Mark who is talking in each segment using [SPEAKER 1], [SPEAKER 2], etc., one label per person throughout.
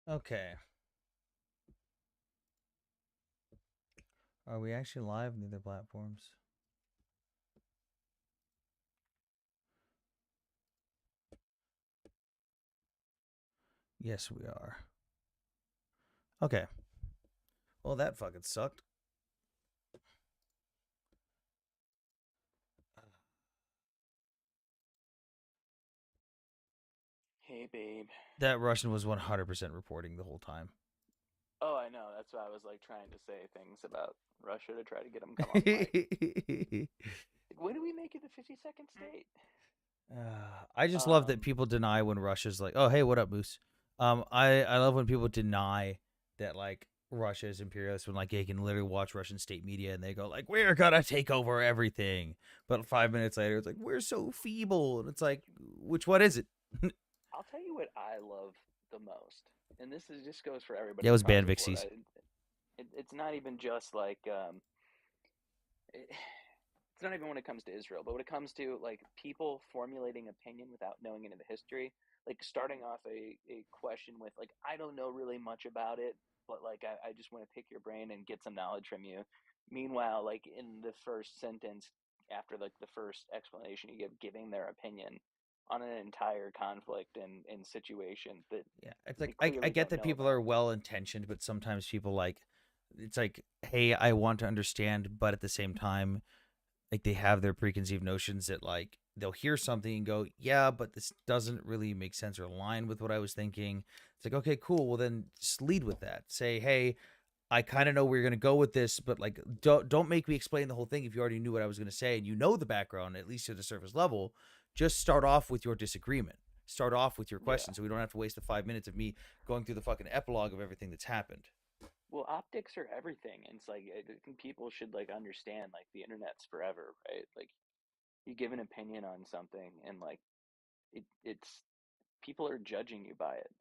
[SPEAKER 1] Okay. Are we actually live on the other platforms? Yes, we are. Okay. Well, that fucking sucked.
[SPEAKER 2] Hey, babe.
[SPEAKER 1] That Russian was 100% reporting the whole time.
[SPEAKER 2] Oh, I know. That's why I was like trying to say things about Russia to try to get him come off mic. Like, when do we make it the 50-second state?
[SPEAKER 1] I just love that
[SPEAKER 2] Um,
[SPEAKER 1] people deny when Russia's like, "Oh, hey, what up, Moose?" I love when people deny that like Russia is imperialist when like they can literally watch Russian state media and they go like, "We're gonna take over everything," but 5 minutes later it's like, "We're so feeble," and it's like, which one is it?
[SPEAKER 2] I'll tell you what I love the most, and this is just goes for everybody
[SPEAKER 1] Yeah, it was
[SPEAKER 2] across
[SPEAKER 1] banned
[SPEAKER 2] the board.
[SPEAKER 1] Vixies.
[SPEAKER 2] It's not even just like it, it's not even when it comes to Israel, but when it comes to like people formulating opinion without knowing any of the history, like starting off a question with like I don't know really much about it, but like I just want to pick your brain and get some knowledge from you. Meanwhile, like in the first sentence, after like the first explanation you give, giving their opinion on an entire conflict and situation that
[SPEAKER 1] Yeah, it's
[SPEAKER 2] they
[SPEAKER 1] like I
[SPEAKER 2] clearly
[SPEAKER 1] get
[SPEAKER 2] don't
[SPEAKER 1] that
[SPEAKER 2] know
[SPEAKER 1] people are
[SPEAKER 2] about.
[SPEAKER 1] well intentioned, but sometimes people like it's like, hey, I want to understand, but at the same time, like they have their preconceived notions that like they'll hear something and go, yeah, but this doesn't really make sense or align with what I was thinking. It's like, okay, cool. Well, then just lead with that. Say, hey, I kind of know where you're gonna go with this, but like, don't make me explain the whole thing if you already knew what I was gonna say and you know the background at least at the surface level. Just start off with your disagreement. Start off with your
[SPEAKER 2] Yeah.
[SPEAKER 1] question, so we don't have to waste the 5 minutes of me going through the fucking epilogue of everything that's happened.
[SPEAKER 2] Well, optics are everything, and it's like I think people should like understand like the internet's forever, right? Like you give an opinion on something and like it's people are judging you by it,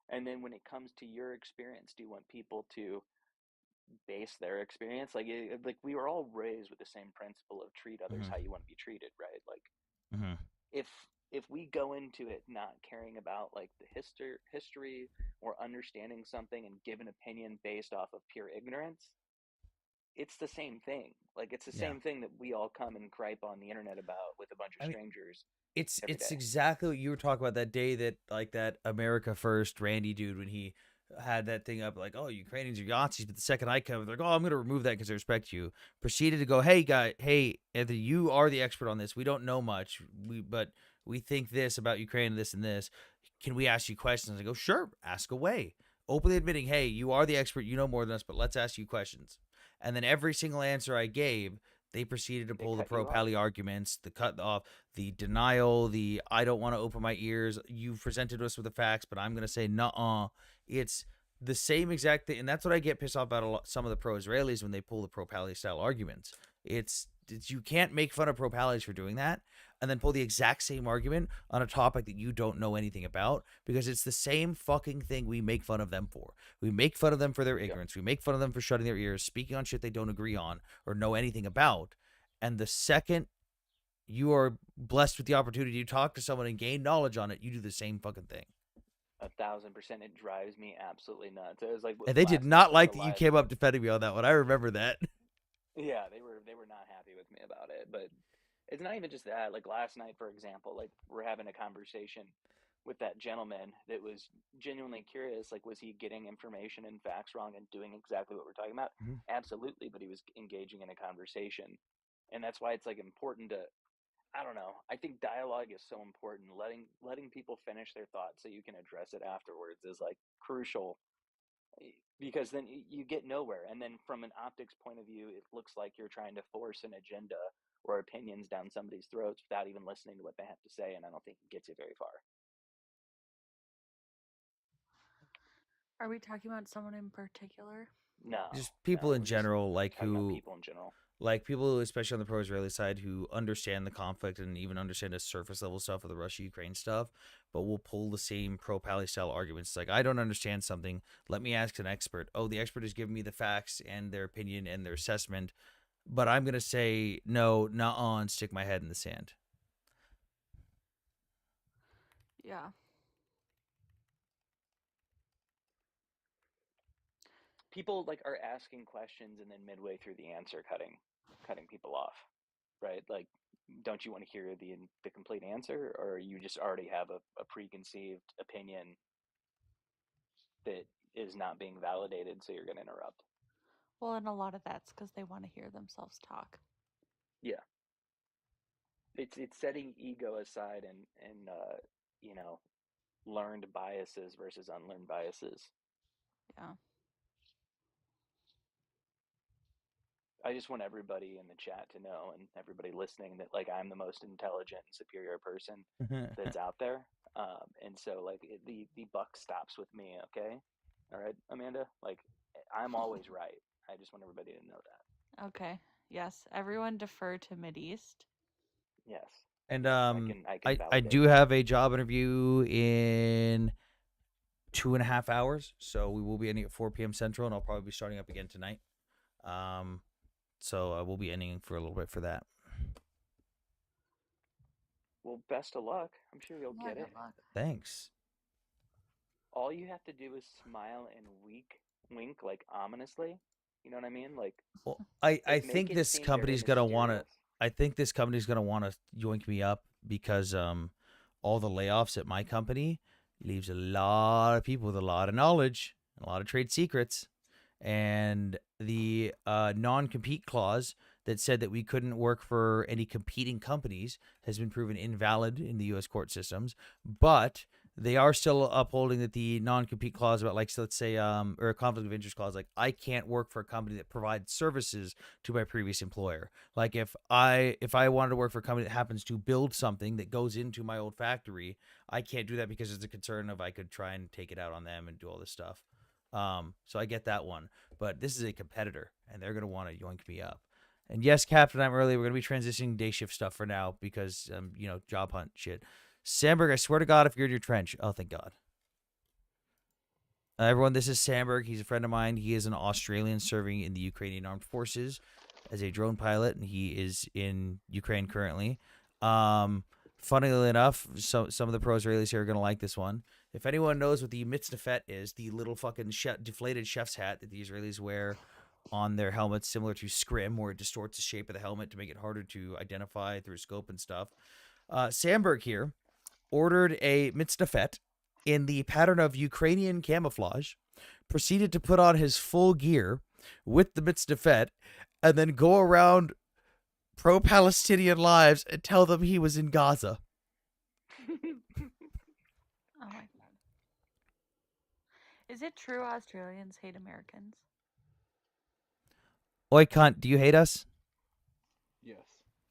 [SPEAKER 2] and then when it comes to your experience, do you want people to base their experience like we were all raised with the same principle of treat others
[SPEAKER 1] Mm-hmm.
[SPEAKER 2] how you want to be treated, right? Like
[SPEAKER 1] Mm-hmm.
[SPEAKER 2] if if we go into it not caring about like the history or understanding something and give an opinion based off of pure ignorance, it's the same thing. Like it's the
[SPEAKER 1] Yeah.
[SPEAKER 2] same thing that we all come and gripe on the internet about with a bunch of
[SPEAKER 1] I mean,
[SPEAKER 2] strangers
[SPEAKER 1] it's
[SPEAKER 2] every
[SPEAKER 1] it's
[SPEAKER 2] day.
[SPEAKER 1] exactly what you were talking about that day that like that America First Randy dude when he had that thing up like, oh, Ukrainians are Yazis, but the second I come, they're like, oh, I'm gonna remove that because I respect you. Proceeded to go, hey guy, hey Anthony, you are the expert on this. We don't know much, but we think this about Ukraine, this and this. Can we ask you questions? I go, sure, ask away. Openly admitting, hey, you are the expert, you know more than us, but let's ask you questions. And then every single answer I gave, they proceeded to
[SPEAKER 2] They
[SPEAKER 1] pull the
[SPEAKER 2] cut
[SPEAKER 1] pro
[SPEAKER 2] you off.
[SPEAKER 1] pally arguments, the cut off, the denial, the I don't want to open my ears. You've presented us with the facts, but I'm going to say nuh-uh. It's the same exact thing, and that's what I get pissed off about some of the pro-Israelis when they pull the pro-Palestine style arguments. It's you can't make fun of pro-Palestinians for doing that, and then pull the exact same argument on a topic that you don't know anything about because it's the same fucking thing we make fun of them for. We make fun of them for their
[SPEAKER 2] Yep.
[SPEAKER 1] ignorance. We make fun of them for shutting their ears, speaking on shit they don't agree on or know anything about. And the second you are blessed with the opportunity to talk to someone and gain knowledge on it, you do the same fucking thing.
[SPEAKER 2] 1,000%. It drives me absolutely nuts. It was like
[SPEAKER 1] And they did
[SPEAKER 2] last night
[SPEAKER 1] not
[SPEAKER 2] with the
[SPEAKER 1] like that you
[SPEAKER 2] live.
[SPEAKER 1] came up defending me on that one. I remember that.
[SPEAKER 2] Yeah, they were not happy with me about it. But it's not even just that. Like last night, for example, like we're having a conversation with that gentleman that was genuinely curious. Like, was he getting information and facts wrong and doing exactly what we're talking about?
[SPEAKER 1] Mhm.
[SPEAKER 2] Absolutely, but he was engaging in a conversation, and that's why it's like important to. I don't know. I think dialogue is so important. Letting people finish their thoughts so you can address it afterwards is like crucial because then you get nowhere. And then from an optics point of view, it looks like you're trying to force an agenda or opinions down somebody's throats without even listening to what they have to say. And I don't think it gets you very far.
[SPEAKER 3] Are we talking about someone in particular?
[SPEAKER 2] No,
[SPEAKER 1] Just people
[SPEAKER 2] no,
[SPEAKER 1] in
[SPEAKER 2] we're just
[SPEAKER 1] general,
[SPEAKER 2] talking about people in general.
[SPEAKER 1] like people, especially on the pro-Israeli side, who understand the conflict and even understand the surface level stuff of the Russia-Ukraine stuff, but will pull the same pro-Palestine arguments. It's like, I don't understand something. Let me ask an expert. Oh, the expert is giving me the facts and their opinion and their assessment, but I'm gonna say no, nah, and stick my head in the sand.
[SPEAKER 3] Yeah.
[SPEAKER 2] people like are asking questions and then midway through the answer cutting people off, right? Like, don't you want to hear the complete answer, or you just already have a preconceived opinion that is not being validated, so you're going to interrupt?
[SPEAKER 3] Well, and a lot of that's because they want to hear themselves talk.
[SPEAKER 2] Yeah, it's setting ego aside and you know, learned biases versus unlearned biases.
[SPEAKER 3] Yeah.
[SPEAKER 2] I just want everybody in the chat to know, and everybody listening, that like I'm the most intelligent and superior person that's out there. And so like the buck stops with me. Okay, all right, Amanda. Like I'm always right. I just want everybody to know that.
[SPEAKER 3] Okay. Yes. Everyone defer to Mideast.
[SPEAKER 2] Yes,
[SPEAKER 1] And
[SPEAKER 2] yes, I can
[SPEAKER 1] I
[SPEAKER 2] validate
[SPEAKER 1] do
[SPEAKER 2] that.
[SPEAKER 1] have a job interview in 2.5 hours, so we will be ending at 4 p.m. Central, and I'll probably be starting up again tonight. So we'll be ending for a little bit for that.
[SPEAKER 2] Well, best of luck. I'm sure you'll
[SPEAKER 3] Yeah,
[SPEAKER 2] get it.
[SPEAKER 3] good luck.
[SPEAKER 1] Thanks.
[SPEAKER 2] All you have to do is smile and wink like ominously. You know what I mean?
[SPEAKER 1] Well, I
[SPEAKER 2] Like make
[SPEAKER 1] think
[SPEAKER 2] it
[SPEAKER 1] this
[SPEAKER 2] seem very
[SPEAKER 1] company's gonna want to.
[SPEAKER 2] mysterious.
[SPEAKER 1] I think this company's gonna want to yoink me up because all the layoffs at my company leaves a lot of people with a lot of knowledge, a lot of trade secrets, and the non-compete clause that said that we couldn't work for any competing companies has been proven invalid in the U.S. court systems, but they are still upholding that the non-compete clause about, like, so let's say or a conflict of interest clause, like I can't work for a company that provides services to my previous employer. Like if I wanted to work for a company that happens to build something that goes into my old factory, I can't do that because there's a concern of I could try and take it out on them and do all this stuff. So I get that one, but this is a competitor, and they're gonna want to yoink me up. And yes, Captain, I'm early. We're gonna be transitioning day shift stuff for now because job hunt shit. Sandberg, I swear to God, if you're in your trench, oh thank God. Everyone, this is Sandberg. He's a friend of mine. He is an Australian serving in the Ukrainian Armed Forces as a drone pilot, and he is in Ukraine currently. Funnily enough, some of the pro-Israelis here are going to like this one. If anyone knows what the mitznafet is, the little fucking deflated chef's hat that the Israelis wear on their helmets, similar to scrim, where it distorts the shape of the helmet to make it harder to identify through scope and stuff. Sandberg here ordered a mitznafet in the pattern of Ukrainian camouflage, proceeded to put on his full gear with the mitznafet, and then go around pro-Palestinian lives and tell them he was in Gaza.
[SPEAKER 3] Oh my god. Is it true Australians hate Americans?
[SPEAKER 1] Oi, cunt, do you hate us?
[SPEAKER 4] Yes.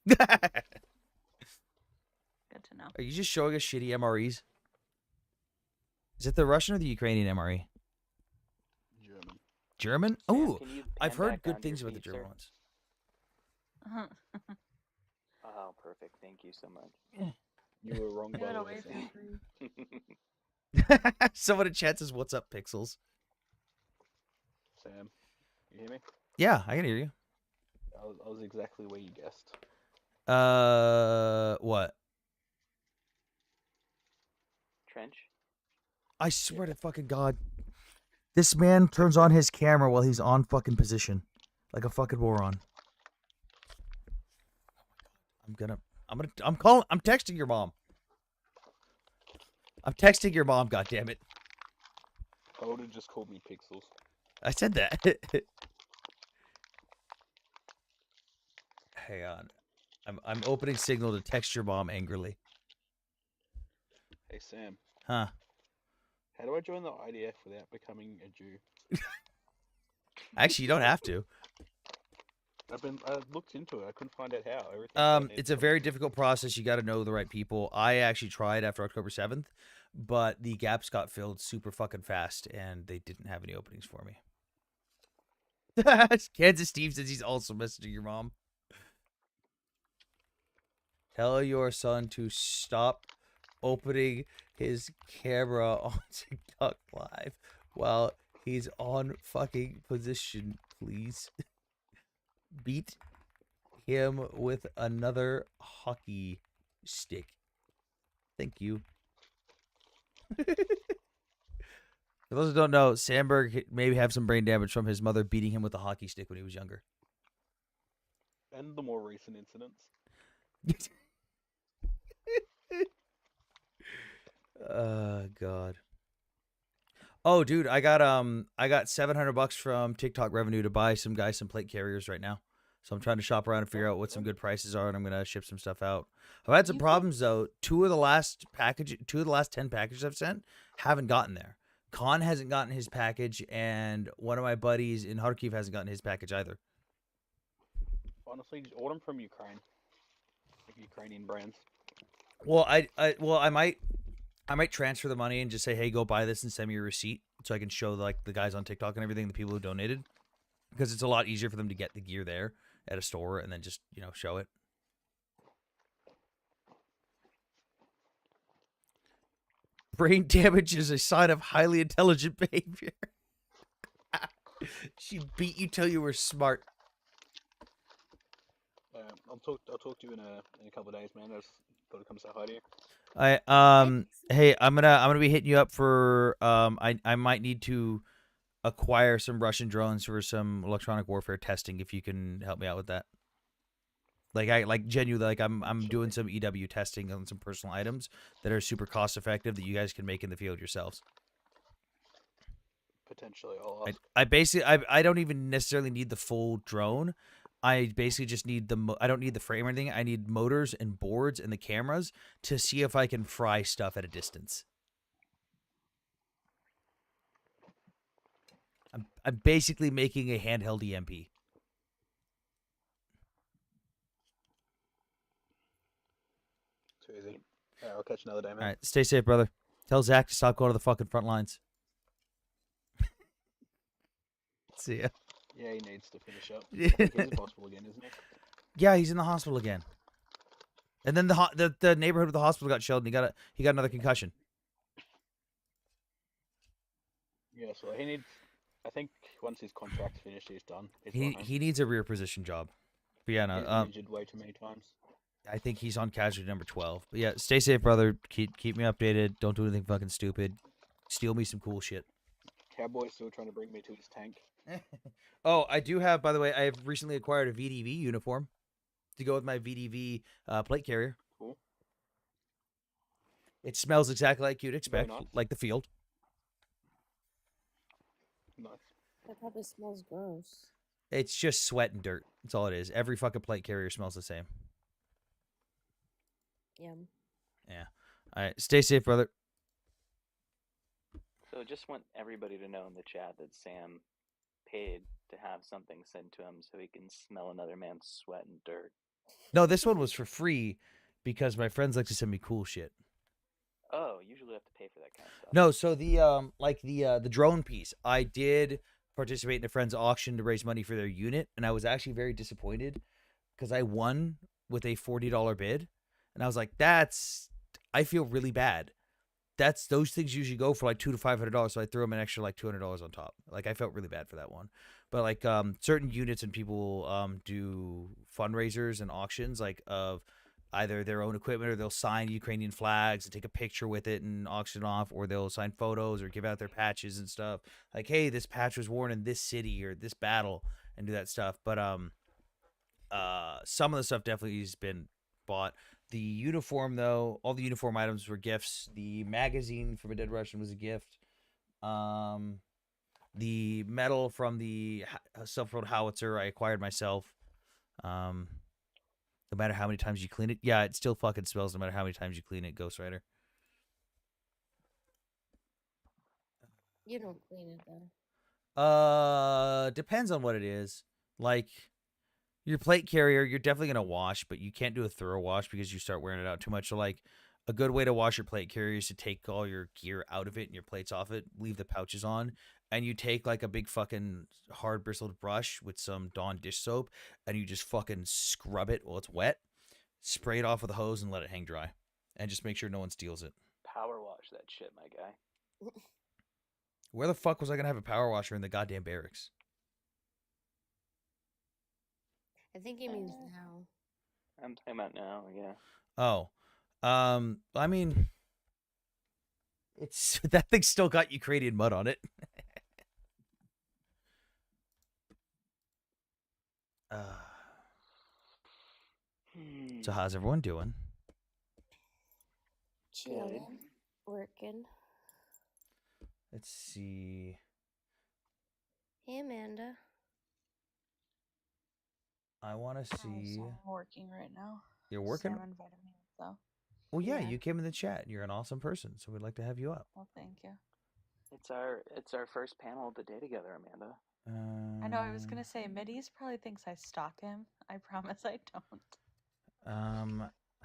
[SPEAKER 3] Good to know.
[SPEAKER 1] Are you just showing us shitty MREs? Is it the Russian or the Ukrainian MRE?
[SPEAKER 4] German.
[SPEAKER 1] German?
[SPEAKER 2] Sam,
[SPEAKER 1] Oh,
[SPEAKER 2] can you
[SPEAKER 1] I've
[SPEAKER 2] pan
[SPEAKER 1] heard
[SPEAKER 2] back
[SPEAKER 1] good
[SPEAKER 2] onto
[SPEAKER 1] things
[SPEAKER 2] your
[SPEAKER 1] about the
[SPEAKER 2] feet,
[SPEAKER 1] German
[SPEAKER 2] sir?
[SPEAKER 1] ones.
[SPEAKER 2] Oh, perfect. Thank you so much.
[SPEAKER 4] You were wrong,
[SPEAKER 3] Get
[SPEAKER 4] by
[SPEAKER 3] it
[SPEAKER 4] the
[SPEAKER 3] away
[SPEAKER 4] way,
[SPEAKER 3] from
[SPEAKER 4] Sam.
[SPEAKER 3] me.
[SPEAKER 1] Someone in chat says, "What's up, Pixels?"
[SPEAKER 4] Sam, you hear me?
[SPEAKER 1] Yeah, I can hear you.
[SPEAKER 4] I was exactly where you guessed.
[SPEAKER 1] What?
[SPEAKER 2] Trench.
[SPEAKER 1] I swear to fucking God, this man turns on his camera while he's on fucking position, like a fucking moron. I'm texting your mom. I'm texting your mom. God damn it!
[SPEAKER 4] I would have just called me Pixels.
[SPEAKER 1] I said that. Hang on. I'm opening Signal to text your mom angrily.
[SPEAKER 4] Hey Sam,
[SPEAKER 1] Huh?
[SPEAKER 4] how do I join the IDF without becoming a Jew?
[SPEAKER 1] Actually, you don't have to.
[SPEAKER 4] I looked into it. I couldn't find out how. Everything said I needed
[SPEAKER 1] It's a
[SPEAKER 4] to-
[SPEAKER 1] very difficult process. You got to know the right people. I actually tried after October 7th, but the gaps got filled super fucking fast, and they didn't have any openings for me. Kansas Steve says he's also messaging your mom. Tell your son to stop opening his camera on TikTok live while he's on fucking position, please. Beat him with another hockey stick. Thank you. For those who don't know, Sandberg maybe have some brain damage from his mother beating him with a hockey stick when he was younger.
[SPEAKER 4] And the more recent incidents.
[SPEAKER 1] God. Oh, dude, I got $700 from TikTok revenue to buy some guys some plate carriers right now. So I'm trying to shop around and figure out what some good prices are, and I'm gonna ship some stuff out. I've had some problems though. Two of the last 10 packages I've sent haven't gotten there. Khan hasn't gotten his package, and one of my buddies in Kharkiv hasn't gotten his package either.
[SPEAKER 4] Honestly, just order them from Ukraine. Like Ukrainian brands.
[SPEAKER 1] Well, I might transfer the money and just say, hey, go buy this and send me your receipt so I can show like the guys on TikTok and everything, the people who donated, because it's a lot easier for them to get the gear there at a store and then just show it. Brain damage is a sign of highly intelligent behavior. She beat you till you were smart.
[SPEAKER 4] I'll talk to you in a couple of days, man. I just thought I'd come say hi to you.
[SPEAKER 1] Hey, I'm gonna be hitting you up for I might need to acquire some Russian drones for some electronic warfare testing if you can help me out with that. Like genuinely, like I'm doing some EW testing on some personal items that are super cost effective that you guys can make in the field yourselves.
[SPEAKER 4] Potentially, I'll ask.
[SPEAKER 1] I don't even necessarily need the full drone. I basically just need I don't need the frame or anything. I need motors and boards and the cameras to see if I can fry stuff at a distance. I'm basically making a handheld EMP.
[SPEAKER 4] Too easy. Alright, I'll catch you another day, man.
[SPEAKER 1] All right, stay safe, brother. Tell Zach to stop going to the fucking front lines. See ya.
[SPEAKER 4] Yeah, he needs to finish up. I think he's in hospital again, isn't he?
[SPEAKER 1] Yeah, he's in the hospital again. And then the neighborhood of the hospital got shelled, and he got another concussion.
[SPEAKER 4] Yeah, so he needs. I think once his contract's finished, he's done.
[SPEAKER 1] He needs a rear position job. But yeah,
[SPEAKER 4] He's
[SPEAKER 1] no.
[SPEAKER 4] been injured way too many times.
[SPEAKER 1] I think he's on casualty number 12. But yeah, stay safe, brother. Keep me updated. Don't do anything fucking stupid. Steal me some cool shit.
[SPEAKER 4] Cowboy's still trying to bring me to his tank.
[SPEAKER 1] Oh, I do have, by the way, I have recently acquired a VDV uniform to go with my VDV plate carrier.
[SPEAKER 4] Cool.
[SPEAKER 1] It smells exactly like you'd expect,
[SPEAKER 4] nice.
[SPEAKER 1] like the field.
[SPEAKER 4] Nice.
[SPEAKER 5] That probably smells gross.
[SPEAKER 1] It's just sweat and dirt. That's all it is. Every fucking plate carrier smells the same.
[SPEAKER 5] Yum.
[SPEAKER 1] Yeah. All right. Stay safe, brother.
[SPEAKER 2] So just want everybody to know in the chat that Sam paid to have something sent to him so he can smell another man's sweat and dirt.
[SPEAKER 1] No, this one was for free because my friends like to send me cool shit.
[SPEAKER 2] Oh, usually have to pay for that kind of stuff.
[SPEAKER 1] No, so the drone piece, I did participate in a friend's auction to raise money for their unit, and I was actually very disappointed because I won with a $40 bid, and I was like, I feel really bad. Those things usually go for like $200 to $500, so I threw them an extra like $200 on top. Like I felt really bad for that one, but like certain units and people do fundraisers and auctions like of either their own equipment or they'll sign Ukrainian flags and take a picture with it and auction it off, or they'll sign photos or give out their patches and stuff. Like, hey, this patch was worn in this city or this battle, and do that stuff. But some of the stuff definitely has been bought. The uniform, though, all the uniform items were gifts. The magazine from a dead Russian was a gift. The medal from the self-propelled howitzer I acquired myself. No matter how many times you clean it. Yeah, it still fucking smells no matter how many times you clean it, Ghost Rider.
[SPEAKER 5] You don't clean it though.
[SPEAKER 1] Depends on what it is. Like your plate carrier, you're definitely gonna wash, but you can't do a thorough wash because you start wearing it out too much. So like a good way to wash your plate carrier is to take all your gear out of it and your plates off it, leave the pouches on, and you take like a big fucking hard bristled brush with some Dawn dish soap and you just fucking scrub it while it's wet, spray it off with a hose and let it hang dry. And just make sure no one steals it.
[SPEAKER 2] Power wash that shit, my guy.
[SPEAKER 1] Where the fuck was I gonna have a power washer in the goddamn barracks?
[SPEAKER 5] I think he means now.
[SPEAKER 2] I'm talking about now, yeah.
[SPEAKER 1] Oh. I mean, It's that thing still got Ukrainian mud on it. So how's everyone doing?
[SPEAKER 5] Chilling, working.
[SPEAKER 1] Let's see.
[SPEAKER 5] Hey, Amanda.
[SPEAKER 1] I want to
[SPEAKER 3] Oh,
[SPEAKER 1] see.
[SPEAKER 3] so I'm working right now.
[SPEAKER 1] You're working?
[SPEAKER 3] Sam invited me, so.
[SPEAKER 1] Well, yeah,
[SPEAKER 3] Yeah.
[SPEAKER 1] you came in the chat. You're an awesome person, so we'd like to have you up.
[SPEAKER 3] Well, thank you.
[SPEAKER 2] It's our first panel of the day together, Amanda.
[SPEAKER 3] I know. I was gonna say, Middy's probably thinks I stalk him. I promise I don't.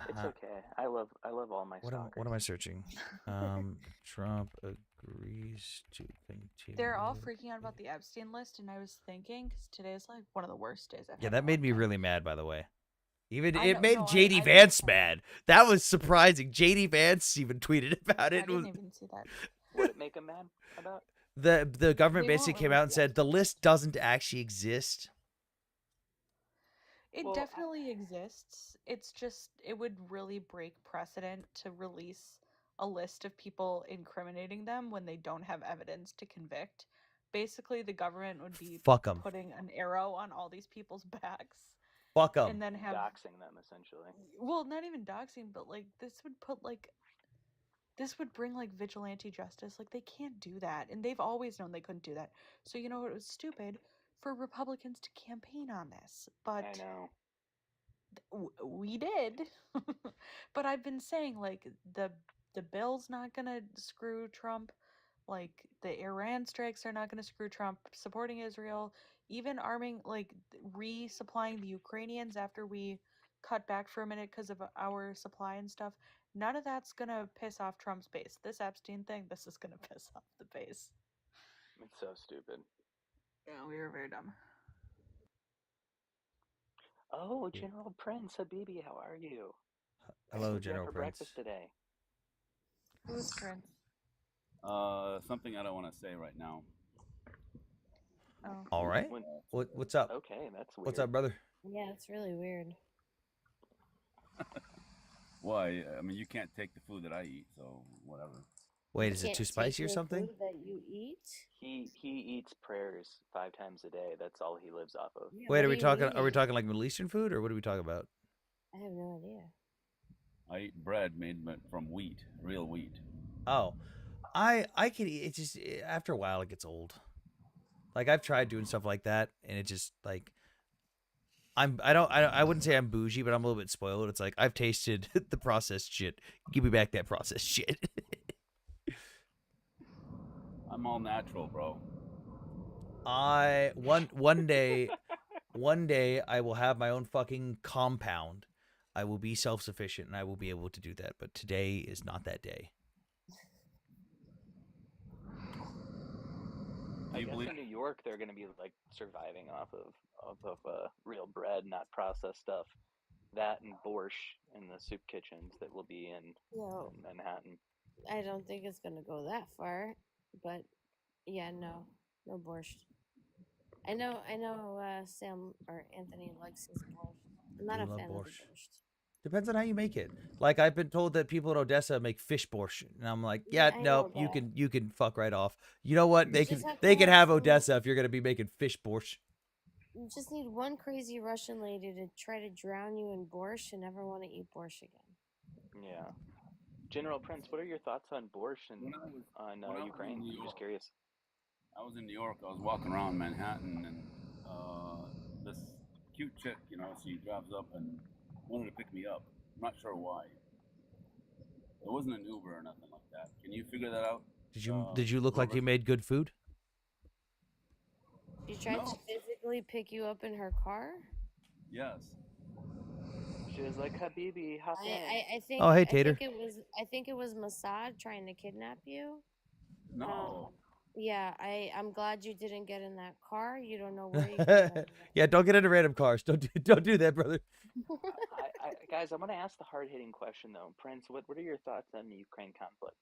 [SPEAKER 2] It's okay. I love all my stalkers.
[SPEAKER 1] What am I searching? Trump agrees to continue.
[SPEAKER 3] They're all freaking out about the Epstein list, and I was thinking, because today is like one of the worst days I've had.
[SPEAKER 1] Yeah,
[SPEAKER 3] in
[SPEAKER 1] that
[SPEAKER 3] a
[SPEAKER 1] made
[SPEAKER 3] long
[SPEAKER 1] me
[SPEAKER 3] time.
[SPEAKER 1] really mad, by the way. Even
[SPEAKER 3] I
[SPEAKER 1] it
[SPEAKER 3] know,
[SPEAKER 1] made
[SPEAKER 3] no,
[SPEAKER 1] JD
[SPEAKER 3] I
[SPEAKER 1] Vance
[SPEAKER 3] saw
[SPEAKER 1] mad. That was surprising. JD Vance even tweeted about
[SPEAKER 3] I
[SPEAKER 1] it.
[SPEAKER 3] didn't even see that.
[SPEAKER 2] What it make him mad about?
[SPEAKER 1] The government
[SPEAKER 3] They
[SPEAKER 1] basically
[SPEAKER 3] won't
[SPEAKER 1] came out and
[SPEAKER 3] release the
[SPEAKER 1] said the
[SPEAKER 3] Epstein
[SPEAKER 1] list doesn't actually exist.
[SPEAKER 3] It
[SPEAKER 2] Well,
[SPEAKER 3] definitely exists. It's just, it would really break precedent to release a list of people incriminating them when they don't have evidence to convict. Basically, the government would be
[SPEAKER 1] Fuck 'em.
[SPEAKER 3] putting an arrow on all these people's backs
[SPEAKER 1] Fuck 'em.
[SPEAKER 3] and then have,
[SPEAKER 2] doxing them essentially.
[SPEAKER 3] well, not even doxing, but like this would put like, this would bring like vigilante justice. Like they can't do that, and they've always known they couldn't do that. So you know, it was stupid for Republicans to campaign on this, but
[SPEAKER 2] I know.
[SPEAKER 3] we did. But I've been saying like the bill's not gonna screw Trump, like the Iran strikes are not gonna screw Trump, supporting Israel, even arming, like resupplying the Ukrainians after we cut back for a minute because of our supply and stuff. None of that's gonna piss off Trump's base. This Epstein thing, this is gonna piss off the base.
[SPEAKER 2] It's so stupid.
[SPEAKER 3] Yeah, we were very dumb.
[SPEAKER 2] Oh, General Prince Habibi, how are you?
[SPEAKER 1] Hello,
[SPEAKER 2] What'd you have
[SPEAKER 1] General
[SPEAKER 2] for
[SPEAKER 1] Prince.
[SPEAKER 2] breakfast today?
[SPEAKER 3] Who's Prince?
[SPEAKER 6] Something I don't want to say right now.
[SPEAKER 3] Oh.
[SPEAKER 1] All right.
[SPEAKER 2] When-
[SPEAKER 1] What's up?
[SPEAKER 2] Okay, that's weird.
[SPEAKER 1] What's up, brother?
[SPEAKER 5] Yeah, it's really weird.
[SPEAKER 6] Why? I mean, you can't take the food that I eat, so whatever.
[SPEAKER 1] Wait,
[SPEAKER 5] You
[SPEAKER 1] is it
[SPEAKER 5] can't
[SPEAKER 1] too
[SPEAKER 5] take
[SPEAKER 1] spicy or
[SPEAKER 5] the
[SPEAKER 1] something?
[SPEAKER 5] food that you eat?
[SPEAKER 2] He eats prayers 5 times a day. That's all he lives off of.
[SPEAKER 5] Yeah,
[SPEAKER 1] Wait,
[SPEAKER 5] what
[SPEAKER 1] are we
[SPEAKER 5] you
[SPEAKER 1] talking? Are we
[SPEAKER 5] eating?
[SPEAKER 1] talking like Middle Eastern food, or what are we talking about?
[SPEAKER 5] I have no idea.
[SPEAKER 6] I eat bread made from wheat, real wheat.
[SPEAKER 1] Oh, I can eat. It's just after a while it gets old. Like I've tried doing stuff like that, and it just like I wouldn't say I'm bougie, but I'm a little bit spoiled. It's like I've tasted the processed shit. Give me back that processed shit.
[SPEAKER 6] I'm all natural, bro.
[SPEAKER 1] One day I will have my own fucking compound. I will be self-sufficient and I will be able to do that. But today is not that day.
[SPEAKER 2] I guess in New York they're going to be like surviving off of real bread, not processed stuff. That and borscht in the soup kitchens that will be in
[SPEAKER 5] No,
[SPEAKER 2] Manhattan.
[SPEAKER 5] I don't think it's gonna go that far, but yeah, no borscht. I know. Sam or Anthony likes his borscht. I'm not
[SPEAKER 1] You
[SPEAKER 5] a
[SPEAKER 1] love
[SPEAKER 5] fan of the
[SPEAKER 1] borscht.
[SPEAKER 5] borscht.
[SPEAKER 1] Depends on how you make it. Like I've been told that people in Odessa make fish borscht, and I'm like, yeah,
[SPEAKER 5] Yeah, I
[SPEAKER 1] no,
[SPEAKER 5] know
[SPEAKER 1] you can fuck right off. You know what?
[SPEAKER 5] You just have to
[SPEAKER 1] They can
[SPEAKER 5] have
[SPEAKER 1] have
[SPEAKER 5] some-
[SPEAKER 1] Odessa if you're gonna be making fish borscht.
[SPEAKER 5] You just need one crazy Russian lady to try to drown you in borscht and never want to eat borscht again.
[SPEAKER 2] Yeah. General Prince, what are your thoughts on borscht and
[SPEAKER 6] When I was
[SPEAKER 2] on
[SPEAKER 6] when I was in
[SPEAKER 2] Ukraine?
[SPEAKER 6] New
[SPEAKER 2] I'm just
[SPEAKER 6] York.
[SPEAKER 2] curious.
[SPEAKER 6] I was in New York. I was walking around Manhattan, and this cute chick, she drives up and wanted to pick me up. I'm not sure why. It wasn't an Uber or nothing like that. Can you figure that out?
[SPEAKER 1] Did you look like you
[SPEAKER 6] Robert?
[SPEAKER 1] made good food?
[SPEAKER 5] She tried
[SPEAKER 6] No.
[SPEAKER 5] to physically pick you up in her car.
[SPEAKER 6] Yes.
[SPEAKER 2] She was like, Habibi, hop in.
[SPEAKER 5] I think.
[SPEAKER 1] Oh, hey,
[SPEAKER 5] I
[SPEAKER 1] Tater.
[SPEAKER 5] think it was Mossad trying to kidnap you.
[SPEAKER 6] No.
[SPEAKER 5] Yeah, I'm glad you didn't get in that car. You don't know where you could have ended up.
[SPEAKER 1] Yeah, don't get into random cars. Don't do that, brother.
[SPEAKER 2] Guys, I'm going to ask the hard-hitting question, though. Prince, what are your thoughts on the Ukraine conflict?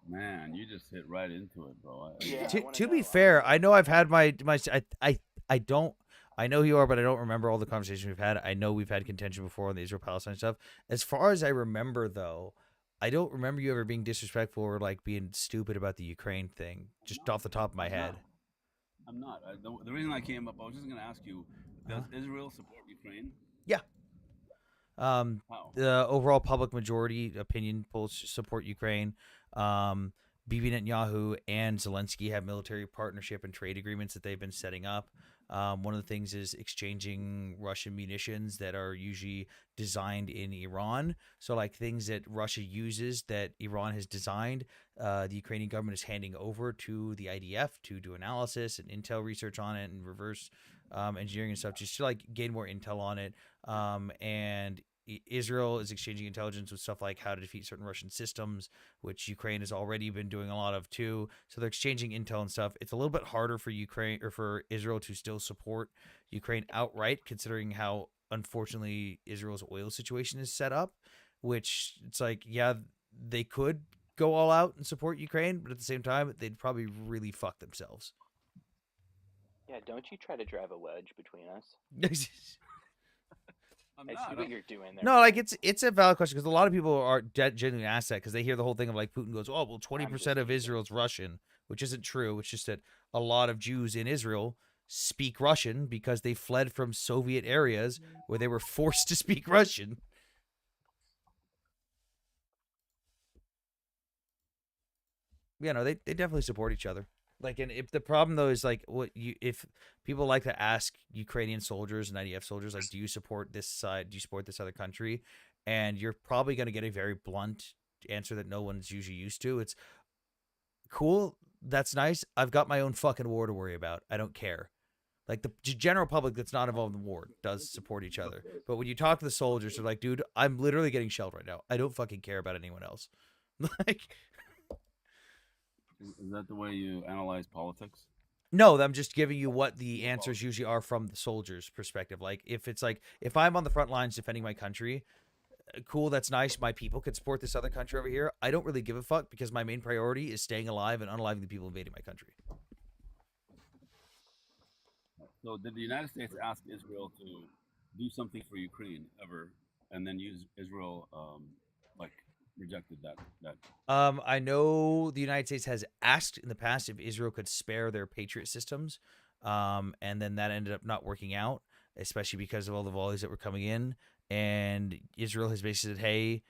[SPEAKER 6] Man, you just hit right into it, bro.
[SPEAKER 2] Yeah.
[SPEAKER 1] To be fair, I know I've had my I don't. I know who you are, but I don't remember all the conversations we've had. I know we've had contention before on the Israel-Palestine stuff. As far as I remember, though, I don't remember you ever being disrespectful or like being stupid about the Ukraine thing, just off the top of my head.
[SPEAKER 6] I'm not. The reason I came up, I was just going to ask you: does Israel support Ukraine?
[SPEAKER 1] Yeah.
[SPEAKER 6] How?
[SPEAKER 1] The overall public majority opinion polls support Ukraine. Bibi Netanyahu and Zelensky have military partnership and trade agreements that they've been setting up. One of the things is exchanging Russian munitions that are usually designed in Iran. So, like things that Russia uses that Iran has designed, the Ukrainian government is handing over to the IDF to do analysis and intel research on it and reverse engineering and stuff, just to like gain more intel on it. And Israel is exchanging intelligence with stuff like how to defeat certain Russian systems, which Ukraine has already been doing a lot of too. So they're exchanging intel and stuff. It's a little bit harder for Ukraine or for Israel to still support Ukraine outright, considering how unfortunately Israel's oil situation is set up. Which it's like, yeah, they could go all out and support Ukraine, but at the same time, they'd probably really fuck themselves.
[SPEAKER 2] Yeah, don't you try to drive a wedge between us.
[SPEAKER 6] I'm
[SPEAKER 2] I
[SPEAKER 6] not.
[SPEAKER 2] see what you're doing there.
[SPEAKER 1] No, like it's a valid question because a lot of people are genuinely asked that because they hear the whole thing of like Putin goes, oh well, 20% of Israel's Russian, which isn't true. It's just that a lot of Jews in Israel speak Russian because they fled from Soviet areas where they were forced to speak Russian. Yeah, no, they definitely support each other. Like, and if the problem though is like, if people like to ask Ukrainian soldiers and IDF soldiers, like, do you support this side? Do you support this other country? And you're probably going to get a very blunt answer that no one's usually used to. It's cool. That's nice. I've got my own fucking war to worry about. I don't care. Like the general public that's not involved in the war does support each other. But when you talk to the soldiers, they're like, dude, I'm literally getting shelled right now. I don't fucking care about anyone else. Like,
[SPEAKER 6] Is that the way you analyze politics?
[SPEAKER 1] no, I'm just giving you what the answers usually are from the soldiers' perspective. Like, if it's like, if I'm on the front lines defending my country, cool, that's nice. My people can support this other country over here. I don't really give a fuck because my main priority is staying alive and unaliving the people invading my country.
[SPEAKER 6] So, did the United States ask Israel to do something for Ukraine ever, and then use Israel like rejected that?
[SPEAKER 1] I know the United States has asked in the past if Israel could spare their Patriot systems, and then that ended up not working out, especially because of all the volleys that were coming in. And Israel has basically said, hey,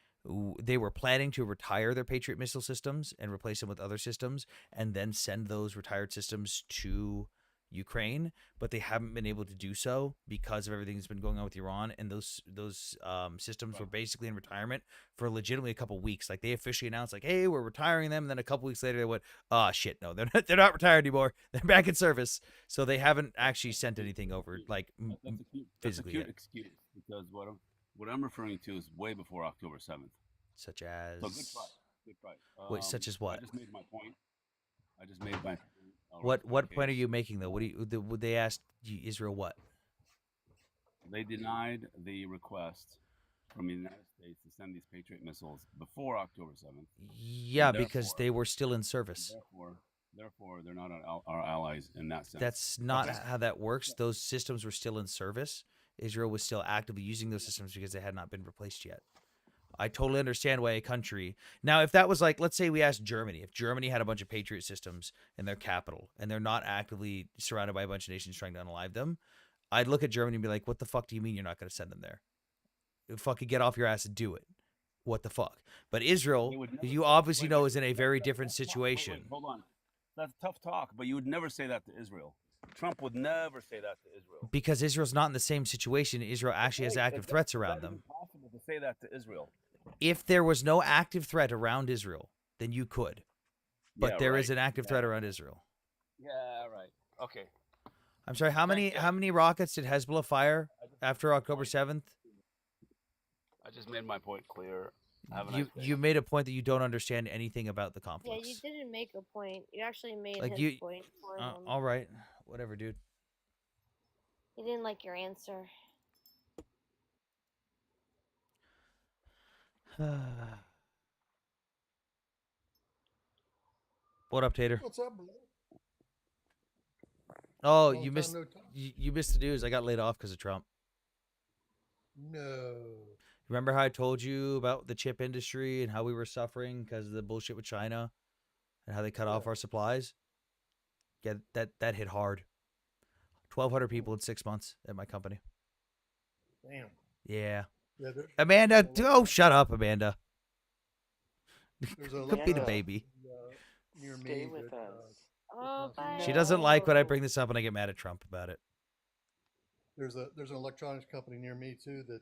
[SPEAKER 1] they were planning to retire their Patriot missile systems and replace them with other systems and then send those retired systems to Ukraine, but they haven't been able to do so because of everything that's been going on with Iran. And those systems were basically in retirement for legitimately a couple weeks. Like they officially announced, like, "Hey, we're retiring them." And then a couple weeks later, they went, "Ah, shit, no, they're not retired anymore. They're back in service." So they haven't actually sent anything over, like physically.
[SPEAKER 6] That's a cute excuse because what I'm referring to is way before October 7th.
[SPEAKER 1] Such as.
[SPEAKER 6] So good try.
[SPEAKER 1] Wait, such as what?
[SPEAKER 6] I just made my point.
[SPEAKER 1] What point are you making though? What do you would they ask Israel what?
[SPEAKER 6] They denied the request from the United States to send these Patriot missiles before October 7th.
[SPEAKER 1] Yeah, because they were still in service.
[SPEAKER 6] Therefore, they're not our allies in that sense.
[SPEAKER 1] That's not how that works. Those systems were still in service. Israel was still actively using those systems because they had not been replaced yet. I totally understand why a country. Now, if that was like, let's say we asked Germany, if Germany had a bunch of Patriot systems in their capital and they're not actively surrounded by a bunch of nations trying to unalive them, I'd look at Germany and be like, what the fuck do you mean you're not going to send them there? Fucking get off your ass and do it. What the fuck? But Israel, you obviously know, is in a very different situation.
[SPEAKER 6] Wait, hold on. That's tough talk, but you would never say that to Israel. Trump would never say that to Israel.
[SPEAKER 1] Because Israel's not in the same situation. Israel actually has active threats around them.
[SPEAKER 6] It's impossible to say that to Israel.
[SPEAKER 1] If there was no active threat around Israel, then you could. But there is an active threat around Israel.
[SPEAKER 6] Yeah, right. Okay.
[SPEAKER 1] I'm sorry, how many rockets did Hezbollah fire after October 7th?
[SPEAKER 6] I just made my point clear.
[SPEAKER 1] You made a point that you don't understand anything about the conflicts.
[SPEAKER 5] Yeah, you didn't make a point. You actually made his point for him.
[SPEAKER 1] All right. Whatever, dude.
[SPEAKER 5] He didn't like your answer.
[SPEAKER 1] What up, Tater?
[SPEAKER 7] What's up, bro?
[SPEAKER 1] Oh,
[SPEAKER 7] Long
[SPEAKER 1] you missed
[SPEAKER 7] time no talk.
[SPEAKER 1] you missed the news. I got laid off because of Trump.
[SPEAKER 7] No.
[SPEAKER 1] Remember how I told you about the chip industry and how we were suffering because of the bullshit with China and how they cut off
[SPEAKER 7] Yeah.
[SPEAKER 1] our supplies? Yeah, that hit hard. 1,200 people in 6 months at my company.
[SPEAKER 7] Damn.
[SPEAKER 1] Yeah.
[SPEAKER 7] Yeah,
[SPEAKER 1] Amanda,
[SPEAKER 7] there's
[SPEAKER 1] oh, shut up, Amanda.
[SPEAKER 7] there's an
[SPEAKER 1] Could be the
[SPEAKER 2] Amanda,
[SPEAKER 1] baby.
[SPEAKER 7] near
[SPEAKER 2] stay
[SPEAKER 7] me
[SPEAKER 2] with
[SPEAKER 7] that
[SPEAKER 2] us.
[SPEAKER 5] Oh, bye.
[SPEAKER 1] She doesn't like when I
[SPEAKER 2] No.
[SPEAKER 1] bring this up and I get mad at Trump about it.
[SPEAKER 7] there's an electronics company near me too that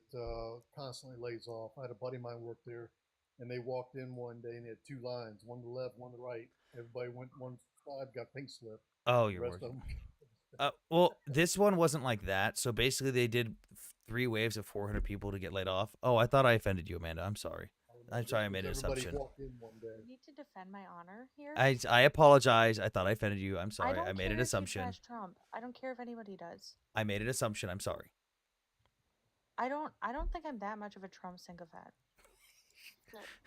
[SPEAKER 7] constantly lays off. I had a buddy of mine work there, and they walked in one day and they had two lines, one to the left, one to the right. Everybody went one side, got pink slip.
[SPEAKER 1] Oh,
[SPEAKER 7] The
[SPEAKER 1] you're
[SPEAKER 7] rest of
[SPEAKER 1] working.
[SPEAKER 7] them.
[SPEAKER 1] Well, this one wasn't like that. So basically, they did 3 waves of 400 people to get laid off. Oh, I thought I offended you, Amanda. I'm sorry. I'm sorry I made an
[SPEAKER 7] Everybody
[SPEAKER 1] assumption.
[SPEAKER 7] walked in one day.
[SPEAKER 3] I need to defend my honor here.
[SPEAKER 1] I apologize. I thought I offended you. I'm
[SPEAKER 3] I
[SPEAKER 1] sorry.
[SPEAKER 3] don't
[SPEAKER 1] I made
[SPEAKER 3] care
[SPEAKER 1] an
[SPEAKER 3] if you
[SPEAKER 1] assumption.
[SPEAKER 3] trash Trump. I don't care if anybody does.
[SPEAKER 1] I made an assumption. I'm sorry.
[SPEAKER 3] I don't think I'm that much of a Trump sycophant.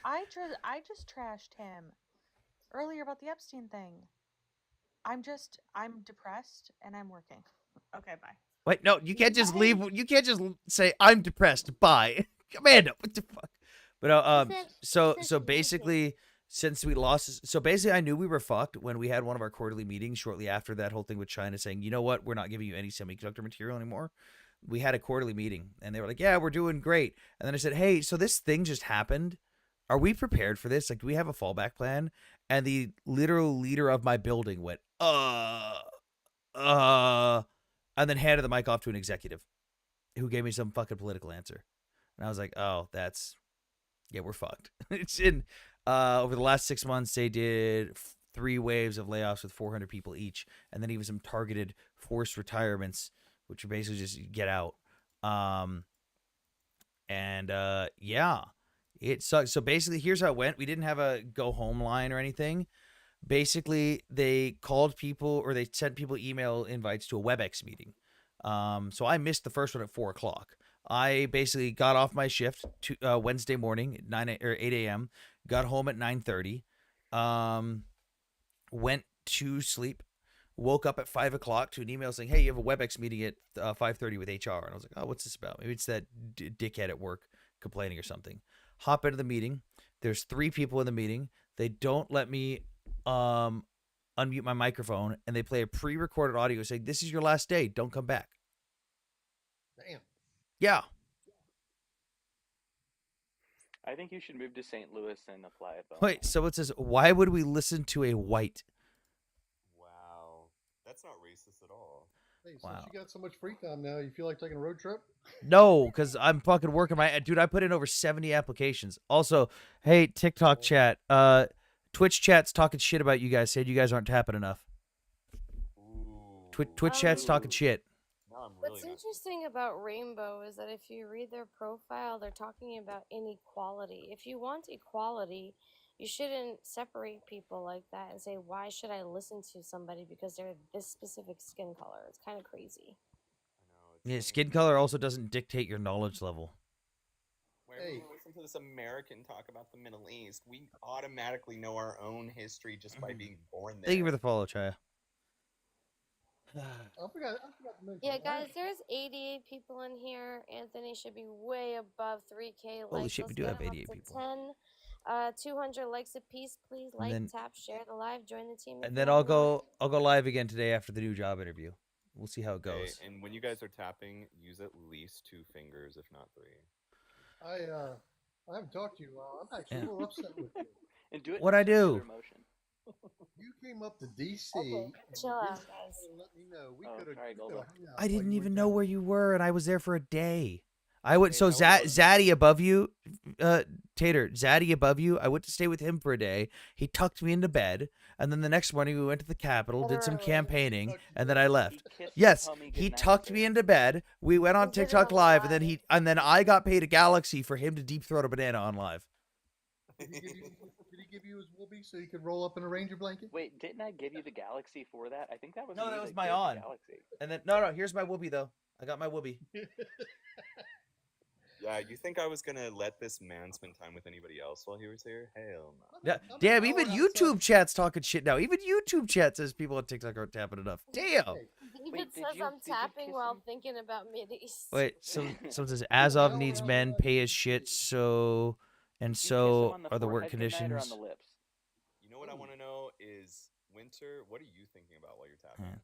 [SPEAKER 3] I just trashed him earlier about the Epstein thing. I'm depressed and I'm working. Okay, bye.
[SPEAKER 1] Wait, no, you can't just leave. You can't just say I'm depressed. Bye, Amanda. What the fuck? But so basically, since we lost, so basically, I knew we were fucked when we had one of our quarterly meetings shortly after that whole thing with China saying, you know what, we're not giving you any semiconductor material anymore. We had a quarterly meeting and they were like, yeah, we're doing great. And then I said, hey, so this thing just happened. Are we prepared for this? Like, do we have a fallback plan? And the literal leader of my building went, and then handed the mic off to an executive who gave me some fucking political answer. And I was like, oh, yeah, we're fucked. It's in, over the last 6 months, they did 3 waves of layoffs with 400 people each. And then even some targeted forced retirements, which are basically just get out. Yeah, it sucks. So basically, here's how it went. We didn't have a go home line or anything. Basically, they called people or they sent people email invites to a WebEx meeting. So I missed the first one at 4:00. I basically got off my shift to Wednesday morning at 8 a.m. Got home at 9:30. Went to sleep. Woke up at 5:00 to an email saying, "Hey, you have a WebEx meeting at 5:30 with HR." And I was like, "Oh, what's this about? Maybe it's that dickhead at work complaining or something." Hop into the meeting. There's 3 people in the meeting. They don't let me unmute my microphone, and they play a pre-recorded audio saying, "This is your last day. Don't come back."
[SPEAKER 7] Damn.
[SPEAKER 1] Yeah.
[SPEAKER 2] I think you should move to St. Louis and apply at Belmont.
[SPEAKER 1] Wait, so it says, why would we listen to a white?
[SPEAKER 8] Wow. That's not racist at all.
[SPEAKER 7] Hey, since
[SPEAKER 1] Wow.
[SPEAKER 7] you got so much free time now, you feel like taking a road trip?
[SPEAKER 1] No, because I'm fucking working dude, I put in over 70 applications. Also, hey, TikTok chat, Twitch chat's talking shit about you guys, saying you guys aren't tapping enough.
[SPEAKER 8] Ooh.
[SPEAKER 1] Twitch chat's talking shit.
[SPEAKER 8] Now I'm really
[SPEAKER 5] What's
[SPEAKER 8] not.
[SPEAKER 5] interesting about Rainbow is that if you read their profile, they're talking about inequality. If you want equality, you shouldn't separate people like that and say, why should I listen to somebody because they're this specific skin color? It's kind of crazy.
[SPEAKER 8] I know. It's
[SPEAKER 1] Yeah,
[SPEAKER 8] really-
[SPEAKER 1] skin color also doesn't dictate your knowledge level.
[SPEAKER 8] Whenever we listen to this American talk about the Middle East, we automatically know our own history just by being born there.
[SPEAKER 1] Thank you for the follow, Chaya.
[SPEAKER 7] I forgot to mention.
[SPEAKER 5] Yeah, guys, there's 88 people in here. Anthony should be way above 3K likes.
[SPEAKER 1] Holy shit, we
[SPEAKER 5] Let's
[SPEAKER 1] do
[SPEAKER 5] get
[SPEAKER 1] have
[SPEAKER 5] him up
[SPEAKER 1] 88
[SPEAKER 5] to
[SPEAKER 1] people.
[SPEAKER 5] 10, 200 likes a piece, please. Like,
[SPEAKER 1] then-
[SPEAKER 5] tap, share the live, join the team. if
[SPEAKER 1] And
[SPEAKER 5] you
[SPEAKER 1] then
[SPEAKER 5] haven't already.
[SPEAKER 1] I'll go live again today after the new job interview. We'll see how it
[SPEAKER 8] Okay,
[SPEAKER 1] goes.
[SPEAKER 8] and when you guys are tapping, use at least 2 fingers, if not 3.
[SPEAKER 7] I haven't talked to you. I'm actually
[SPEAKER 1] Yeah.
[SPEAKER 7] a little upset with you.
[SPEAKER 2] And do it.
[SPEAKER 1] What'd I
[SPEAKER 2] in circular
[SPEAKER 1] do?
[SPEAKER 2] motion.
[SPEAKER 7] You came up to DC.
[SPEAKER 5] Okay,
[SPEAKER 7] and
[SPEAKER 5] chill
[SPEAKER 7] you
[SPEAKER 5] out,
[SPEAKER 7] didn't
[SPEAKER 5] guys.
[SPEAKER 7] Let me know. We
[SPEAKER 2] Oh,
[SPEAKER 7] could have.
[SPEAKER 2] sorry, Golda.
[SPEAKER 1] I didn't even know
[SPEAKER 7] down.
[SPEAKER 1] where you were, and I was there for a day. I went
[SPEAKER 8] Hey,
[SPEAKER 1] so
[SPEAKER 8] how was-
[SPEAKER 1] Zaddy above you, Tater, Zaddy above you. I went to stay with him for a day. He tucked me into bed, and then the next morning we went to the Capitol, did some
[SPEAKER 5] Literally.
[SPEAKER 1] campaignning,
[SPEAKER 7] Tucked you
[SPEAKER 1] and then
[SPEAKER 7] in.
[SPEAKER 1] I
[SPEAKER 2] He
[SPEAKER 1] left.
[SPEAKER 2] kissed your
[SPEAKER 1] Yes,
[SPEAKER 2] tummy
[SPEAKER 1] he
[SPEAKER 2] goodnight,
[SPEAKER 1] tucked
[SPEAKER 2] sir.
[SPEAKER 1] me into bed. We went on
[SPEAKER 5] He did it
[SPEAKER 1] TikTok
[SPEAKER 5] on
[SPEAKER 1] live,
[SPEAKER 5] live.
[SPEAKER 1] and then I got paid a galaxy for him to deep throat a banana on live.
[SPEAKER 7] Did he give you his whoopee so you could roll up in a ranger blanket?
[SPEAKER 2] Wait, didn't I give you the Galaxy for that? I think that was
[SPEAKER 1] No,
[SPEAKER 2] me
[SPEAKER 1] that was
[SPEAKER 2] gave
[SPEAKER 1] my
[SPEAKER 2] the
[SPEAKER 1] on.
[SPEAKER 2] Galaxy.
[SPEAKER 1] And then no, here's my whoopee though. I got my whoopee.
[SPEAKER 8] Yeah, you think I was gonna let this man spend time with anybody else while he was here? Hell no.
[SPEAKER 1] Yeah,
[SPEAKER 7] I'm
[SPEAKER 1] damn,
[SPEAKER 7] an
[SPEAKER 1] even
[SPEAKER 7] hour
[SPEAKER 1] YouTube
[SPEAKER 7] outside.
[SPEAKER 1] chat's talking shit now. Even YouTube chat says people on TikTok aren't tapping enough. Damn.
[SPEAKER 7] Hey,
[SPEAKER 5] Even
[SPEAKER 2] Wait,
[SPEAKER 5] says I'm tapping while thinking about Mideast.
[SPEAKER 1] Wait, someone says
[SPEAKER 7] Yeah,
[SPEAKER 1] Azov
[SPEAKER 7] we
[SPEAKER 1] needs
[SPEAKER 7] all
[SPEAKER 1] men,
[SPEAKER 7] know.
[SPEAKER 1] pay his shit, so and
[SPEAKER 2] Did you kiss him
[SPEAKER 1] so
[SPEAKER 2] on the
[SPEAKER 1] are the work
[SPEAKER 2] forehead goodnight or on the
[SPEAKER 1] conditions.
[SPEAKER 2] lips?
[SPEAKER 8] You know what I want to know is Winter. What are you thinking about while you're tapping?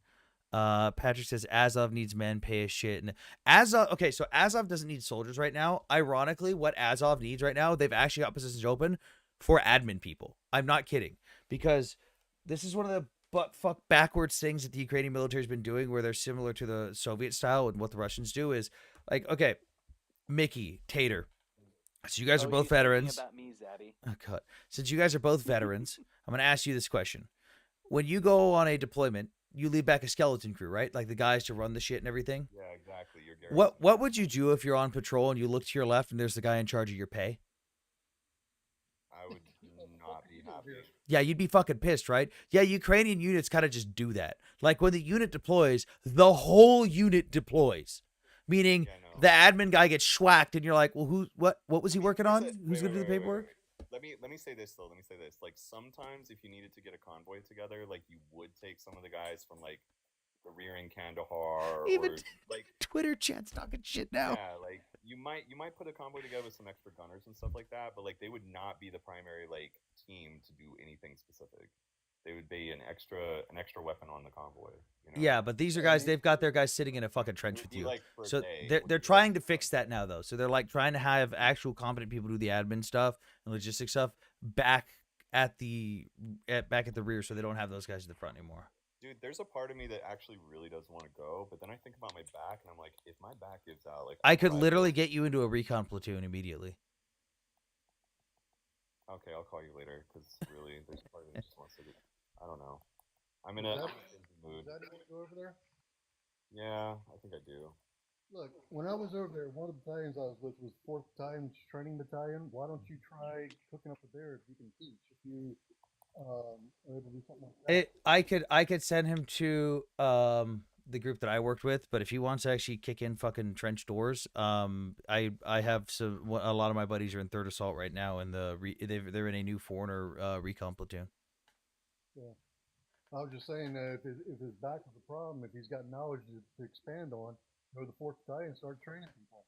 [SPEAKER 1] Patrick says Azov needs men, pay his shit, and Azov. Okay, so Azov doesn't need soldiers right now. Ironically, what Azov needs right now, they've actually got positions open for admin people. I'm not kidding, because this is one of the butt fuck backwards things that the Ukrainian military's been doing, where they're similar to the Soviet style, and what the Russians do is like, okay, Mickey Tater. So you guys are both veterans.
[SPEAKER 2] About me, Zabby.
[SPEAKER 1] Oh, God. Since you guys are both veterans, I'm going to ask you this question. When you go on a deployment, you leave back a skeleton crew, right? Like the guys to run the shit and everything.
[SPEAKER 8] Yeah, exactly. You're
[SPEAKER 1] What would you do if you're on patrol and you look to your left and there's the guy in charge of your pay?
[SPEAKER 8] I would not be happy.
[SPEAKER 1] Yeah, you'd be fucking pissed, right? Yeah, Ukrainian units kind of just do that. Like when the unit deploys, the whole unit deploys. Meaning the admin guy gets schwacked and you're like, well, what was he working on? Who's going to do the paperwork?
[SPEAKER 8] Let me say this though. Let me say this. Like sometimes if you needed to get a convoy together, like you would take some of the guys from like the rear in Kandahar,
[SPEAKER 1] Even
[SPEAKER 8] or like
[SPEAKER 1] Twitter chat's talking shit now.
[SPEAKER 8] Yeah, like you might put a convoy together with some extra gunners and stuff like that, but like they would not be the primary like team to do anything specific. They would be an extra weapon on the convoy. You know?
[SPEAKER 1] Yeah, but these are guys. They've got their guys sitting in a fucking trench with you.
[SPEAKER 8] Like
[SPEAKER 1] so they're trying to fix that now, though. So they're like trying to have actual competent people do the admin stuff and logistics stuff back at the rear, so they don't have those guys at the front anymore.
[SPEAKER 8] Dude, there's a part of me that actually really doesn't want to go, but then I think about my back and I'm like, if my back gives out, like
[SPEAKER 1] I could literally get you into a recon platoon immediately.
[SPEAKER 8] Okay, I'll call you later because really, there's a part of me that just wants to. I don't know. I'm in a mood.
[SPEAKER 7] Is that you want to go over there?
[SPEAKER 8] Yeah, I think I do.
[SPEAKER 7] Look, when I was over there, one of the battalions I was with was 4th Battalion Training Battalion. Why don't you try hooking up with there if you can teach? If you are able to do something like that.
[SPEAKER 1] I could send him to the group that I worked with, but if he wants to actually kick in fucking trench doors, I have a lot of my buddies are in 3rd Assault right now, and they're in a new foreigner recon platoon.
[SPEAKER 7] Yeah. I was just saying that if his back is a problem, if he's got knowledge to expand on, go to the 4th Battalion and start training people.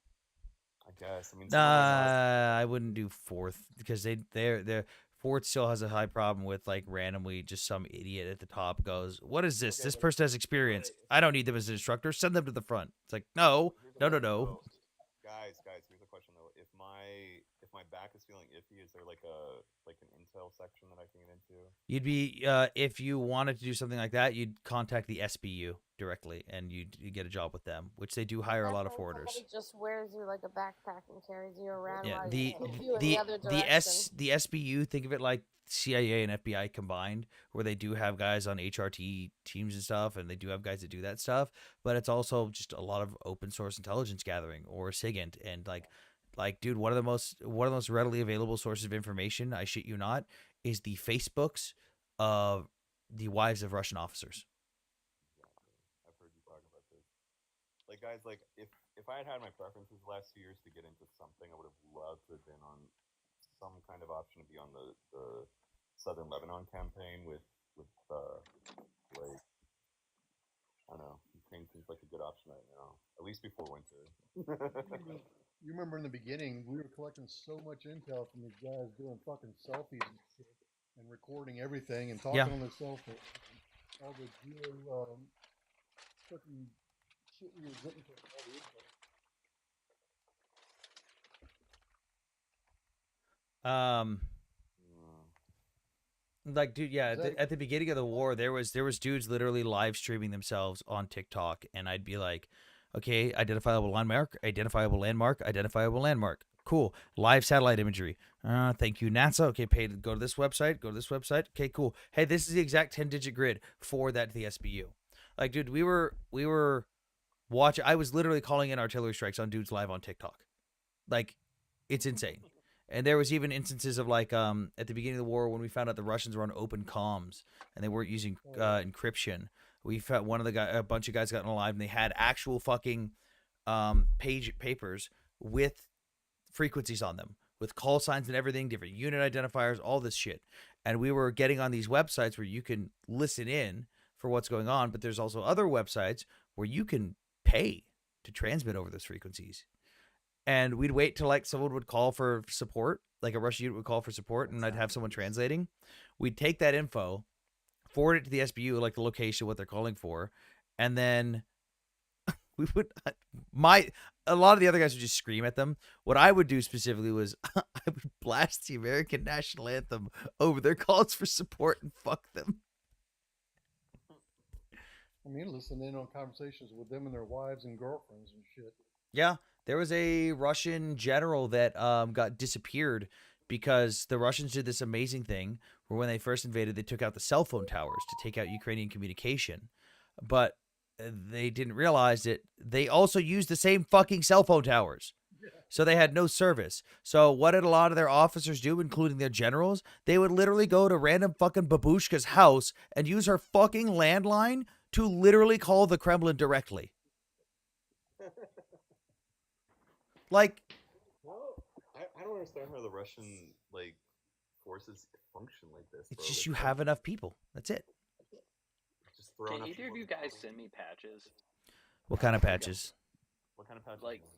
[SPEAKER 8] I guess. I mean,
[SPEAKER 1] I wouldn't do 4th because they're 4th still has a high problem with like randomly just some idiot at the top goes, "What is this? This person has experience. I don't need them as an instructor. Send them to the front." It's like, no.
[SPEAKER 8] Guys, here's a question though. If my back is feeling iffy, is there like an intel section that I can get into?
[SPEAKER 1] You'd be if you wanted to do something like that, you'd contact the SBU directly, and you'd get a job with them, which they do hire a lot of forwarders.
[SPEAKER 5] Somebody just wears you like a backpack and carries you around.
[SPEAKER 1] Yeah,
[SPEAKER 5] while
[SPEAKER 1] the
[SPEAKER 5] the
[SPEAKER 1] SBU, think of it like CIA and FBI combined, where they do have guys on HRT teams and stuff, and they do have guys that do that stuff, but it's also just a lot of open source intelligence gathering or SIGINT, and like dude, one of the most readily available sources of information, I shit you not, is the Facebooks of the wives of Russian officers.
[SPEAKER 8] I've heard you talk about this. Like guys, like if I had my preferences the last 2 years to get into something, I would have loved to have been on some kind of option to be on the Southern Lebanon campaign with like I don't know, Ukraine seems like a good option right now, at least before winter.
[SPEAKER 7] You remember in the beginning, we were collecting so much intel from these guys doing fucking selfies and shit and recording everything and talking on their cell phone. All the fucking shit we were getting to all the info.
[SPEAKER 1] Like, dude, yeah, at the beginning of the war, there was dudes literally live streaming themselves on TikTok, and I'd be like, okay, identifiable landmark, cool. Live satellite imagery, thank you NASA. Okay, paid. Go to this website. Okay, cool. Hey, this is the exact 10-digit grid for that to the SBU. Like, dude, we were watching. I was literally calling in artillery strikes on dudes live on TikTok. Like, it's insane. And there was even instances of like at the beginning of the war when we found out the Russians were on open comms and they weren't using encryption. We found a bunch of guys got alive and they had actual fucking papers with frequencies on them, with call signs and everything, different unit identifiers, all this shit. And we were getting on these websites where you can listen in for what's going on, but there's also other websites where you can pay to transmit over those frequencies. And we'd wait till like someone would call for support, like a Russian unit would call for support, and I'd have someone translating. We'd take that info, forward it to the SBU, like the location, what they're calling for, and then we would a lot of the other guys would just scream at them. What I would do specifically was I would blast the American national anthem over their calls for support and fuck them.
[SPEAKER 7] I mean, listen in on conversations with them and their wives and girlfriends and shit.
[SPEAKER 1] Yeah, there was a Russian general that got disappeared because the Russians did this amazing thing where when they first invaded, they took out the cell phone towers to take out Ukrainian communication. But they didn't realize that they also used the same fucking cell phone towers. So they had no service. So what did a lot of their officers do, including their generals? They would literally go to random fucking babushka's house and use her fucking landline to literally call the Kremlin directly. Like,
[SPEAKER 8] Well, I don't understand how the Russian like forces function like this.
[SPEAKER 1] it's
[SPEAKER 8] Bro.
[SPEAKER 1] just
[SPEAKER 8] Like,
[SPEAKER 1] you
[SPEAKER 8] how-
[SPEAKER 1] have enough people. That's it.
[SPEAKER 8] just throw
[SPEAKER 2] Can
[SPEAKER 8] enough
[SPEAKER 2] either of
[SPEAKER 8] people
[SPEAKER 2] you
[SPEAKER 8] to
[SPEAKER 2] guys
[SPEAKER 8] battle.
[SPEAKER 2] send me patches?
[SPEAKER 1] What kind of patches?
[SPEAKER 8] What kind of patches?
[SPEAKER 2] Like,
[SPEAKER 8] do you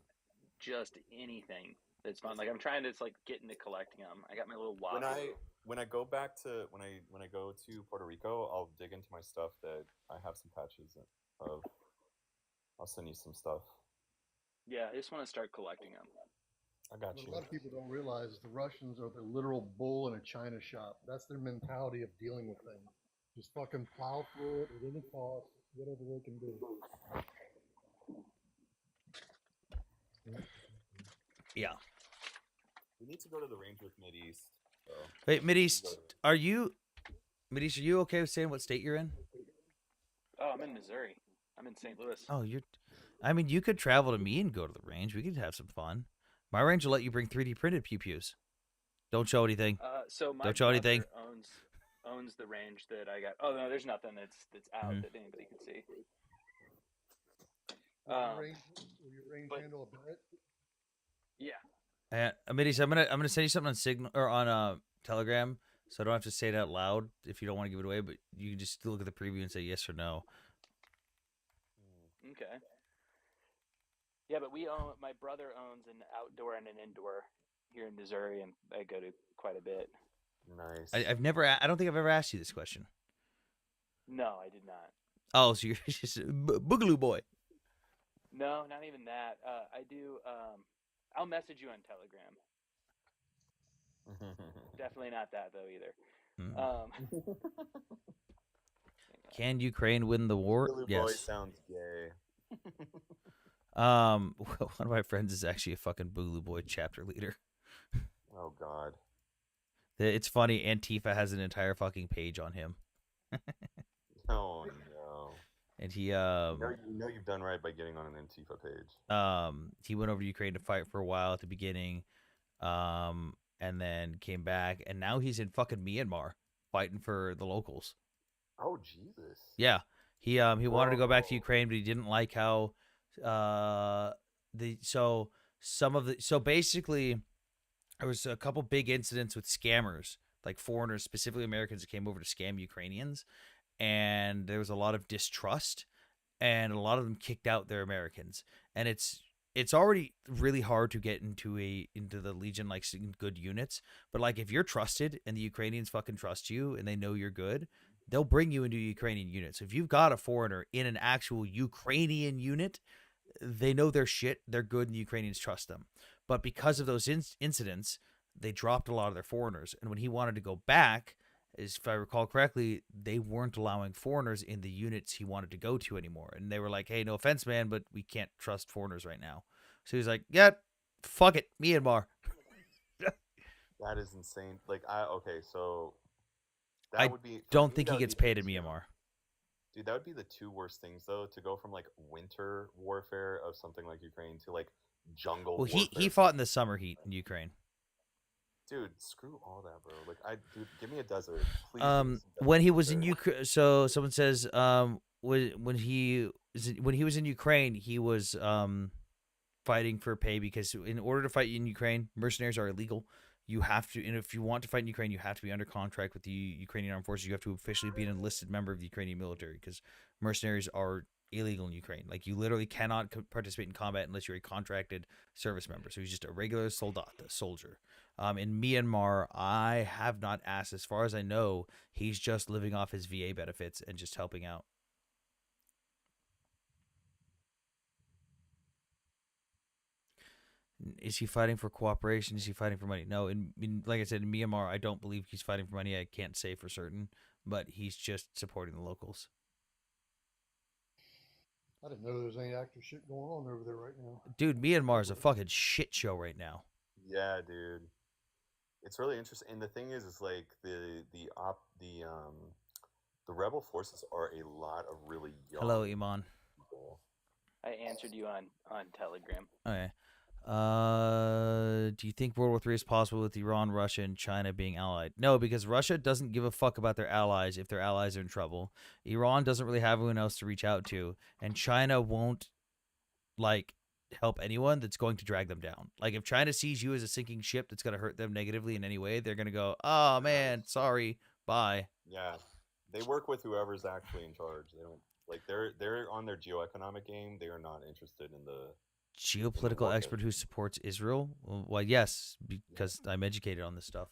[SPEAKER 8] want?
[SPEAKER 2] just anything that's fun. Like, I'm trying to like get into collecting them. I got my little
[SPEAKER 8] when
[SPEAKER 2] Wahoo.
[SPEAKER 8] I go back to when I go to Puerto Rico, I'll dig into my stuff that I have some patches of. I'll send you some stuff.
[SPEAKER 2] Yeah, I just want to start collecting them.
[SPEAKER 8] I got
[SPEAKER 7] What
[SPEAKER 8] you.
[SPEAKER 7] a lot of people don't realize the Russians are the literal bull in a china shop. That's their mentality of dealing with things. Just fucking plow through it at any cost, whatever they can do.
[SPEAKER 1] Yeah.
[SPEAKER 8] We need to go to the range with Mid East. So.
[SPEAKER 1] Wait, Mideast, are you okay with saying what state you're in?
[SPEAKER 2] Oh, I'm in Missouri. I'm in St. Louis.
[SPEAKER 1] Oh, I mean, you could travel to me and go to the range. We could have some fun. My range will let you bring 3D printed pew-pews. Don't show anything.
[SPEAKER 2] So my
[SPEAKER 1] Don't show anything.
[SPEAKER 2] brother owns the range that I got. Oh no, there's nothing that's out that anybody can see.
[SPEAKER 7] Will your range
[SPEAKER 2] but-
[SPEAKER 7] handle a Barrett?
[SPEAKER 2] Yeah.
[SPEAKER 1] Mideast, I'm gonna send you something on Signal or on Telegram, so I don't have to say it out loud if you don't want to give it away. But you can just look at the preview and say yes or no.
[SPEAKER 2] Okay. Yeah, but my brother owns an outdoor and an indoor here in Missouri, and I go to quite a bit.
[SPEAKER 8] Nice.
[SPEAKER 1] I don't think I've ever asked you this question.
[SPEAKER 2] No, I did not.
[SPEAKER 1] Oh, so you're just a boogaloo boy.
[SPEAKER 2] No, not even that. I do. I'll message you on Telegram. Definitely not that though either.
[SPEAKER 1] Can Ukraine win the war?
[SPEAKER 8] Billy Boy
[SPEAKER 1] Yes.
[SPEAKER 8] sounds gay.
[SPEAKER 1] One of my friends is actually a fucking Boogaloo Boy chapter leader.
[SPEAKER 8] Oh God.
[SPEAKER 1] It's funny. Antifa has an entire fucking page on him,
[SPEAKER 8] Oh no.
[SPEAKER 1] and he
[SPEAKER 8] You know you've done right by getting on an Antifa page.
[SPEAKER 1] he went over to Ukraine to fight for a while at the beginning, and then came back, and now he's in fucking Myanmar fighting for the locals.
[SPEAKER 8] Oh Jesus.
[SPEAKER 1] Yeah, he wanted to go back to
[SPEAKER 8] Whoa.
[SPEAKER 1] Ukraine, but he didn't like how so basically there was a couple big incidents with scammers, like foreigners, specifically Americans, that came over to scam Ukrainians, and there was a lot of distrust, and a lot of them kicked out their Americans, and it's already really hard to get into the Legion, like good units, but like if you're trusted and the Ukrainians fucking trust you and they know you're good, they'll bring you into a Ukrainian unit. So if you've got a foreigner in an actual Ukrainian unit, they know their shit, they're good, and the Ukrainians trust them. But because of those incidents, they dropped a lot of their foreigners. And when he wanted to go back, if I recall correctly, they weren't allowing foreigners in the units he wanted to go to anymore. And they were like, hey, no offense, man, but we can't trust foreigners right now. So he was like, yeah, fuck it, Myanmar.
[SPEAKER 8] That is insane. Like so that
[SPEAKER 1] I
[SPEAKER 8] would be. For
[SPEAKER 1] Don't
[SPEAKER 8] me,
[SPEAKER 1] think
[SPEAKER 8] that
[SPEAKER 1] he
[SPEAKER 8] would
[SPEAKER 1] gets
[SPEAKER 8] be the
[SPEAKER 1] paid in
[SPEAKER 8] two-
[SPEAKER 1] Myanmar.
[SPEAKER 8] Dude, that would be the two worst things though. To go from like winter warfare of something like Ukraine to like jungle.
[SPEAKER 1] Well, he
[SPEAKER 8] warfare.
[SPEAKER 1] fought in the summer heat in Ukraine.
[SPEAKER 8] Dude, screw all that, bro. Like, dude, give me a desert, please. Give me some desert
[SPEAKER 1] When he was in
[SPEAKER 8] warfare.
[SPEAKER 1] Ukraine, so someone says, when he was in Ukraine, he was fighting for pay because in order to fight in Ukraine, mercenaries are illegal. you have to, and if you want to fight in Ukraine, you have to be under contract with the Ukrainian armed forces. You have to officially be an enlisted member of the Ukrainian military, because mercenaries are illegal in Ukraine. Like, you literally cannot participate in combat unless you're a contracted service member. So he's just a regular soldier. In Myanmar, I have not asked. As far as I know, he's just living off his VA benefits and just helping out. Is he fighting for cooperation? Is he fighting for money? No. Like I said, in Myanmar, I don't believe he's fighting for money. I can't say for certain, but he's just supporting the locals.
[SPEAKER 7] I didn't know there was any active shit going on over there right now.
[SPEAKER 1] Dude, Myanmar is a fucking shit show right now.
[SPEAKER 8] Yeah, dude. It's really interesting. And the thing is like the rebel forces are a lot of really young.
[SPEAKER 1] Hello, Iman.
[SPEAKER 8] People.
[SPEAKER 2] I answered you on Telegram.
[SPEAKER 1] Okay. Do you think World War III is possible with Iran, Russia, and China being allied? No, because Russia doesn't give a fuck about their allies if their allies are in trouble. Iran doesn't really have anyone else to reach out to, and China won't like help anyone that's going to drag them down. Like, if China sees you as a sinking ship that's going to hurt them negatively in any way, they're going to go, "Oh man, sorry, bye."
[SPEAKER 8] Yeah, they work with whoever's actually in charge. They don't like they're on their geoeconomic game. They are not interested in the
[SPEAKER 1] geopolitical expert who supports Israel. Well, yes, because I'm educated on this stuff.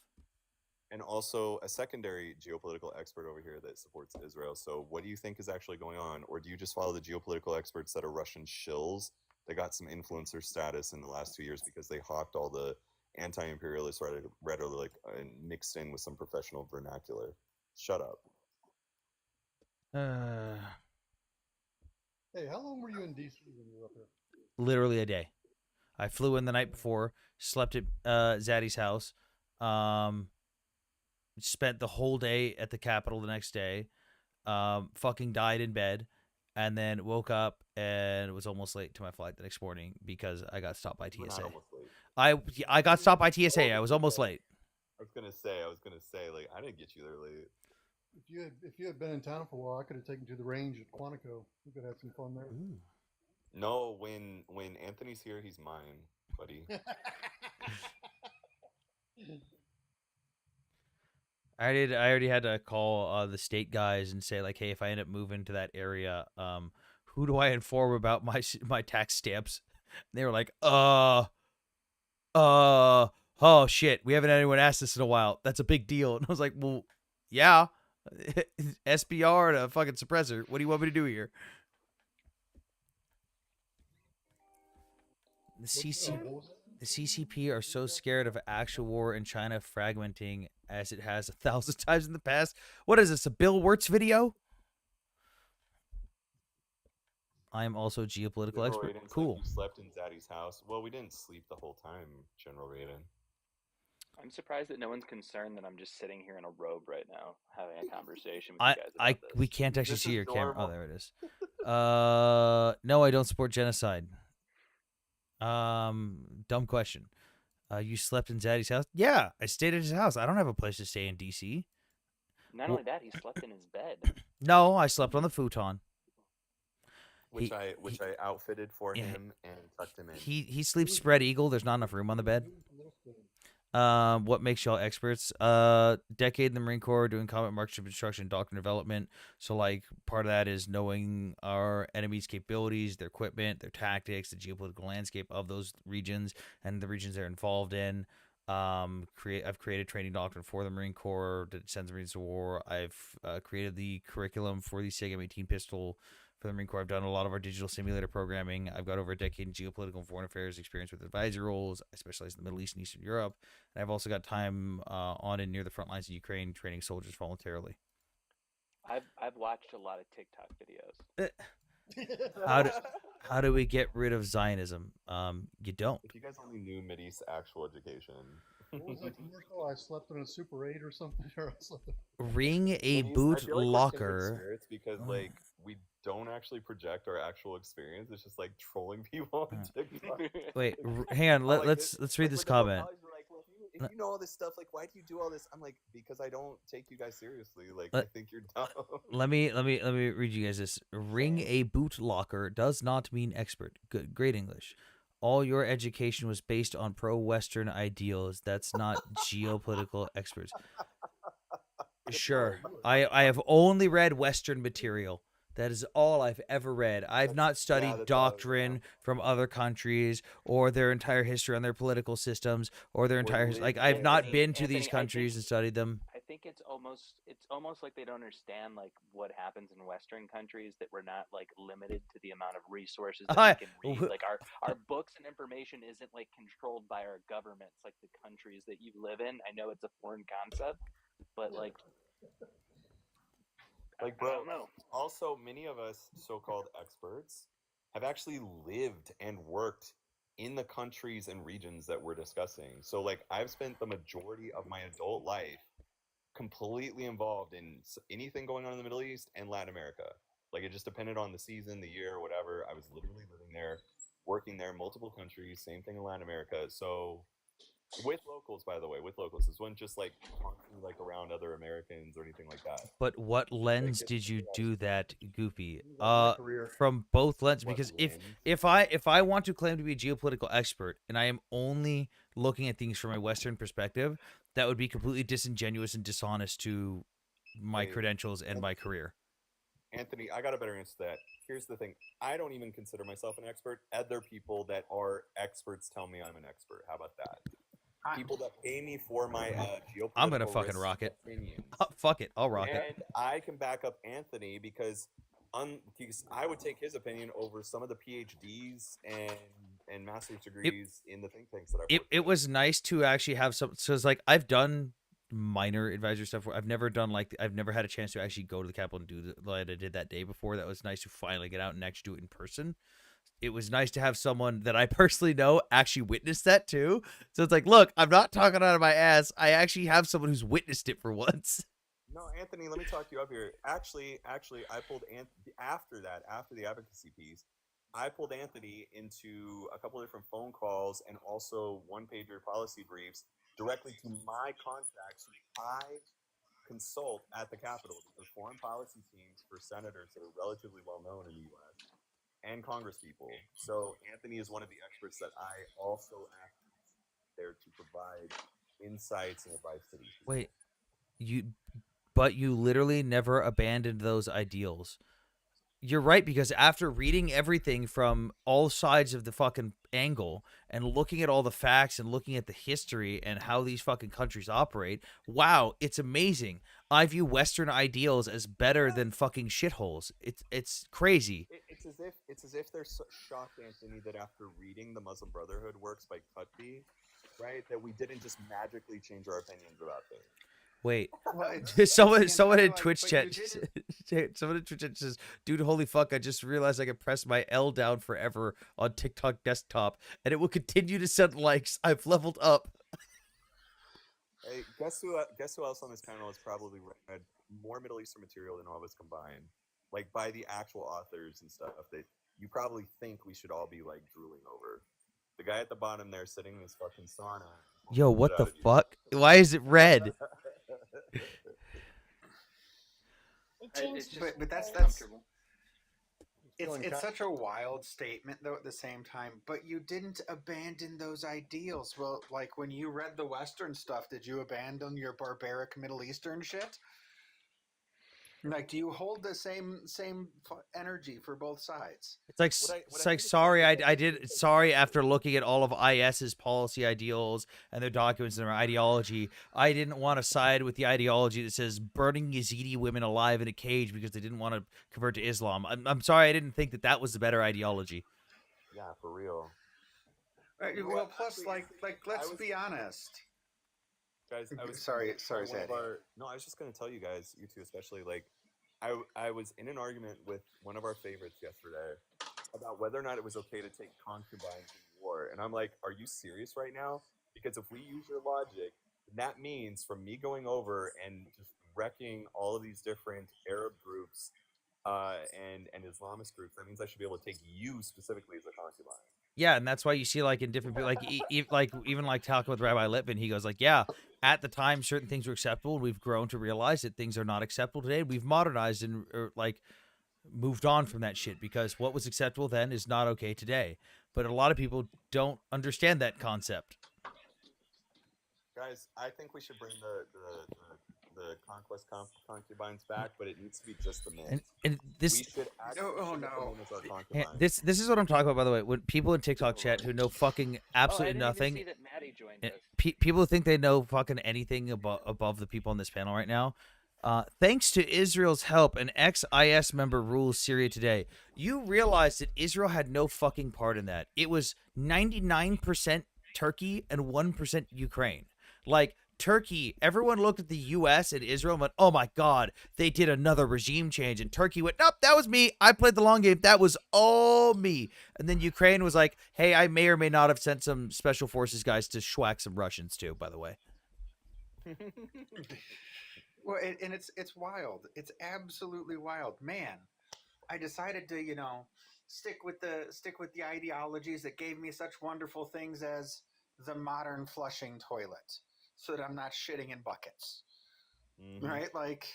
[SPEAKER 8] And also a secondary geopolitical expert over here that supports Israel. So what do you think is actually going on? Or do you just follow the geopolitical experts that are Russian shills that got some influencer status in the last 2 years because they hawked all the anti-imperialist rhetoric and mixed in with some professional vernacular? Shut up.
[SPEAKER 7] Hey, how long were you in DC when you were up here?
[SPEAKER 1] Literally a day. I flew in the night before, slept at Zaddy's house, spent the whole day at the Capitol the next day, fucking died in bed, and then woke up and was almost late to my flight the next morning because I got stopped by TSA. I got stopped by TSA. I was almost late.
[SPEAKER 8] I was gonna say, like, I didn't get you there late.
[SPEAKER 7] If you had been in town for a while, I could have taken you to the range at Quantico. We could have some fun there.
[SPEAKER 1] Ooh.
[SPEAKER 8] No, when Anthony's here, he's mine, buddy.
[SPEAKER 1] I already had to call the state guys and say, like, hey, if I end up moving to that area, who do I inform about my tax stamps? And they were like, oh shit, we haven't had anyone ask this in a while. That's a big deal. And I was like, well, yeah, SBR and a fucking suppressor. What do you want me to do here? The CCP are so scared of actual war and China fragmenting as it has 1,000 times in the past. What is this, a Bill Wirtz video? I am also a geopolitical expert.
[SPEAKER 8] Raiden's
[SPEAKER 1] cool.
[SPEAKER 8] Like, you slept in Zaddy's house. Well, we didn't sleep the whole time, General Raiden.
[SPEAKER 2] I'm surprised that no one's concerned that I'm just sitting here in a robe right now having a conversation with you guys about this.
[SPEAKER 1] We can't actually
[SPEAKER 8] This
[SPEAKER 1] see
[SPEAKER 8] is
[SPEAKER 1] your camera. Oh,
[SPEAKER 8] normal.
[SPEAKER 1] there it is. No, I don't support genocide. Dumb question. You slept in Zaddy's house? Yeah, I stayed at his house. I don't have a place to stay in DC.
[SPEAKER 2] Not only that, he slept in his bed.
[SPEAKER 1] No, I slept on the futon.
[SPEAKER 8] Which I outfitted for him and tucked him in.
[SPEAKER 1] He sleeps spread eagle. There's not enough room on the bed. What makes y'all experts? Decade in the Marine Corps doing combat marksmanship instruction, doctrine development. So, like, part of that is knowing our enemy's capabilities, their equipment, their tactics, the geopolitical landscape of those regions and the regions they're involved in. I've created training doctrine for the Marine Corps that sends Marines to war. I've created the curriculum for the SIG M18 pistol for the Marine Corps. I've done a lot of our digital simulator programming. I've got over a decade in geopolitical and foreign affairs experience with advisory roles. I specialize in the Middle East and Eastern Europe. And I've also got time on and near the front lines of Ukraine training soldiers voluntarily.
[SPEAKER 2] I've watched a lot of TikTok videos.
[SPEAKER 1] How do we get rid of Zionism? You don't.
[SPEAKER 8] If you guys only knew Mideast's actual education.
[SPEAKER 7] What was that commercial? I slept in a Super 8 or something. Or I slept in...
[SPEAKER 1] Ring a
[SPEAKER 8] Mideast,
[SPEAKER 1] boot
[SPEAKER 8] I feel like we're
[SPEAKER 1] locker.
[SPEAKER 8] kindred spirits because like we don't actually project our actual experience. It's just like trolling people on TikTok.
[SPEAKER 1] Wait, hang on.
[SPEAKER 8] Like
[SPEAKER 1] Let's read this
[SPEAKER 8] with the
[SPEAKER 1] comment.
[SPEAKER 8] vocabulary, you're like, well, if you know all this stuff, like, why do you do all this? I'm like, because I don't take you guys seriously. Like, I think you're dumb.
[SPEAKER 1] Let me read you guys this. Ring a boot locker does not mean expert. Good, great English. all your education was based on pro-Western ideals. That's not geopolitical experts. Sure. I have only read Western material. That is all I've ever read. I've not studied
[SPEAKER 8] that's all, yeah.
[SPEAKER 1] doctrine from other countries or their entire history on their political systems or their
[SPEAKER 8] We're
[SPEAKER 1] entire like I've
[SPEAKER 8] living
[SPEAKER 1] not
[SPEAKER 2] Anthony,
[SPEAKER 1] been to these
[SPEAKER 2] Anthony,
[SPEAKER 1] countries and studied them.
[SPEAKER 2] I think it's almost like they don't understand like what happens in Western countries, that we're not like limited to the amount of resources that we
[SPEAKER 1] I
[SPEAKER 2] can read. Like our books and information isn't like controlled by our governments like the countries that you live in. I know it's a foreign concept, but like I
[SPEAKER 8] bro,
[SPEAKER 2] don't know.
[SPEAKER 8] also many of us so-called experts have actually lived and worked in the countries and regions that we're discussing. So like I've spent the majority of my adult life completely involved in anything going on in the Middle East and Latin America. Like it just depended on the season, the year, whatever. I was literally living there, working there, multiple countries, same thing in Latin America. So with locals, by the way, with locals, this wasn't just like constantly like around other Americans or anything like that.
[SPEAKER 1] But what
[SPEAKER 8] Like
[SPEAKER 1] lens
[SPEAKER 8] just
[SPEAKER 1] did you do that, Goofy?
[SPEAKER 7] My career.
[SPEAKER 1] From both lenses.
[SPEAKER 8] what
[SPEAKER 1] Because
[SPEAKER 8] lens?
[SPEAKER 1] if I want to claim to be a geopolitical expert and I am only looking at things from a Western perspective, that would be completely disingenuous and dishonest to my
[SPEAKER 8] Wait,
[SPEAKER 1] credentials and my career.
[SPEAKER 8] Anthony, I got a better answer to that. Here's the thing. I don't even consider myself an expert. Other people that are experts tell me I'm an expert. How about that? People that pay me for my geopolitical
[SPEAKER 1] I'm gonna fucking
[SPEAKER 8] risk
[SPEAKER 1] rock it.
[SPEAKER 8] opinions.
[SPEAKER 1] Fuck it, I'll rock
[SPEAKER 8] And
[SPEAKER 1] it.
[SPEAKER 8] I can back up Anthony because I would take his opinion over some of the PhDs and master's degrees in the think tanks that I've worked
[SPEAKER 1] It
[SPEAKER 8] with.
[SPEAKER 1] was nice to actually have some. So it's like I've done minor advisory stuff where I've never done like I've never had a chance to actually go to the Capitol and do like I did that day before. That was nice to finally get out and actually do it in person. It was nice to have someone that I personally know actually witness that too. So it's like, look, I'm not talking out of my ass. I actually have someone who's witnessed it for once.
[SPEAKER 8] No, Anthony, let me talk you up here. Actually, I pulled after that, after the advocacy piece, I pulled Anthony into a couple of different phone calls and also one-pager policy briefs directly to my contacts who I consult at the Capitol. These are foreign policy teams for senators that are relatively well known in the U.S. and Congress people. So Anthony is one of the experts that I also act there to provide insights and advice to these people.
[SPEAKER 1] Wait, but you literally never abandoned those ideals. You're right, because after reading everything from all sides of the fucking angle and looking at all the facts and looking at the history and how these fucking countries operate, wow, it's amazing. I view Western ideals as better than fucking shitholes. It's crazy.
[SPEAKER 8] It's as if they're so shocked, Anthony, that after reading the Muslim Brotherhood works by Cutby, right, that we didn't just magically change our opinions about things.
[SPEAKER 1] Wait,
[SPEAKER 9] Well, it's
[SPEAKER 1] someone
[SPEAKER 9] the entire,
[SPEAKER 1] in
[SPEAKER 9] like,
[SPEAKER 1] Twitch
[SPEAKER 9] but
[SPEAKER 1] chat,
[SPEAKER 9] you didn't.
[SPEAKER 1] someone in Twitch chat says, "Dude, holy fuck! I just realized I can press my L down forever on TikTok desktop, and it will continue to send likes. I've leveled up."
[SPEAKER 8] Hey, guess who else on this panel has probably read more Middle Eastern material than all of us combined, like by the actual authors and stuff that you probably think we should all be like drooling over. The guy at the bottom there sitting in his fucking sauna.
[SPEAKER 1] Yo, what the fuck? Why is it red?
[SPEAKER 5] It changed.
[SPEAKER 2] It's just
[SPEAKER 9] But that's
[SPEAKER 2] comfortable.
[SPEAKER 9] it's such a wild statement though at the same time. But you didn't abandon those ideals. Well, like when you read the Western stuff, did you abandon your barbaric Middle Eastern shit? Like, do you hold the same energy for both sides?
[SPEAKER 1] It's like,
[SPEAKER 8] What I
[SPEAKER 1] it's like,
[SPEAKER 8] think is
[SPEAKER 1] sorry,
[SPEAKER 8] funny
[SPEAKER 1] I
[SPEAKER 8] is
[SPEAKER 1] did,
[SPEAKER 8] like,
[SPEAKER 1] sorry, after looking at all of IS's policy ideals and their documents and their ideology, I didn't want to side with the ideology that says burning Yazidi women alive in a cage because they didn't want to convert to Islam. I'm sorry, I didn't think that that was the better ideology.
[SPEAKER 8] yeah, for real.
[SPEAKER 9] Right,
[SPEAKER 8] You know
[SPEAKER 9] well,
[SPEAKER 8] what?
[SPEAKER 9] plus,
[SPEAKER 8] Actually,
[SPEAKER 9] like,
[SPEAKER 8] I
[SPEAKER 9] let's
[SPEAKER 8] was-
[SPEAKER 9] be honest.
[SPEAKER 8] Guys, I was
[SPEAKER 9] Sorry,
[SPEAKER 8] on
[SPEAKER 9] Zadie.
[SPEAKER 8] no, I was just gonna tell you guys, you two especially, like I was in an argument with one of our favorites yesterday about whether or not it was okay to take concubines in war. And I'm like, are you serious right now? Because if we use your logic, that means from me going over and just wrecking all of these different Arab groups and Islamist groups, that means I should be able to take you specifically as a concubine.
[SPEAKER 1] Yeah, and that's why you see like in different like like even like talking with Rabbi Litvin, he goes like, yeah, at the time certain things were acceptable. We've grown to realize that things are not acceptable today. We've modernized and like moved on from that shit because what was acceptable then is not okay today. But a lot of people don't understand that concept.
[SPEAKER 8] Guys, I think we should bring the conquest concubines back, but it needs to be just the men.
[SPEAKER 1] And this
[SPEAKER 8] we should actually
[SPEAKER 9] Oh,
[SPEAKER 8] let the
[SPEAKER 9] no.
[SPEAKER 8] men as our concubines.
[SPEAKER 1] this is what I'm talking about, by the way. When people in TikTok chat who know fucking
[SPEAKER 2] Oh, I
[SPEAKER 1] absolutely
[SPEAKER 2] didn't even
[SPEAKER 1] nothing,
[SPEAKER 2] see that Maddie joined
[SPEAKER 1] eh,
[SPEAKER 2] us.
[SPEAKER 1] people who think they know fucking anything above the people on this panel right now. Thanks to Israel's help, an ex-IS member rules Syria today. You realize that Israel had no fucking part in that. It was 99% Turkey and 1% Ukraine. Like, Turkey, everyone looked at the U.S. and Israel and went, oh my God, they did another regime change. And Turkey went, nope, that was me. I played the long game. That was all me. And then Ukraine was like, hey, I may or may not have sent some special forces guys to schwack some Russians too, by the way.
[SPEAKER 9] Well, and it's wild. It's absolutely wild, man. I decided to, stick with the ideologies that gave me such wonderful things as the modern flushing toilet, so that I'm not shitting in buckets, right? Like,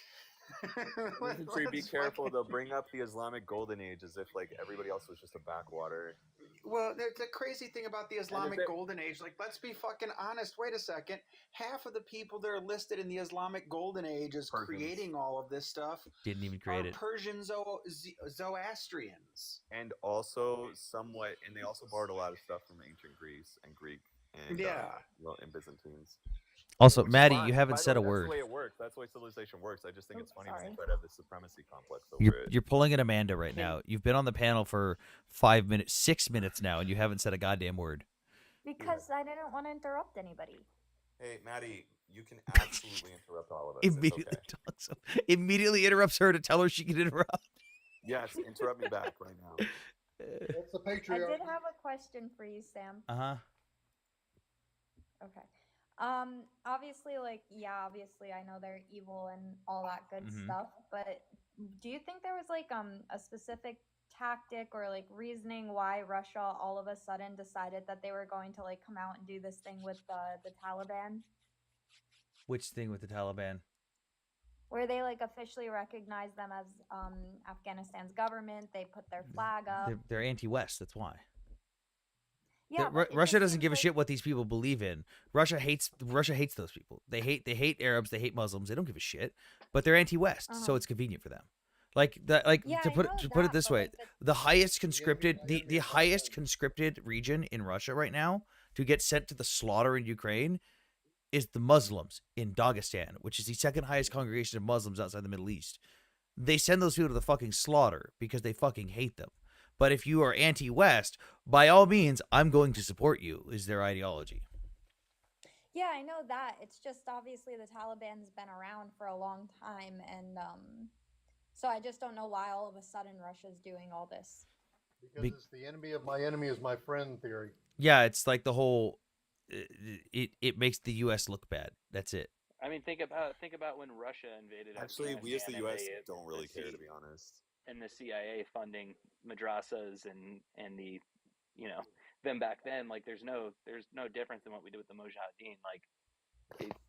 [SPEAKER 8] Infantry, be careful. They'll bring up the Islamic Golden Age as if like everybody else was just a backwater.
[SPEAKER 9] Well, the crazy thing about the Islamic Golden Age, like, let's be fucking honest. Wait a second. Half of the people that are listed in the Islamic Golden Age as creating all of this stuff
[SPEAKER 1] didn't even create it.
[SPEAKER 9] Persian Zoroastrians.
[SPEAKER 8] And also somewhat, and they also borrowed a lot of stuff from ancient Greece and Greek and and Byzantines.
[SPEAKER 1] Also, Maddie, you haven't said a
[SPEAKER 8] That's
[SPEAKER 1] word.
[SPEAKER 8] the way it works. That's the way civilization works. I just think it's funny when
[SPEAKER 5] sorry.
[SPEAKER 8] they try to have this supremacy complex over it.
[SPEAKER 1] You're pulling an Amanda right now. You've been on the panel for 5 minutes, 6 minutes now, and you haven't said a goddamn word.
[SPEAKER 10] Because I didn't want to interrupt anybody.
[SPEAKER 8] Hey, Maddie, you can absolutely interrupt all of us.
[SPEAKER 1] Immediately,
[SPEAKER 8] It's okay.
[SPEAKER 1] immediately interrupts her to tell her she can interrupt.
[SPEAKER 8] Yes, interrupt me back right now.
[SPEAKER 7] That's the
[SPEAKER 10] I
[SPEAKER 7] patriarchy.
[SPEAKER 10] did have a question for you, Sam.
[SPEAKER 1] Uh-huh.
[SPEAKER 10] Okay. Obviously, obviously I know they're evil and all that good stuff, but do you think there was like a specific tactic or like reasoning why Russia all of a sudden decided that they were going to like come out and do this thing with the Taliban?
[SPEAKER 1] Which thing with the Taliban?
[SPEAKER 10] Where they like officially recognize them as Afghanistan's government, they put their flag up.
[SPEAKER 1] They're anti-West, that's why.
[SPEAKER 10] Yeah,
[SPEAKER 1] Russia doesn't give a shit what these people believe in. Russia hates those people. They hate Arabs, they hate Muslims. They don't give a shit, but they're anti-West, so it's convenient for them. To put it this way, the highest conscripted the highest conscripted region in Russia right now to get sent to the slaughter in Ukraine is the Muslims in Dagestan, which is the second highest congregation of Muslims outside the Middle East. They send those people to the fucking slaughter because they fucking hate them. But if you are anti-West, by all means, I'm going to support you, is their ideology.
[SPEAKER 10] Yeah, I know that. It's just obviously the Taliban's been around for a long time, and so I just don't know why all of a sudden Russia's doing all this.
[SPEAKER 7] Because it's the enemy of my enemy is my friend theory.
[SPEAKER 1] Yeah, it's like the whole it makes the U.S. look bad. That's it.
[SPEAKER 2] I mean, think about when Russia invaded.
[SPEAKER 8] Actually, we as the
[SPEAKER 2] Afghanistan,
[SPEAKER 8] U.S. don't really care, to be honest.
[SPEAKER 2] And the CIA funding madrasas and the, them back then, like there's no difference in what we did with the Mujahideen. Like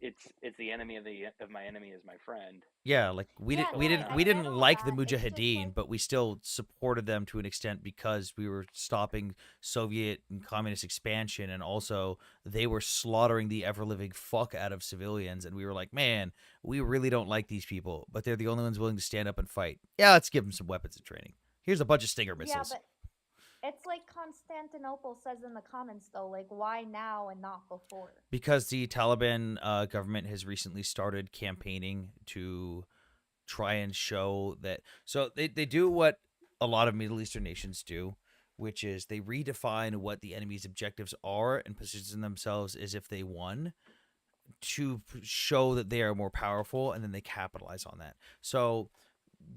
[SPEAKER 2] it's the enemy of my enemy is my friend.
[SPEAKER 1] Yeah, like we didn't like the Mujahideen,
[SPEAKER 10] like...
[SPEAKER 1] but we still supported them to an extent because we were stopping Soviet and communist expansion, and also they were slaughtering the ever living fuck out of civilians, and we were like, man, we really don't like these people, but they're the only ones willing to stand up and fight. Yeah, let's give them some weapons and training. Here's a bunch of Stinger missiles.
[SPEAKER 10] Yeah, but it's like Constantinople says in the comments, though, like, why now and not before?
[SPEAKER 1] Because the Taliban government has recently started campaigning to try and show that. So they do what a lot of Middle Eastern nations do, which is they redefine what the enemy's objectives are and position themselves as if they won to show that they are more powerful, and then they capitalize on that. So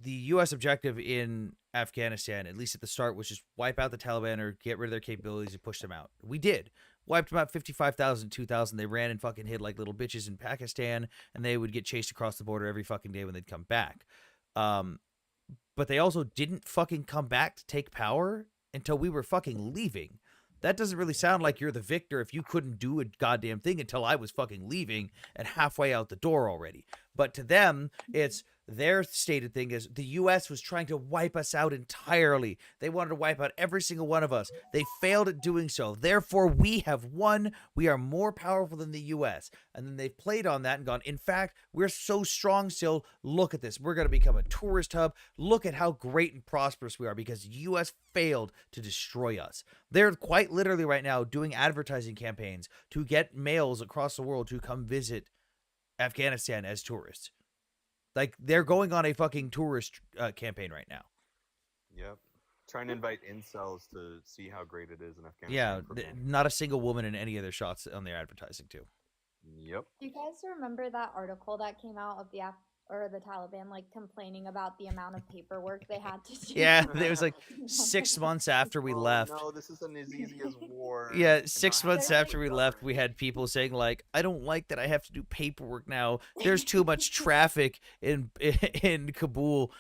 [SPEAKER 1] the U.S. objective in Afghanistan, at least at the start, was just wipe out the Taliban or get rid of their capabilities and push them out. We did. Wiped them out 55,000, 2,000. They ran and fucking hid like little bitches in Pakistan, and they would get chased across the border every fucking day when they'd come back. But they also didn't fucking come back to take power until we were fucking leaving. That doesn't really sound like you're the victor if you couldn't do a goddamn thing until I was fucking leaving and halfway out the door already. But to them, it's their stated thing is the U.S. was trying to wipe us out entirely. They wanted to wipe out every single one of us. They failed at doing so. Therefore, we have won. We are more powerful than the U.S. And then they've played on that and gone, in fact, we're so strong still. Look at this. We're going to become a tourist hub. Look at how great and prosperous we are because the U.S. failed to destroy us. They're quite literally right now doing advertising campaigns to get males across the world to come visit Afghanistan as tourists. Like, they're going on a fucking tourist campaign right now.
[SPEAKER 8] Yep. Trying to invite incels to see how great it is in
[SPEAKER 1] Yeah,
[SPEAKER 8] Afghanistan.
[SPEAKER 1] not a single woman in any of their shots on their advertising too.
[SPEAKER 8] Yep.
[SPEAKER 10] Do you guys remember that article that came out of the Taliban like complaining about the amount of paperwork they had to do?
[SPEAKER 1] Yeah, it was like 6 months after we left.
[SPEAKER 8] No, this isn't as easy as war.
[SPEAKER 1] Yeah, 6 months
[SPEAKER 10] having
[SPEAKER 1] after we left, we had people saying like, "I don't like that I have to do paperwork now. There's too much traffic in Kabul."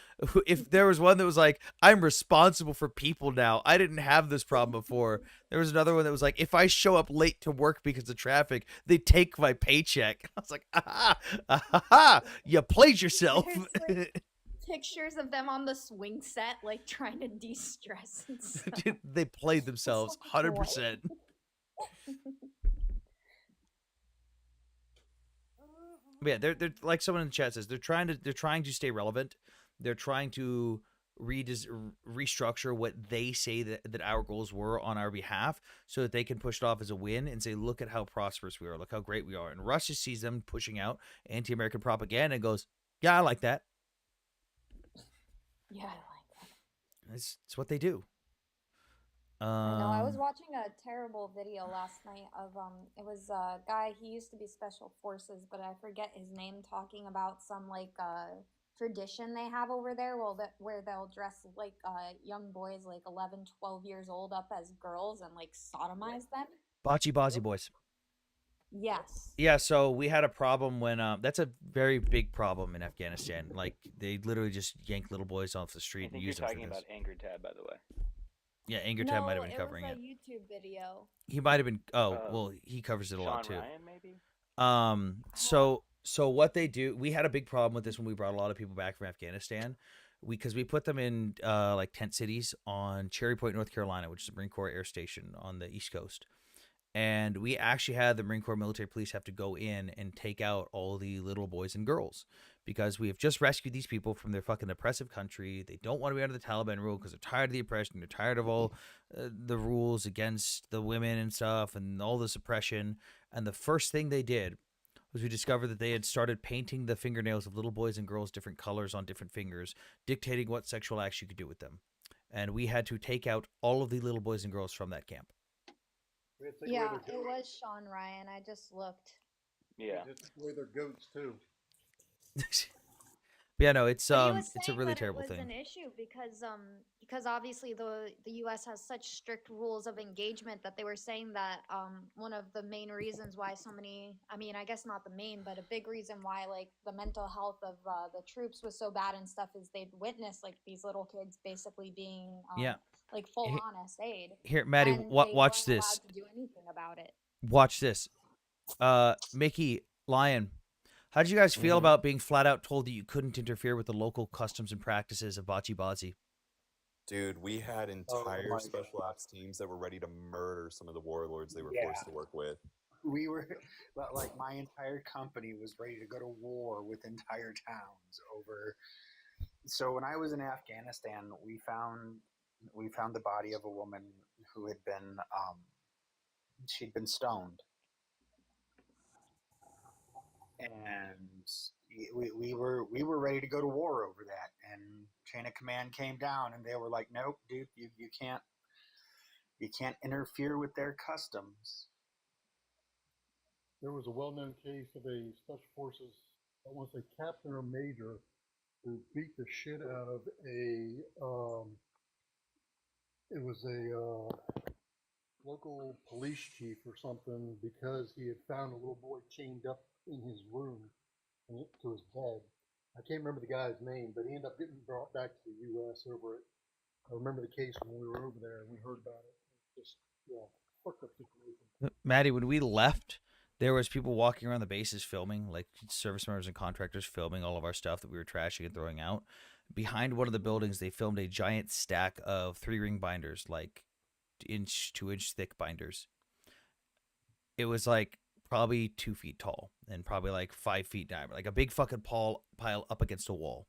[SPEAKER 1] If there was one that was like, "I'm responsible for people now. I didn't have this problem before." There was another one that was like, "If I show up late to work because of traffic, they take my paycheck." I was like, "Ah, ah, you played yourself."
[SPEAKER 10] There's, like, pictures of them on the swing set, like trying to de-stress and stuff.
[SPEAKER 1] Dude, they played themselves 100%. But yeah, they're like someone in the chat says, they're trying to stay relevant. They're trying to restructure what they say that our goals were on our behalf so that they can push it off as a win and say, look at how prosperous we are, look how great we are. And Russia sees them pushing out anti-American propaganda and goes, yeah, I like that.
[SPEAKER 10] Yeah, I like that.
[SPEAKER 1] It's what they do.
[SPEAKER 10] I know. I was watching a terrible video last night of it was a guy. He used to be special forces, but I forget his name. Talking about some like tradition they have over there, where they'll dress like young boys, like 11, 12 years old, up as girls and like sodomize them.
[SPEAKER 1] Bocce Bozzy boys.
[SPEAKER 10] Yes.
[SPEAKER 1] Yeah, so we had a problem when that's a very big problem in Afghanistan. Like, they literally just yank little boys off the street and use them for this.
[SPEAKER 2] You're talking about Anger Tab, by the way.
[SPEAKER 1] Yeah, Anger Tab might have been covering it.
[SPEAKER 10] No, it was a YouTube video.
[SPEAKER 1] He might have been. Oh, well, he covers it a lot too.
[SPEAKER 2] Sean Ryan, maybe.
[SPEAKER 1] So what they do, we had a big problem with this when we brought a lot of people back from Afghanistan, because we put them in like tent cities on Cherry Point, North Carolina, which is a Marine Corps air station on the East Coast. And we actually had the Marine Corps military police have to go in and take out all the little boys and girls because we have just rescued these people from their fucking oppressive country. They don't want to be under the Taliban rule because they're tired of the oppression. They're tired of all the rules against the women and stuff and all this oppression. And the first thing they did was we discovered that they had started painting the fingernails of little boys and girls different colors on different fingers, dictating what sexual acts you could do with them. And we had to take out all of the little boys and girls from that camp.
[SPEAKER 10] Yeah, it was Sean Ryan. I just looked.
[SPEAKER 2] Yeah.
[SPEAKER 7] They took away their goats too.
[SPEAKER 1] Yeah, no, it's a really
[SPEAKER 10] that
[SPEAKER 1] terrible
[SPEAKER 10] it was
[SPEAKER 1] thing.
[SPEAKER 10] an issue because obviously the U.S. has such strict rules of engagement that they were saying that one of the main reasons why so many, I mean, I guess not the main, but a big reason why like the mental health of the troops was so bad and stuff is they'd witnessed like these little kids basically being like full on SA'd.
[SPEAKER 1] Here, Maddie,
[SPEAKER 10] and
[SPEAKER 1] watch
[SPEAKER 10] they weren't
[SPEAKER 1] this.
[SPEAKER 10] allowed to do anything about it.
[SPEAKER 1] Watch this. Mickey, Lion, how did you guys feel about being flat out told that you couldn't interfere with the local customs and practices of Bocce Bozzy?
[SPEAKER 8] Dude, we had entire special ops teams that were ready to murder some of the warlords they were forced to work with.
[SPEAKER 9] We were, like, my entire company was ready to go to war with entire towns over. So when I was in Afghanistan, we found the body of a woman who had been, she'd been stoned. And we were ready to go to war over that, and chain of command came down and they were like, nope, dude, you can't interfere with their customs.
[SPEAKER 7] There was a well-known case of a special forces, I want to say captain or major, who beat the shit out of it was a local police chief or something because he had found a little boy chained up in his room to his bed. I can't remember the guy's name, but he ended up getting brought back to the U.S. over it. I remember the case when we were over there and we heard about it. Just, fucked up situation.
[SPEAKER 1] Maddie, when we left, There was people walking around the bases filming, like service members and contractors filming all of our stuff that we were trashing and throwing out. Behind one of the buildings, they filmed a giant stack of 3-ring binders, like 2-inch thick binders. It was like probably 2 feet tall and probably like 5 feet diameter, like a big fucking pile up against a wall.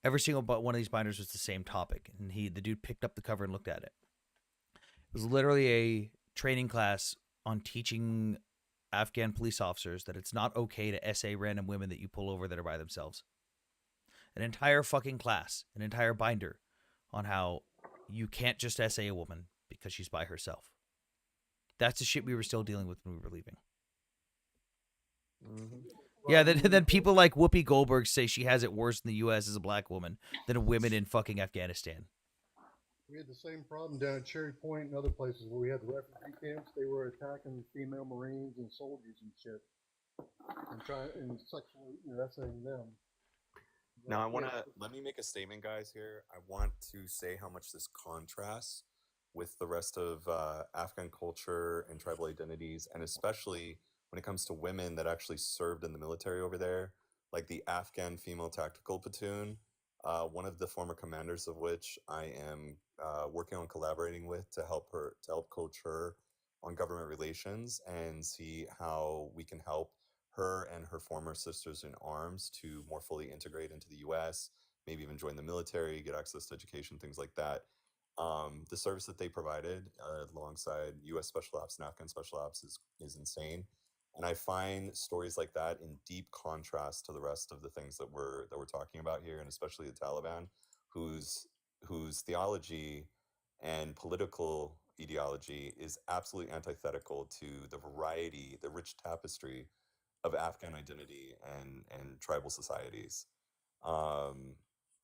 [SPEAKER 1] Every single one of these binders was the same topic, and the dude picked up the cover and looked at it. It was literally a training class on teaching Afghan police officers that it's not okay to essay random women that you pull over that are by themselves. An entire fucking class, an entire binder on how you can't just essay a woman because she's by herself. That's the shit we were still dealing with when we were leaving. Yeah, then people like Whoopi Goldberg say she has it worse in the U.S. as a black woman than women in fucking Afghanistan.
[SPEAKER 7] We had the same problem down at Cherry Point and other places where we had the refugee camps. They were attacking female Marines and soldiers and shit, and sexually assaulting them.
[SPEAKER 8] Now let me make a statement, guys. Here, I want to say how much this contrasts with the rest of Afghan culture and tribal identities, and especially when it comes to women that actually served in the military over there, like the Afghan Female Tactical Platoon, one of the former commanders of which I am working on collaborating with to help coach her on government relations and see how we can help her and her former sisters in arms to more fully integrate into the U.S., maybe even join the military, get access to education, things like that. The service that they provided alongside U.S. Special Ops and Afghan Special Ops is insane, and I find stories like that in deep contrast to the rest of the things that we're talking about here, and especially the Taliban, whose theology and political ideology is absolutely antithetical to the variety, the rich tapestry of Afghan identity and tribal societies. Um,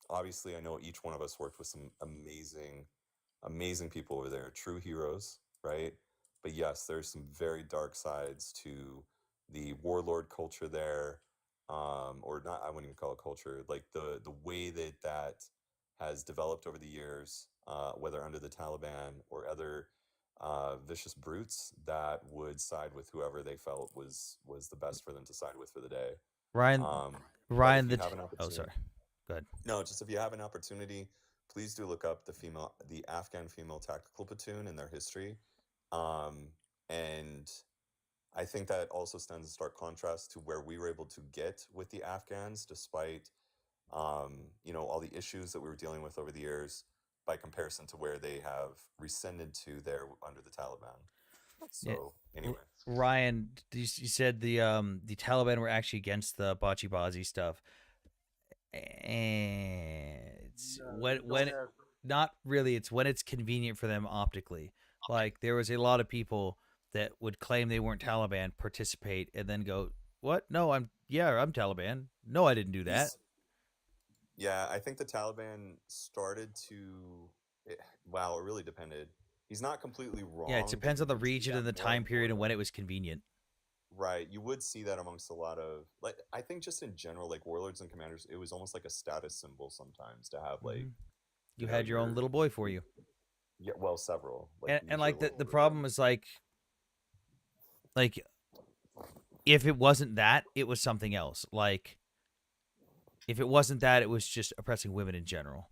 [SPEAKER 8] Obviously, I know each one of us worked with some amazing people over there, true heroes, right? But yes, there's some very dark sides to the warlord culture there, or not. I wouldn't even call it culture. Like the way that has developed over the years, whether under the Taliban or other vicious brutes that would side with whoever they felt was the best for them to side with for the day.
[SPEAKER 1] Ryan,
[SPEAKER 8] But if you
[SPEAKER 1] Ryan,
[SPEAKER 8] have an
[SPEAKER 1] oh,
[SPEAKER 8] opportunity,
[SPEAKER 1] sorry. Go ahead.
[SPEAKER 8] no, just if you have an opportunity, please do look up the Afghan Female Tactical Platoon and their history. And I think that also stands in stark contrast to where we were able to get with the Afghans, despite all the issues that we were dealing with over the years, by comparison to where they have rescinded to there under the Taliban. So anyway,
[SPEAKER 1] Ryan, you said the Taliban were actually against the bocce stuff. And it's when not really, it's when it's convenient for them optically. Like there was a lot of people that would claim they weren't Taliban, participate, and then go, "What? No, I'm Taliban. No, I didn't do that."
[SPEAKER 8] Yeah, I think the Taliban started to. Wow, it really depended. He's not completely wrong.
[SPEAKER 1] Yeah, it depends on the region and the time period and when it was convenient.
[SPEAKER 8] Right, you would see that amongst a lot of I think just in general, like warlords and commanders, it was almost like a status symbol sometimes to have like
[SPEAKER 1] you had your own little boy for you.
[SPEAKER 8] Yeah, well, several.
[SPEAKER 1] And like the problem is like if it wasn't that, it was something else. Like if it wasn't that, it was just oppressing women in general.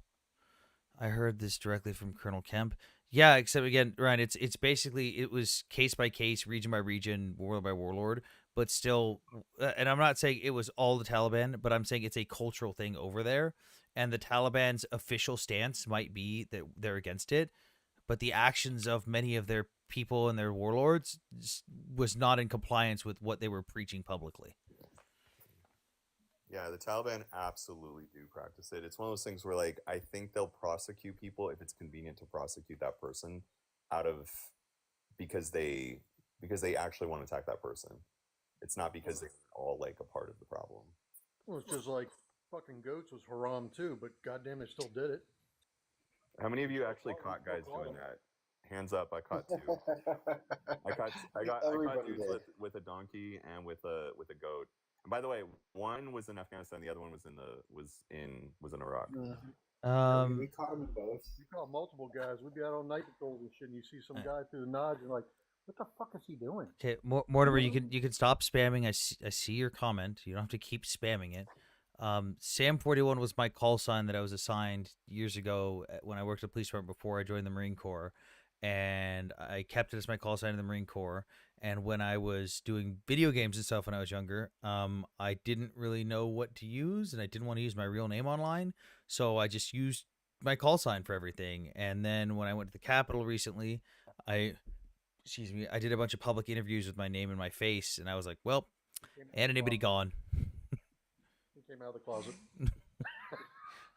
[SPEAKER 1] I heard this directly from Colonel Kemp. Yeah, except again, Ryan, it's basically it was case by case, region by region, warlord by warlord, but still, and I'm not saying it was all the Taliban, but I'm saying it's a cultural thing over there, and the Taliban's official stance might be that they're against it, but the actions of many of their people and their warlords was not in compliance with what they were preaching publicly.
[SPEAKER 8] Yeah, the Taliban absolutely do practice it. It's one of those things where, like, I think they'll prosecute people if it's convenient to prosecute that person because they actually want to attack that person. It's not because they're all like a part of the problem.
[SPEAKER 7] Well, it's just like fucking goats was haram too, but goddamn, they still did it.
[SPEAKER 8] How many of you actually caught guys doing that? Hands up! I caught two. I caught dudes with a donkey and with a goat. And by the way, one was in Afghanistan, the other one was in Iraq.
[SPEAKER 9] We caught them in both.
[SPEAKER 7] We caught multiple guys. We'd be out on night patrols and shit, and you see some guy through the nods and like,
[SPEAKER 11] What the fuck is he doing?
[SPEAKER 1] Okay, Mortimer, you can stop spamming. I see your comment. You don't have to keep spamming it. Sam41 was my call sign that I was assigned years ago when I worked at the police department before I joined the Marine Corps, and I kept it as my call sign in the Marine Corps. And when I was doing video games and stuff when I was younger, I didn't really know what to use, and I didn't want to use my real name online, so I just used my call sign for everything. And then when I went to the Capitol recently, I excuse me, I did a bunch of public interviews with my name and my face, and I was like, well, anonymity gone.
[SPEAKER 7] He came out of the closet.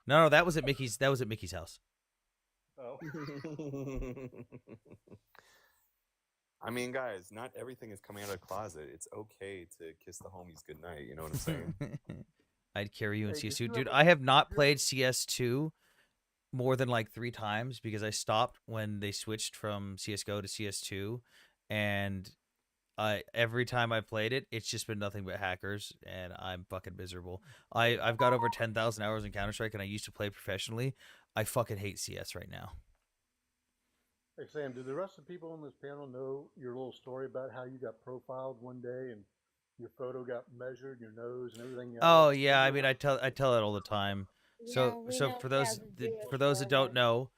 [SPEAKER 1] No, that was at Mickey's. That was at Mickey's house.
[SPEAKER 7] Oh.
[SPEAKER 8] I mean, guys, not everything is coming out of the closet. It's okay to kiss the homies goodnight. You know what I'm saying?
[SPEAKER 1] I'd carry you in
[SPEAKER 11] Hey, did
[SPEAKER 1] CS2,
[SPEAKER 11] you
[SPEAKER 1] dude.
[SPEAKER 11] ever-
[SPEAKER 1] I have not played CS2 more than like 3 times because I stopped when they switched from CS:GO to CS2, and every time I played it, it's just been nothing but hackers, and I'm fucking miserable. I've got over 10,000 hours in Counter Strike, and I used to play professionally. I fucking hate CS right now.
[SPEAKER 7] Hey Sam, do the rest of the people on this panel know your little story about how you got profiled one day and your photo got measured, your nose and everything else?
[SPEAKER 1] Oh yeah, I mean I tell it all the time.
[SPEAKER 5] Yeah, we know
[SPEAKER 1] For
[SPEAKER 5] he has
[SPEAKER 1] those
[SPEAKER 5] a Jewish
[SPEAKER 1] for those that don't
[SPEAKER 5] forehead.
[SPEAKER 1] know,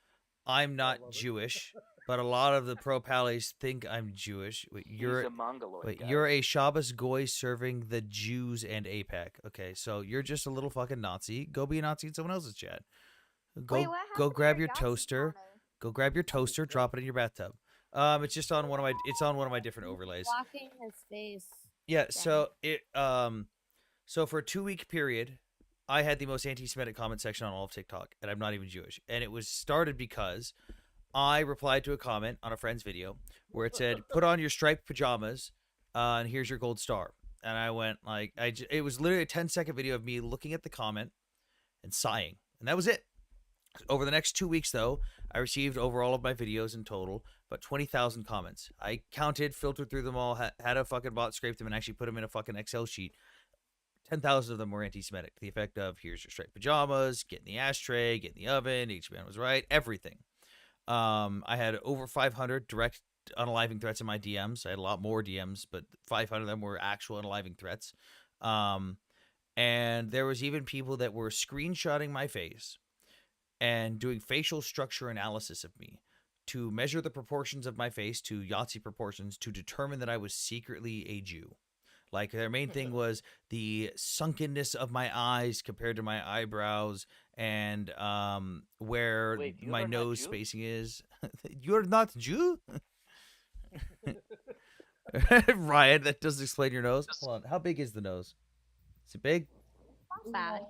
[SPEAKER 1] I'm
[SPEAKER 7] I
[SPEAKER 1] not
[SPEAKER 7] love it.
[SPEAKER 1] Jewish, but a lot of the pro pallies think I'm Jewish. Wait,
[SPEAKER 2] He's
[SPEAKER 1] you're
[SPEAKER 2] a Mongoloid.
[SPEAKER 1] wait,
[SPEAKER 2] guys.
[SPEAKER 1] you're a Shabbos goy serving the Jews and APAC. Okay, so you're just a little fucking Nazi. Go be a Nazi in someone else's chat. Go
[SPEAKER 10] Wait, what
[SPEAKER 1] go
[SPEAKER 10] happened to
[SPEAKER 1] grab
[SPEAKER 10] your
[SPEAKER 1] your
[SPEAKER 10] Yahtzee
[SPEAKER 1] toaster.
[SPEAKER 10] counter?
[SPEAKER 1] Go grab your toaster. Drop it in your bathtub. It's just on one of my different
[SPEAKER 5] He's
[SPEAKER 1] overlays.
[SPEAKER 5] blocking his face.
[SPEAKER 1] Yeah,
[SPEAKER 10] Dang.
[SPEAKER 1] so for a 2-week period, I had the most anti-Semitic comment section on all of TikTok, and I'm not even Jewish. And it was started because I replied to a comment on a friend's video where it said, "Put on your striped pajamas, and here's your gold star." And I went like, it was literally a 10-second video of me looking at the comment and sighing, and that was it. Over the next 2 weeks, though, I received over all of my videos in total about 20,000 comments. I counted, filtered through them all, had a fucking bot scrape them, and actually put them in a fucking Excel sheet. 10,000 of them were anti-Semitic. The effect of, here's your striped pajamas, get in the ashtray, get in the oven, each man was right, everything. I had over 500 direct unaliving threats in my DMs. I had a lot more DMs, but 500 of them were actual unaliving threats. And there was even people that were screenshotting my face and doing facial structure analysis of me to measure the proportions of my face to Yahtzee proportions to determine that I was secretly a Jew. Like their main thing was the sunkenness of my eyes compared to my eyebrows and where
[SPEAKER 2] Wait,
[SPEAKER 1] my
[SPEAKER 2] you're not
[SPEAKER 1] nose
[SPEAKER 2] Jew?
[SPEAKER 1] spacing is. You're not Jew? Ryan, that doesn't explain your nose. Hold on. How big is the nose? Is it big?
[SPEAKER 10] Not bad.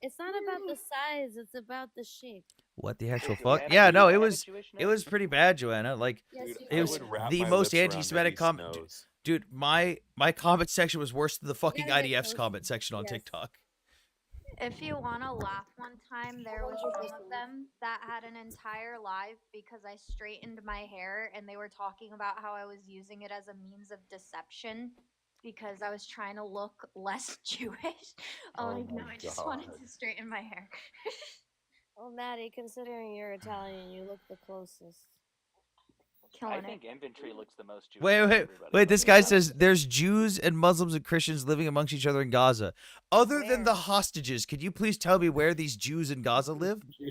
[SPEAKER 5] It's not about the size; it's about the shape.
[SPEAKER 1] What the actual
[SPEAKER 2] Do I
[SPEAKER 1] fuck?
[SPEAKER 2] have
[SPEAKER 1] Yeah,
[SPEAKER 2] a-
[SPEAKER 1] no,
[SPEAKER 2] do I
[SPEAKER 1] it
[SPEAKER 2] have a
[SPEAKER 1] was
[SPEAKER 2] Jewish
[SPEAKER 1] it
[SPEAKER 2] nose?
[SPEAKER 1] was pretty bad, Joanna. Like
[SPEAKER 5] Yes,
[SPEAKER 8] Dude,
[SPEAKER 5] you
[SPEAKER 1] it
[SPEAKER 8] I
[SPEAKER 1] was
[SPEAKER 8] would wrap
[SPEAKER 1] the
[SPEAKER 8] my
[SPEAKER 1] most
[SPEAKER 8] lips around
[SPEAKER 1] anti-Semitic
[SPEAKER 8] Mickey's
[SPEAKER 1] comment.
[SPEAKER 8] nose.
[SPEAKER 1] Dude, my comment section was worse than the fucking
[SPEAKER 5] gotta get
[SPEAKER 1] IDF's
[SPEAKER 5] closer.
[SPEAKER 1] comment section on
[SPEAKER 5] Yes.
[SPEAKER 1] TikTok.
[SPEAKER 10] If you want to laugh, one time there was one of
[SPEAKER 5] 100%.
[SPEAKER 10] them that had an entire live because I straightened my hair and they were talking about how I was using it as a means of deception because I was trying to look less Jewish. I'm
[SPEAKER 8] Oh
[SPEAKER 10] like, no,
[SPEAKER 8] my
[SPEAKER 10] I just wanted
[SPEAKER 8] God.
[SPEAKER 10] to straighten my hair.
[SPEAKER 5] Well, Maddie, considering you're Italian, you look the closest.
[SPEAKER 2] I
[SPEAKER 10] Killing it.
[SPEAKER 2] think Infantry looks the most Jewish.
[SPEAKER 1] Wait,
[SPEAKER 2] out of
[SPEAKER 1] wait,
[SPEAKER 2] everybody,
[SPEAKER 1] wait.
[SPEAKER 2] if I'm
[SPEAKER 1] This
[SPEAKER 2] being
[SPEAKER 1] guy
[SPEAKER 2] honest.
[SPEAKER 1] says there's Jews and Muslims and Christians living amongst each other in Gaza. Other than
[SPEAKER 10] Where?
[SPEAKER 1] the hostages, could you please tell me where these Jews in Gaza live?
[SPEAKER 5] Yeah,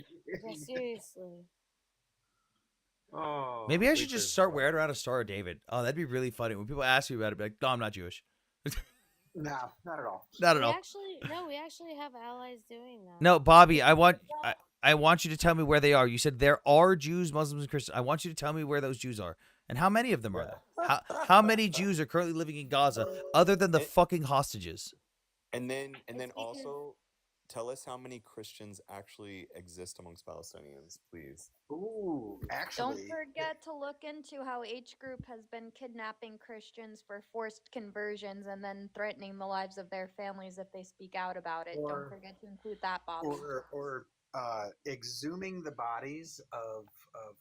[SPEAKER 5] seriously.
[SPEAKER 8] Oh,
[SPEAKER 1] Maybe I should
[SPEAKER 8] sleepers
[SPEAKER 1] just start
[SPEAKER 8] love
[SPEAKER 1] wearing
[SPEAKER 8] it.
[SPEAKER 1] around a Star of David. Oh, that'd be really funny. When people ask me about it, I'd be like, no, I'm not Jewish.
[SPEAKER 9] No, not at all.
[SPEAKER 1] Not at
[SPEAKER 5] We
[SPEAKER 1] all.
[SPEAKER 5] we actually have allies doing that.
[SPEAKER 1] No, Bobby, I want you to tell me where they are. You said there are Jews, Muslims, and Christians. I want you to tell me where those Jews are. And how many of them are there? How many Jews are currently living in Gaza other than the fucking hostages?
[SPEAKER 8] And then
[SPEAKER 5] It's because-
[SPEAKER 8] also tell us how many Christians actually exist amongst Palestinians, please.
[SPEAKER 9] Ooh,
[SPEAKER 10] Don't
[SPEAKER 9] actually,
[SPEAKER 10] forget to look into how H Group has been kidnapping Christians for forced conversions and then threatening the lives of their families if they speak out about it.
[SPEAKER 9] Or-
[SPEAKER 10] Don't forget to include that, Bob.
[SPEAKER 9] or exhuming the bodies of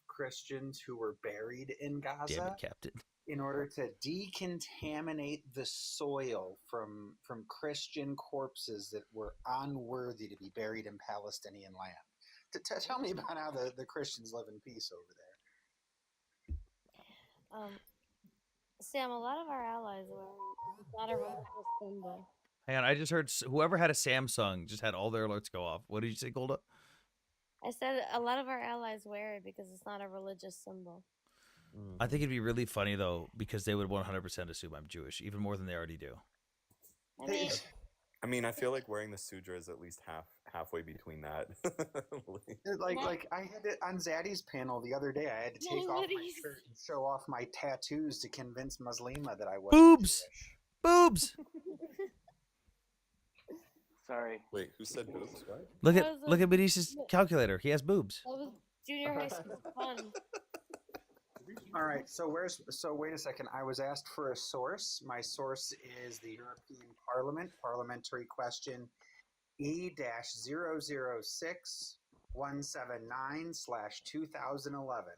[SPEAKER 9] Christians who were buried in
[SPEAKER 1] Damn
[SPEAKER 9] Gaza
[SPEAKER 1] it, Captain.
[SPEAKER 9] in order to decontaminate the soil from Christian corpses that were unworthy to be buried in Palestinian land. Tell me about how the Christians live in peace over there.
[SPEAKER 5] Sam, a lot of our allies wear it. It's not a religious symbol.
[SPEAKER 1] Hang on, I just heard whoever had a Samsung just had all their alerts go off. What did you say, Golda?
[SPEAKER 5] I said a lot of our allies wear it because it's not a religious symbol.
[SPEAKER 1] I think it'd be really funny though because they would 100% assume I'm Jewish, even more than they already do.
[SPEAKER 5] I mean,
[SPEAKER 11] I feel like wearing the sudra is at least halfway between that.
[SPEAKER 9] like I had it on Zaddy's panel the other day. I had to take off my shirt and show off my tattoos to convince Muslima that I was
[SPEAKER 1] boobs, boobs.
[SPEAKER 2] Sorry.
[SPEAKER 11] Wait, who said boobs? What?
[SPEAKER 1] Look at Benice's calculator. He has boobs.
[SPEAKER 5] That was junior high school fun.
[SPEAKER 9] All right, so wait a second. I was asked for a source. My source is the European Parliament, parliamentary question E-06179/2011.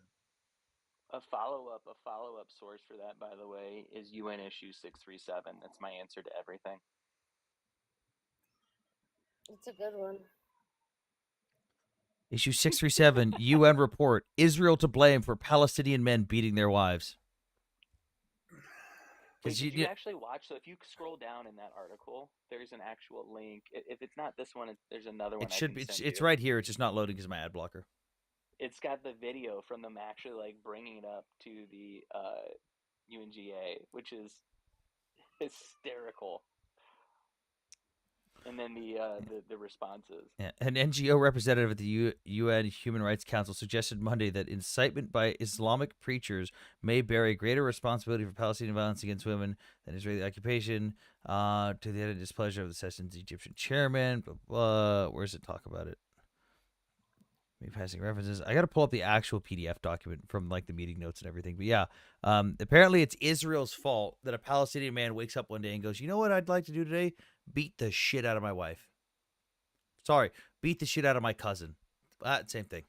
[SPEAKER 2] A follow-up source for that, by the way, is UN issue 637. That's my answer to everything.
[SPEAKER 5] It's a good one.
[SPEAKER 1] Issue 637, UN report. Israel to blame for Palestinian men beating their wives.
[SPEAKER 2] Wait, did you actually watch? So if you scroll down in that article, there's an actual link. If it's not this one, there's another one.
[SPEAKER 1] It should be. It's right here. It's just not loading because my ad blocker.
[SPEAKER 2] It's got the video from them actually like bringing it up to the UNGA, which is hysterical. And then the responses.
[SPEAKER 1] Yeah. An NGO representative at the UN Human Rights Council suggested Monday that incitement by Islamic preachers may bear a greater responsibility for Palestinian violence against women than Israeli occupation, to the added displeasure of the session's Egyptian chairman. Blah, blah. Where does it talk about it? Maybe passing references. I got to pull up the actual PDF document from like the meeting notes and everything. But yeah, apparently it's Israel's fault that a Palestinian man wakes up one day and goes, "You know what I'd like to do today? Beat the shit out of my wife. Sorry, beat the shit out of my cousin." Same thing.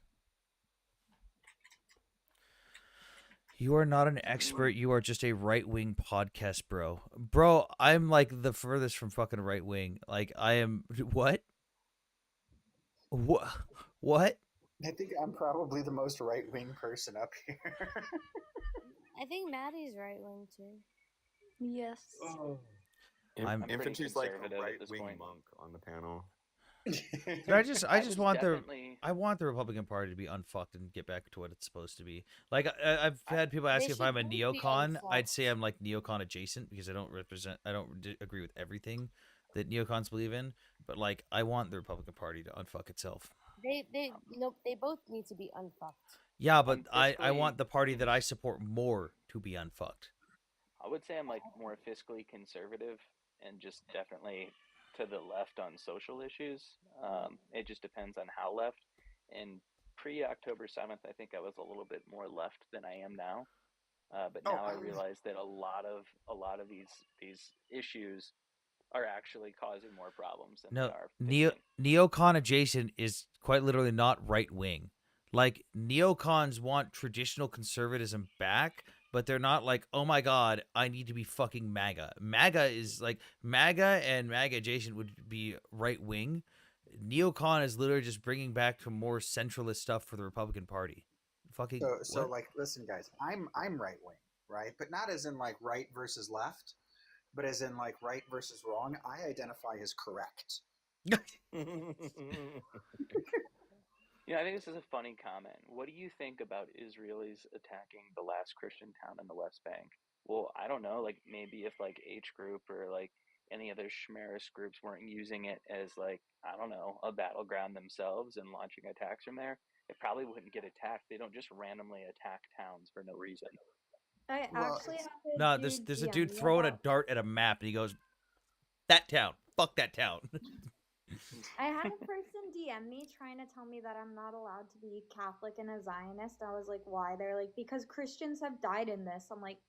[SPEAKER 1] You are not an expert. You are just a right-wing podcast, bro. Bro, I'm like the furthest from fucking right-wing. Like I am. What? What?
[SPEAKER 9] I think I'm probably the most right-wing person up here.
[SPEAKER 5] I think Maddie's right wing too.
[SPEAKER 10] Yes.
[SPEAKER 9] Oh.
[SPEAKER 11] Infantry's like a right-wing monk on the panel.
[SPEAKER 1] But I just want the Republican Party to be unfucked and get back to what it's supposed to be. Like I've had people ask if I'm a neocon. I'd say I'm like neocon adjacent because I don't agree with everything that neocons believe in. But like I want the Republican Party to unfuck itself.
[SPEAKER 5] They both need to be unfucked.
[SPEAKER 1] Yeah, but I want the party that I support more to be unfucked.
[SPEAKER 2] I would say I'm like more fiscally conservative and just definitely to the left on social issues. It just depends on how left. And pre-October 7th, I think I was a little bit more left than I am now. But now I realize that a lot of these issues are actually causing more problems than they are.
[SPEAKER 1] Neocon adjacent is quite literally not right wing. Like neocons want traditional conservatism back, but they're not like, oh my god, I need to be fucking MAGA. MAGA is like MAGA and MAGA adjacent would be right wing. Neocon is literally just bringing back to more centralist stuff for the Republican Party. Fucking
[SPEAKER 9] so like, listen, guys, I'm right wing, right? But not as in like right versus left, but as in like right versus wrong. I identify as correct.
[SPEAKER 2] Yeah, I think this is a funny comment. What do you think about Israelis attacking the last Christian town in the West Bank? Well, I don't know. Like maybe if like H group or like any other Schmerist groups weren't using it as like, I don't know, a battleground themselves and launching attacks from there, it probably wouldn't get attacked. They don't just randomly attack towns for no reason.
[SPEAKER 10] I actually
[SPEAKER 1] there's a dude throwing a dart at a map and he goes, "That town, fuck that town."
[SPEAKER 10] I had a person DM me trying to tell me that I'm not allowed to be Catholic and a Zionist. I was like, why? They're like, because Christians have died in this. I'm like,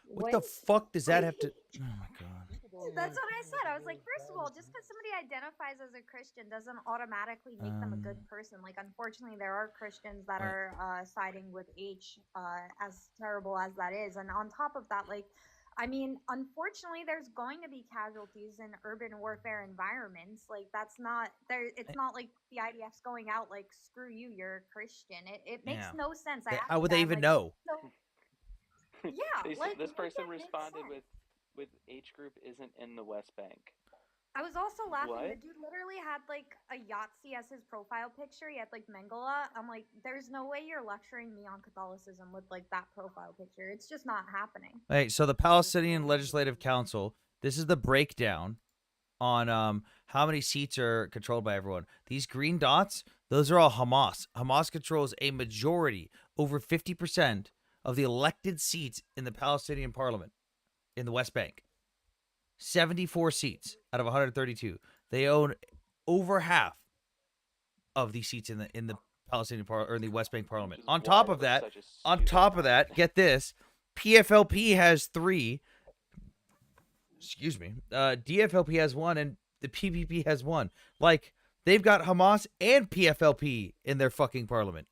[SPEAKER 1] what the fuck does that have to? Oh my god.
[SPEAKER 10] That's what I said. I was like, first of all, just because somebody identifies as a Christian doesn't automatically make them a good person. Like, unfortunately, there are Christians that are siding with H, as terrible as that is. And on top of that, like, I mean, unfortunately, there's going to be casualties in urban warfare environments. Like, that's not there. It's not like the IDF's going out like, screw you, you're a Christian. It makes no sense.
[SPEAKER 1] How would they even know?
[SPEAKER 10] Yeah,
[SPEAKER 2] this person
[SPEAKER 10] make it make
[SPEAKER 2] responded
[SPEAKER 10] sense.
[SPEAKER 2] with H group isn't in the West Bank.
[SPEAKER 10] I was also laughing.
[SPEAKER 2] What?
[SPEAKER 10] The dude literally had like a Yahtzee as his profile picture. He had like Mengele. I'm like, there's no way you're lecturing me on Catholicism with like that profile picture. It's just not happening.
[SPEAKER 1] Hey, so the Palestinian Legislative Council, this is the breakdown on how many seats are controlled by everyone. These green dots, those are all Hamas. Hamas controls a majority, over 50% of the elected seats in the Palestinian parliament in the West Bank. 74 seats out of 132. They own over half of these seats in the Palestinian or in the West Bank parliament. On top of that, get this, PFLP has 3. Excuse me. DFLP has 1 and the PPP has 1. Like, they've got Hamas and PFLP in their fucking parliament.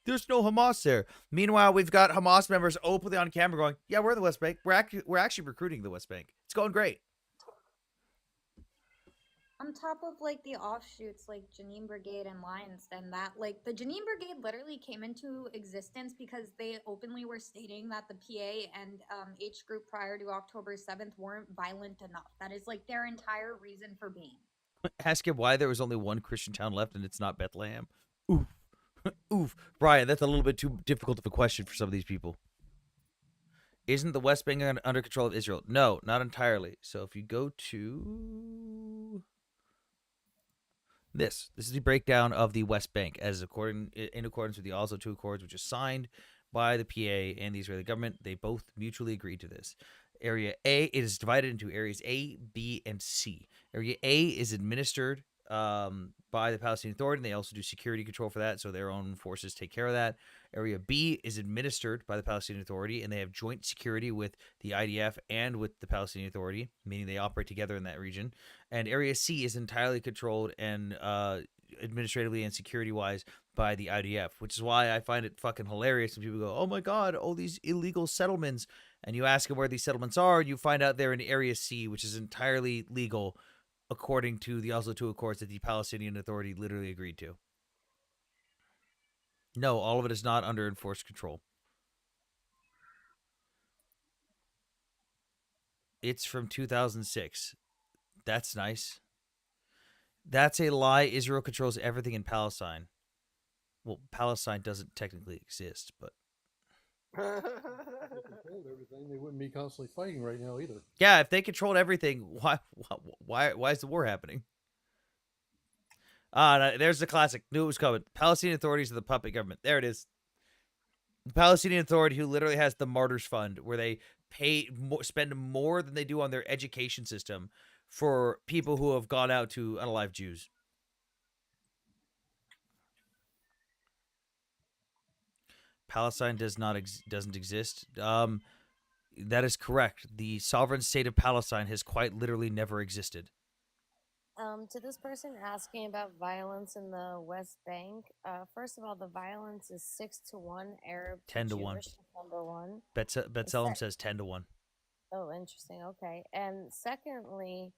[SPEAKER 1] There's no Hamas there. Meanwhile, we've got Hamas members openly on camera going, "Yeah, we're the West Bank. We're actually recruiting the West Bank. It's going great."
[SPEAKER 10] On top of like the offshoots like Janine Brigade and Lions, and that like the Janine Brigade literally came into existence because they openly were stating that the PA and H group prior to October 7th weren't violent enough. That is like their entire reason for being.
[SPEAKER 1] Ask him why there was only one Christian town left and it's not Bethlehem. Oof. Oof. Brian, that's a little bit too difficult of a question for some of these people. Isn't the West Bank under control of Israel? No, not entirely. So if you go to this is the breakdown of the West Bank in accordance with the Oslo II Accords, which is signed by the PA and the Israeli government. They both mutually agreed to this. Area A, it is divided into areas A, B, and C. Area A is administered by the Palestinian Authority, and they also do security control for that, so their own forces take care of that. Area B is administered by the Palestinian Authority, and they have joint security with the IDF and with the Palestinian Authority, meaning they operate together in that region. And Area C is entirely controlled and administratively and security-wise by the IDF, which is why I find it fucking hilarious when people go, "Oh my God, all these illegal settlements," and you ask them where these settlements are, and you find out they're in Area C, which is entirely legal according to the Oslo II Accords that the Palestinian Authority literally agreed to. No, all of it is not under enforced control. It's from 2006. That's nice. That's a lie. Israel controls everything in Palestine. Well, Palestine doesn't technically exist, but
[SPEAKER 7] If they controlled everything, they wouldn't be constantly fighting right now either.
[SPEAKER 1] yeah, if they controlled everything, why is the war happening? There's the classic. Knew it was coming. Palestinian authorities are the puppet government. There it is. The Palestinian Authority, who literally has the Martyrs Fund, where they spend more than they do on their education system for people who have gone out to unalive Jews. Palestine doesn't exist. That is correct. The sovereign state of Palestine has quite literally never existed.
[SPEAKER 5] To this person asking about violence in the West Bank, first of all, the violence is 6-1 Arab
[SPEAKER 1] 10 to 1.
[SPEAKER 5] Jewish, number one.
[SPEAKER 1] Betzelem says 10 to 1.
[SPEAKER 5] Oh, interesting. Okay. And secondly,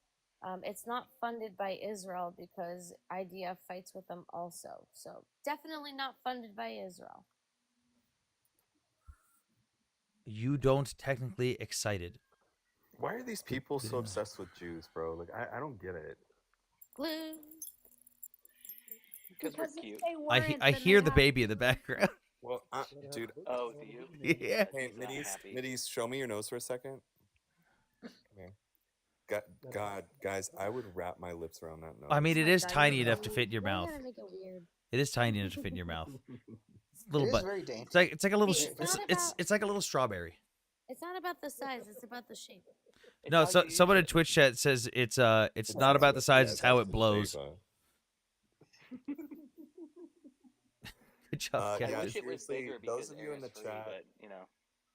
[SPEAKER 5] it's not funded by Israel because IDF fights with them also. So definitely not funded by Israel.
[SPEAKER 1] You don't technically excited.
[SPEAKER 11] Why are these people so obsessed with Jews, bro? Like, I don't get it.
[SPEAKER 5] Glue.
[SPEAKER 2] Because we're cute.
[SPEAKER 1] I hear the baby in the background.
[SPEAKER 11] Well, dude.
[SPEAKER 2] Oh, do you?
[SPEAKER 1] Yeah.
[SPEAKER 11] Hey, Middies, show me your nose for a second. Come here. God, guys, I would wrap my lips around that nose.
[SPEAKER 1] I mean, it is tiny enough to fit in your mouth.
[SPEAKER 5] Make it weird.
[SPEAKER 1] It is tiny enough to fit in your mouth. It's a little
[SPEAKER 9] It is
[SPEAKER 1] bit.
[SPEAKER 9] very dainty.
[SPEAKER 1] It's like a little.
[SPEAKER 5] It's
[SPEAKER 1] It's like a little strawberry.
[SPEAKER 5] It's not about the size; it's about the shape.
[SPEAKER 1] No, someone in Twitch chat says it's not about the size; it's how it blows. Good job,
[SPEAKER 11] yeah,
[SPEAKER 2] I wish it was
[SPEAKER 11] seriously,
[SPEAKER 2] bigger
[SPEAKER 11] those
[SPEAKER 2] because
[SPEAKER 11] of you in the
[SPEAKER 2] free,
[SPEAKER 11] chat,
[SPEAKER 2] but, you know.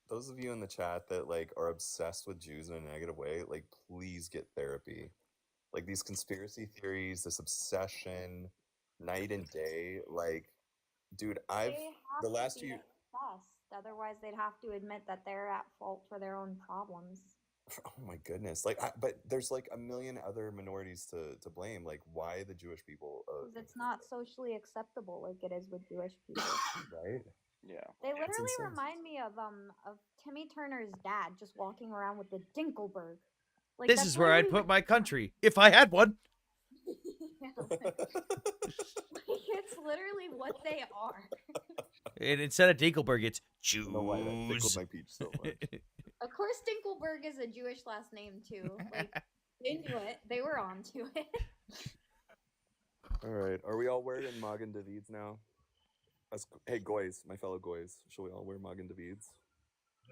[SPEAKER 11] those of you in the chat that like are obsessed with Jews in a negative way, like please get therapy. Like these conspiracy theories, this obsession, night and day. Like, dude, the last few.
[SPEAKER 10] Otherwise, they'd have to admit that they're at fault for their own problems.
[SPEAKER 11] Oh my goodness! Like, but there's like a million other minorities to blame. Like, why the Jewish people?
[SPEAKER 10] Because it's not socially acceptable like it is with Jewish people.
[SPEAKER 11] Right.
[SPEAKER 2] Yeah.
[SPEAKER 10] They literally
[SPEAKER 11] insane.
[SPEAKER 10] remind me of Timmy Turner's dad just walking around with the Dinkelberg. Like
[SPEAKER 1] This
[SPEAKER 10] that's
[SPEAKER 1] is where I'd
[SPEAKER 10] literally
[SPEAKER 1] put my country if I had one.
[SPEAKER 10] yeah, like, it's literally what they are.
[SPEAKER 1] And instead of Dinkelberg, it's
[SPEAKER 11] I don't know why that tickled
[SPEAKER 1] Jews.
[SPEAKER 11] my peach so much.
[SPEAKER 10] Of course, Dinkelberg is a Jewish last name too. Like they knew it; they were on to it.
[SPEAKER 11] All right, are we all wearing Magen Davids now? Hey, Goys, my fellow Goys, shall we all wear Magen Davids?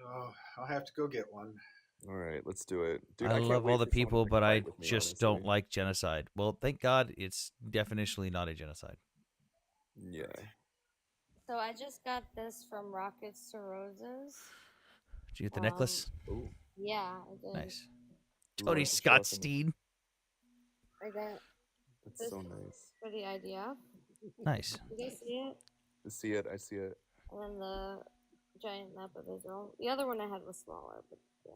[SPEAKER 9] Oh, I'll have to go get one.
[SPEAKER 11] All right, let's do it. Dude,
[SPEAKER 1] I
[SPEAKER 11] can't
[SPEAKER 1] love
[SPEAKER 11] wait
[SPEAKER 1] all the
[SPEAKER 11] for someone to
[SPEAKER 1] people,
[SPEAKER 11] pick a
[SPEAKER 1] but I
[SPEAKER 11] fight with me,
[SPEAKER 1] just don't
[SPEAKER 11] honestly.
[SPEAKER 1] like genocide. Well, thank God it's definitionally not a genocide.
[SPEAKER 11] Yeah.
[SPEAKER 5] So I just got this from Rockets to Roses.
[SPEAKER 1] Did you get the necklace?
[SPEAKER 11] Ooh.
[SPEAKER 5] Yeah, I did.
[SPEAKER 1] Nice.
[SPEAKER 11] Ooh,
[SPEAKER 1] Tony
[SPEAKER 11] I should show
[SPEAKER 1] Scott
[SPEAKER 11] off in the-
[SPEAKER 1] Steen.
[SPEAKER 5] I got
[SPEAKER 11] That's
[SPEAKER 5] this
[SPEAKER 11] so nice.
[SPEAKER 5] for the idea.
[SPEAKER 1] Nice.
[SPEAKER 5] Did you see it?
[SPEAKER 11] I see it.
[SPEAKER 5] And then the giant map of Israel. The other one I had was smaller, but yeah.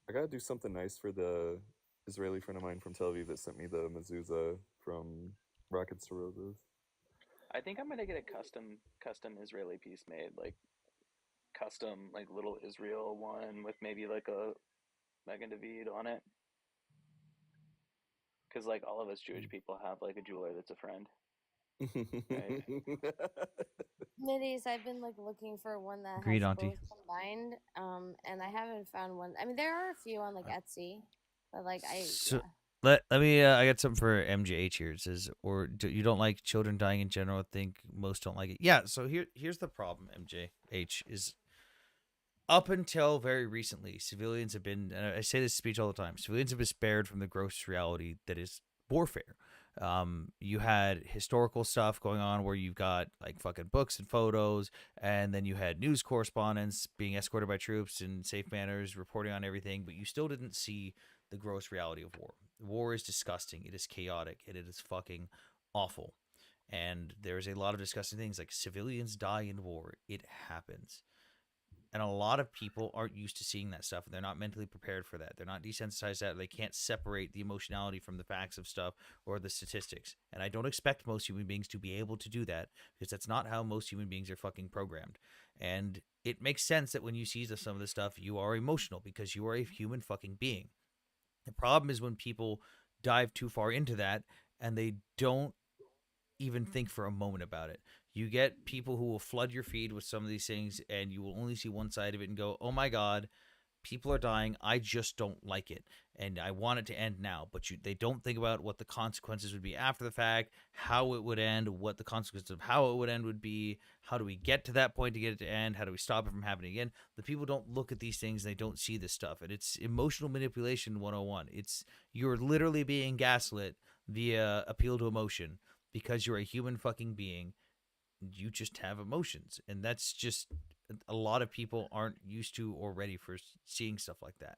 [SPEAKER 11] I gotta do something nice for the Israeli friend of mine from Tel Aviv that sent me the mezuzah from Rockets to Roses.
[SPEAKER 2] I think I'm gonna get a custom Israeli piece made, like custom like little Israel one with maybe like a Megan David on it. Because like all of us Jewish people have like a jeweler that's a friend. Right.
[SPEAKER 5] Middies, I've been like looking for one that
[SPEAKER 1] Agreed,
[SPEAKER 5] has
[SPEAKER 1] Auntie.
[SPEAKER 5] both combined, and I haven't found one. I mean, there are a few on like Etsy, but like
[SPEAKER 1] So let me. I got something for MJH here. It says, or you don't like children dying in general. I think most don't like it. Yeah. So here's the problem. MJH is up until very recently, civilians have been. And I say this speech all the time. Civilians have been spared from the gross reality that is warfare. You had historical stuff going on where you've got like fucking books and photos, and then you had news correspondents being escorted by troops in safe manners, reporting on everything, but you still didn't see the gross reality of war. War is disgusting. It is chaotic. And it is fucking awful. And there's a lot of disgusting things like civilians die in war. It happens. And a lot of people aren't used to seeing that stuff, and they're not mentally prepared for that. They're not desensitized to that. They can't separate the emotionality from the facts of stuff or the statistics. And I don't expect most human beings to be able to do that, because that's not how most human beings are fucking programmed. And it makes sense that when you see some of this stuff, you are emotional because you are a human fucking being. The problem is when people dive too far into that and they don't even think for a moment about it. You get people who will flood your feed with some of these things, and you will only see one side of it and go, oh my God, people are dying. I just don't like it. And I want it to end now. But they don't think about what the consequences would be after the fact, how it would end, what the consequences of how it would end would be. How do we get to that point to get it to end? How do we stop it from happening again? The people don't look at these things, and they don't see this stuff. And it's emotional manipulation 101. You're literally being gaslit via appeal to emotion because you're a human fucking being. You just have emotions, and that's just a lot of people aren't used to or ready for seeing stuff like that.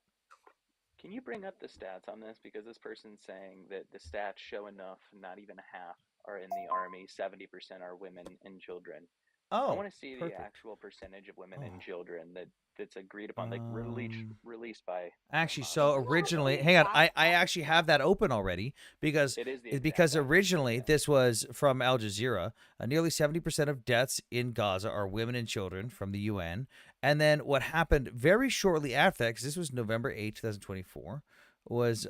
[SPEAKER 2] Can you bring up the stats on this? Because this person's saying that the stats show enough, not even half are in the army, 70% are women and children. I want to see the actual percentage of women and children that's agreed upon, like released by
[SPEAKER 1] actually.
[SPEAKER 2] Hamas.
[SPEAKER 1] So originally, hang on, I actually have that open already because
[SPEAKER 2] It is the exact
[SPEAKER 1] because
[SPEAKER 2] number.
[SPEAKER 1] originally this was from Al Jazeera. Nearly 70% of deaths in Gaza are women and children from the UN. And then what happened very shortly after that, because this was November 8, 2024, was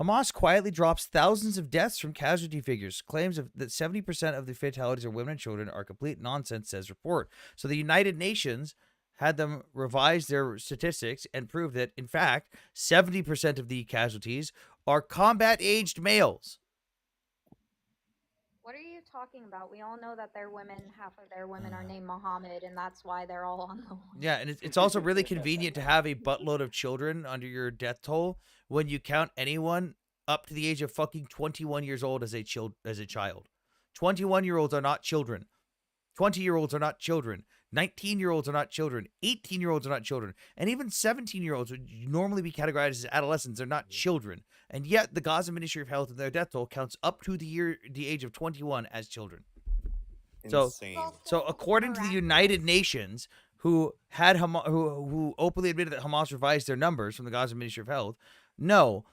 [SPEAKER 1] Hamas quietly drops thousands of deaths from casualty figures. Claims that 70% of the fatalities are women and children are complete nonsense, says report. So the United Nations had them revise their statistics and prove that, in fact, 70% of the casualties are combat-aged males.
[SPEAKER 10] What are you talking about? We all know that they're women. Half of their women are named Muhammad, and that's why they're all on the list.
[SPEAKER 1] Yeah, and it's also really convenient to have a buttload of children under your death toll when you count anyone up to the age of fucking 21 years old as a child. 21-year-olds are not children. 20-year-olds are not children. 19-year-olds are not children. 18-year-olds are not children. And even 17-year-olds would normally be categorized as adolescents. They're not children. And yet the Gaza Ministry of Health and their death toll counts up to the age of 21 as children.
[SPEAKER 11] Insane.
[SPEAKER 1] So according to the United Nations, who had who openly admitted that Hamas revised their numbers from the Gaza Ministry of Health, no,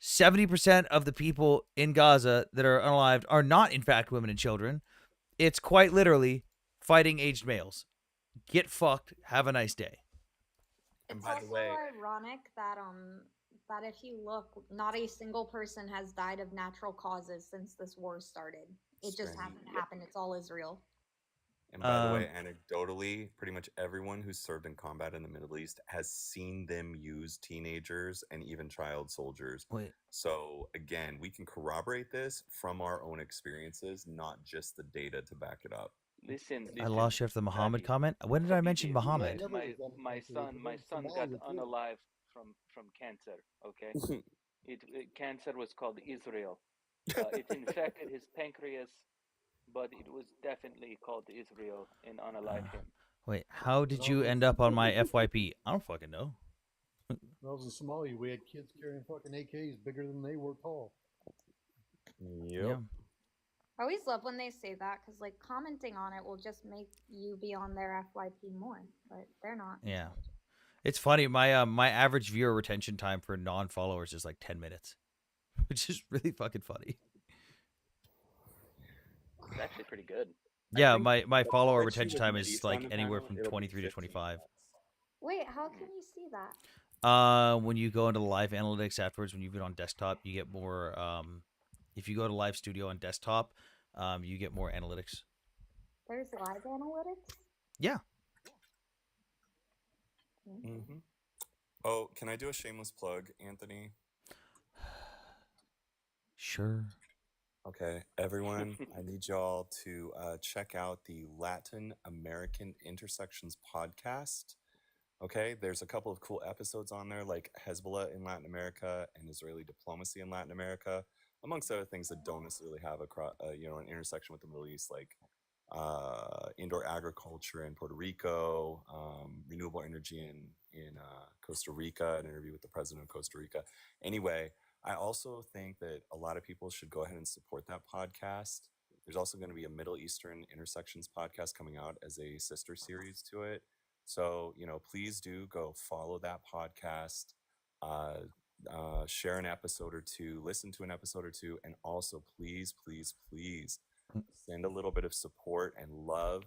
[SPEAKER 1] 70% of the people in Gaza that are unalived are not in fact women and children. It's quite literally fighting aged males. Get fucked. Have a nice day.
[SPEAKER 11] And
[SPEAKER 10] It's
[SPEAKER 11] by the
[SPEAKER 10] also
[SPEAKER 11] way,
[SPEAKER 10] ironic that that if you look, not a single person has died of natural causes since this war started. It just
[SPEAKER 11] strange.
[SPEAKER 10] hasn't happened. It's all Israel.
[SPEAKER 11] And by the way, anecdotally, pretty much everyone who's served in combat in the Middle East has seen them use teenagers and even child soldiers.
[SPEAKER 1] Wait.
[SPEAKER 11] So again, we can corroborate this from our own experiences, not just the data to back it up.
[SPEAKER 2] Listen,
[SPEAKER 1] I lost you after the Muhammad comment. When did I mention Muhammad?
[SPEAKER 2] My son got unalived from cancer. Okay, cancer was called Israel. It infected his pancreas, but it was definitely called Israel and unalive him.
[SPEAKER 1] Wait, how did you end up on my FYP? I don't fucking know.
[SPEAKER 7] When I was in Somalia, we had kids carrying fucking AKs bigger than they were tall.
[SPEAKER 11] Yep.
[SPEAKER 1] Yeah.
[SPEAKER 10] I always love when they say that because, like, commenting on it will just make you be on their FYP more, but they're not.
[SPEAKER 1] Yeah. It's funny. My average viewer retention time for non-followers is like 10 minutes, which is really fucking funny.
[SPEAKER 2] It's actually pretty good.
[SPEAKER 1] Yeah, my follower retention time is like anywhere from 23 to 25.
[SPEAKER 10] Wait, how can you see that?
[SPEAKER 1] When you go into the live analytics afterwards, when you've been on desktop, you get more. If you go to Live Studio on desktop, you get more analytics.
[SPEAKER 10] There's live analytics?
[SPEAKER 1] Yeah.
[SPEAKER 11] Mm-hmm. Oh, can I do a shameless plug, Anthony?
[SPEAKER 1] Sure.
[SPEAKER 11] Okay, everyone, I need y'all to check out the Latin American Intersections podcast. Okay, there's a couple of cool episodes on there, like Hezbollah in Latin America and Israeli diplomacy in Latin America, amongst other things that don't necessarily have an intersection with the Middle East, like indoor agriculture in Puerto Rico, renewable energy in Costa Rica, an interview with the president of Costa Rica. Anyway, I also think that a lot of people should go ahead and support that podcast. There's also going to be a Middle Eastern Intersections podcast coming out as a sister series to it. So, please do go follow that podcast, share an episode or two, listen to an episode or two, and also please, please, please send a little bit of support and love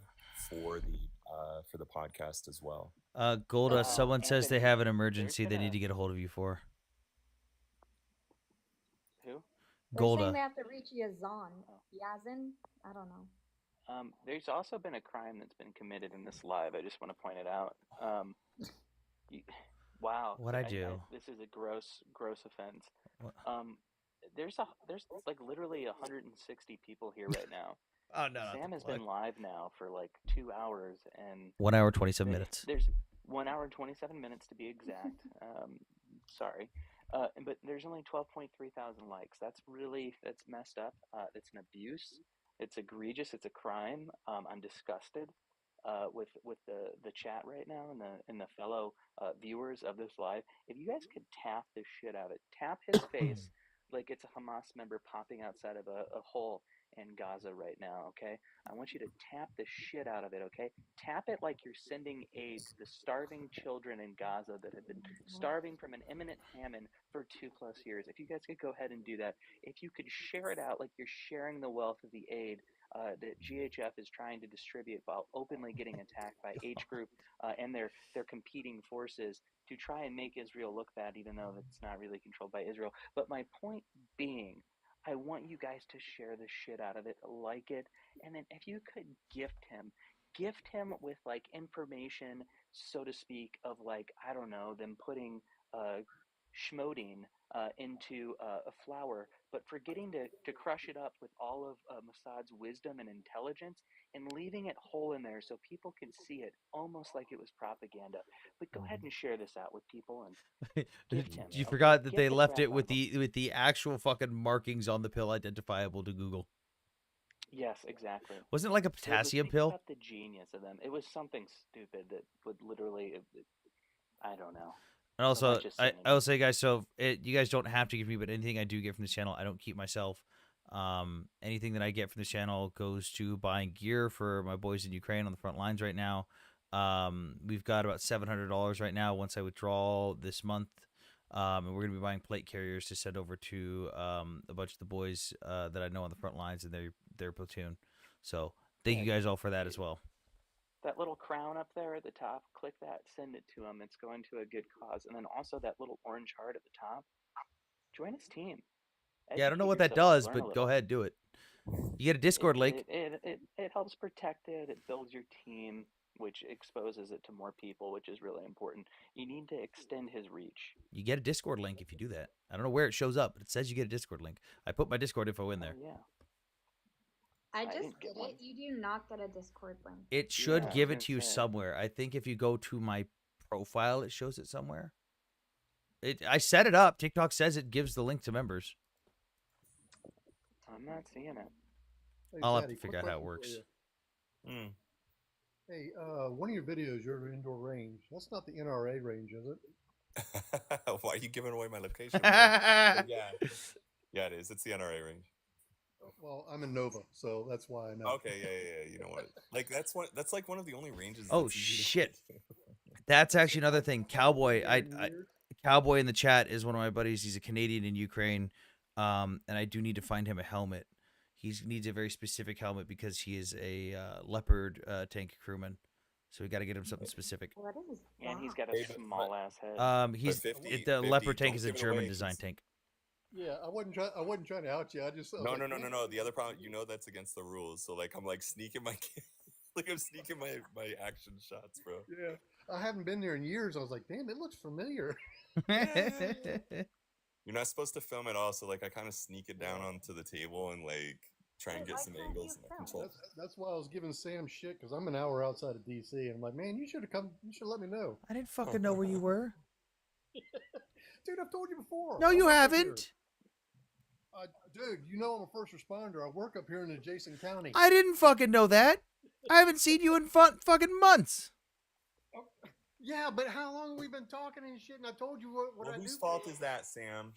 [SPEAKER 11] for the podcast as well.
[SPEAKER 1] Golda, someone says they
[SPEAKER 2] Anthony,
[SPEAKER 1] have an emergency they need to get a hold of you for.
[SPEAKER 2] Who?
[SPEAKER 10] They're saying
[SPEAKER 1] Golda.
[SPEAKER 10] they have to reach Yazan. Yazin? I don't know.
[SPEAKER 2] There's also been a crime that's been committed in this live. I just want to point it out. Wow.
[SPEAKER 1] What'd I do?
[SPEAKER 2] This is a gross offense.
[SPEAKER 1] What?
[SPEAKER 2] There's like literally 160 people here right now.
[SPEAKER 1] Oh no!
[SPEAKER 2] Sam has been live now for like 2 hours and
[SPEAKER 1] 1 hour 27 minutes.
[SPEAKER 2] There's 1 hour and 27 minutes to be exact. Sorry. But there's only 12.3 thousand likes. That's messed up. It's an abuse. It's egregious. It's a crime. I'm disgusted with the chat right now and the fellow viewers of this live. If you guys could tap the shit out of it, tap his face like it's a Hamas member popping outside of a hole in Gaza right now, okay? I want you to tap the shit out of it, okay? Tap it like you're sending aid to the starving children in Gaza that have been starving from an imminent famine for 2+ years. If you guys could go ahead and do that, if you could share it out like you're sharing the wealth of the aid that GHF is trying to distribute while openly getting attacked by H group and their competing forces to try and make Israel look bad, even though it's not really controlled by Israel. But my point being, I want you guys to share the shit out of it, like it, and then if you could gift him with like information, so to speak, of like, I don't know, them putting schmodine into a flour, but forgetting to crush it up with all of Mossad's wisdom and intelligence and leaving it whole in there so people can see it almost like it was propaganda. But go ahead and share this out with people and gift him.
[SPEAKER 1] You forgot that they left it with the actual fucking markings on the pill identifiable to Google.
[SPEAKER 2] Yes, exactly.
[SPEAKER 1] Wasn't it like a potassium pill?
[SPEAKER 2] About the genius of them. It was something stupid that would literally, I don't know.
[SPEAKER 1] And also, I will say, guys, so you guys don't have to give me, but anything I do get from this channel, I don't keep myself. Anything that I get from this channel goes to buying gear for my boys in Ukraine on the front lines right now. We've got about $700 right now once I withdraw this month. And we're going to be buying plate carriers to send over to a bunch of the boys that I know on the front lines and their platoon. So Thank you guys all for that as well.
[SPEAKER 2] That little crown up there at the top, click that, send it to him. It's going to a good cause. And then also that little orange heart at the top. Join his team.
[SPEAKER 1] Yeah, I don't know what that
[SPEAKER 2] Educate yourself,
[SPEAKER 1] does,
[SPEAKER 2] learn a
[SPEAKER 1] but go
[SPEAKER 2] little.
[SPEAKER 1] ahead, do it. You get a Discord link.
[SPEAKER 2] It helps protect it. It builds your team, which exposes it to more people, which is really important. You need to extend his reach.
[SPEAKER 1] You get a Discord link if you do that. I don't know where it shows up, but it says you get a Discord link. I put my Discord info in there.
[SPEAKER 2] Oh, yeah.
[SPEAKER 10] I
[SPEAKER 2] didn't
[SPEAKER 10] just
[SPEAKER 2] get
[SPEAKER 10] did
[SPEAKER 2] one.
[SPEAKER 10] it. You do not get a Discord link.
[SPEAKER 1] It should
[SPEAKER 2] Yeah, I
[SPEAKER 1] give
[SPEAKER 2] was
[SPEAKER 1] it to you
[SPEAKER 2] gonna say.
[SPEAKER 1] somewhere. I think if you go to my profile, it shows it somewhere. I set it up. TikTok says it gives the link to members.
[SPEAKER 2] I'm not seeing it.
[SPEAKER 7] Hey,
[SPEAKER 1] I'll have
[SPEAKER 7] Zaddy,
[SPEAKER 1] to figure
[SPEAKER 7] quick
[SPEAKER 1] out how it
[SPEAKER 7] question for
[SPEAKER 1] works.
[SPEAKER 7] you. Hey, one of your videos, your indoor range. That's not the NRA range, is it?
[SPEAKER 11] Why are you giving away my location? Yeah, it is. It's the NRA range.
[SPEAKER 7] Well, I'm in Nova, so that's why I know.
[SPEAKER 11] Okay, yeah. You know what? Like that's like one of the only ranges.
[SPEAKER 1] Oh
[SPEAKER 11] that's easy to
[SPEAKER 1] shit!
[SPEAKER 11] get to.
[SPEAKER 1] That's actually another thing. Cowboy, Cowboy in the chat is one of my buddies. He's a Canadian in Ukraine, and I do need to find him a helmet. He needs a very specific helmet because he is a Leopard tank crewman. So we got to get him something specific.
[SPEAKER 10] What is that?
[SPEAKER 2] And he's got a small ass head.
[SPEAKER 1] He's
[SPEAKER 11] 50,
[SPEAKER 1] the
[SPEAKER 11] 50,
[SPEAKER 1] Leopard tank
[SPEAKER 11] don't
[SPEAKER 1] is a
[SPEAKER 11] give it
[SPEAKER 1] German
[SPEAKER 11] away,
[SPEAKER 1] design
[SPEAKER 11] 'cause-
[SPEAKER 1] tank.
[SPEAKER 7] Yeah, I wasn't trying to out you. I just
[SPEAKER 11] No. The other problem, that's against the rules. So like I'm like sneaking my like I'm sneaking my action shots, bro.
[SPEAKER 7] Yeah, I haven't been there in years. I was like, damn, it looks familiar.
[SPEAKER 11] You're not supposed to film at all, so like I kind of sneak it down onto the table and like try and get some angles and control.
[SPEAKER 7] That's why I was giving Sam shit because I'm an hour outside of DC, and I'm like, man, you should have come. You should let me know.
[SPEAKER 1] I didn't fucking know where you were.
[SPEAKER 7] Dude, I've told you before.
[SPEAKER 1] No, you haven't.
[SPEAKER 7] Dude, you know I'm a first responder. I work up here in adjacent county.
[SPEAKER 1] I didn't fucking know that. I haven't seen you in fucking months.
[SPEAKER 7] Yeah, but how long have we been talking and shit? And I told you what I do.
[SPEAKER 11] Whose fault is that, Sam?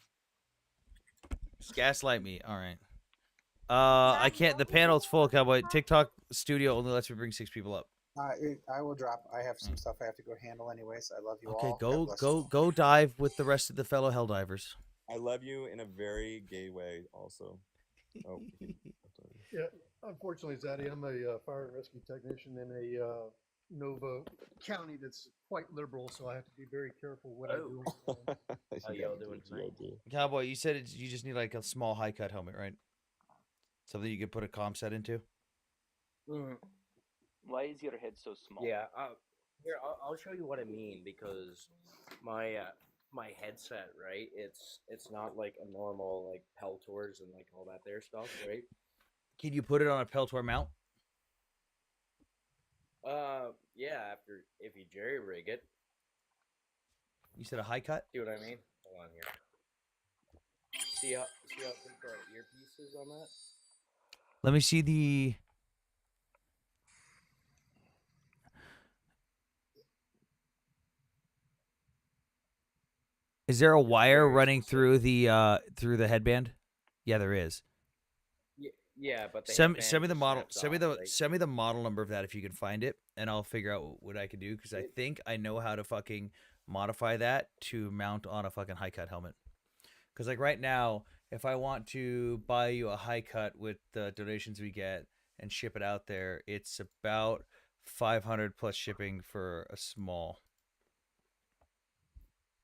[SPEAKER 1] Gaslight me. All right. I can't. The panel's full, Cowboy. TikTok Studio only lets me bring 6 people up.
[SPEAKER 9] I will drop. I have some stuff I have to go handle anyways. I love you all.
[SPEAKER 1] Okay,
[SPEAKER 9] God bless you.
[SPEAKER 1] go dive with the rest of the fellow Helldivers.
[SPEAKER 11] I love you in a very gay way, also. Oh,
[SPEAKER 7] Yeah, unfortunately, Zaddy, I'm a fire and rescue technician in a Nova County that's quite liberal, so I have to be very careful what I do.
[SPEAKER 12] How y'all doing tonight?
[SPEAKER 1] Cowboy, you said you just need like a small high cut helmet, right? Something you could put a comm set into.
[SPEAKER 2] Why is your head so small?
[SPEAKER 12] Yeah, here I'll show you what I mean because my my headset, right? It's not like a normal like Peltors and like all that there stuff, right?
[SPEAKER 1] Can you put it on a Peltor mount?
[SPEAKER 12] Yeah, if you jerry rig it.
[SPEAKER 1] You said a high cut?
[SPEAKER 12] See what I mean? Hold on here. See how big the earpiece is on that?
[SPEAKER 1] Let me see the. Is there a wire running through the headband? Yeah, there is.
[SPEAKER 12] Yeah, but
[SPEAKER 1] Send me the model. Send me the model number of that if you can find it, and I'll figure out what I can do because I think I know how to fucking modify that to mount on a fucking high cut helmet. Because like right now, if I want to buy you a high cut with the donations we get and ship it out there, it's about 500 plus shipping for a small.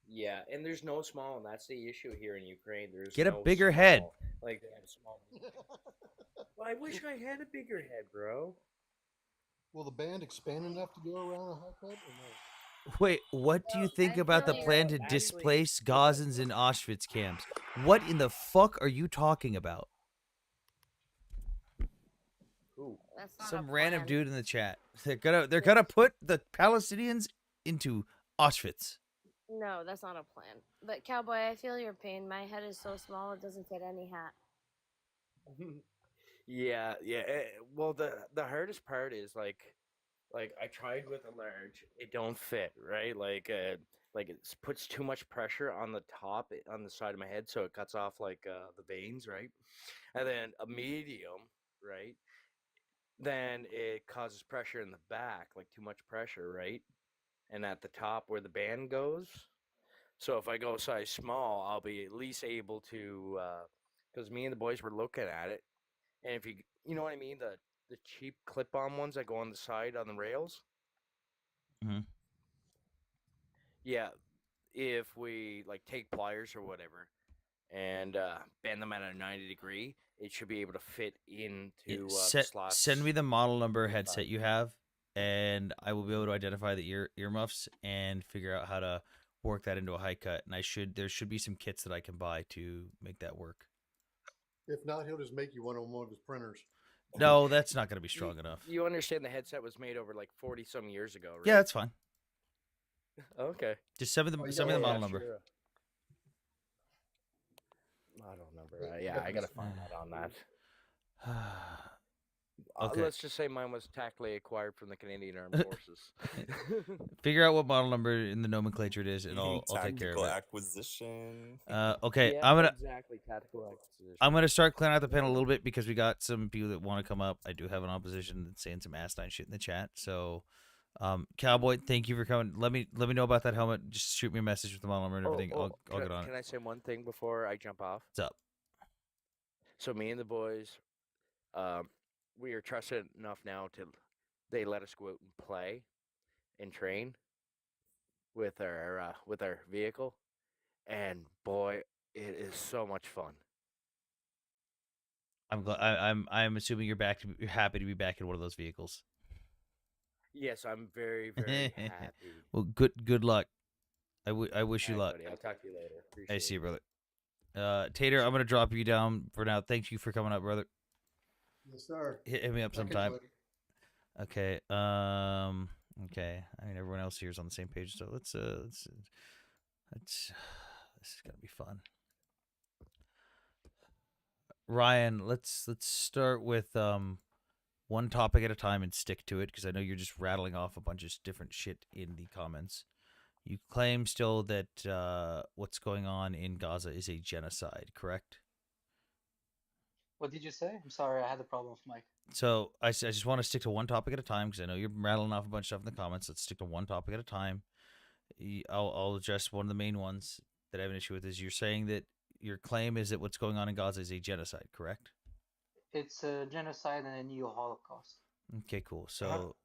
[SPEAKER 12] Yeah, and there's no small, and that's the issue here in Ukraine. There's
[SPEAKER 1] Get a
[SPEAKER 12] no
[SPEAKER 1] bigger
[SPEAKER 12] small.
[SPEAKER 1] head.
[SPEAKER 12] Like they have small. Well, I wish I had a bigger head, bro.
[SPEAKER 7] Will the band expand enough to go around a high cut or no?
[SPEAKER 1] Wait, what do you think about the plan to displace Gazans in Auschwitz camps? What in the fuck are you talking about?
[SPEAKER 12] Ooh.
[SPEAKER 5] That's not
[SPEAKER 1] Some
[SPEAKER 5] a
[SPEAKER 1] random
[SPEAKER 5] plan.
[SPEAKER 1] dude in the chat. They're gonna put the Palestinians into Auschwitz.
[SPEAKER 5] No, that's not a plan. But Cowboy, I feel your pain. My head is so small it doesn't fit any hat.
[SPEAKER 12] Yeah. Well, the hardest part is like I tried with a large, it don't fit, right? Like it puts too much pressure on the top on the side of my head, so it cuts off like the veins, right? And then a medium, right? Then it causes pressure in the back, like too much pressure, right? And at the top where the band goes. So if I go size small, I'll be at least able to, because me and the boys were looking at it, and if you know what I mean, the the cheap clip-on ones that go on the side on the rails.
[SPEAKER 1] Mhm.
[SPEAKER 12] Yeah, if we like take pliers or whatever and bend them at a 90-degree, it should be able to fit into the slots.
[SPEAKER 1] Send me the model number
[SPEAKER 12] on the
[SPEAKER 1] headset
[SPEAKER 12] side.
[SPEAKER 1] you have, and I will be able to identify the earmuffs and figure out how to work that into a high cut. And there should be some kits that I can buy to make that work.
[SPEAKER 7] If not, he'll just make you one on one of his printers.
[SPEAKER 1] No, that's not going to be strong enough.
[SPEAKER 12] You understand the headset was made over like 40-some years ago, right?
[SPEAKER 1] Yeah, that's fine.
[SPEAKER 12] Okay.
[SPEAKER 1] Just send me the model number.
[SPEAKER 12] Sure. Model number. Yeah, I gotta find out on that.
[SPEAKER 1] Okay.
[SPEAKER 12] Let's just say mine was tactily acquired from the Canadian Armed Forces.
[SPEAKER 1] Figure out what model number in the nomenclature it is, and I'll take care of it.
[SPEAKER 11] Tactical acquisition.
[SPEAKER 1] Okay,
[SPEAKER 12] yeah, exactly tactical acquisition.
[SPEAKER 1] I'm gonna start clearing out the panel a little bit because we got some people that want to come up. I do have an opposition that's saying some asinine shit in the chat. So, Cowboy, thank you for coming. Let me know about that helmet. Just shoot me a message with the model number and everything. I'll get on it.
[SPEAKER 12] Can I say one thing before I jump off?
[SPEAKER 1] What's up?
[SPEAKER 12] So me and the boys, we are trusted enough now to they let us go out and play and train with our vehicle, and boy, it is so much fun.
[SPEAKER 1] I'm glad. I'm assuming you're happy to be back in one of those vehicles.
[SPEAKER 12] Yes, I'm very very happy.
[SPEAKER 1] Well, good luck. I wish you luck.
[SPEAKER 12] Buddy, I'll talk to you later. Appreciate
[SPEAKER 1] I see you, brother. Tater, I'm gonna drop you down for now. Thank you for coming up, brother.
[SPEAKER 7] Yes, sir.
[SPEAKER 1] Hit me up sometime. Okay. Okay. I mean, everyone else here is on the same page, so let's this is gonna be fun. Ryan, let's start with one topic at a time and stick to it, because I know you're just rattling off a bunch of different shit in the comments. You claim still that what's going on in Gaza is a genocide, correct?
[SPEAKER 13] What did you say? I'm sorry, I had a problem with Mike.
[SPEAKER 1] So I just want to stick to one topic at a time, because I know you're rattling off a bunch of stuff in the comments. Let's stick to one topic at a time. I'll address one of the main ones that I have an issue with. Is you're saying that your claim is that what's going on in Gaza is a genocide, correct?
[SPEAKER 13] It's a genocide and a new Holocaust.
[SPEAKER 1] Okay, cool. So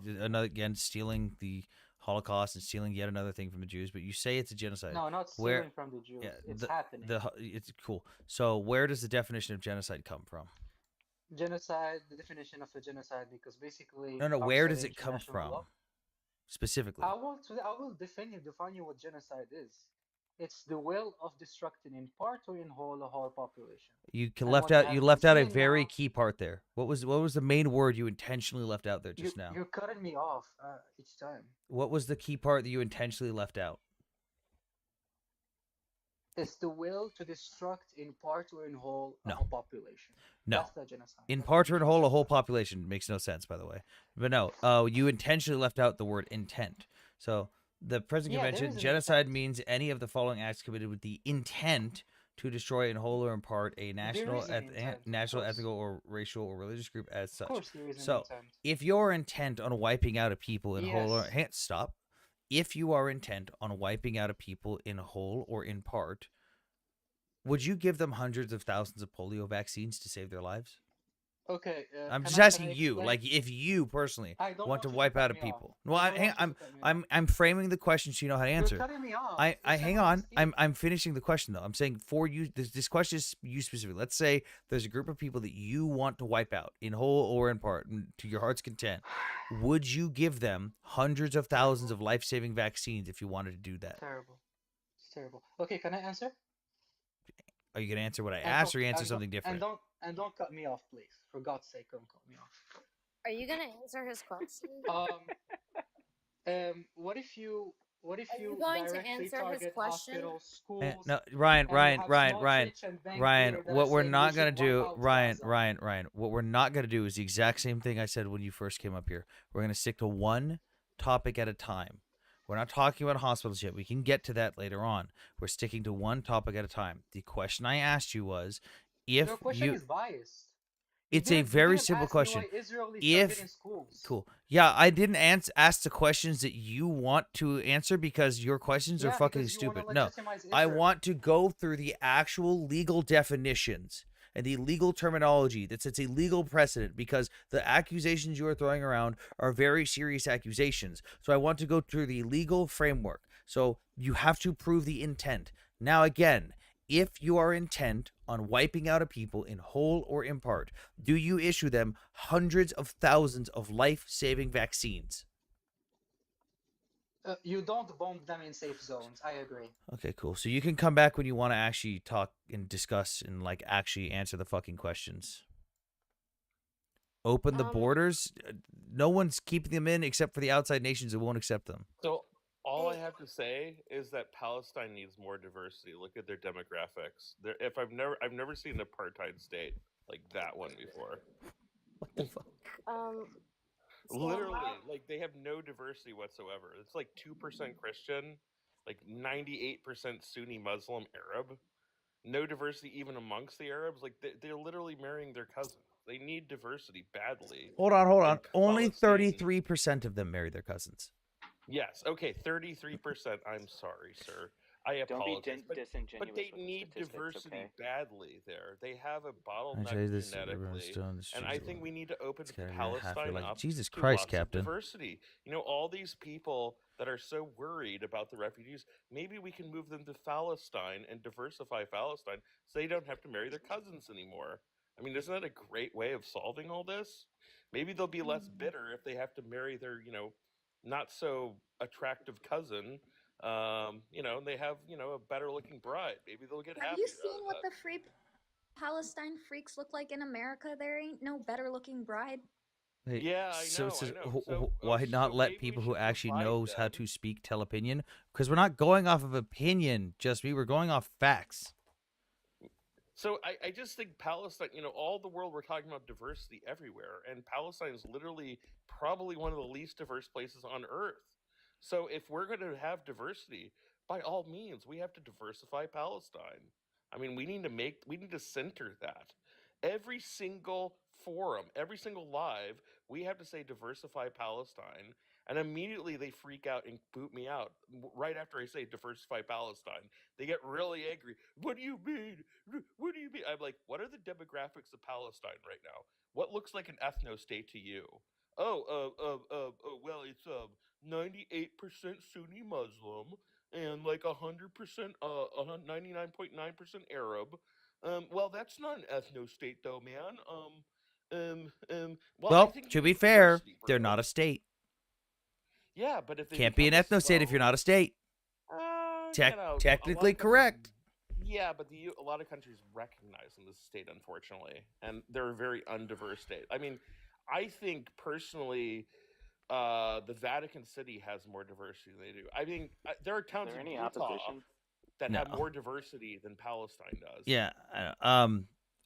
[SPEAKER 1] another, again, stealing the Holocaust and stealing yet another thing from the Jews, but you say it's a genocide.
[SPEAKER 13] No, not stealing from the Jews. It's happening.
[SPEAKER 1] It's cool. So where does the definition of genocide come from?
[SPEAKER 13] Genocide, the definition of a genocide, because basically.
[SPEAKER 1] No. Where does it come from? Specifically.
[SPEAKER 13] I will define you what genocide is. It's the will of destructing in part or in whole a whole population.
[SPEAKER 1] You left out a very key part there. What was the main word you intentionally left out there just now?
[SPEAKER 13] You're cutting me off each time.
[SPEAKER 1] What was the key part that you intentionally left out?
[SPEAKER 13] It's the will to destruct in part or in whole a population.
[SPEAKER 1] No.
[SPEAKER 13] That's the genocide.
[SPEAKER 1] In part or in whole, a whole population makes no sense, by the way. But no, you intentionally left out the word intent. So the present convention, genocide means any of the following acts committed with the intent to destroy in whole or in part a national, ethnical, or racial or religious group as such.
[SPEAKER 13] Of course there is an
[SPEAKER 1] so
[SPEAKER 13] intent.
[SPEAKER 1] if you're intent on wiping out a people in whole or stop. If you are intent on wiping out a people in whole or in part, would you give them hundreds of thousands of polio vaccines to save their lives?
[SPEAKER 13] Okay.
[SPEAKER 1] I'm just asking you, like, if you personally want to wipe out a people. Well, I'm framing the question so you know how to answer.
[SPEAKER 13] You're cutting me off.
[SPEAKER 1] Hang on. I'm finishing the question though. I'm saying for you, this question is you specifically. Let's say there's a group of people that you want to wipe out in whole or in part, to your heart's content. Would you give them hundreds of thousands of life-saving vaccines if you wanted to do that?
[SPEAKER 13] Terrible. It's terrible. Okay, can I answer?
[SPEAKER 1] Are you gonna answer what I asked, or you answer something different?
[SPEAKER 13] And don't cut me off, please. For God's sake, don't cut me off.
[SPEAKER 5] Are you gonna answer his question?
[SPEAKER 13] What if you
[SPEAKER 5] going to
[SPEAKER 13] directly
[SPEAKER 5] answer
[SPEAKER 13] target
[SPEAKER 5] his question?
[SPEAKER 13] hospitals, schools?
[SPEAKER 1] No, Ryan. What we're not gonna do, Ryan. What we're not gonna do is the exact same thing I said when you first came up here. We're gonna stick to one topic at a time. We're not talking about hospitals yet. We can get to that later on. We're sticking to one topic at a time. The question I asked you was, if
[SPEAKER 13] your question is biased.
[SPEAKER 1] It's a very simple question. Cool. Yeah, I didn't ask the questions that you want to answer because your questions are fucking stupid. No, I want to go through the actual legal definitions and the legal terminology that sets a legal precedent, because the accusations you are throwing around are very serious accusations. So I want to go through the legal framework. So you have to prove the intent. Now, again, if you are intent on wiping out a people in whole or in part, do you issue them hundreds of thousands of life-saving vaccines?
[SPEAKER 13] You don't bomb them in safe zones. I agree.
[SPEAKER 1] Okay, cool. So you can come back when you want to actually talk and discuss and like actually answer the fucking questions. Open the borders. No one's keeping them in except for the outside nations that won't accept them.
[SPEAKER 14] So all I have to say is that Palestine needs more diversity. Look at their demographics. If I've never seen an apartheid state like that one before.
[SPEAKER 1] What the fuck?
[SPEAKER 14] Literally, like they have no diversity whatsoever. It's like 2% Christian, like 98% Sunni Muslim Arab. No diversity even amongst the Arabs. Like they're literally marrying their cousins. They need diversity badly.
[SPEAKER 1] Hold on.
[SPEAKER 14] And
[SPEAKER 1] Only
[SPEAKER 14] Palestine-
[SPEAKER 1] 33% of them marry their cousins.
[SPEAKER 14] Yes. Okay. 33%. I'm sorry, sir. I apologize.
[SPEAKER 2] Don't be disingenuous.
[SPEAKER 14] But they
[SPEAKER 2] with the
[SPEAKER 14] need diversity
[SPEAKER 2] okay?
[SPEAKER 14] badly there. They have a
[SPEAKER 1] I
[SPEAKER 14] bottleneck
[SPEAKER 1] say this,
[SPEAKER 14] genetically. And I think we need to open Palestine up
[SPEAKER 1] Jesus
[SPEAKER 14] to
[SPEAKER 1] Christ,
[SPEAKER 14] lots
[SPEAKER 1] Captain.
[SPEAKER 14] of diversity. You know, all these people that are so worried about the refugees, maybe we can move them to Palestine and diversify Palestine so they don't have to marry their cousins anymore. I mean, isn't that a great way of solving all this? Maybe they'll be less bitter if they have to marry their, not so attractive cousin. They have, a better looking bride. Maybe they'll get
[SPEAKER 15] Have
[SPEAKER 14] happy.
[SPEAKER 15] you seen what the free Palestine freaks look like in America? There ain't no better looking bride.
[SPEAKER 1] Wait,
[SPEAKER 14] Yeah, I know.
[SPEAKER 1] Why not let people who actually knows how to speak tell opinion? Because we're not going off of opinion, just me. We're going off facts.
[SPEAKER 14] So I just think Palestine, all the world, we're talking about diversity everywhere, and Palestine is literally probably one of the least diverse places on earth. So if we're going to have diversity, by all means, we have to diversify Palestine. I mean, we need to center that. Every single forum, every single live, we have to say diversify Palestine, and immediately they freak out and boot me out right after I say diversify Palestine. They get really angry. What do you mean? What do you mean? I'm like, what are the demographics of Palestine right now? What looks like an ethno state to you? Well, it's 98% Sunni Muslim and like 100%, 99.9% Arab. Well, that's not an ethno state though, man. Well, I
[SPEAKER 1] Well,
[SPEAKER 14] think
[SPEAKER 1] to
[SPEAKER 14] we
[SPEAKER 1] be
[SPEAKER 14] need
[SPEAKER 1] fair,
[SPEAKER 14] diversity,
[SPEAKER 1] they're
[SPEAKER 14] bro.
[SPEAKER 1] not a state.
[SPEAKER 14] Yeah, but if they
[SPEAKER 1] Can't be an
[SPEAKER 14] become
[SPEAKER 1] ethno state if you're not a state. Technically correct.
[SPEAKER 14] Yeah, but a lot of countries recognize them as a state, unfortunately, and they're a very undiverse state. I mean, I think personally, the Vatican City has more diversity than they do. I mean, there are towns in Utah that have more diversity than Palestine does.
[SPEAKER 1] Yeah.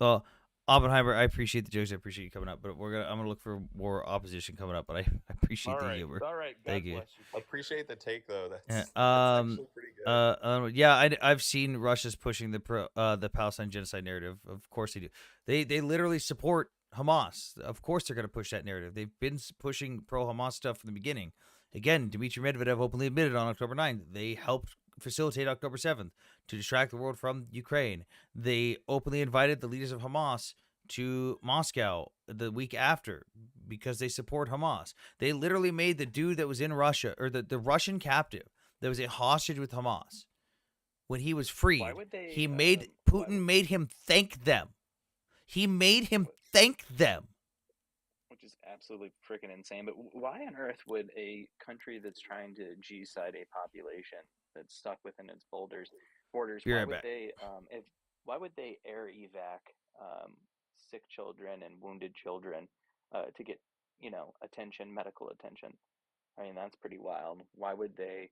[SPEAKER 1] Well, Oppenheimer, I appreciate the jokes. I appreciate you coming up, but I'm gonna look for more opposition coming up. But I appreciate the humor.
[SPEAKER 14] All right. God
[SPEAKER 1] Thank
[SPEAKER 14] bless
[SPEAKER 1] you.
[SPEAKER 14] you.
[SPEAKER 11] Appreciate the take though. That's
[SPEAKER 1] actually
[SPEAKER 11] pretty good.
[SPEAKER 1] Yeah, I've seen Russia's pushing the Palestine genocide narrative. Of course they do. They literally support Hamas. Of course they're gonna push that narrative. They've been pushing pro Hamas stuff from the beginning. Again, Dmitry Medvedev openly admitted on October 9th they helped facilitate October 7th to distract the world from Ukraine. They openly invited the leaders of Hamas to Moscow the week after because they support Hamas. They literally made the dude that was in Russia, or the Russian captive that was a hostage with Hamas, when he was freed, Putin made him thank them. He made him thank them.
[SPEAKER 2] Which is absolutely freaking insane. But why on earth would a country that's trying to G-side a population that's stuck within its borders, why would they air evac sick children and wounded children to get, medical attention? I mean, that's pretty wild. Why would they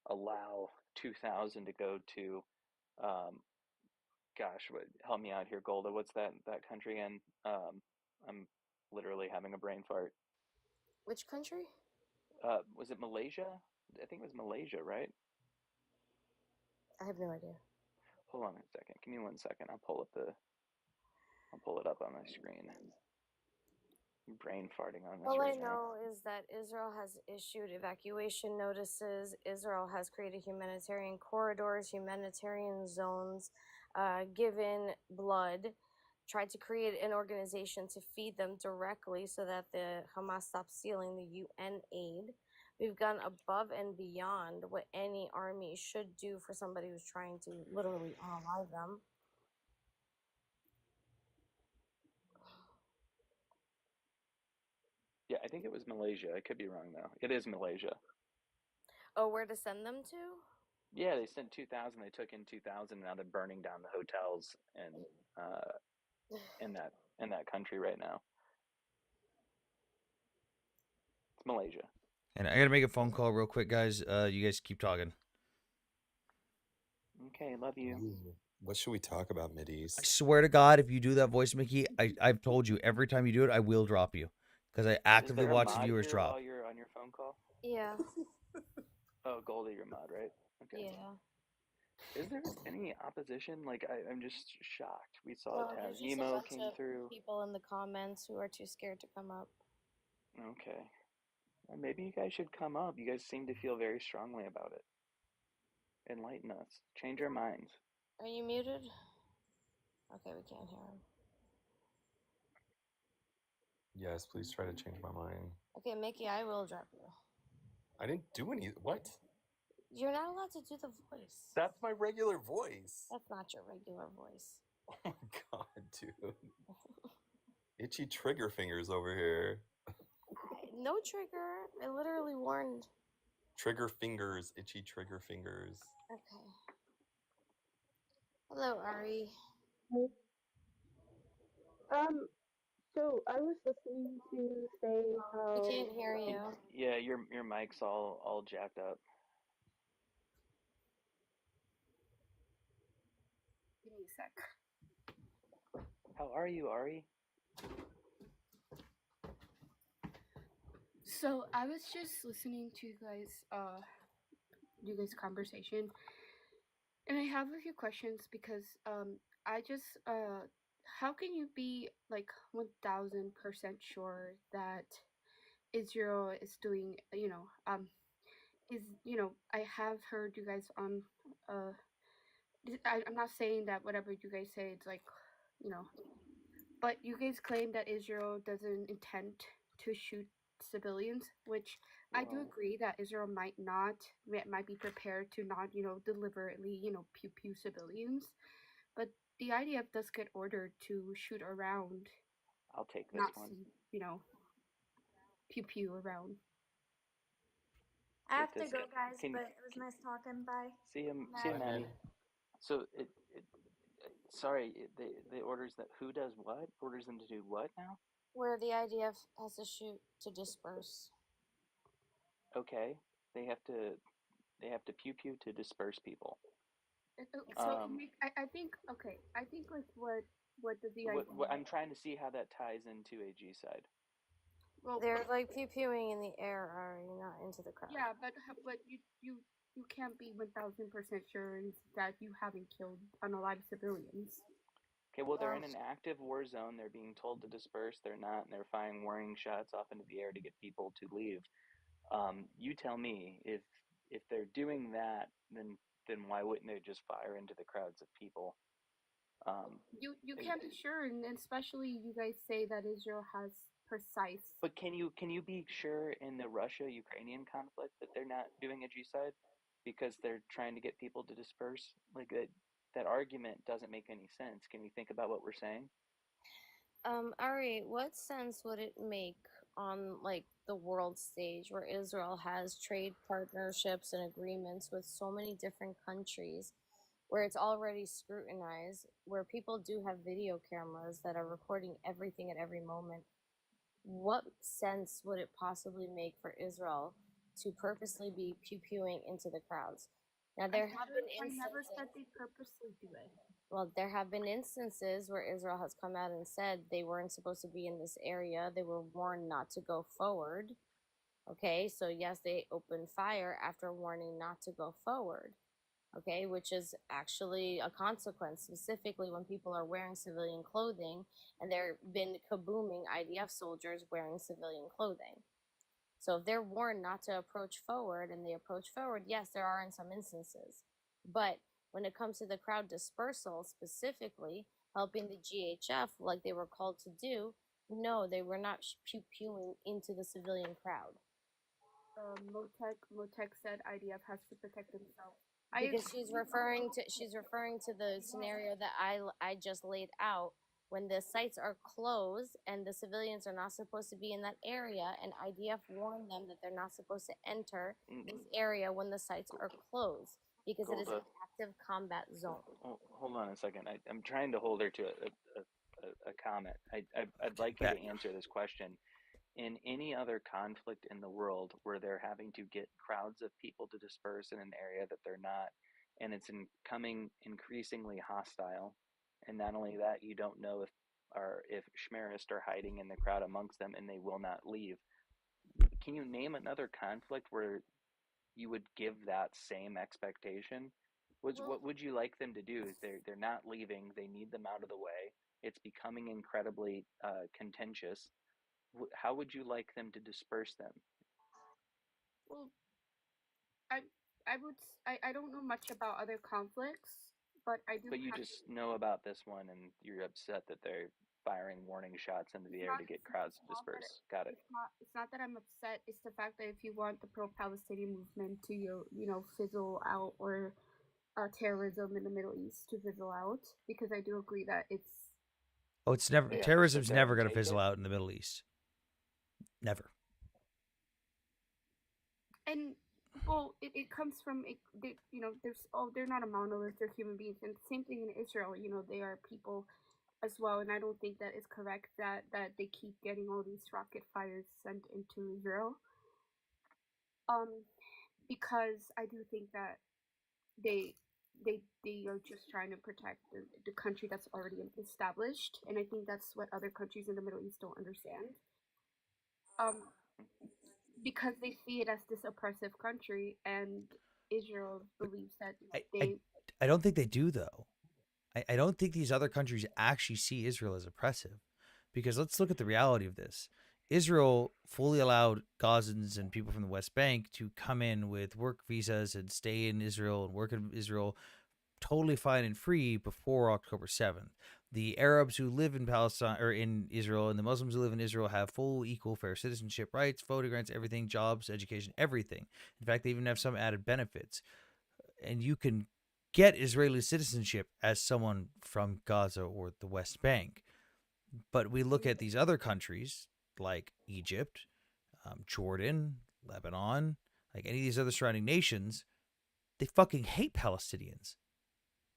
[SPEAKER 2] allow 2,000 to go to, help me out here, Golda. What's that country in? I'm literally having a brain fart.
[SPEAKER 5] Which country?
[SPEAKER 2] Was it Malaysia? I think it was Malaysia, right?
[SPEAKER 5] I have no idea.
[SPEAKER 2] Hold on a second. Give me 1 second. I'll pull it up on my screen. I'm brain farting on this
[SPEAKER 5] All
[SPEAKER 2] right
[SPEAKER 5] I know is that Israel has issued evacuation notices. Israel has created humanitarian corridors, humanitarian zones, given blood tried to create an organization to feed them directly so that the Hamas stops stealing the UN aid. We've gone above and beyond what any army should do for somebody who's trying to literally unalive them.
[SPEAKER 2] Yeah, I think it was Malaysia. I could be wrong though. It is Malaysia.
[SPEAKER 5] Oh, where to send them to?
[SPEAKER 2] Yeah, they sent 2,000. They took in 2,000. Now they're burning down the hotels and in that country right now. It's Malaysia.
[SPEAKER 1] And I gotta make a phone call real quick, guys. You guys keep talking.
[SPEAKER 2] Okay, love you.
[SPEAKER 11] Ooh, what should we talk about,
[SPEAKER 1] I
[SPEAKER 11] Mideast?
[SPEAKER 1] swear to God, if you do that voice, Mickey, I've told you every time you do it, I will drop you because I
[SPEAKER 2] Is
[SPEAKER 1] actively
[SPEAKER 2] there a
[SPEAKER 1] watch the
[SPEAKER 2] mod
[SPEAKER 1] viewers
[SPEAKER 2] here
[SPEAKER 1] drop.
[SPEAKER 2] while you're on your phone call?
[SPEAKER 5] Yeah.
[SPEAKER 2] Oh, Goldie, your mod, right? Okay.
[SPEAKER 5] Yeah.
[SPEAKER 2] Is there any opposition? Like, I'm just shocked. We saw
[SPEAKER 5] No, there's just a
[SPEAKER 2] Tazimo
[SPEAKER 5] bunch
[SPEAKER 2] came
[SPEAKER 5] of
[SPEAKER 2] through.
[SPEAKER 5] people in the comments who are too scared to come up.
[SPEAKER 2] Okay. Well, maybe you guys should come up. You guys seem to feel very strongly about it. Enlighten us. Change our minds.
[SPEAKER 5] Are you muted? Okay, we can't hear him.
[SPEAKER 11] Yes, please try to change my mind.
[SPEAKER 5] Okay, Mickey, I will drop you.
[SPEAKER 11] I didn't do any. What?
[SPEAKER 5] You're not allowed to do the voice.
[SPEAKER 11] That's my regular voice.
[SPEAKER 5] That's not your regular voice.
[SPEAKER 11] Oh my god, dude. Itchy trigger fingers over here.
[SPEAKER 5] No trigger. I literally warned.
[SPEAKER 11] Trigger fingers, itchy trigger fingers.
[SPEAKER 5] Okay. Hello, Ari.
[SPEAKER 16] So I was listening to say how
[SPEAKER 5] We can't hear you.
[SPEAKER 2] Yeah, your mic's all jacked up.
[SPEAKER 16] Give me a sec.
[SPEAKER 2] How are you, Ari?
[SPEAKER 16] So I was just listening to you guys' conversation, and I have a few questions because I just how can you be like 1000% sure that Israel is doing I have heard you guys on I'm not saying that whatever you guys say it's like but you guys claim that Israel doesn't intend to shoot civilians, which I do agree that Israel might be prepared to not, deliberately, pew pew civilians. But the IDF does get ordered to shoot around.
[SPEAKER 2] I'll take this
[SPEAKER 16] not
[SPEAKER 2] one.
[SPEAKER 16] See, pew pew around.
[SPEAKER 10] I have to go, guys, but it was nice talking. Bye.
[SPEAKER 2] See you, Maddie. So sorry, the orders that who does what? Orders them to do what now?
[SPEAKER 5] Where the IDF has to shoot to disperse.
[SPEAKER 2] Okay, they have to pew pew to disperse people.
[SPEAKER 16] So I think like what does the IDF?
[SPEAKER 2] I'm trying to see how that ties into a G side.
[SPEAKER 5] Well, they're like pew pewing in the air, Ari, not into the crowd.
[SPEAKER 16] Yeah, but you can't be 1000% sure that you haven't killed unalive civilians.
[SPEAKER 2] Okay, well, they're in an active war zone. They're being told to disperse. They're not, and they're firing warning shots off into the air to get people to leave. You tell me if they're doing that, then why wouldn't they just fire into the crowds of people?
[SPEAKER 16] You can't be sure, and especially you guys say that Israel has precise.
[SPEAKER 2] But can you be sure in the Russia-Ukrainian conflict that they're not doing a G-side because they're trying to get people to disperse? Like that argument doesn't make any sense. Can we think about what we're saying?
[SPEAKER 5] Ari, what sense would it make on like the world stage where Israel has trade partnerships and agreements with so many different countries, where it's already scrutinized, where people do have video cameras that are recording everything at every moment? What sense would it possibly make for Israel to purposely be pew-pewing into the crowds? Now, there have been instances.
[SPEAKER 16] I never said they purposely do it.
[SPEAKER 5] Well, there have been instances where Israel has come out and said they weren't supposed to be in this area. They were warned not to go forward. Okay, so yes, they opened fire after warning not to go forward. Okay, which is actually a consequence, specifically when people are wearing civilian clothing, and there have been kabooming IDF soldiers wearing civilian clothing. So if they're warned not to approach forward and they approach forward, yes, there are in some instances. But when it comes to the crowd dispersal specifically, helping the GHF like they were called to do, no, they were not pew pewing into the civilian crowd.
[SPEAKER 16] Motek said IDF has to protect themselves.
[SPEAKER 5] Because she's referring to the scenario that I just laid out, when the sites are closed and the civilians are not supposed to be in that area, and IDF warned them that they're not supposed to enter this area when the sites are closed because it is an active combat zone.
[SPEAKER 2] Hold on a second. I'm trying to hold her to a comment. I'd like you to answer this question. In any other conflict in the world where they're having to get crowds of people to disperse in an area that they're not, and it's becoming increasingly hostile, and not only that, you don't know if Schmerist are hiding in the crowd amongst them and they will not leave. Can you name another conflict where you would give that same expectation? What would you like them to do? They're not leaving. They need them out of the way. It's becoming incredibly contentious. How would you like them to disperse them?
[SPEAKER 16] Well, I don't know much about other conflicts, but I do.
[SPEAKER 2] But you just know about this one, and you're upset that they're firing warning shots into the air to get crowds to disperse. Got it.
[SPEAKER 16] It's not that I'm upset. It's the fact that if you want the pro-Palestinian movement to fizzle out, or terrorism in the Middle East to fizzle out, because I do agree that it's.
[SPEAKER 1] Oh, it's never terrorism's never going to fizzle out in the Middle East. Never.
[SPEAKER 16] And well, it comes from they're not a monolith. They're human beings, and same thing in Israel. They are people as well, and I don't think that it's correct that they keep getting all these rocket fires sent into Israel. Because I do think that they are just trying to protect the country that's already established, and I think that's what other countries in the Middle East don't understand. Because they see it as this oppressive country, and Israel believes that
[SPEAKER 1] I don't think they do, though. I don't think these other countries actually see Israel as oppressive, because let's look at the reality of this. Israel fully allowed Gazans and people from the West Bank to come in with work visas and stay in Israel and work in Israel totally fine and free before October 7th. The Arabs who live in Palestine or in Israel and the Muslims who live in Israel have full, equal, fair citizenship rights, voting rights, everything, jobs, education, everything. In fact, they even have some added benefits. And you can get Israeli citizenship as someone from Gaza or the West Bank. But we look at these other countries like Egypt, Jordan, Lebanon, like any of these other surrounding nations, they fucking hate Palestinians.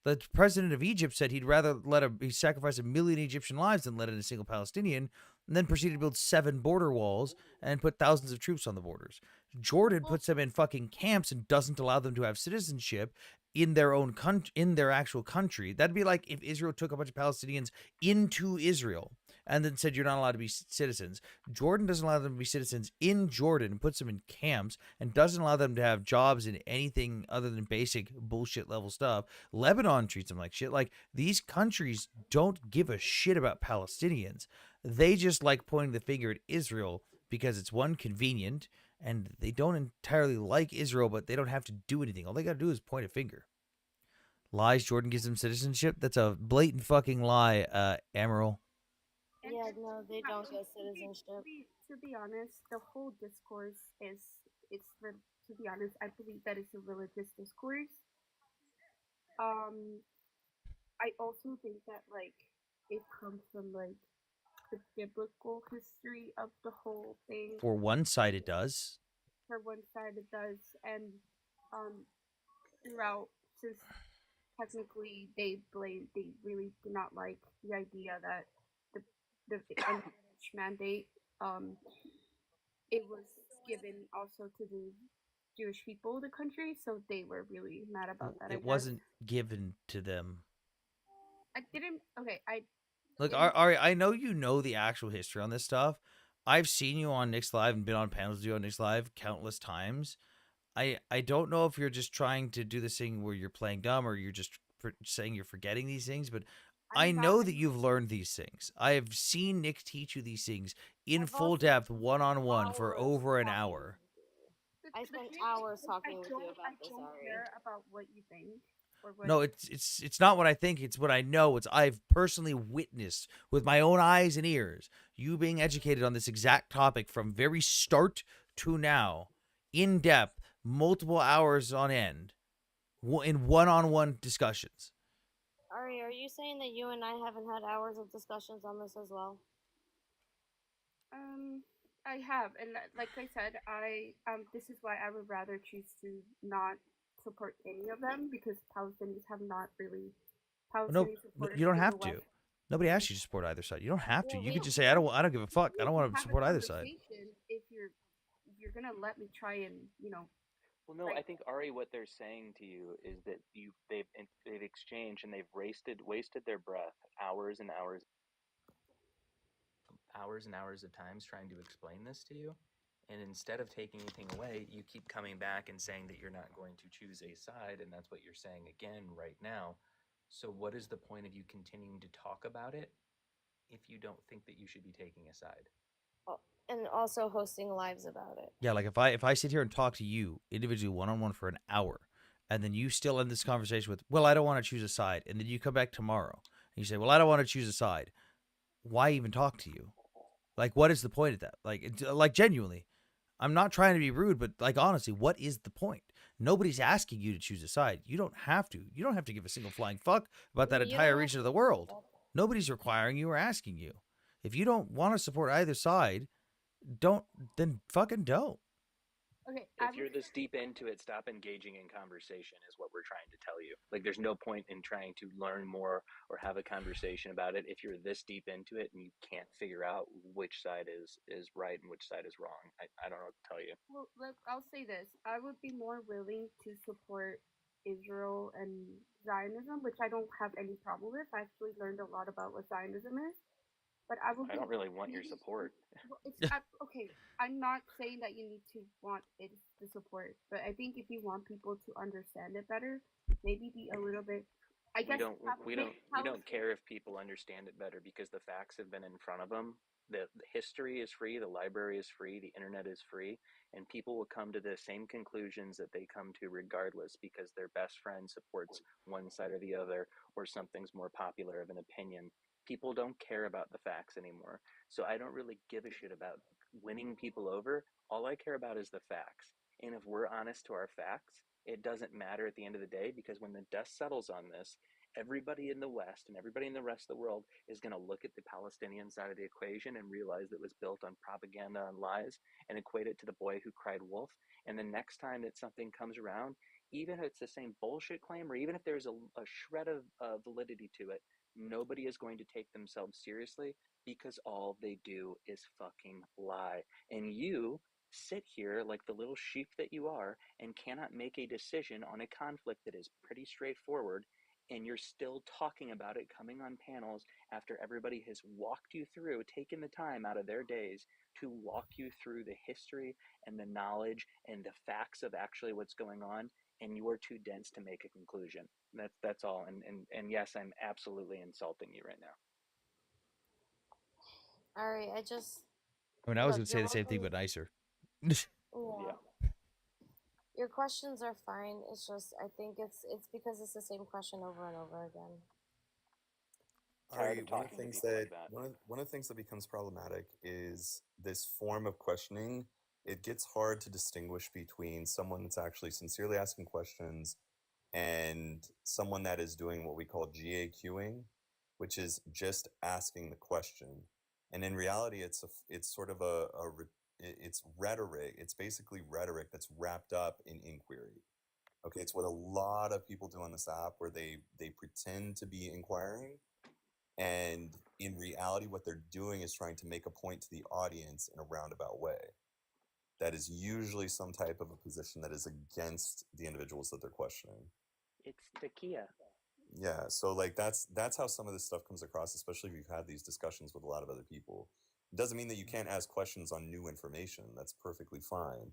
[SPEAKER 1] The president of Egypt said he'd rather he sacrifice 1 million Egyptian lives than let in a single Palestinian, and then proceeded to build 7 border walls and put thousands of troops on the borders. Jordan puts them in fucking camps and doesn't allow them to have citizenship in their own in their actual country. That'd be like if Israel took a bunch of Palestinians into Israel and then said you're not allowed to be citizens. Jordan doesn't allow them to be citizens in Jordan and puts them in camps and doesn't allow them to have jobs in anything other than basic bullshit level stuff. Lebanon treats them like shit. Like, these countries don't give a shit about Palestinians. They just like pointing the finger at Israel because it's, one, convenient, and they don't entirely like Israel, but they don't have to do anything. All they got to do is point a finger. Lies, Jordan gives them citizenship? That's a blatant fucking lie, Amaral.
[SPEAKER 5] Yeah, no, they don't get citizenship.
[SPEAKER 16] To be honest, the whole discourse to be honest, I believe that it's a religious discourse. I also think that, like, it comes from, like, the biblical history of the whole thing.
[SPEAKER 1] For one side, it does.
[SPEAKER 16] For one side, it does, and throughout, since technically they really do not like the idea that the mandate it was given also to the Jewish people of the country, so they were really mad about that.
[SPEAKER 1] It wasn't given to them.
[SPEAKER 16] I didn't. Okay,
[SPEAKER 1] Look, Ari, I know you know the actual history on this stuff. I've seen you on Nick's Live and been on panels with you on Nick's Live countless times. I don't know if you're just trying to do this thing where you're playing dumb or you're just saying you're forgetting these things, but I know that you've learned these things. I have seen Nick teach you these things in full depth, one-on-one, for over an hour.
[SPEAKER 5] I spent hours talking with you about this,
[SPEAKER 16] Ari. I don't care about what you think. or what?
[SPEAKER 1] No, it's not what I think. It's what I know. It's I've personally witnessed with my own eyes and ears you being educated on this exact topic from very start to now, in depth, multiple hours on end, in one-on-one discussions.
[SPEAKER 5] Ari, are you saying that you and I haven't had hours of discussions on this as well?
[SPEAKER 16] I have, and like I said, this is why I would rather choose to not support any of them because Palestinians have not really
[SPEAKER 1] No,
[SPEAKER 16] Palestinian
[SPEAKER 1] no,
[SPEAKER 16] supporters
[SPEAKER 1] you don't
[SPEAKER 16] in the
[SPEAKER 1] have
[SPEAKER 16] West.
[SPEAKER 1] to. Nobody asked you to support either side. You don't have to.
[SPEAKER 5] Well,
[SPEAKER 1] You
[SPEAKER 5] we
[SPEAKER 1] could just
[SPEAKER 16] We
[SPEAKER 1] say
[SPEAKER 16] can
[SPEAKER 1] I don't give a fuck. I
[SPEAKER 16] we
[SPEAKER 1] don't
[SPEAKER 16] can
[SPEAKER 1] want to
[SPEAKER 16] have a
[SPEAKER 1] support either side.
[SPEAKER 16] conversation if you're gonna let me try and
[SPEAKER 2] Well, no,
[SPEAKER 16] like
[SPEAKER 2] I think Ari, what they're saying to you is that they've exchanged and they've wasted their breath, hours and hours of times trying to explain this to you. And instead of taking anything away, you keep coming back and saying that you're not going to choose a side, and that's what you're saying again right now. So, what is the point of you continuing to talk about it if you don't think that you should be taking a side?
[SPEAKER 5] Oh, and also hosting lives about it.
[SPEAKER 1] Yeah, like if I sit here and talk to you individually one-on-one for an hour, and then you still end this conversation with, "Well, I don't want to choose a side," and then you come back tomorrow and you say, "Well, I don't want to choose a side." Why even talk to you? Like, what is the point of that? Like genuinely, I'm not trying to be rude, but like honestly, what is the point? Nobody's asking you to choose a side. You don't have to. You don't have to give a single flying fuck about that
[SPEAKER 5] Yeah, you
[SPEAKER 1] entire
[SPEAKER 5] don't have
[SPEAKER 1] region
[SPEAKER 5] to
[SPEAKER 1] of the
[SPEAKER 5] do
[SPEAKER 1] world.
[SPEAKER 5] that.
[SPEAKER 1] Nobody's requiring you or asking you. If you don't want to support either side, don't then fucking don't.
[SPEAKER 16] okay, I
[SPEAKER 2] If
[SPEAKER 16] would
[SPEAKER 2] you're this deep into it, stop engaging in conversation, is what we're trying to tell you. Like, there's no point in trying to learn more or have a conversation about it if you're this deep into it and you can't figure out which side is right and which side is wrong. I don't know what to tell you.
[SPEAKER 16] well, look, I'll say this. I would be more willing to support Israel and Zionism, which I don't have any problem with. I actually learned a lot about what Zionism is. But I would
[SPEAKER 2] I
[SPEAKER 16] be
[SPEAKER 2] don't really want your
[SPEAKER 16] really
[SPEAKER 2] support.
[SPEAKER 16] well, okay. I'm not saying that you need to want it to support, but I think if you want people to understand it better, maybe be a little bit. I
[SPEAKER 2] we
[SPEAKER 16] guess
[SPEAKER 2] don't we
[SPEAKER 16] make
[SPEAKER 2] don't we don't care if people understand it better because the facts have been in front of them. The history is free, the library is free, the internet is free, and people will come to the same conclusions that they come to regardless because their best friend supports one side or the other or something's more popular of an opinion. People don't care about the facts anymore, so I don't really give a shit about winning people over. All I care about is the facts, and if we're honest to our facts, it doesn't matter at the end of the day because when the dust settles on this, everybody in the West and everybody in the rest of the world is going to look at the Palestinian side of the equation and realize that it was built on propaganda and lies and equate it to the boy who cried wolf. And the next time that something comes around, even if it's the same bullshit claim or even if there's a shred of validity to it, nobody is going to take themselves seriously because all they do is fucking lie. And you sit here like the little sheep that you are and cannot make a decision on a conflict that is pretty straightforward, and you're still talking about it coming on panels after everybody has walked you through, taken the time out of their days to walk you through the history and the knowledge and the facts of actually what's going on, and you are too dense to make a conclusion. That's all. And yes, I'm absolutely insulting you right now.
[SPEAKER 5] Ari, I just
[SPEAKER 1] I mean, I was
[SPEAKER 5] look.
[SPEAKER 1] gonna say
[SPEAKER 5] You're
[SPEAKER 1] the same thing,
[SPEAKER 5] welcome.
[SPEAKER 1] but nicer.
[SPEAKER 5] Yeah. Your questions are fine. It's just I think it's because it's the same question over and over again.
[SPEAKER 11] Ari, one of the things that becomes problematic is this form of questioning. It gets hard to distinguish between someone that's actually sincerely asking questions and someone that is doing what we call GAQing, which is just asking the question. And in reality, it's sort of it's rhetoric. It's basically rhetoric that's wrapped up in inquiry. Okay, it's what a lot of people do on this app, where they pretend to be inquiring, and in reality, what they're doing is trying to make a point to the audience in a roundabout way. That is usually some type of a position that is against the individuals that they're questioning.
[SPEAKER 2] It's the Kia.
[SPEAKER 11] Yeah, so like that's how some of this stuff comes across, especially if you've had these discussions with a lot of other people. It doesn't mean that you can't ask questions on new information. That's perfectly fine.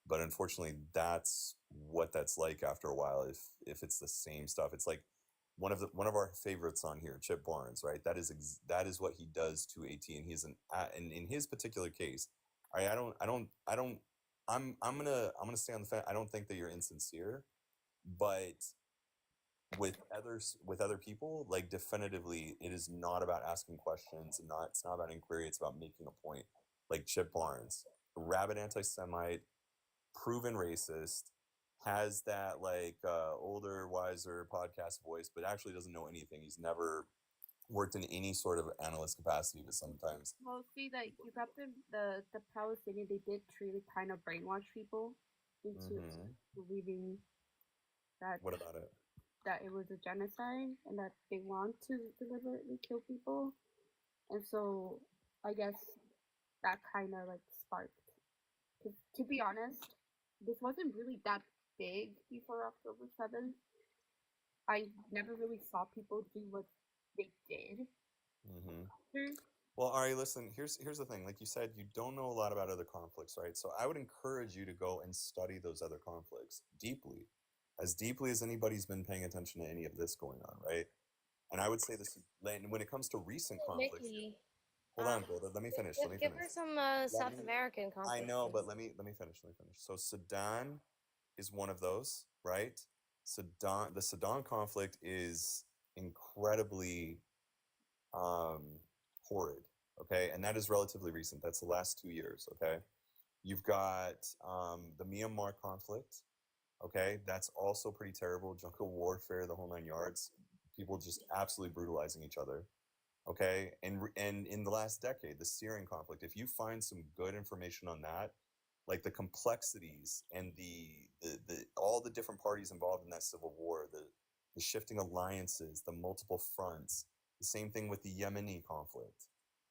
[SPEAKER 11] But unfortunately, that's what that's like after a while. If it's the same stuff, it's like one of our favorites on here, Chip Barnes, right? That is what he does to AT, and he's and in his particular case, I'm gonna stay on the fence. I don't think that you're insincere, but with other people, like definitively, it is not about asking questions and it's not about inquiry. It's about making a point. Like Chip Barnes, a rabid anti-Semite, proven racist, has that like older, wiser podcast voice, but actually doesn't know anything. He's never worked in any sort of analyst capacity, but sometimes.
[SPEAKER 16] Well, see, like you got the Palestinian, they did truly kind of brainwash people into believing that
[SPEAKER 11] What about it?
[SPEAKER 16] that it was a genocide and that they want to deliberately kill people, and so I guess that kind of like sparked. Because to be honest, this wasn't really that big before October 7th. I never really saw people do what they did.
[SPEAKER 11] Well, Ari, listen. Here's the thing. Like you said, you don't know a lot about other conflicts, right? So I would encourage you to go and study those other conflicts deeply as anybody's been paying attention to any of this going on, right? And I would say this when it comes to recent conflicts.
[SPEAKER 5] Nikki,
[SPEAKER 11] Hold on, brother. Let me finish.
[SPEAKER 5] give her some South American conflicts.
[SPEAKER 11] I know, but let me finish. So Sudan is one of those, right? The Sudan conflict is incredibly horrid, okay? And that is relatively recent. That's the last 2 years, okay? You've got the Myanmar conflict, okay? That's also pretty terrible. Jungle warfare, the whole 9 yards. People just absolutely brutalizing each other, okay? And in the last decade, the Syrian conflict, if you find some good information on that, like the complexities and the all the different parties involved in that civil war, the shifting alliances, the multiple fronts, the same thing with the Yemeni conflict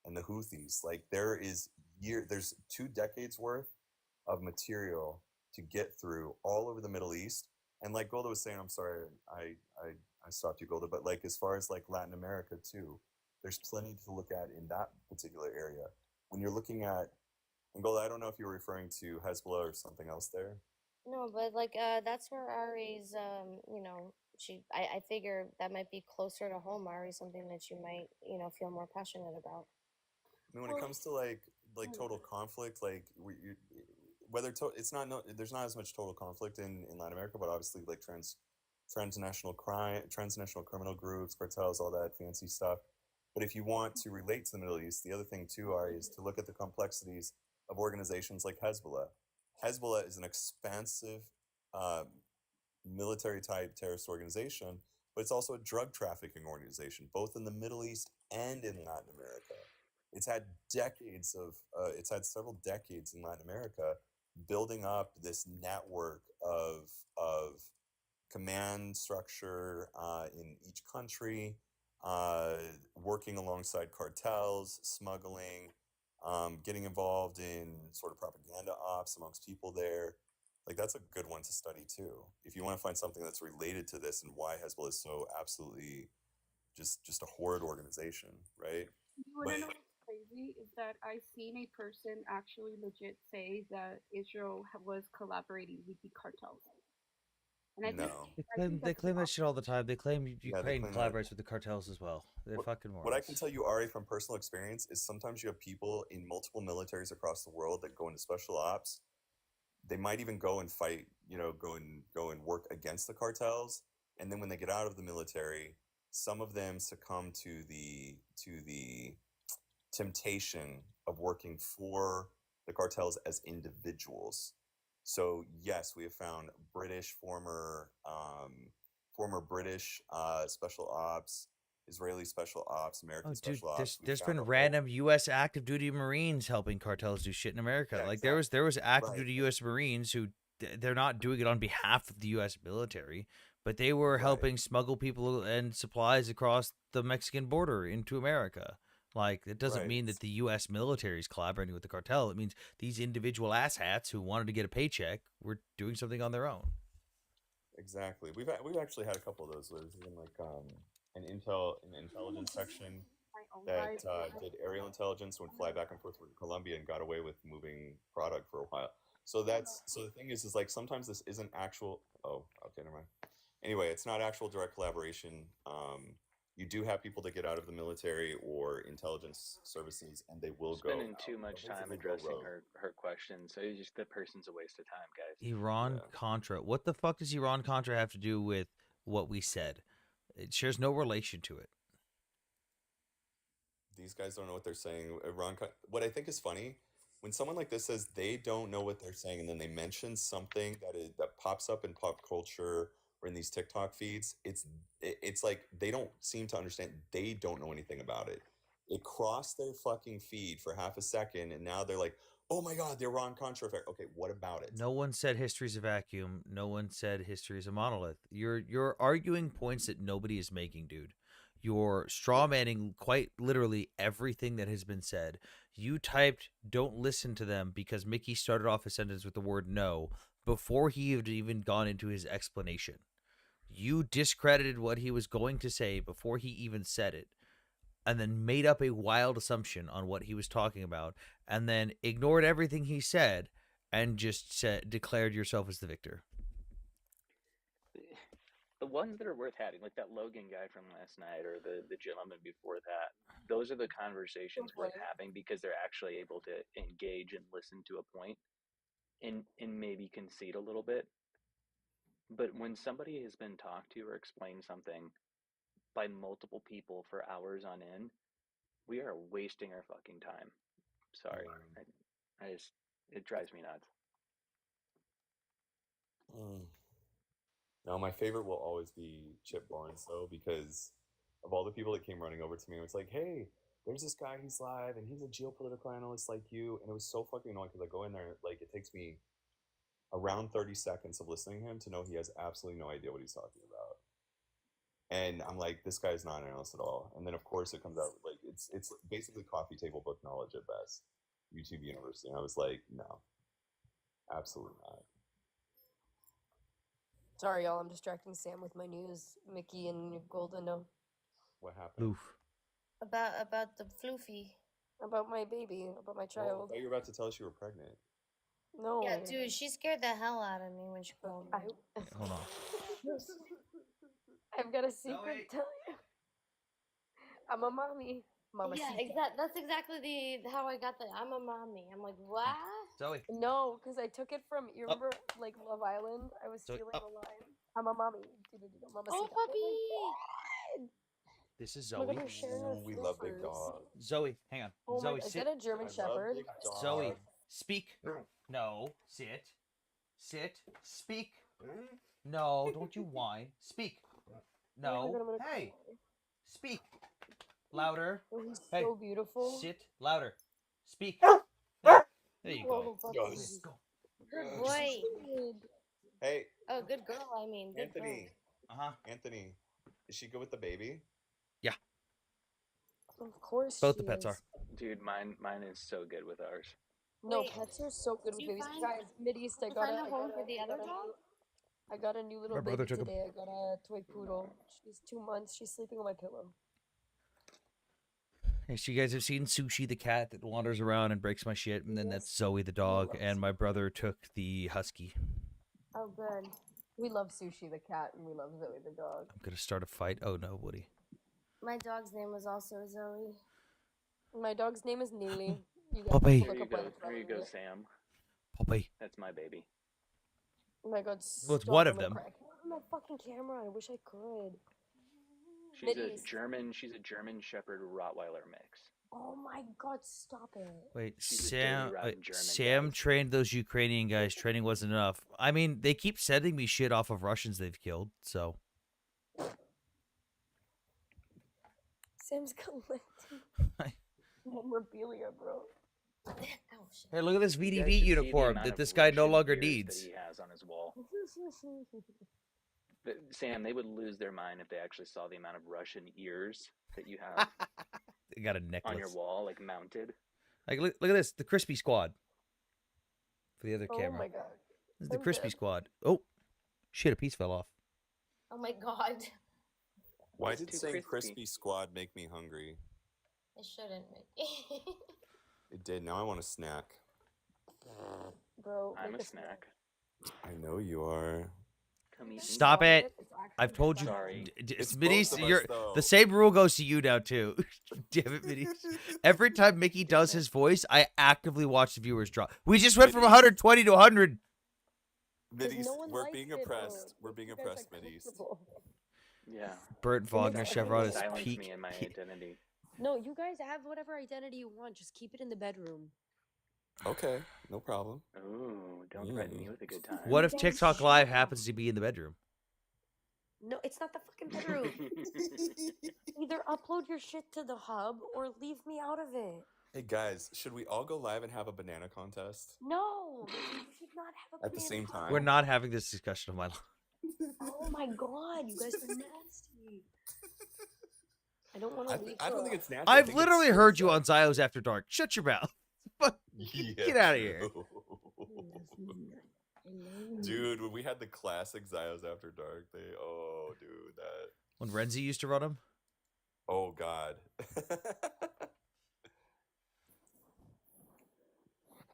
[SPEAKER 11] and the Houthis. Like there's 2 decades worth of material to get through all over the Middle East. And like Golda was saying, I'm sorry, I stopped you, Golda, but like as far as like Latin America too, there's plenty to look at in that particular area. When you're looking at Golda, I don't know if you're referring to Hezbollah or something else there.
[SPEAKER 5] No, but like that's where Ari's I figure that might be closer to home, Ari, something that you might, feel more passionate about.
[SPEAKER 11] I mean, when it comes to like total conflict, like it's not there's not as much total conflict in Latin America, but obviously like transnational crime, transnational criminal groups, cartels, all that fancy stuff. But if you want to relate to the Middle East, the other thing too, Ari, is to look at the complexities of organizations like Hezbollah. Hezbollah is an expansive military type terrorist organization, but it's also a drug trafficking organization, both in the Middle East and in Latin America. It's had several decades in Latin America building up this network of command structure in each country, working alongside cartels, smuggling, getting involved in sort of propaganda ops amongst people there. Like that's a good one to study too. If you want to find something that's related to this and why Hezbollah is so absolutely just a horrid organization, right?
[SPEAKER 16] You wanna know what's crazy is that I've seen a person actually legit say that Israel was collaborating with the cartels. And I think
[SPEAKER 1] They claim that shit all the time. They claim Ukraine
[SPEAKER 11] claim
[SPEAKER 1] collaborates with the cartels as well. They're fucking morons.
[SPEAKER 11] What I can tell you, Ari, from personal experience, is sometimes you have people in multiple militaries across the world that go into special ops. They might even go and fight, go and work against the cartels. And then when they get out of the military, some of them succumb to the temptation of working for the cartels as individuals. So yes, we have found former British special ops, Israeli special ops, American special ops.
[SPEAKER 1] There's been random U.S. active duty Marines helping cartels do shit in America. Yeah, like there was active duty U.S. Marines who they're not doing it on behalf of the U.S. military, but they were helping smuggle people and supplies across the Mexican border into America. Like, it doesn't mean that the U.S. military is collaborating with the cartel. It means these individual asshats who wanted to get a paycheck were doing something on their own.
[SPEAKER 11] Exactly. We've actually had a couple of those. There's even like an intelligence section that did aerial intelligence, would fly back and forth from Colombia and got away with moving product for a while. So the thing is like sometimes this isn't actual. Oh, okay, never mind. Anyway, it's not actual direct collaboration. You do have people that get out of the military or intelligence services, and they will
[SPEAKER 2] spending too much time addressing her questions. So it's just the person's a waste of time, guys.
[SPEAKER 1] Iran Contra. What the fuck does Iran Contra have to do with what we said? It shares no relation to it.
[SPEAKER 11] These guys don't know what they're saying. What I think is funny, when someone like this says they don't know what they're saying, and then they mention something that pops up in pop culture or in these TikTok feeds, it's like they don't seem to understand. They don't know anything about it. It crossed their fucking feed for half a second, and now they're like, "Oh my god, the Iran Contra affair." Okay, what about it?
[SPEAKER 1] No one said history's a vacuum. No one said history's a monolith. You're arguing points that nobody is making, dude. You're straw manning quite literally everything that has been said. You typed "don't listen to them" because Mickey started off a sentence with the word "no" before he had even gone into his explanation. You discredited what he was going to say before he even said it, and then made up a wild assumption on what he was talking about, and then ignored everything he said and just declared yourself as the victor.
[SPEAKER 2] The ones that are worth having, like that Logan guy from last night, or the gentleman before that, those are the conversations worth having because they're actually able to engage and listen to a point and maybe concede a little bit. But when somebody has been talked to or explained something by multiple people for hours on end, we are wasting our fucking time. Sorry. I just, it drives me nuts.
[SPEAKER 11] Now, my favorite will always be Chip Barnes, though, because of all the people that came running over to me, it was like, hey, there's this guy, he's live, and he's a geopolitical analyst like you. And it was so fucking annoying because I go in there, like, it takes me around 30 seconds of listening to him to know he has absolutely no idea what he's talking about. And I'm like, this guy's not an analyst at all. And then, of course, it comes out, like, it's basically coffee table book knowledge at best. YouTube University. And I was like, no, absolutely not.
[SPEAKER 17] Sorry, y'all. I'm distracting Sam with my news. Mickey and Golden know.
[SPEAKER 11] What happened?
[SPEAKER 1] Oof.
[SPEAKER 5] About the floofy.
[SPEAKER 17] About my baby. About my
[SPEAKER 11] Oh, I
[SPEAKER 17] child.
[SPEAKER 11] thought you were about to tell us you were pregnant.
[SPEAKER 17] No.
[SPEAKER 5] Yeah, dude, she scared the hell out of me when she called me.
[SPEAKER 1] Hold on.
[SPEAKER 17] I've got a secret to tell you. I'm a mommy. Mama
[SPEAKER 5] Yeah, that's exactly how I got the I'm a mommy. I'm like, what?
[SPEAKER 1] Zoe.
[SPEAKER 17] No, because I took it from, you remember, like, Love Island? I was stealing the line. I'm a mommy. Mama
[SPEAKER 5] Oh,
[SPEAKER 17] puppy.
[SPEAKER 1] This is
[SPEAKER 17] Look
[SPEAKER 1] Zoe.
[SPEAKER 17] at her sharing her
[SPEAKER 11] We love big
[SPEAKER 17] flippers.
[SPEAKER 11] dogs.
[SPEAKER 1] Zoe, hang on.
[SPEAKER 17] Oh
[SPEAKER 1] Zoe,
[SPEAKER 17] my, is
[SPEAKER 1] sit.
[SPEAKER 17] that a German Shepherd?
[SPEAKER 1] Zoe, speak. No, sit. Sit. Speak. No, don't you whine. Speak. No. Hey. Speak. Louder.
[SPEAKER 17] Oh, he's
[SPEAKER 1] Hey.
[SPEAKER 17] so beautiful.
[SPEAKER 1] Sit. Louder. Speak. There you go.
[SPEAKER 17] Oh,
[SPEAKER 1] Let's go.
[SPEAKER 5] Good boy.
[SPEAKER 11] Hey.
[SPEAKER 5] Oh, good girl, I mean. Good
[SPEAKER 11] Anthony.
[SPEAKER 1] Uh-huh.
[SPEAKER 11] Anthony, is she good with the baby?
[SPEAKER 1] Yeah.
[SPEAKER 17] Of course
[SPEAKER 1] Both
[SPEAKER 17] she
[SPEAKER 1] the pets
[SPEAKER 17] is.
[SPEAKER 1] are.
[SPEAKER 2] Dude, mine is so good with ours.
[SPEAKER 17] No,
[SPEAKER 5] Wait,
[SPEAKER 17] pets are so good with
[SPEAKER 5] you
[SPEAKER 17] babies.
[SPEAKER 5] find-
[SPEAKER 17] Guys, Mideast, I
[SPEAKER 5] you
[SPEAKER 17] got
[SPEAKER 5] find a home for the other
[SPEAKER 17] got a
[SPEAKER 5] dog?
[SPEAKER 17] I got a new little
[SPEAKER 1] My brother
[SPEAKER 17] baby
[SPEAKER 1] took him.
[SPEAKER 17] today. I got a toy poodle. She's 2 months. She's sleeping on my pillow.
[SPEAKER 1] As you guys have seen, Sushi the cat that wanders around and breaks my shit, and then that's Zoe the dog, and my brother took the husky.
[SPEAKER 5] Oh, good.
[SPEAKER 17] We love Sushi the cat, and we love Zoe the dog.
[SPEAKER 1] I'm gonna start a fight. Oh no, Woody.
[SPEAKER 5] My dog's name was also Zoe.
[SPEAKER 17] My dog's name is Neely. You guys
[SPEAKER 1] Puppy.
[SPEAKER 17] can look up on
[SPEAKER 2] Here you go, Sam.
[SPEAKER 1] Puppy.
[SPEAKER 2] That's my baby.
[SPEAKER 17] Oh my god,
[SPEAKER 1] Well, it's
[SPEAKER 17] stop,
[SPEAKER 1] one
[SPEAKER 17] I'm
[SPEAKER 1] of
[SPEAKER 17] gonna
[SPEAKER 1] them.
[SPEAKER 17] cry. I can't open my fucking camera. I wish I could.
[SPEAKER 2] She's
[SPEAKER 17] Mideast.
[SPEAKER 2] a German Shepherd Rottweiler mix.
[SPEAKER 17] Oh my god, stop it.
[SPEAKER 1] Wait,
[SPEAKER 2] She's a
[SPEAKER 1] Sam.
[SPEAKER 2] dirty, rotten German,
[SPEAKER 1] Sam trained those Ukrainian guys. Training wasn't enough. I mean, they keep sending me shit off of Russians they've killed. So
[SPEAKER 17] Sam's collecting memorabilia, bro.
[SPEAKER 1] hey, look at this
[SPEAKER 2] You guys
[SPEAKER 1] VDV
[SPEAKER 2] should see the
[SPEAKER 1] uniform
[SPEAKER 2] amount
[SPEAKER 1] that
[SPEAKER 2] of
[SPEAKER 1] this guy no
[SPEAKER 2] Russian
[SPEAKER 1] longer
[SPEAKER 2] beers
[SPEAKER 1] needs.
[SPEAKER 2] that he has on his wall. But, Sam, they would lose their mind if they actually saw the amount of Russian ears that you have
[SPEAKER 1] They got a necklace
[SPEAKER 2] on your wall, like mounted.
[SPEAKER 1] Like look at this, the Crispy Squad. For the other
[SPEAKER 17] Oh
[SPEAKER 1] camera.
[SPEAKER 17] my god.
[SPEAKER 1] This is the
[SPEAKER 17] I'm
[SPEAKER 1] Crispy
[SPEAKER 17] dead.
[SPEAKER 1] Squad. Oh, shit! A piece fell off.
[SPEAKER 5] Oh my god.
[SPEAKER 11] Why
[SPEAKER 2] It's
[SPEAKER 11] did
[SPEAKER 2] too
[SPEAKER 11] saying
[SPEAKER 2] crispy.
[SPEAKER 11] crispy squad make me hungry?
[SPEAKER 5] It shouldn't make.
[SPEAKER 11] It did. Now I want a snack.
[SPEAKER 17] Bro,
[SPEAKER 2] I'm
[SPEAKER 17] make
[SPEAKER 2] a snack.
[SPEAKER 11] I know you are.
[SPEAKER 2] Come eat me.
[SPEAKER 1] Stop it!
[SPEAKER 17] It's actually
[SPEAKER 1] I've told you.
[SPEAKER 2] Sorry.
[SPEAKER 11] It's
[SPEAKER 1] Mideast,
[SPEAKER 11] both of us,
[SPEAKER 1] you're
[SPEAKER 11] though.
[SPEAKER 1] the same rule goes to you now too. Damn it, Mideast. Every time Mickey does his voice, I actively watch the viewers drop. We just went from 120 to 100.
[SPEAKER 11] Mideast,
[SPEAKER 17] no one
[SPEAKER 11] we're
[SPEAKER 17] likes
[SPEAKER 11] being
[SPEAKER 17] it, bro.
[SPEAKER 11] oppressed. We're being
[SPEAKER 17] You guys
[SPEAKER 11] oppressed,
[SPEAKER 17] are
[SPEAKER 11] Mideast.
[SPEAKER 17] comfortable.
[SPEAKER 2] Yeah.
[SPEAKER 1] Bert Wagner
[SPEAKER 5] next
[SPEAKER 1] Chevron is
[SPEAKER 2] Silence
[SPEAKER 1] peak.
[SPEAKER 2] me in my identity.
[SPEAKER 5] No, you guys have whatever identity you want. Just keep it in the bedroom.
[SPEAKER 11] Okay, no problem.
[SPEAKER 2] Ooh, don't threaten me with a good time.
[SPEAKER 1] What
[SPEAKER 5] You
[SPEAKER 1] if
[SPEAKER 5] guys
[SPEAKER 1] TikTok
[SPEAKER 5] shut
[SPEAKER 1] Live
[SPEAKER 5] up.
[SPEAKER 1] happens to be in the bedroom?
[SPEAKER 5] No, it's not the fucking bedroom. Either upload your shit to the hub or leave me out of it.
[SPEAKER 11] Hey guys, should we all go live and have a banana contest
[SPEAKER 5] No, you should not have a
[SPEAKER 11] at the
[SPEAKER 5] banana
[SPEAKER 11] same time?
[SPEAKER 1] We're not having this discussion on my line.
[SPEAKER 5] Oh my god, you guys are nasty. I don't want to leave.
[SPEAKER 11] I don't think it's nasty.
[SPEAKER 1] I've literally heard you on Zios After Dark. Shut your mouth. Get out of here.
[SPEAKER 11] Dude, when we had the classic Zios After Dark, dude, that.
[SPEAKER 1] When Renzi used to run them?
[SPEAKER 11] Oh, God.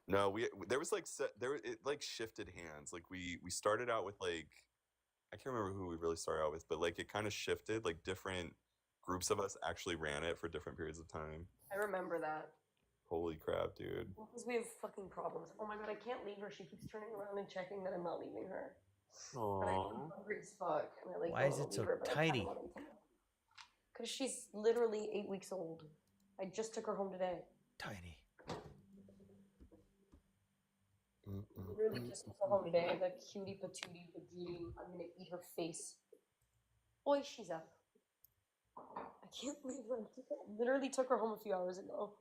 [SPEAKER 11] No, there was like, it like shifted hands. Like we started out with like, I can't remember who we really started out with, but like it kind of shifted, like different groups of us actually ran it for different periods of time.
[SPEAKER 5] I remember that.
[SPEAKER 11] Holy crap, dude.
[SPEAKER 5] Because we have fucking problems. Oh my god, I can't leave her. She keeps turning around and checking that I'm not leaving her. And I'm hungry as fuck. And I like
[SPEAKER 1] Why is it so tiny?
[SPEAKER 5] Because she's literally 8 weeks old. I just took her home today.
[SPEAKER 1] Tiny.
[SPEAKER 5] Literally just took her home today. The cutie patootie patootie. I'm gonna eat her face. Boy, she's up. I can't believe her. Literally took her home a few hours ago.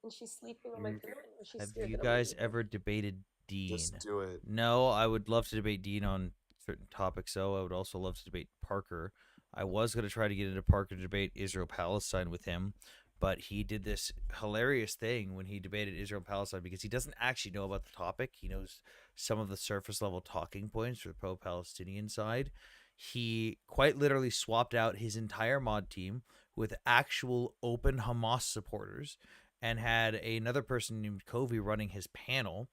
[SPEAKER 5] And she's sleeping on my pillow. She's
[SPEAKER 1] Have
[SPEAKER 5] scared
[SPEAKER 1] you
[SPEAKER 5] that I'm
[SPEAKER 1] guys
[SPEAKER 5] leaving her.
[SPEAKER 1] ever debated Dean?
[SPEAKER 11] Just do it.
[SPEAKER 1] No, I would love to debate Dean on certain topics, though. I would also love to debate Parker. I was going to try to get into Parker to debate Israel-Palestine with him, but he did this hilarious thing when he debated Israel-Palestine because he doesn't actually know about the topic. He knows some of the surface-level talking points for the pro-Palestinian side. He quite literally swapped out his entire mod team with actual open Hamas supporters and had another person named Covey running his panel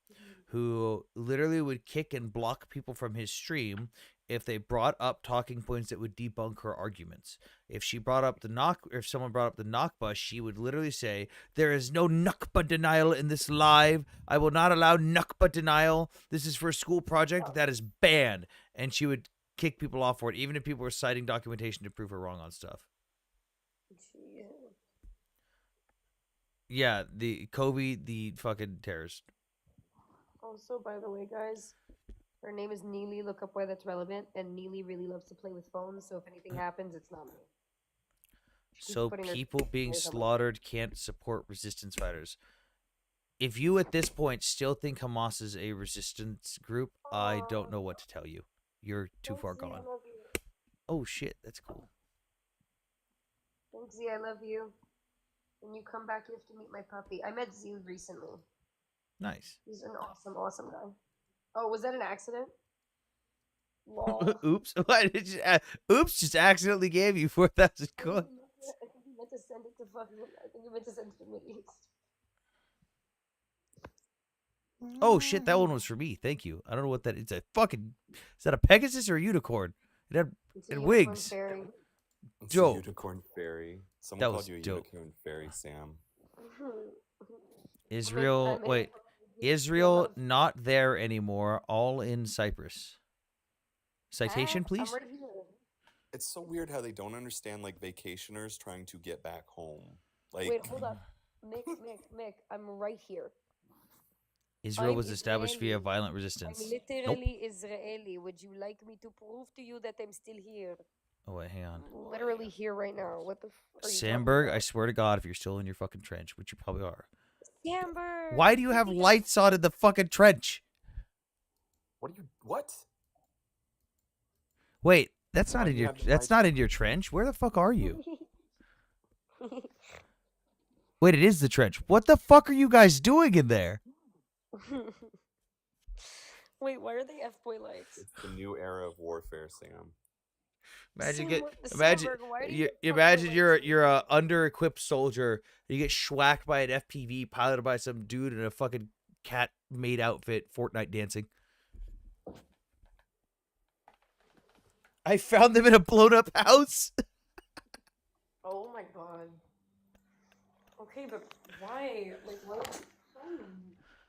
[SPEAKER 1] who literally would kick and block people from his stream if they brought up talking points that would debunk her arguments. If someone brought up the Nakba, she would literally say, "There is no Nakba denial in this live. I will not allow Nakba denial. This is for a school project that is banned." And she would kick people off for it, even if people were citing documentation to prove her wrong on stuff. Yeah, the Kobe, the fucking terrorist.
[SPEAKER 5] Also, by the way, guys, her name is Neely. Look up why that's relevant. And Neely really loves to play with phones, so if anything happens, it's not me.
[SPEAKER 1] So people being slaughtered can't support resistance fighters. If you at this point still think Hamas is a resistance group, I don't know what to tell you. You're too far gone. Oh shit, that's cool.
[SPEAKER 5] Thanks, Z. I love you. When you come back, you have to meet my puppy. I met Z recently.
[SPEAKER 1] Nice.
[SPEAKER 5] He's an awesome, awesome guy. Oh, was that an accident? Lol.
[SPEAKER 1] Oops. Why did you? Oops! Just accidentally gave you 4,000 coins.
[SPEAKER 5] I think you meant to send it to fucking. I think you meant to send it to Middle East.
[SPEAKER 1] Oh shit! That one was for me. Thank you. I don't know what that is. A fucking. Is that a Pegasus or a unicorn? It had wings.
[SPEAKER 5] Fairy.
[SPEAKER 11] It's
[SPEAKER 1] Dope.
[SPEAKER 11] a unicorn fairy. Someone
[SPEAKER 1] That
[SPEAKER 11] called
[SPEAKER 1] was
[SPEAKER 11] you a
[SPEAKER 1] dope.
[SPEAKER 11] unicorn fairy, Sam.
[SPEAKER 1] Israel. Wait. Israel not there anymore. All in Cyprus. Citation, please.
[SPEAKER 11] It's so weird how they don't understand like vacationers trying to get back home. Like,
[SPEAKER 5] Wait, hold up. Mick, I'm right here.
[SPEAKER 1] Israel was established via violent resistance.
[SPEAKER 5] I'm literally Israeli. Would you like me to prove to you that I'm still here?
[SPEAKER 1] Oh wait, hang on.
[SPEAKER 5] I'm literally here right now. What the f are you
[SPEAKER 1] Sandberg, I swear to God, if you're still in your fucking trench, which you probably are.
[SPEAKER 5] Sandberg!
[SPEAKER 1] Why do you have lights on in the fucking trench?
[SPEAKER 11] What?
[SPEAKER 1] Wait, that's not in your. That's not in your trench. Where the fuck are you? Wait, it is the trench. What the fuck are you guys doing in there?
[SPEAKER 5] Wait, why are they F-boy lights?
[SPEAKER 11] It's the new era of warfare, Sam.
[SPEAKER 1] Imagine you're a under-equipped soldier. You get schwacked by an FPV piloted by some dude in a fucking cat-made outfit, Fortnite dancing. I found them in a blown-up house.
[SPEAKER 5] Oh my god. Okay, but why? Like, what?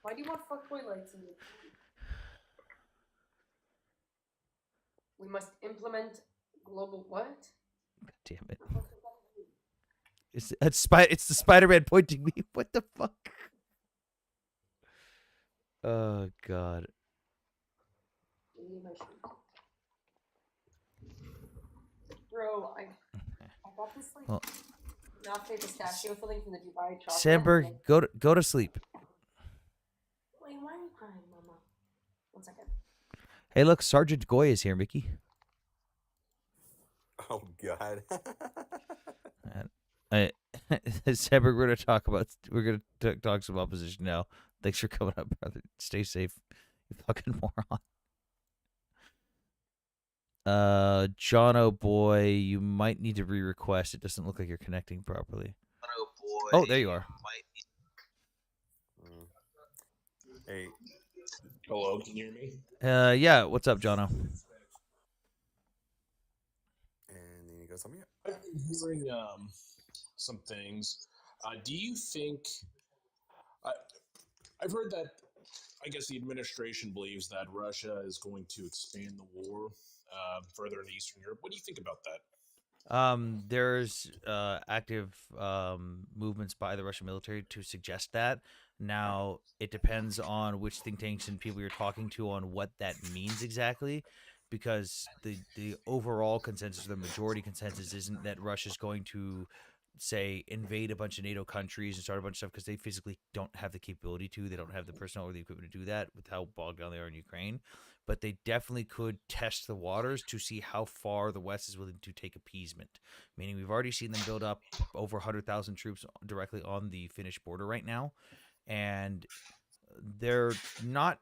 [SPEAKER 5] Why do you want fuckboy lights in your? We must implement global what?
[SPEAKER 1] Damn it! It's the Spider-Man pointing me. What the fuck? Oh god.
[SPEAKER 17] Bro, I got this like
[SPEAKER 1] Well,
[SPEAKER 17] nacho pistachio filling from the Dubai chocolate.
[SPEAKER 1] Sandberg, go to sleep.
[SPEAKER 17] Wait, why are you crying, Mama? 1 second.
[SPEAKER 1] Hey, look, Sergeant Goy is here, Mickey.
[SPEAKER 11] Oh God.
[SPEAKER 1] Sandberg, we're gonna talk some opposition now. Thanks for coming up, brother. Stay safe, you fucking moron. Jono boy, you might need to re-request. It doesn't look like you're connecting properly.
[SPEAKER 18] Oh boy.
[SPEAKER 1] Oh, there you are.
[SPEAKER 11] Hey.
[SPEAKER 18] Hello, can you hear me?
[SPEAKER 1] Yeah. What's up, Jono?
[SPEAKER 11] And then you go something.
[SPEAKER 18] I've been hearing some things. Do you think? I've heard that. I guess the administration believes that Russia is going to expand the war further into Eastern Europe. What do you think about that?
[SPEAKER 1] There's active movements by the Russian military to suggest that. Now, it depends on which think tanks and people you're talking to on what that means exactly, because the overall consensus, the majority consensus, isn't that Russia's going to, say, invade a bunch of NATO countries and start a bunch of stuff, because they physically don't have the capability to. They don't have the personnel or the equipment to do that with how bogged down they are in Ukraine. But they definitely could test the waters to see how far the West is willing to take appeasement. Meaning, we've already seen them build up over 100,000 troops directly on the Finnish border right now, and they're not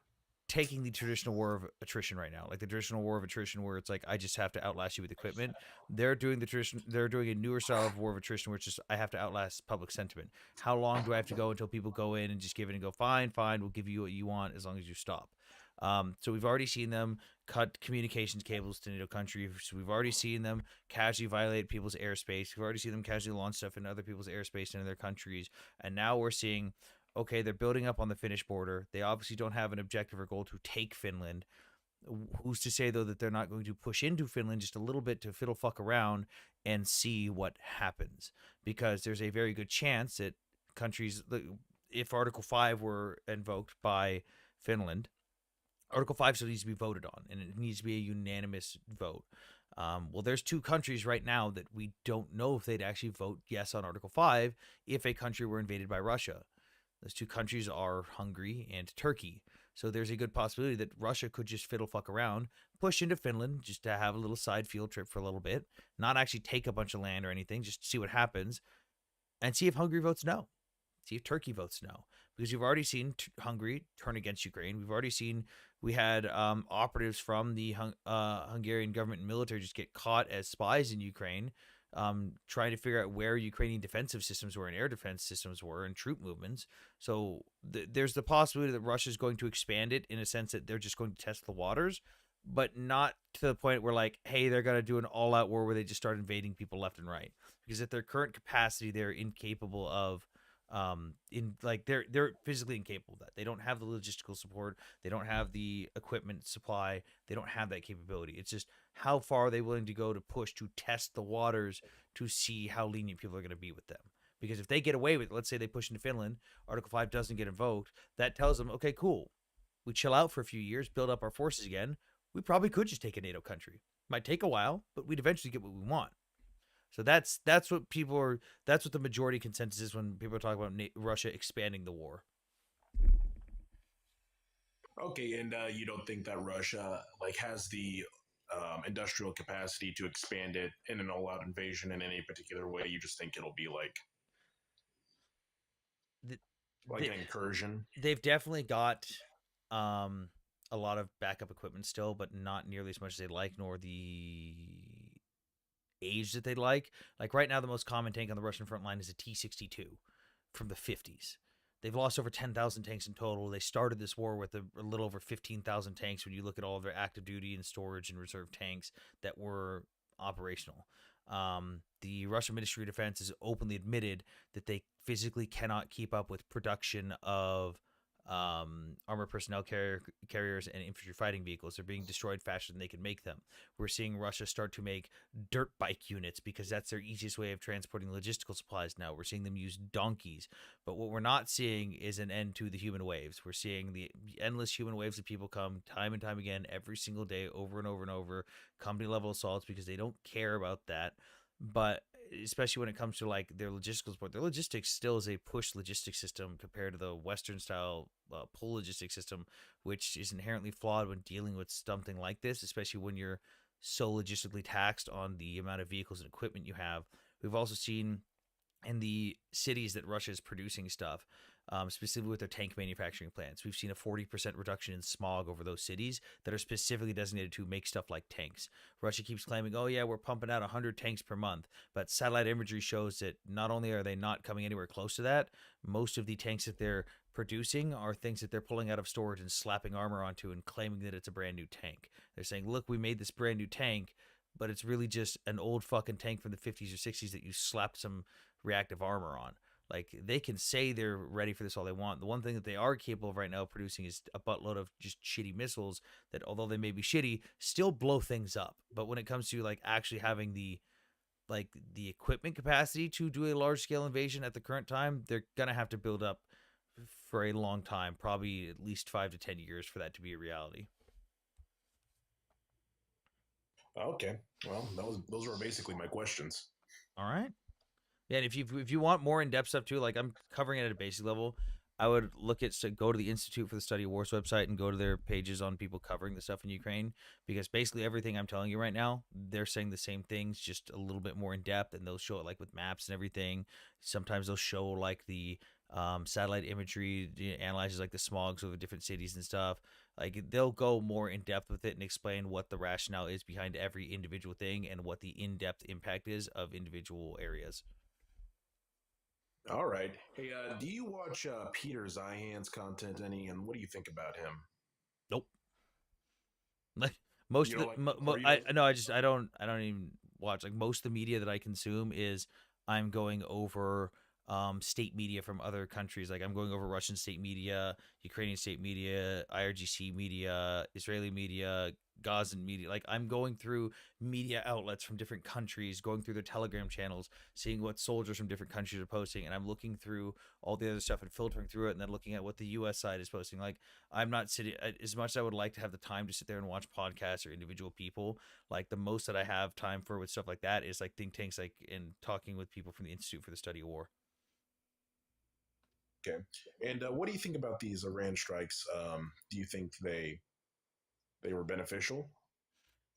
[SPEAKER 1] taking the traditional war of attrition right now, like the traditional war of attrition where it's like, I just have to outlast you with equipment. They're doing they're doing a newer style of war of attrition where it's just, I have to outlast public sentiment. How long do I have to go until people go in and just give it and go, fine, we'll give you what you want as long as you stop. So we've already seen them cut communications cables to NATO countries. We've already seen them casually violate people's airspace. We've already seen them casually launch stuff in other people's airspace and in their countries. And now we're seeing, okay, they're building up on the Finnish border. They obviously don't have an objective or goal to take Finland. Who's to say, though, that they're not going to push into Finland just a little bit to fiddle fuck around and see what happens? Because there's a very good chance that countries, if Article 5 were invoked by Finland, Article 5 still needs to be voted on, and it needs to be a unanimous vote. Well, there's two countries right now that we don't know if they'd actually vote yes on Article 5 if a country were invaded by Russia. Those two countries are Hungary and Turkey. So there's a good possibility that Russia could just fiddle fuck around, push into Finland just to have a little side field trip for a little bit, not actually take a bunch of land or anything, just see what happens, and see if Hungary votes no. See if Turkey votes no. Because you've already seen Hungary turn against Ukraine. We've already seen, we had operatives from the Hungarian government and military just get caught as spies in Ukraine, trying to figure out where Ukrainian defensive systems were and air defense systems were and troop movements. So there's the possibility that Russia's going to expand it in a sense that they're just going to test the waters, but not to the point where, like, hey, they're going to do an all-out war where they just start invading people left and right. Because at their current capacity, they're incapable of they're physically incapable of that. They don't have the logistical support. They don't have the equipment supply. They don't have that capability. It's just, how far are they willing to go to push to test the waters to see how lenient people are going to be with them? Because if they get away with it, let's say they push into Finland, Article 5 doesn't get invoked, that tells them, okay, cool, we chill out for a few years, build up our forces again, we probably could just take a NATO country. Might take a while, but we'd eventually get what we want. So that's what people are. That's what the majority consensus is when people are talking about Russia expanding the war.
[SPEAKER 18] Okay, and you don't think that Russia has the industrial capacity to expand it in an all-out invasion in any particular way? You just think it'll be an incursion?
[SPEAKER 1] They've definitely got a lot of backup equipment still, but not nearly as much as they'd like, nor the age that they'd like. Like right now, the most common tank on the Russian front line is a T-62 from the 50s. They've lost over 10,000 tanks in total. They started this war with a little over 15,000 tanks when you look at all of their active duty and storage and reserve tanks that were operational. The Russian Ministry of Defense has openly admitted that they physically cannot keep up with production of armored personnel carriers and infantry fighting vehicles. They're being destroyed faster than they can make them. We're seeing Russia start to make dirt bike units because that's their easiest way of transporting logistical supplies now. We're seeing them use donkeys. But what we're not seeing is an end to the human waves. We're seeing the endless human waves of people come time and time again every single day, over and over and over, company level assaults, because they don't care about that. But especially when it comes to like their logistical support, their logistics still is a push logistics system compared to the Western style pull logistics system, which is inherently flawed when dealing with something like this, especially when you're so logistically taxed on the amount of vehicles and equipment you have. We've also seen in the cities that Russia is producing stuff, specifically with their tank manufacturing plants, we've seen a 40% reduction in smog over those cities that are specifically designated to make stuff like tanks. Russia keeps claiming, oh yeah, we're pumping out 100 tanks per month, but satellite imagery shows that not only are they not coming anywhere close to that, most of the tanks that they're producing are things that they're pulling out of storage and slapping armor onto and claiming that it's a brand new tank. They're saying, look, we made this brand new tank, but it's really just an old fucking tank from the 50s or 60s that you slapped some reactive armor on. Like, they can say they're ready for this all they want. The one thing that they are capable of right now producing is a buttload of just shitty missiles that, although they may be shitty, still blow things up. But when it comes to like actually having the equipment capacity to do a large scale invasion at the current time, they're gonna have to build up for a long time, probably at least 5 to 10 years for that to be a reality.
[SPEAKER 18] Okay, well, those were basically my questions.
[SPEAKER 1] All right. Yeah, and if you want more in depth stuff too, like I'm covering it at a basic level, I would look at go to the Institute for the Study of Wars website and go to their pages on people covering the stuff in Ukraine, because basically everything I'm telling you right now, they're saying the same things, just a little bit more in depth, and they'll show it like with maps and everything. Sometimes they'll show like the satellite imagery analyzes like the smogs over different cities and stuff. Like they'll go more in depth with it and explain what the rationale is behind every individual thing and what the in-depth impact is of individual areas.
[SPEAKER 18] All right. Hey, do you watch Peter Zeihan's content any, and what do you think about him?
[SPEAKER 1] Nope. Like most
[SPEAKER 18] You
[SPEAKER 1] of
[SPEAKER 18] don't
[SPEAKER 1] the
[SPEAKER 18] like- or you
[SPEAKER 1] I
[SPEAKER 18] don't-
[SPEAKER 1] no, I don't even watch. Like most of the media that I consume is I'm going over state media from other countries. Like I'm going over Russian state media, Ukrainian state media, IRGC media, Israeli media, Gazan media. Like I'm going through media outlets from different countries, going through their Telegram channels, seeing what soldiers from different countries are posting, and I'm looking through all the other stuff and filtering through it, and then looking at what the U.S. side is posting. Like I'm not sitting as much as I would like to have the time to sit there and watch podcasts or individual people. Like the most that I have time for with stuff like that is like think tanks, like in talking with people from the Institute for the Study of War.
[SPEAKER 18] Okay. And what do you think about these Iran strikes? Do you think they were beneficial?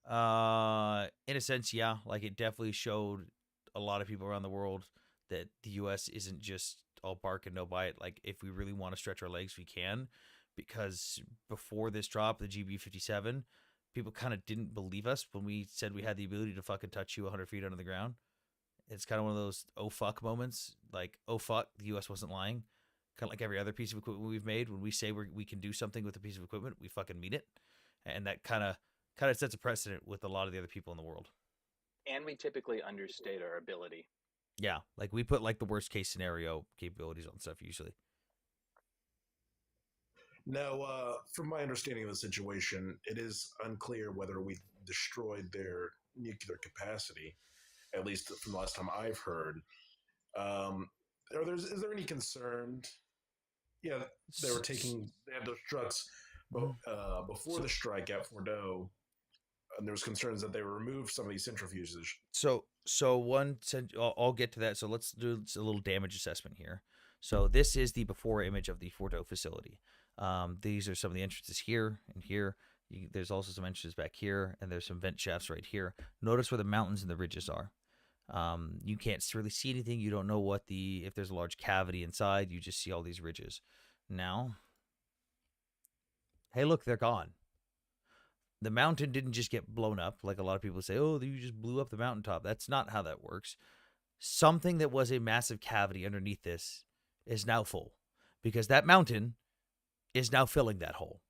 [SPEAKER 1] In a sense, yeah. Like it definitely showed a lot of people around the world that the U.S. isn't just all bark and no bite. Like if we really want to stretch our legs, we can. Because before this drop, the GB-57, people kind of didn't believe us when we said we had the ability to fucking touch you 100 feet under the ground. It's kind of one of those oh fuck moments. Like, oh fuck, the U.S. wasn't lying. Kind of like every other piece of equipment we've made. When we say we can do something with a piece of equipment, we fucking mean it. And that kind of sets a precedent with a lot of the other people in the world.
[SPEAKER 2] And we typically understate our ability.
[SPEAKER 1] Yeah, like we put like the worst case scenario capabilities on stuff usually.
[SPEAKER 18] Now, from my understanding of the situation, it is unclear whether we destroyed their nuclear capacity, at least from the last time I've heard. Is there any concern? Yeah, they had those trucks before the strike at Bordeaux, and there was concerns that they removed some of these centrifuges.
[SPEAKER 1] I'll get to that. So let's do a little damage assessment here. So this is the before image of the Bordeaux facility. These are some of the entrances here and here. There's also some entrances back here, and there's some vent shafts right here. Notice where the mountains and the ridges are. You can't really see anything. You don't know if there's a large cavity inside. You just see all these ridges. Now, hey, look, they're gone. The mountain didn't just get blown up like a lot of people say, oh, you just blew up the mountaintop. That's not how that works. Something that was a massive cavity underneath this is now full because that mountain is now filling that hole.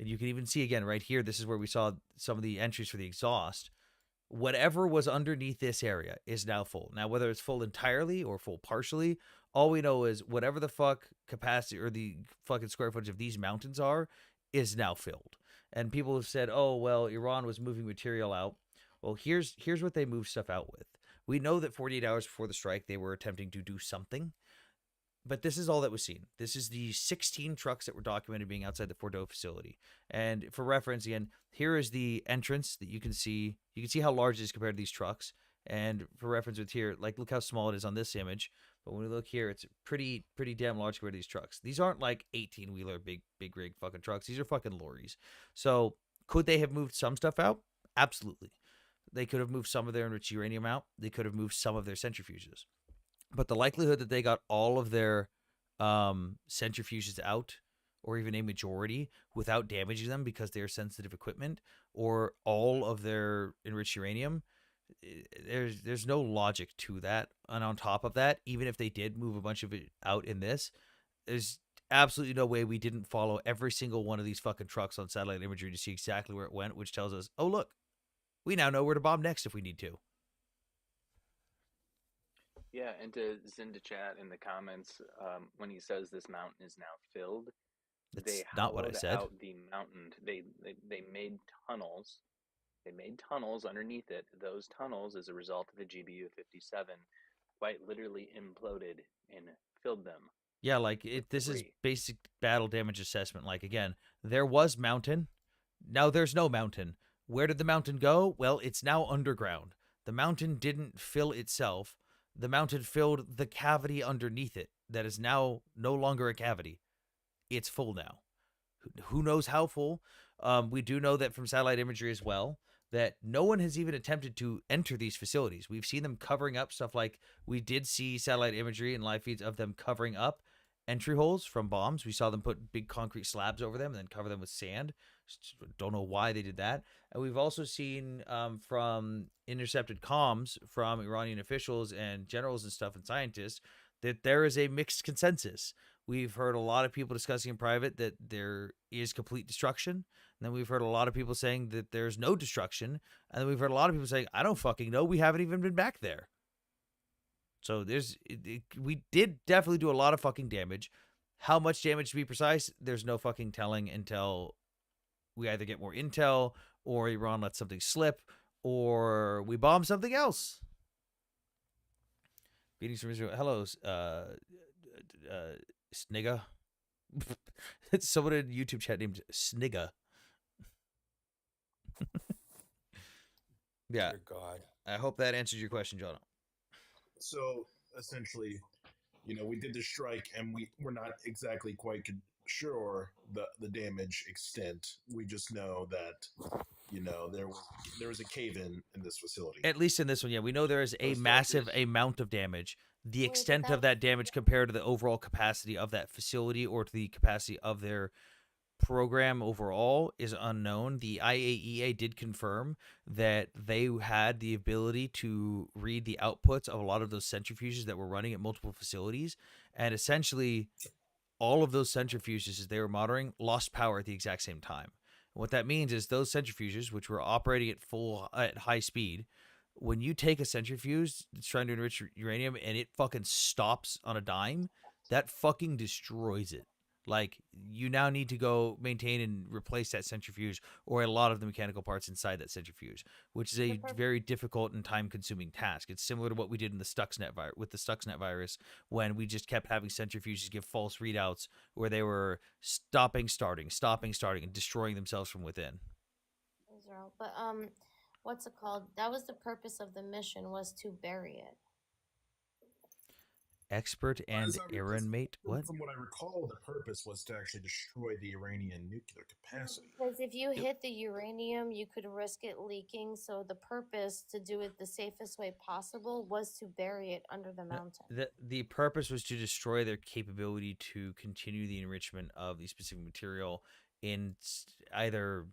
[SPEAKER 1] And you can even see again right here, this is where we saw some of the entries for the exhaust. Whatever was underneath this area is now full. Now, whether it's full entirely or full partially, All we know is whatever the fuck capacity or the fucking square footage of these mountains are is now filled. And people have said, "Oh, well, Iran was moving material out." Well, here's what they moved stuff out with. We know that 48 hours before the strike, they were attempting to do something, but this is all that was seen. This is the 16 trucks that were documented being outside the Fordo facility. And for reference, again, here is the entrance that you can see. You can see how large it is compared to these trucks. And for reference with here, like look how small it is on this image. But when we look here, it's pretty damn large compared to these trucks. These aren't like 18-wheeler big rig fucking trucks. These are fucking lorries. So could they have moved some stuff out? Absolutely. They could have moved some of their enriched uranium out. They could have moved some of their centrifuges. But the likelihood that they got all of their centrifuges out, or even a majority, without damaging them because they're sensitive equipment, or all of their enriched uranium, there's no logic to that. And on top of that, even if they did move a bunch of it out in this, there's absolutely no way we didn't follow every single one of these fucking trucks on satellite imagery to see exactly where it went, which tells us, oh, look, we now know where to bomb next if we need to.
[SPEAKER 2] Yeah, and to Zinda chat in the comments, when he says this mountain is now filled,
[SPEAKER 1] That's
[SPEAKER 2] they
[SPEAKER 1] not what I
[SPEAKER 2] hollowed
[SPEAKER 1] said.
[SPEAKER 2] out the mountain. They made tunnels. They made tunnels underneath it. Those tunnels, as a result of the GBU-57, quite literally imploded and filled them.
[SPEAKER 1] Yeah, like this is basic battle damage assessment. Like again, there was mountain. Now there's no mountain. Where did the mountain go? Well, it's now underground. The mountain didn't fill itself. The mountain filled the cavity underneath it. That is now no longer a cavity. It's full now. Who knows how full? We do know that from satellite imagery as well that no one has even attempted to enter these facilities. We've seen them covering up stuff, like we did see satellite imagery and live feeds of them covering up entry holes from bombs. We saw them put big concrete slabs over them and then cover them with sand. Don't know why they did that. And we've also seen from intercepted comms from Iranian officials and generals and stuff and scientists that there is a mixed consensus. We've heard a lot of people discussing in private that there is complete destruction. And then we've heard a lot of people saying that there's no destruction. And then we've heard a lot of people saying, I don't fucking know. We haven't even been back there. So we did definitely do a lot of fucking damage. How much damage, to be precise, there's no fucking telling until we either get more intel or Iran lets something slip or we bomb something else. Greetings from Israel. Hello, Snigga. It's someone in YouTube chat named Snigga. Yeah.
[SPEAKER 11] Dear God.
[SPEAKER 1] I hope that answers your question, Jonah.
[SPEAKER 18] So essentially, we did the strike, and we're not exactly quite sure the damage extent. We just know that there was a cave-in this facility.
[SPEAKER 1] At least in this one, yeah, we know there is a massive amount of damage. The extent of that damage compared to the overall capacity of that facility or to the capacity of their program overall is unknown. The IAEA did confirm that they had the ability to read the outputs of a lot of those centrifuges that were running at multiple facilities, and essentially all of those centrifuges as they were monitoring lost power at the exact same time. And what that means is those centrifuges, which were operating at high speed, when you take a centrifuge that's trying to enrich uranium and it fucking stops on a dime, that fucking destroys it. Like, you now need to go maintain and replace that centrifuge or a lot of the mechanical parts inside that centrifuge, which is a very difficult and time-consuming task. It's similar to what we did in the Stuxnet with the Stuxnet virus, when we just kept having centrifuges give false readouts where they were stopping, starting, and destroying themselves from within.
[SPEAKER 5] Israel, but what's it called? That was the purpose of the mission, was to bury it.
[SPEAKER 1] Expert and Aaron mate. What?
[SPEAKER 18] From what I recall, the purpose was to actually destroy the Iranian nuclear capacity.
[SPEAKER 5] Because if you hit the uranium, you could risk it leaking. So the purpose to do it the safest way possible was to bury it under the mountain.
[SPEAKER 1] The purpose was to destroy their capability to continue the enrichment of the specific material in either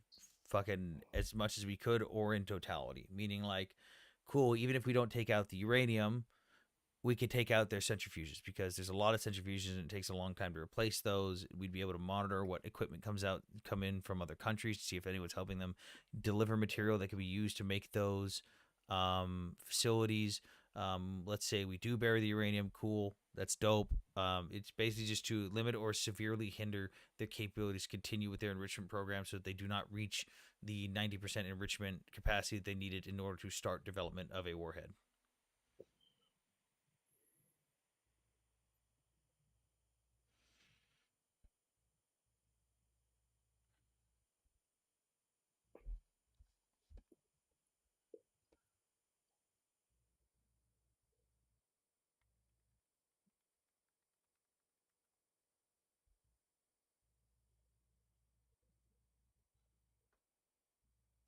[SPEAKER 1] fucking as much as we could or in totality. Meaning, like, cool, even if we don't take out the uranium, we could take out their centrifuges, because there's a lot of centrifuges and it takes a long time to replace those. We'd be able to monitor what equipment come in from other countries to see if anyone's helping them deliver material that could be used to make those facilities. Let's say we do bury the uranium, cool, that's dope. It's basically just to limit or severely hinder their capabilities to continue with their enrichment program so that they do not reach the 90% enrichment capacity that they needed in order to start development of a warhead.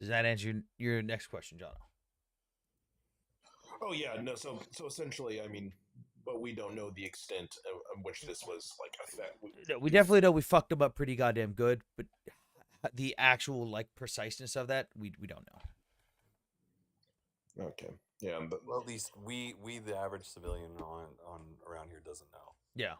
[SPEAKER 1] Does that answer your next question, John?
[SPEAKER 18] Oh yeah, no. So essentially, I mean, but we don't know the extent of which this was like effect.
[SPEAKER 1] We definitely know we fucked them up pretty goddamn good, but the actual like preciseness of that, we don't know.
[SPEAKER 18] Okay. Yeah, but
[SPEAKER 11] well, at least we the average civilian on around here doesn't know.
[SPEAKER 1] Yeah.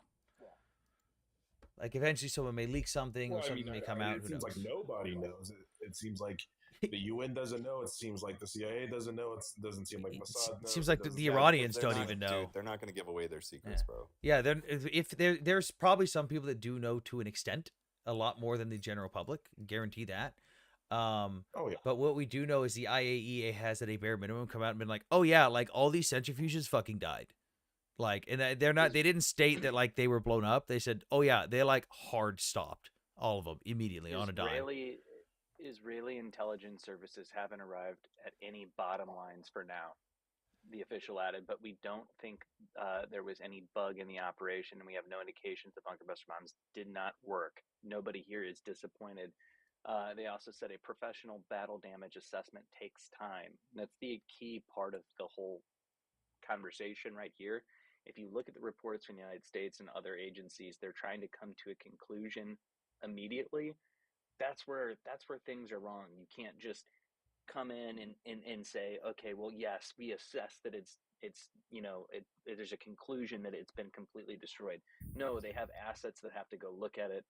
[SPEAKER 1] Like eventually someone may leak something or something may come out.
[SPEAKER 18] It
[SPEAKER 1] Who
[SPEAKER 18] seems
[SPEAKER 1] knows?
[SPEAKER 18] like nobody knows. It seems like the UN doesn't know. It seems like the CIA doesn't know. It doesn't seem like Mossad knows.
[SPEAKER 1] Seems like the Iranians don't even know.
[SPEAKER 11] Dude, they're not going to give away their secrets, bro.
[SPEAKER 1] Yeah, there's probably some people that do know to an extent, a lot more than the general public. Guarantee that.
[SPEAKER 18] Oh yeah.
[SPEAKER 1] But what we do know is the IAEA has at a bare minimum come out and been like, oh yeah, like all these centrifuges fucking died. Like, and they didn't state that like they were blown up. They said, oh yeah, they like hard stopped all of them immediately on a dime.
[SPEAKER 2] Israeli intelligence services haven't arrived at any bottom lines for now, the official added, but we don't think there was any bug in the operation, and we have no indications that bunker buster bombs did not work. Nobody here is disappointed. They also said a professional battle damage assessment takes time. That's the key part of the whole conversation right here. If you look at the reports from the United States and other agencies, they're trying to come to a conclusion immediately. That's where things are wrong. You can't just come in and say, okay, well, yes, we assess that it's there's a conclusion that it's been completely destroyed. No, they have assets that have to go look at it.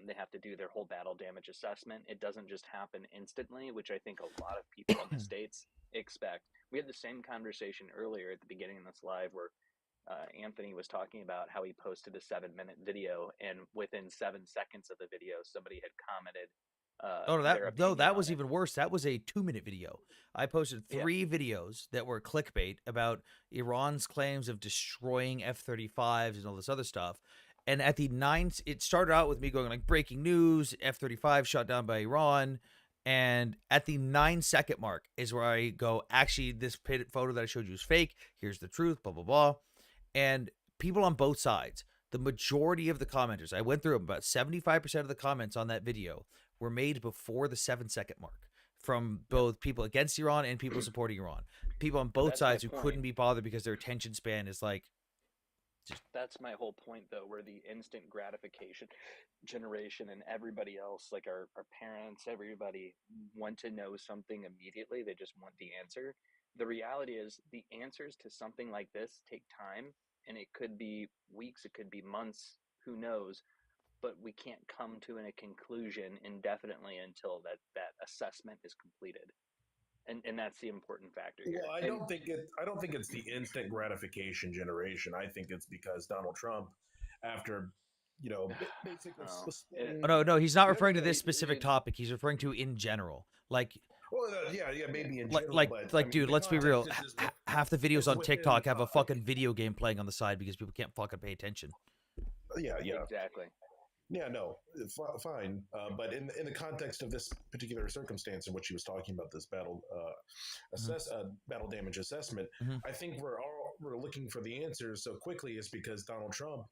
[SPEAKER 2] They have to do their whole battle damage assessment. It doesn't just happen instantly, which I think a lot of people in the States expect. We had the same conversation earlier at the beginning of this live where Anthony was talking about how he posted a 7-minute video, and within 7 seconds of the video, somebody had commented.
[SPEAKER 1] That was even worse. That was a 2-minute video. I posted 3 videos that were clickbait about Iran's claims of destroying F-35s and all this other stuff. And at the 9, it started out with me going like breaking news: F-35 shot down by Iran. And at the 9-second mark is where I go, actually, this photo that I showed you is fake. Here's the truth. Blah blah blah. And people on both sides, the majority of the commenters, I went through them, about 75% of the comments on that video were made before the 7-second mark from both people against Iran and people supporting Iran. People on both sides who couldn't be bothered because their attention span is like.
[SPEAKER 2] That's my whole point, though, where the instant gratification generation and everybody else, like our parents, everybody want to know something immediately. They just want the answer. The reality is the answers to something like this take time, and it could be weeks, it could be months, who knows, but we can't come to a conclusion indefinitely until that assessment is completed. And that's the important factor here.
[SPEAKER 18] Well, I don't think it's the instant gratification generation. I think it's because Donald Trump, after basically.
[SPEAKER 1] No, he's not referring to this specific topic. He's referring to in general. Like,
[SPEAKER 18] well, yeah, maybe in general.
[SPEAKER 1] Like, dude, let's be real. Half the videos on TikTok have a fucking video game playing on the side because people can't fucking pay attention.
[SPEAKER 18] Yeah,
[SPEAKER 2] exactly.
[SPEAKER 18] Yeah, no, fine. But in the context of this particular circumstance in which he was talking about this battle battle damage assessment, I think we're looking for the answers so quickly is because Donald Trump,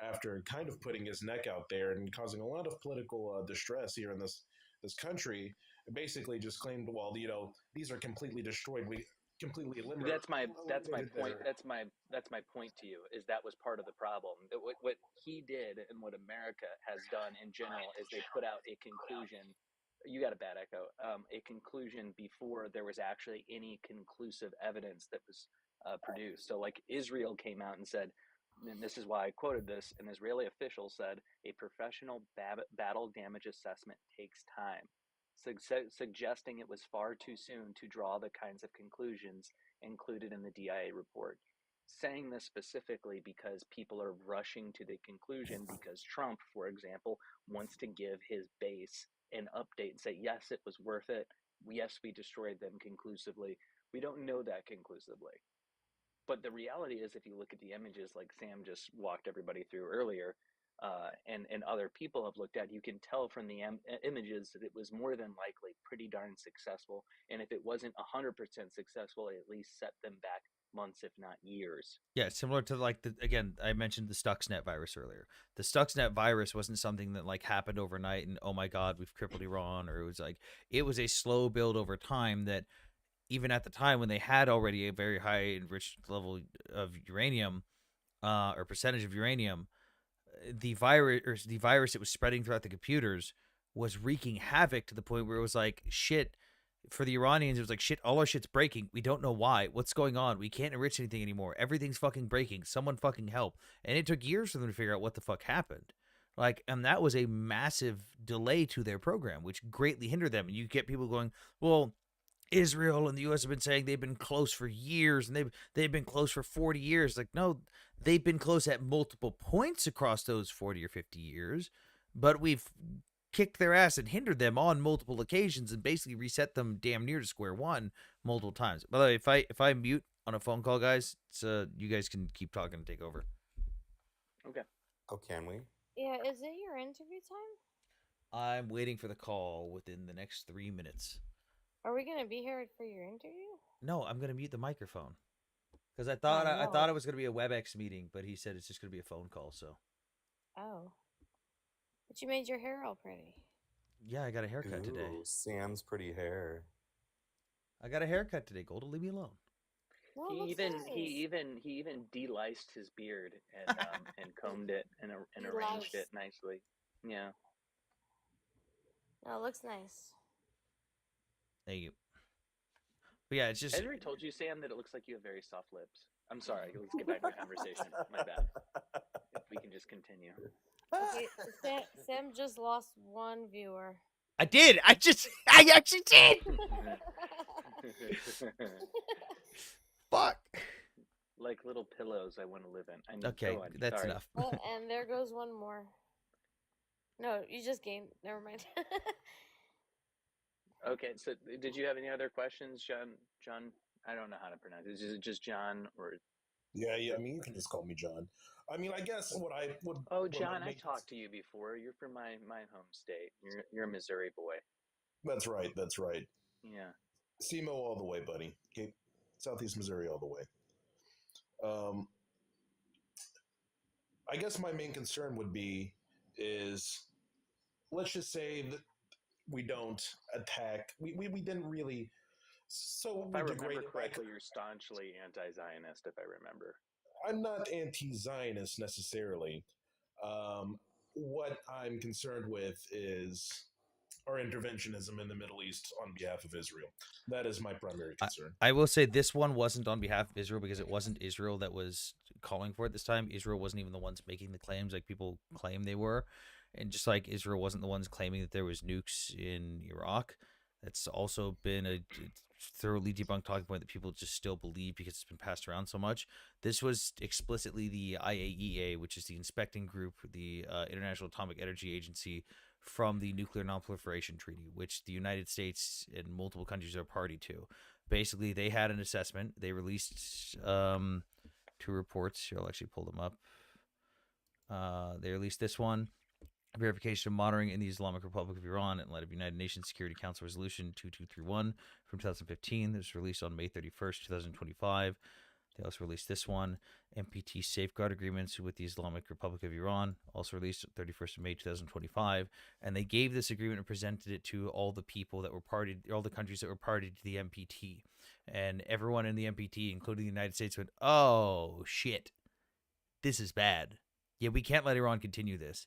[SPEAKER 18] after kind of putting his neck out there and causing a lot of political distress here in this country, basically just claimed, well, these are completely destroyed. We completely eliminated.
[SPEAKER 2] That's my point. That's my point to you. Is that was part of the problem. What he did and what America has done in general is they put out a conclusion. You got a bad echo. A conclusion before there was actually any conclusive evidence that was produced. So, like Israel came out and said, and this is why I quoted this. An Israeli official said, "A professional battle damage assessment takes time." suggesting it was far too soon to draw the kinds of conclusions included in the DIA report. Saying this specifically because people are rushing to the conclusion because Trump, for example, wants to give his base an update and say, yes, it was worth it. Yes, we destroyed them conclusively. We don't know that conclusively. But the reality is, if you look at the images like Sam just walked everybody through earlier, and other people have looked at, you can tell from the images that it was more than likely pretty darn successful. And if it wasn't 100% successful, it at least set them back months, if not years.
[SPEAKER 1] Yeah, similar to like again, I mentioned the Stuxnet virus earlier. The Stuxnet virus wasn't something that like happened overnight and oh my god, we've crippled Iran, or it was a slow build over time that even at the time when they had already a very high enriched level of uranium or percentage of uranium, the virus that was spreading throughout the computers was wreaking havoc to the point where it was like shit. For the Iranians, it was like shit. All our shit's breaking. We don't know why. What's going on? We can't enrich anything anymore. Everything's fucking breaking. Someone fucking help. And it took years for them to figure out what the fuck happened. Like, and that was a massive delay to their program, which greatly hindered them. And you get people going, well, Israel and the U.S. have been saying they've been close for years, and they've been close for 40 years. Like, no, they've been close at multiple points across those 40 or 50 years, but we've kicked their ass and hindered them on multiple occasions and basically reset them damn near to square one multiple times. By the way, if I mute on a phone call, guys, so you guys can keep talking and take over.
[SPEAKER 2] Okay.
[SPEAKER 11] Oh, can we?
[SPEAKER 5] Yeah, is it your interview time?
[SPEAKER 1] I'm waiting for the call within the next 3 minutes.
[SPEAKER 5] Are we gonna be here for your interview?
[SPEAKER 1] No, I'm gonna mute the microphone because I thought it was gonna be a WebEx meeting, but he said it's just gonna be a phone call. So.
[SPEAKER 5] Oh. But you made your hair all pretty.
[SPEAKER 1] Yeah, I got a haircut today.
[SPEAKER 11] Sam's pretty hair.
[SPEAKER 1] I got a haircut today. Golda, leave me alone.
[SPEAKER 5] No,
[SPEAKER 2] he even deliced his beard and and combed it and arranged it nicely. Yeah.
[SPEAKER 5] No, it looks nice.
[SPEAKER 1] Thank you. But yeah, it's just.
[SPEAKER 2] Has I told you, Sam, that it looks like you have very soft lips? I'm sorry. Let's get back to the conversation. My bad. If we can just continue.
[SPEAKER 5] Okay, Sam just lost one viewer.
[SPEAKER 1] I did. I actually did. Fuck.
[SPEAKER 2] Like little pillows I want to live in. I mean,
[SPEAKER 1] okay, that's
[SPEAKER 2] sorry.
[SPEAKER 1] enough.
[SPEAKER 5] Oh, and there goes one more. No, you just gained. Never mind.
[SPEAKER 2] Okay, so did you have any other questions, John? John, I don't know how to pronounce it. Is it just John or?
[SPEAKER 18] Yeah. I mean, you can just call me John. I mean, I guess what I would.
[SPEAKER 2] Oh, John, I talked to you before. You're from my home state. You're a Missouri boy.
[SPEAKER 18] That's right.
[SPEAKER 2] Yeah.
[SPEAKER 18] SEMO all the way, buddy. Okay, Southeast Missouri all the way. I guess my main concern would be is, let's just say that we don't attack. We didn't really. So
[SPEAKER 2] if I remember correctly, you're staunchly anti-Zionist. If I remember,
[SPEAKER 18] I'm not anti-Zionist necessarily. What I'm concerned with is our interventionism in the Middle East on behalf of Israel. That is my primary concern.
[SPEAKER 1] I will say this one wasn't on behalf of Israel because it wasn't Israel that was calling for it this time. Israel wasn't even the ones making the claims like people claim they were. And just like Israel wasn't the ones claiming that there was nukes in Iraq, that's also been a thoroughly debunked talking point that people just still believe because it's been passed around so much. This was explicitly the IAEA, which is the inspecting group, the International Atomic Energy Agency, from the Nuclear Non-Proliferation Treaty, which the United States and multiple countries are party to. Basically, they had an assessment. They released 2 reports. Here, I'll actually pull them up. They released this one. Verification of monitoring in the Islamic Republic of Iran in light of United Nations Security Council Resolution 2231 from 2015. This was released on May 31st, 2025. They also released this one, NPT Safeguard Agreements with the Islamic Republic of Iran, also released 31st of May 2025. And they gave this agreement and presented it to all the people that were party, all the countries that were party to the NPT. And everyone in the NPT, including the United States, went, oh, shit, this is bad. Yeah, we can't let Iran continue this.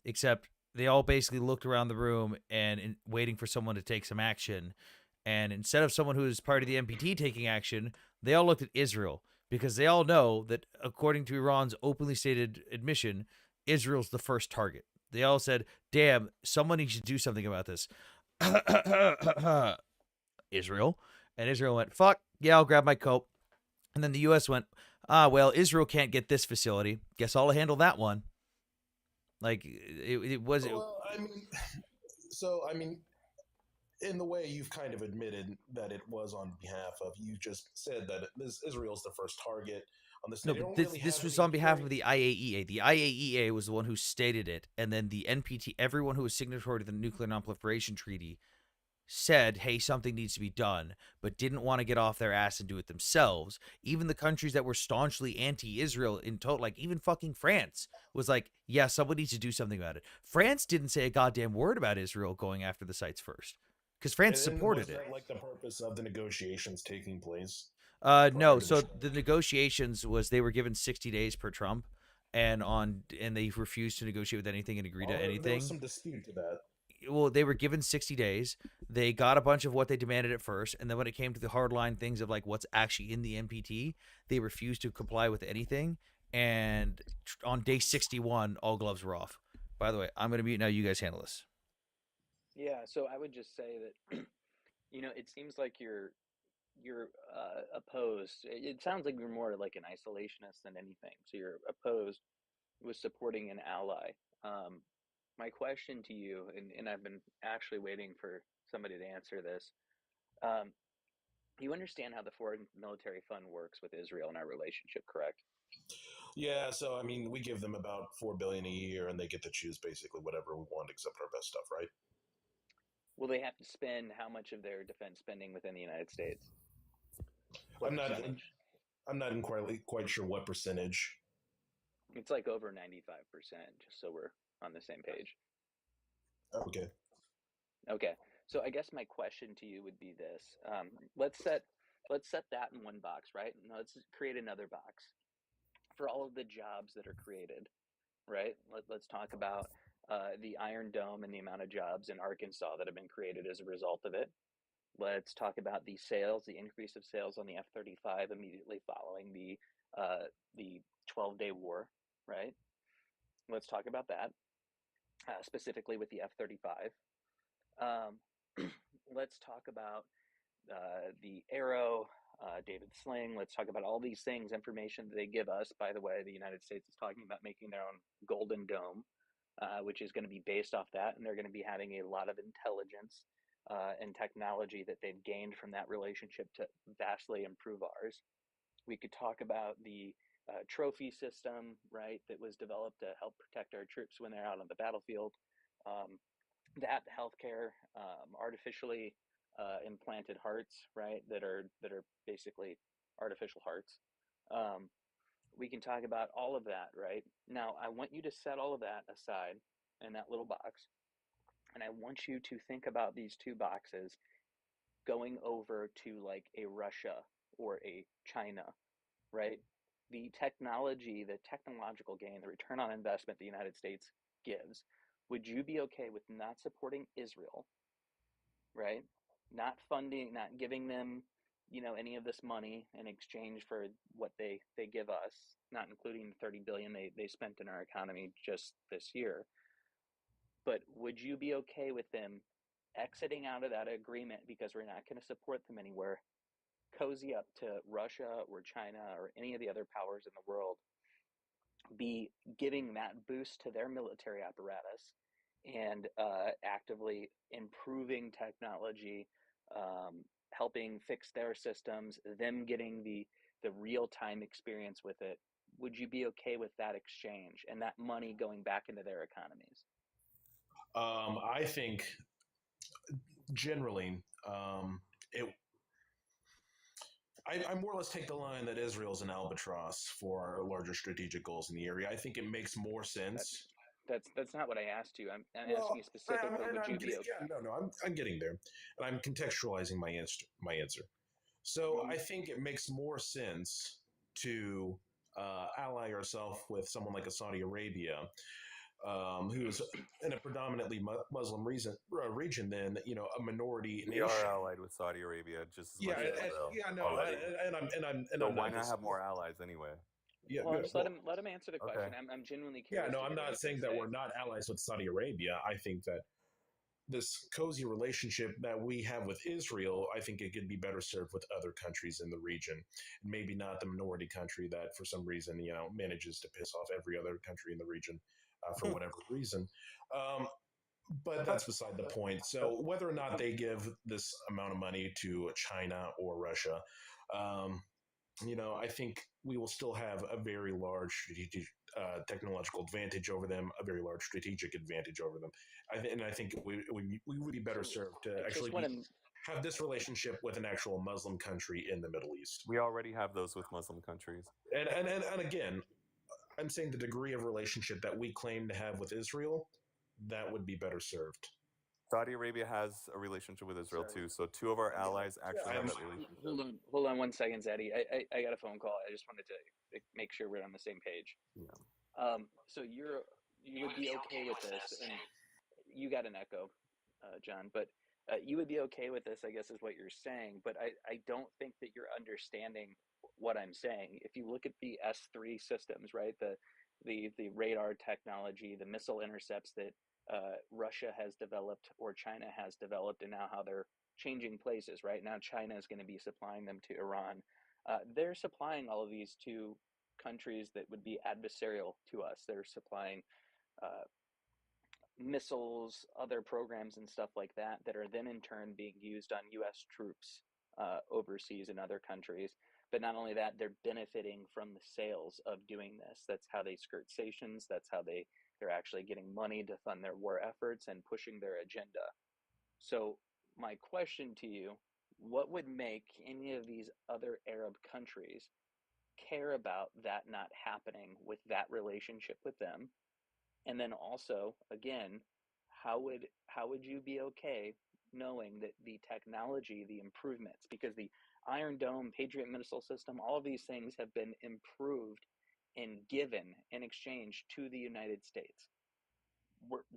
[SPEAKER 1] Except they all basically looked around the room and waiting for someone to take some action. And instead of someone who is part of the NPT taking action, they all looked at Israel because they all know that according to Iran's openly stated admission, Israel's the first target. They all said, damn, someone needs to do something about this. Israel. And Israel went, fuck, yeah, I'll grab my coat. And then the U.S. went, well, Israel can't get this facility. Guess I'll handle that one. Like, it was.
[SPEAKER 18] Well, I mean, in the way you've kind of admitted that it was on behalf of, you just said that Israel's the first target on this.
[SPEAKER 1] No, but this was on behalf of the IAEA. The IAEA was the one who stated it, and then the NPT, everyone who was signatory to the Nuclear Nonproliferation Treaty, said, hey, something needs to be done, but didn't want to get off their ass and do it themselves. Even the countries that were staunchly anti-Israel in total, like even fucking France, was like, yeah, someone needs to do something about it. France didn't say a goddamn word about Israel going after the sites first, because France supported it.
[SPEAKER 18] Was that like the purpose of the negotiations taking place?
[SPEAKER 1] No. So the negotiations was they were given 60 days per Trump, and they refused to negotiate with anything and agree to anything.
[SPEAKER 18] There was some dispute to that.
[SPEAKER 1] Well, they were given 60 days. They got a bunch of what they demanded at first, and then when it came to the hardline things of like what's actually in the NPT, they refused to comply with anything. And on day 61, all gloves were off. By the way, I'm going to mute now. You guys handle this.
[SPEAKER 2] Yeah, so I would just say that it seems like you're opposed. It sounds like you're more like an isolationist than anything. So you're opposed with supporting an ally. My question to you, and I've been actually waiting for somebody to answer this. You understand how the Foreign Military Fund works with Israel and our relationship, correct?
[SPEAKER 18] Yeah, so I mean, we give them about $4 billion a year, and they get to choose basically whatever we want, except our best stuff, right?
[SPEAKER 2] Will they have to spend how much of their defense spending within the United States?
[SPEAKER 18] I'm not quite sure what percentage.
[SPEAKER 2] It's like over 95%, just so we're on the same page.
[SPEAKER 18] Okay.
[SPEAKER 2] Okay. So I guess my question to you would be this: let's set that in one box, right? Now let's create another box for all of the jobs that are created, right? Let's talk about the Iron Dome and the amount of jobs in Arkansas that have been created as a result of it. Let's talk about the increase of sales on the F-35 immediately following the 12-day war, right? Let's talk about that specifically with the F-35. Let's talk about the Arrow, David Sling. Let's talk about all these things, information that they give us. By the way, the United States is talking about making their own Golden Dome, which is going to be based off that, and they're going to be having a lot of intelligence and technology that they've gained from that relationship to vastly improve ours. We could talk about the trophy system, right, that was developed to help protect our troops when they're out on the battlefield. That healthcare, artificially implanted hearts, right, that are basically artificial hearts. We can talk about all of that, right? Now, I want you to set all of that aside in that little box, and I want you to think about these two boxes going over to like a Russia or a China, right? The technology, the technological gain, the return on investment the United States gives, would you be okay with not supporting Israel, right? Not funding, not giving them, any of this money in exchange for what they give us, not including the 30 billion they spent in our economy just this year. But would you be okay with them exiting out of that agreement because we're not going to support them anywhere, cozy up to Russia or China or any of the other powers in the world, be giving that boost to their military apparatus and actively improving technology, helping fix their systems, them getting the real-time experience with it? Would you be okay with that exchange and that money going back into their economies?
[SPEAKER 18] I think generally, I more or less take the line that Israel's an albatross for our larger strategic goals in the area. I think it makes more sense.
[SPEAKER 2] That's not what I asked you. I'm asking you specifically. Would you be okay?
[SPEAKER 18] Yeah, no, I'm getting there, and I'm contextualizing my answer. So I think it makes more sense to ally yourself with someone like a Saudi Arabia, who's in a predominantly Muslim region than a minority
[SPEAKER 8] We
[SPEAKER 18] nation.
[SPEAKER 8] are allied with Saudi Arabia just as much as Israel. Already. So why not have more allies anyway?
[SPEAKER 18] Yeah,
[SPEAKER 2] well, just let him answer the question.
[SPEAKER 8] Okay.
[SPEAKER 2] I'm genuinely curious.
[SPEAKER 18] Yeah, no, I'm not saying that we're not allies with Saudi Arabia. I think that this cozy relationship that we have with Israel, I think it could be better served with other countries in the region, and maybe not the minority country that, for some reason, manages to piss off every other country in the region for whatever reason. Um, but that's beside the point. So whether or not they give this amount of money to China or Russia, um, I think we will still have a very large strategic, technological advantage over them, a very large strategic advantage over them. And I think we would be better served to actually have this relationship with an actual Muslim country in the Middle East.
[SPEAKER 11] We already have those with Muslim countries.
[SPEAKER 18] And again, I'm saying the degree of relationship that we claim to have with Israel, that would be better served.
[SPEAKER 11] Saudi Arabia has a relationship with Israel too, so two of our allies actually have that relationship.
[SPEAKER 2] Hold on 1 second, Zaddy. I got a phone call. I just wanted to make sure we're on the same page.
[SPEAKER 11] Yeah.
[SPEAKER 2] So you would be okay with this, and you got an echo, John, but you would be okay with this, I guess, is what you're saying. But I don't think that you're understanding what I'm saying. If you look at the S3 systems, right, the radar technology, the missile intercepts that Russia has developed or China has developed, and now how they're changing places. Right now, China is going to be supplying them to Iran. They're supplying all of these to countries that would be adversarial to us. They're supplying missiles, other programs, and stuff like that that are then in turn being used on U.S. troops overseas in other countries. But not only that, they're benefiting from the sales of doing this. That's how they skirt sanctions. That's how they're actually getting money to fund their war efforts and pushing their agenda. So my question to you, what would make any of these other Arab countries care about that not happening with that relationship with them? And then also, again, how would you be okay knowing that the technology, the improvements, because the Iron Dome, Patriot missile system, all of these things have been improved and given in exchange to the United States.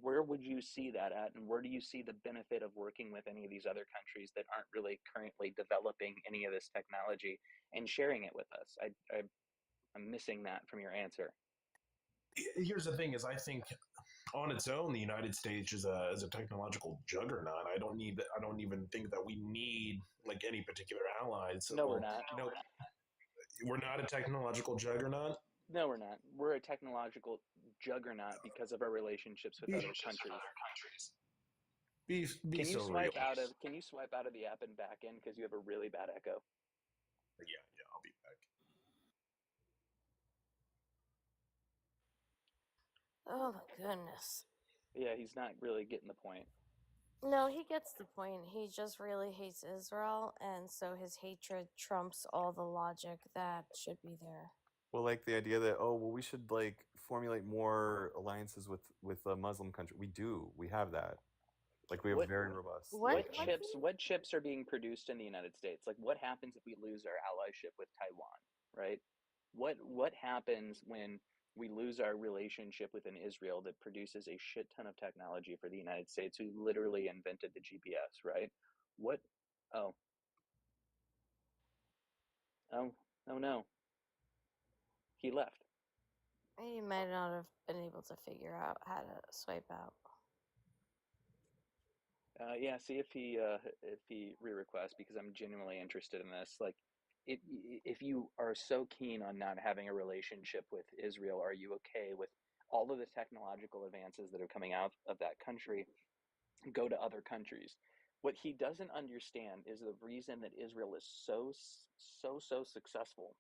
[SPEAKER 2] Where would you see that at, and where do you see the benefit of working with any of these other countries that aren't really currently developing any of this technology and sharing it with us? I'm missing that from your answer.
[SPEAKER 18] Here's the thing: is I think on its own, the United States is a technological juggernaut. I don't even think that we need like any particular allies.
[SPEAKER 2] No, we're not.
[SPEAKER 18] No, we're not a technological juggernaut.
[SPEAKER 2] No, we're not. We're a technological juggernaut because of our relationships with other countries.
[SPEAKER 18] Can you
[SPEAKER 2] swipe out of the app and back in because you have a really bad echo?
[SPEAKER 18] Yeah, I'll be back.
[SPEAKER 5] Oh my goodness.
[SPEAKER 2] Yeah, he's not really getting the point.
[SPEAKER 5] No, he gets the point. He just really hates Israel, and so his hatred trumps all the logic that should be there.
[SPEAKER 11] Well, like the idea that we should like formulate more alliances with a Muslim country. We have that. Like we have very robust.
[SPEAKER 2] What chips are being produced in the United States? Like what happens if we lose our allyship with Taiwan, right? What happens when we lose our relationship with an Israel that produces a shit ton of technology for the United States, who literally invented the GPS, right? Oh no. He left.
[SPEAKER 5] He might not have been able to figure out how to swipe out.
[SPEAKER 2] Yeah, see if he re-requests, because I'm genuinely interested in this. Like, if you are so keen on not having a relationship with Israel, are you okay with all of the technological advances that are coming out of that country go to other countries? What he doesn't understand is the reason that Israel is so successful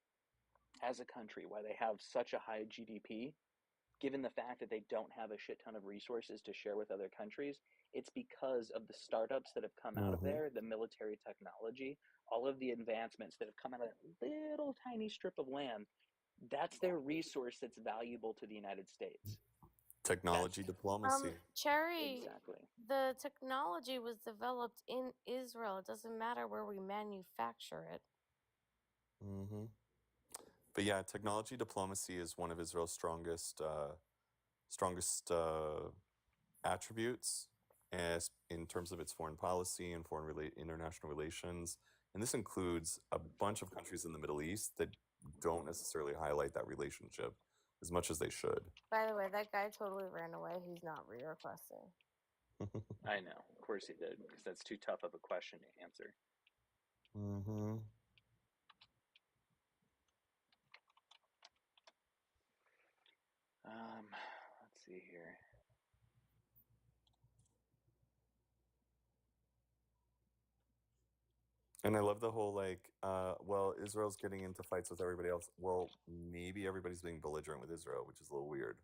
[SPEAKER 2] as a country, why they have such a high GDP, given the fact that they don't have a shit ton of resources to share with other countries. It's because of the startups that have come out of there, the military technology, all of the advancements that have come out of that little tiny strip of land. That's their resource that's valuable to the United States.
[SPEAKER 11] Technology diplomacy.
[SPEAKER 5] Cherry,
[SPEAKER 2] exactly.
[SPEAKER 5] The technology was developed in Israel. It doesn't matter where we manufacture it.
[SPEAKER 11] Mm-hmm. But yeah, technology diplomacy is one of Israel's strongest attributes, as in terms of its foreign policy and international relations. And this includes a bunch of countries in the Middle East that don't necessarily highlight that relationship as much as they should.
[SPEAKER 5] By the way, that guy totally ran away. He's not re-requesting.
[SPEAKER 2] I know, of course he did, because that's too tough of a question to answer.
[SPEAKER 11] Mm-hmm.
[SPEAKER 2] Let's see here.
[SPEAKER 11] And I love the whole like, well, Israel's getting into fights with everybody else. Well, maybe everybody's being belligerent with Israel, which is a little weird.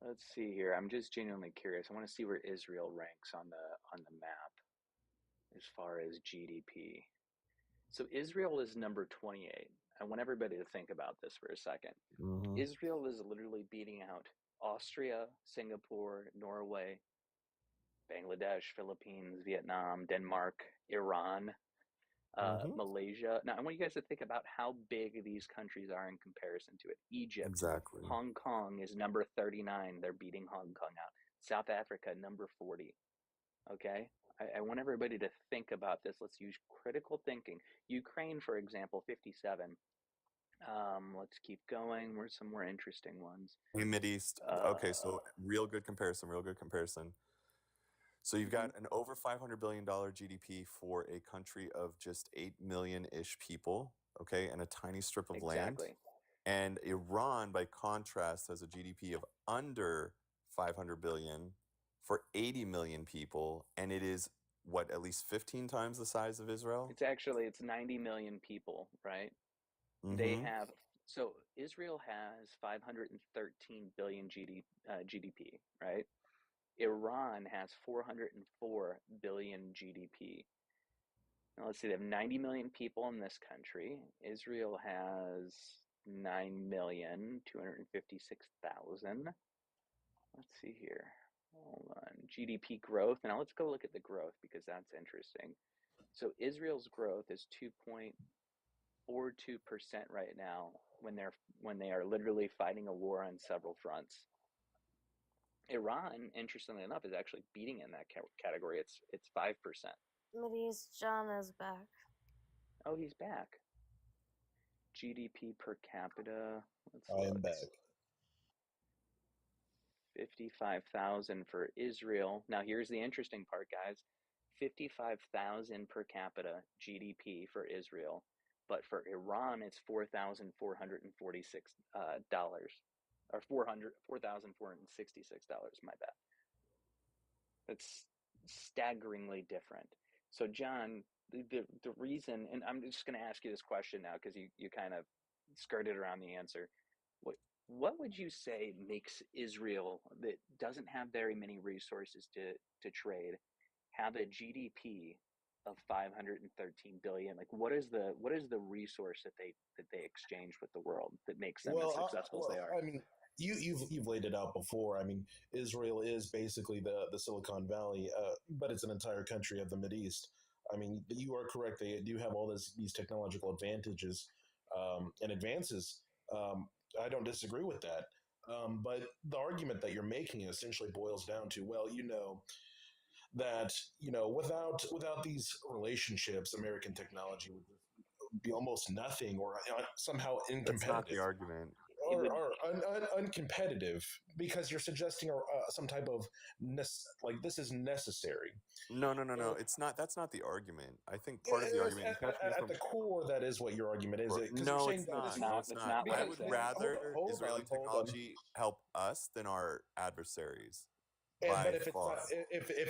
[SPEAKER 2] Let's see here. I'm just genuinely curious. I want to see where Israel ranks on the map as far as GDP. So Israel is number 28. I want everybody to think about this for a second.
[SPEAKER 11] Mm-hmm.
[SPEAKER 2] Israel is literally beating out Austria, Singapore, Norway, Bangladesh, Philippines, Vietnam, Denmark, Iran, Malaysia. Now, I want you guys to think about how big these countries are in comparison to it. Egypt,
[SPEAKER 11] Exactly.
[SPEAKER 2] Hong Kong is number 39. They're beating Hong Kong out. South Africa, number 40. Okay? I want everybody to think about this. Let's use critical thinking. Ukraine, for example, 57. Let's keep going. Where's some more interesting ones?
[SPEAKER 11] Hey, Mideast. Okay, so real good comparison. So you've got an over $500 billion GDP for a country of just 8 million-ish people, okay, and a tiny strip of land. And Iran, by contrast, has a GDP of under 500 billion for 80 million people, and it is what, at least 15 times the size of Israel?
[SPEAKER 2] It's 90 million people, right? They have, so Israel has 513 billion GDP, right? Iran has 404 billion GDP. Now let's see, they have 90 million people in this country. Israel has 9,256,000. Let's see here. Hold on. GDP growth. Now let's go look at the growth because that's interesting. So Israel's growth is 2.42% right now when they are literally fighting a war on several fronts. Iran, interestingly enough, is actually beating in that category. It's 5%.
[SPEAKER 5] Mideast, John is back.
[SPEAKER 2] Oh, he's back. GDP per capita.
[SPEAKER 18] I am back.
[SPEAKER 2] 55,000 for Israel. Now here's the interesting part, guys. 55,000 per capita GDP for Israel, but for Iran it's $4,446 or $4,466. My bad. That's staggeringly different. So, John, the reason, and I'm just going to ask you this question now because you kind of skirted around the answer. What would you say makes Israel, that doesn't have very many resources to trade, have a GDP of 513 billion? Like, what is the resource that they exchange with the world that makes them as successful as they are?
[SPEAKER 18] I mean, you've laid it out before. I mean, Israel is basically the Silicon Valley, but it's an entire country of the Mideast. I mean, you are correct. They do have all these technological advantages and advances. I don't disagree with that. But the argument that you're making essentially boils down to, well, that without these relationships, American technology would be almost nothing, or somehow incompetitive.
[SPEAKER 11] That's not the argument.
[SPEAKER 18] Or uncompetitive, because you're suggesting some type of like this is necessary.
[SPEAKER 11] No. It's not. That's not the argument. I think part of the argument
[SPEAKER 18] at the core, that is what your argument is.
[SPEAKER 11] No, it's not. No, it's not. I would rather Israeli technology help us than our adversaries.
[SPEAKER 18] But if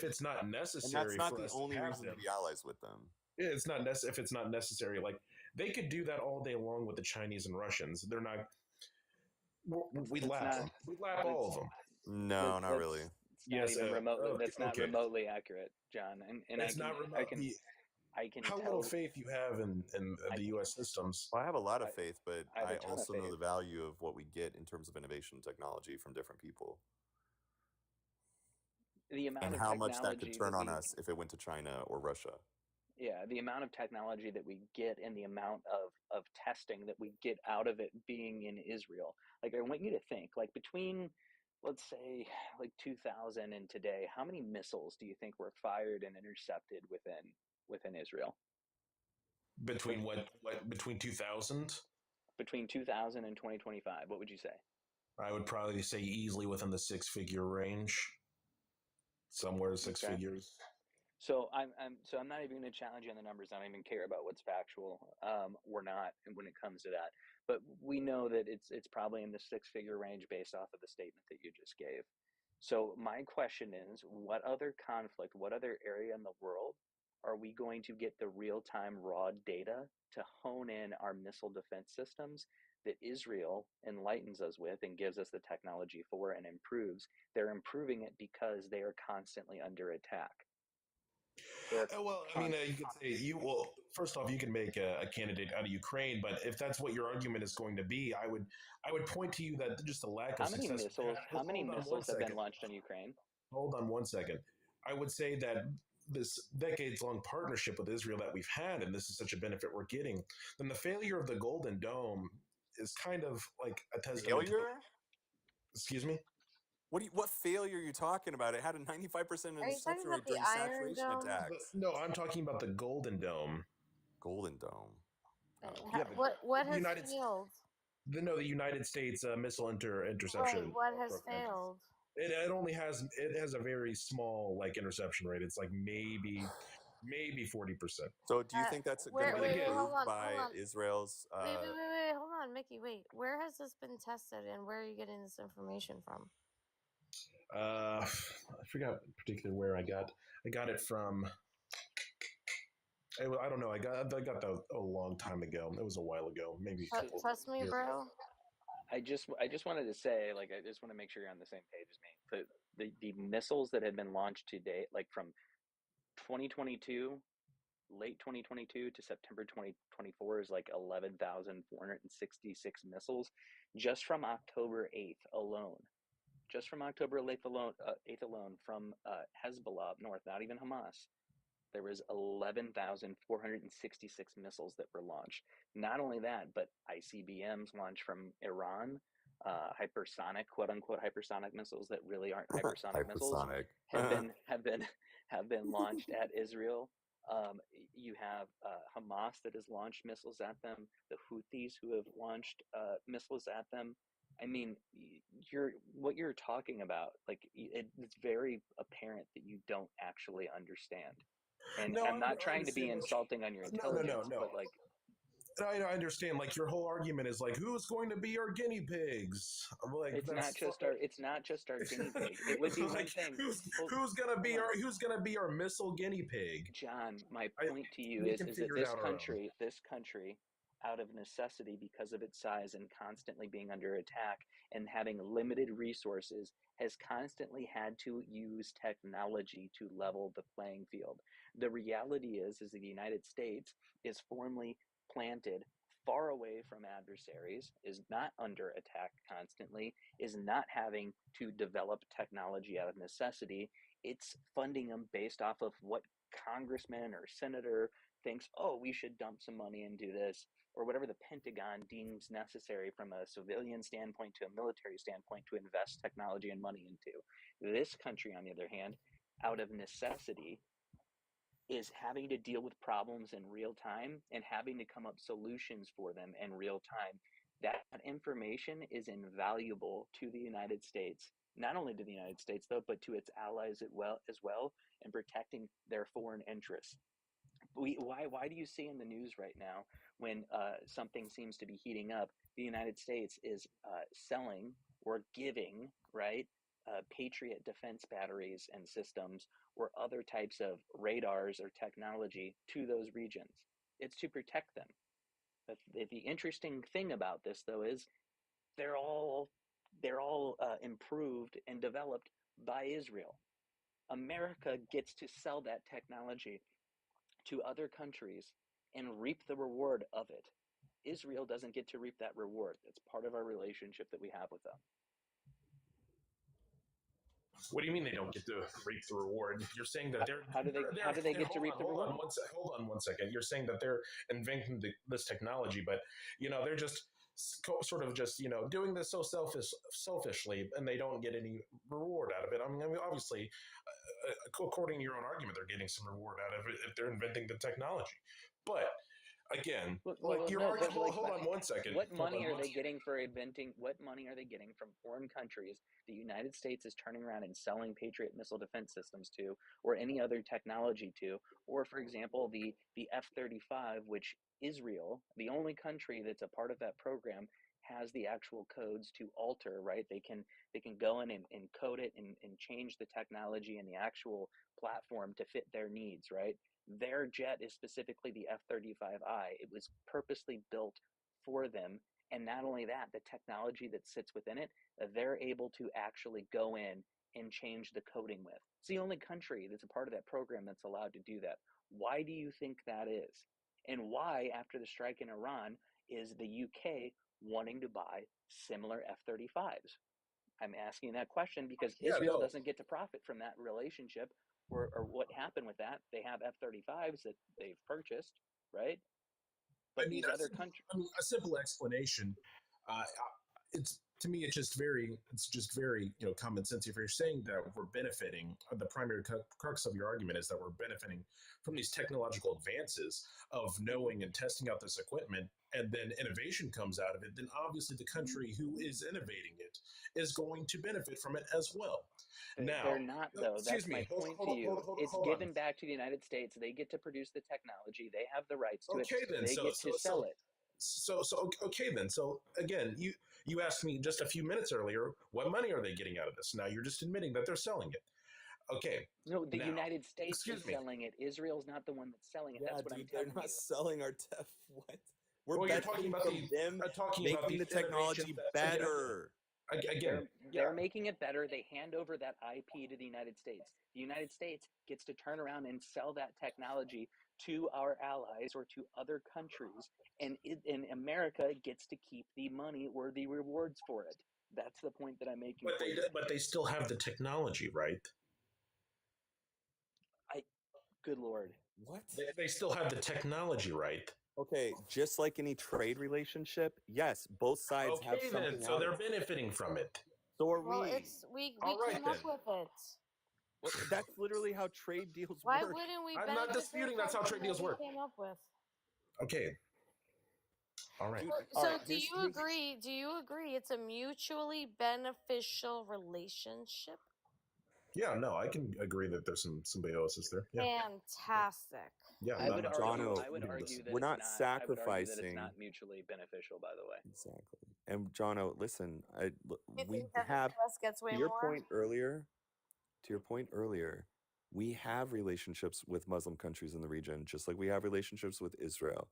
[SPEAKER 18] it's not necessary,
[SPEAKER 11] and that's not
[SPEAKER 18] for
[SPEAKER 11] the
[SPEAKER 18] us
[SPEAKER 11] only
[SPEAKER 18] to have
[SPEAKER 11] reason
[SPEAKER 18] them,
[SPEAKER 11] to be allies with them.
[SPEAKER 18] It's not if it's not necessary. Like, they could do that all day long with the Chinese and Russians. They're not. We'd lap them. We'd lap all of them.
[SPEAKER 11] No, not really.
[SPEAKER 2] It's not even remotely. That's not remotely accurate, John. And
[SPEAKER 18] it's not remotely.
[SPEAKER 2] I can
[SPEAKER 18] how
[SPEAKER 2] tell
[SPEAKER 18] little faith you have in the U.S. systems.
[SPEAKER 11] Well, I have a lot of faith, but I
[SPEAKER 2] ton
[SPEAKER 11] also
[SPEAKER 2] of
[SPEAKER 11] know
[SPEAKER 2] faith.
[SPEAKER 11] the value of what we get in terms of innovation and technology from different people.
[SPEAKER 2] The amount
[SPEAKER 11] and
[SPEAKER 2] of
[SPEAKER 11] how much that could
[SPEAKER 2] technology
[SPEAKER 11] turn
[SPEAKER 2] that
[SPEAKER 11] on
[SPEAKER 2] we-
[SPEAKER 11] us if it went to China or Russia.
[SPEAKER 2] Yeah, the amount of technology that we get and the amount of testing that we get out of it being in Israel. Like, I want you to think, like, between, let's say, like 2000 and today, how many missiles do you think were fired and intercepted within Israel?
[SPEAKER 18] Between what between 2000?
[SPEAKER 2] Between 2000 and 2025, what would you say?
[SPEAKER 18] I would probably say easily within the six-figure range, somewhere six
[SPEAKER 2] Okay.
[SPEAKER 18] figures.
[SPEAKER 2] So I'm not even going to challenge you on the numbers. I don't even care about what's factual or not when it comes to that. But we know that it's probably in the six-figure range based off of the statement that you just gave. So my question is, what other conflict, what other area in the world are we going to get the real-time raw data to hone in our missile defense systems that Israel enlightens us with and gives us the technology for and improves? They're improving it because they are constantly under attack.
[SPEAKER 18] Well, I mean, you could say first off, you can make a candidate out of Ukraine, but if that's what your argument is going to be, I would point to you that just a lack of
[SPEAKER 2] How many
[SPEAKER 18] success.
[SPEAKER 2] missiles? How many
[SPEAKER 18] Hold on one
[SPEAKER 2] missiles have been
[SPEAKER 18] second.
[SPEAKER 2] launched on Ukraine?
[SPEAKER 18] Hold on one second. I would say that this decades-long partnership with Israel that we've had, and this is such a benefit we're getting, then the failure of the Golden Dome is kind of like a testament to the.
[SPEAKER 8] Failure?
[SPEAKER 18] Excuse me.
[SPEAKER 8] What failure are you talking about? It had a 95%
[SPEAKER 5] Are you talking
[SPEAKER 8] interception
[SPEAKER 5] about
[SPEAKER 8] rate
[SPEAKER 5] the
[SPEAKER 8] during
[SPEAKER 5] Iron
[SPEAKER 8] saturation
[SPEAKER 5] Dome?
[SPEAKER 8] attacks.
[SPEAKER 18] No, I'm talking about the Golden Dome.
[SPEAKER 8] Golden Dome.
[SPEAKER 18] Yeah,
[SPEAKER 5] What
[SPEAKER 18] the
[SPEAKER 5] has
[SPEAKER 18] United
[SPEAKER 5] failed?
[SPEAKER 18] the United States missile
[SPEAKER 5] Right,
[SPEAKER 18] interception
[SPEAKER 5] what has
[SPEAKER 18] program.
[SPEAKER 5] failed?
[SPEAKER 18] It only has a very small like interception rate. It's like maybe 40%.
[SPEAKER 8] So do you think that's going to
[SPEAKER 5] Where?
[SPEAKER 8] be
[SPEAKER 5] Wait,
[SPEAKER 8] improved
[SPEAKER 5] hold
[SPEAKER 8] by
[SPEAKER 5] on.
[SPEAKER 8] Israel's?
[SPEAKER 5] Wait, hold on, Mickey. Wait, where has this been tested, and where are you getting this information from?
[SPEAKER 18] I forgot particularly where I got it from. I don't know. I got that a long time ago. It was a while ago, maybe a couple
[SPEAKER 5] Trust me,
[SPEAKER 18] years
[SPEAKER 5] bro.
[SPEAKER 18] ago.
[SPEAKER 2] I just wanted to say, like, I just want to make sure you're on the same page as me. The missiles that have been launched to date, like from 2022, late 2022 to September 2024, is like 11,466 missiles, just from October 8th alone. Just from October 8th alone, from Hezbollah up north, not even Hamas, there was 11,466 missiles that were launched. Not only that, but ICBMs launched from Iran, hypersonic, quote unquote, hypersonic missiles that really aren't hypersonic missiles
[SPEAKER 8] Hypersonic.
[SPEAKER 2] have been launched at Israel. You have Hamas that has launched missiles at them. The Houthis who have launched missiles at them. I mean, what you're talking about. Like, it's very apparent that you don't actually understand. And
[SPEAKER 18] No,
[SPEAKER 2] I'm not
[SPEAKER 18] I
[SPEAKER 2] trying to be
[SPEAKER 18] understand.
[SPEAKER 2] insulting on your
[SPEAKER 18] No,
[SPEAKER 2] intelligence,
[SPEAKER 18] no.
[SPEAKER 2] but like,
[SPEAKER 18] I understand. Like your whole argument is like, who's going to be our guinea pigs? Like
[SPEAKER 2] it's not just our guinea pig. It would be one
[SPEAKER 18] like
[SPEAKER 2] thing.
[SPEAKER 18] who's gonna be our missile guinea pig?
[SPEAKER 2] John, my point to you
[SPEAKER 18] We
[SPEAKER 2] is
[SPEAKER 18] can
[SPEAKER 2] that
[SPEAKER 18] figure it out our own.
[SPEAKER 2] this country, out of necessity because of its size and constantly being under attack and having limited resources, has constantly had to use technology to level the playing field. The reality is that the United States is firmly planted far away from adversaries, is not under attack constantly, is not having to develop technology out of necessity. It's funding them based off of what congressman or senator thinks, oh, we should dump some money and do this, or whatever the Pentagon deems necessary from a civilian standpoint to a military standpoint to invest technology and money into. This country, on the other hand, out of necessity, is having to deal with problems in real time and having to come up solutions for them in real time. That information is invaluable to the United States, not only to the United States though, but to its allies as well, in protecting their foreign interests. Why do you see in the news right now when something seems to be heating up, the United States is selling or giving, right, Patriot defense batteries and systems or other types of radars or technology to those regions? It's to protect them. But the interesting thing about this, though, is they're all improved and developed by Israel. America gets to sell that technology to other countries and reap the reward of it. Israel doesn't get to reap that reward. It's part of our relationship that we have with them.
[SPEAKER 18] What do you mean they don't get to reap the reward? You're saying that they're
[SPEAKER 2] how do they get to reap the reward?
[SPEAKER 18] Hold on one second. You're saying that they're inventing this technology, but they're just sort of just doing this so selfishly, and they don't get any reward out of it. I mean obviously, according to your own argument, they're getting some reward out of it if they're inventing the technology, but again,
[SPEAKER 2] Well,
[SPEAKER 18] you're
[SPEAKER 2] no, but
[SPEAKER 18] hold on one second.
[SPEAKER 2] What
[SPEAKER 18] Hold
[SPEAKER 2] money
[SPEAKER 18] on
[SPEAKER 2] are
[SPEAKER 18] one
[SPEAKER 2] they getting for inventing? What money are they getting from foreign countries the United States is turning around and selling Patriot missile defense systems to, or any other technology to, or for example, the F-35, which Israel, the only country that's a part of that program, has the actual codes to alter. Right? They can go in and code it and change the technology and the actual platform to fit their needs. Right? Their jet is specifically the F-35I. It was purposely built for them. And not only that, the technology that sits within it, they're able to actually go in and change the coding with. It's the only country that's a part of that program that's allowed to do that. Why do you think that is? And why, after the strike in Iran, is the UK wanting to buy similar F-35s? I'm asking that question because
[SPEAKER 18] Yeah,
[SPEAKER 2] Israel
[SPEAKER 18] no.
[SPEAKER 2] doesn't get to profit from that relationship, or what happened with that. They have F-35s that they've purchased, right? But these other countries.
[SPEAKER 18] A simple explanation. It's to me, it's just very common sense. If you're saying that we're benefiting, the primary crux of your argument is that we're benefiting from these technological advances of knowing and testing out this equipment, and then innovation comes out of it, then obviously the country who is innovating it is going to benefit from it as well. Now,
[SPEAKER 2] They're not, though.
[SPEAKER 18] excuse
[SPEAKER 2] That's
[SPEAKER 18] me.
[SPEAKER 2] my point to you. It's given back to the United States. They get to produce the technology. They have the rights to it.
[SPEAKER 18] Okay, then.
[SPEAKER 2] They get to sell it.
[SPEAKER 18] Okay, then. So again, you asked me just a few minutes earlier, what money are they getting out of this? Now you're just admitting that they're selling it. Okay.
[SPEAKER 2] No, the
[SPEAKER 18] now,
[SPEAKER 2] United States
[SPEAKER 18] excuse
[SPEAKER 2] is
[SPEAKER 18] me.
[SPEAKER 2] selling it. Israel's not the one that's selling it.
[SPEAKER 11] Yeah,
[SPEAKER 2] That's what
[SPEAKER 11] dude,
[SPEAKER 2] I'm
[SPEAKER 11] they're
[SPEAKER 2] telling
[SPEAKER 11] not
[SPEAKER 2] you.
[SPEAKER 11] selling our tech. What? We're
[SPEAKER 18] Well, you're talking
[SPEAKER 11] benefiting
[SPEAKER 18] about
[SPEAKER 11] from them making the technology better.
[SPEAKER 18] Again,
[SPEAKER 2] they're making it better. They hand over that IP to the United States. The United States gets to turn around and sell that technology to our allies or to other countries, and America gets to keep the money or the rewards for it. That's the point that I'm making.
[SPEAKER 18] But they still have the technology, right?
[SPEAKER 2] Good Lord.
[SPEAKER 11] What?
[SPEAKER 18] They still have the technology, right?
[SPEAKER 11] Okay, just like any trade relationship, yes, both sides have
[SPEAKER 18] Okay,
[SPEAKER 11] something
[SPEAKER 18] then. So
[SPEAKER 11] out
[SPEAKER 18] they're
[SPEAKER 11] of it.
[SPEAKER 18] benefiting from it.
[SPEAKER 11] So are
[SPEAKER 5] Well,
[SPEAKER 11] we.
[SPEAKER 5] it's we
[SPEAKER 18] All right,
[SPEAKER 5] came up
[SPEAKER 18] then.
[SPEAKER 5] with it.
[SPEAKER 11] Well, that's literally how trade deals
[SPEAKER 5] Why
[SPEAKER 11] work.
[SPEAKER 5] wouldn't we
[SPEAKER 18] I'm
[SPEAKER 5] benefit
[SPEAKER 18] not disputing
[SPEAKER 5] from
[SPEAKER 18] that's how
[SPEAKER 5] something
[SPEAKER 18] trade deals
[SPEAKER 5] that we
[SPEAKER 18] work.
[SPEAKER 5] came up with?
[SPEAKER 18] Okay. All right.
[SPEAKER 11] Dude,
[SPEAKER 5] So,
[SPEAKER 11] all right,
[SPEAKER 5] do you agree? Do you agree it's a mutually beneficial relationship?
[SPEAKER 18] Yeah, no, I can agree that there's some symbiosis there. Yeah.
[SPEAKER 5] Fantastic.
[SPEAKER 18] Yeah,
[SPEAKER 2] I would argue. I would
[SPEAKER 11] Jono,
[SPEAKER 2] argue that
[SPEAKER 11] we're
[SPEAKER 2] it's
[SPEAKER 11] not
[SPEAKER 2] not. I would argue that it's
[SPEAKER 11] sacrificing.
[SPEAKER 2] not mutually beneficial. By the way.
[SPEAKER 11] Exactly. And Jono, listen,
[SPEAKER 5] You
[SPEAKER 11] we
[SPEAKER 5] think that
[SPEAKER 11] have
[SPEAKER 5] the US gets way
[SPEAKER 11] to your
[SPEAKER 5] more?
[SPEAKER 11] point earlier. To your point earlier, we have relationships with Muslim countries in the region, just like we have relationships with Israel.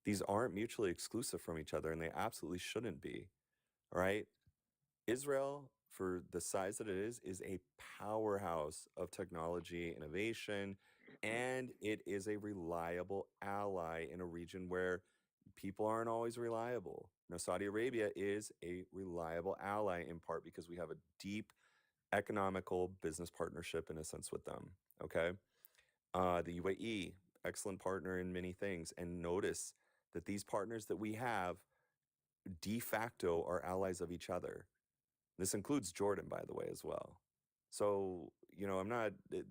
[SPEAKER 11] These aren't mutually exclusive from each other, and they absolutely shouldn't be. All right. Israel, for the size that it is a powerhouse of technology, innovation, and it is a reliable ally in a region where people aren't always reliable. Now, Saudi Arabia is a reliable ally in part because we have a deep economical business partnership in a sense with them. Okay. The UAE, excellent partner in many things. And notice that these partners that we have de facto are allies of each other. This includes Jordan, by the way, as well. So,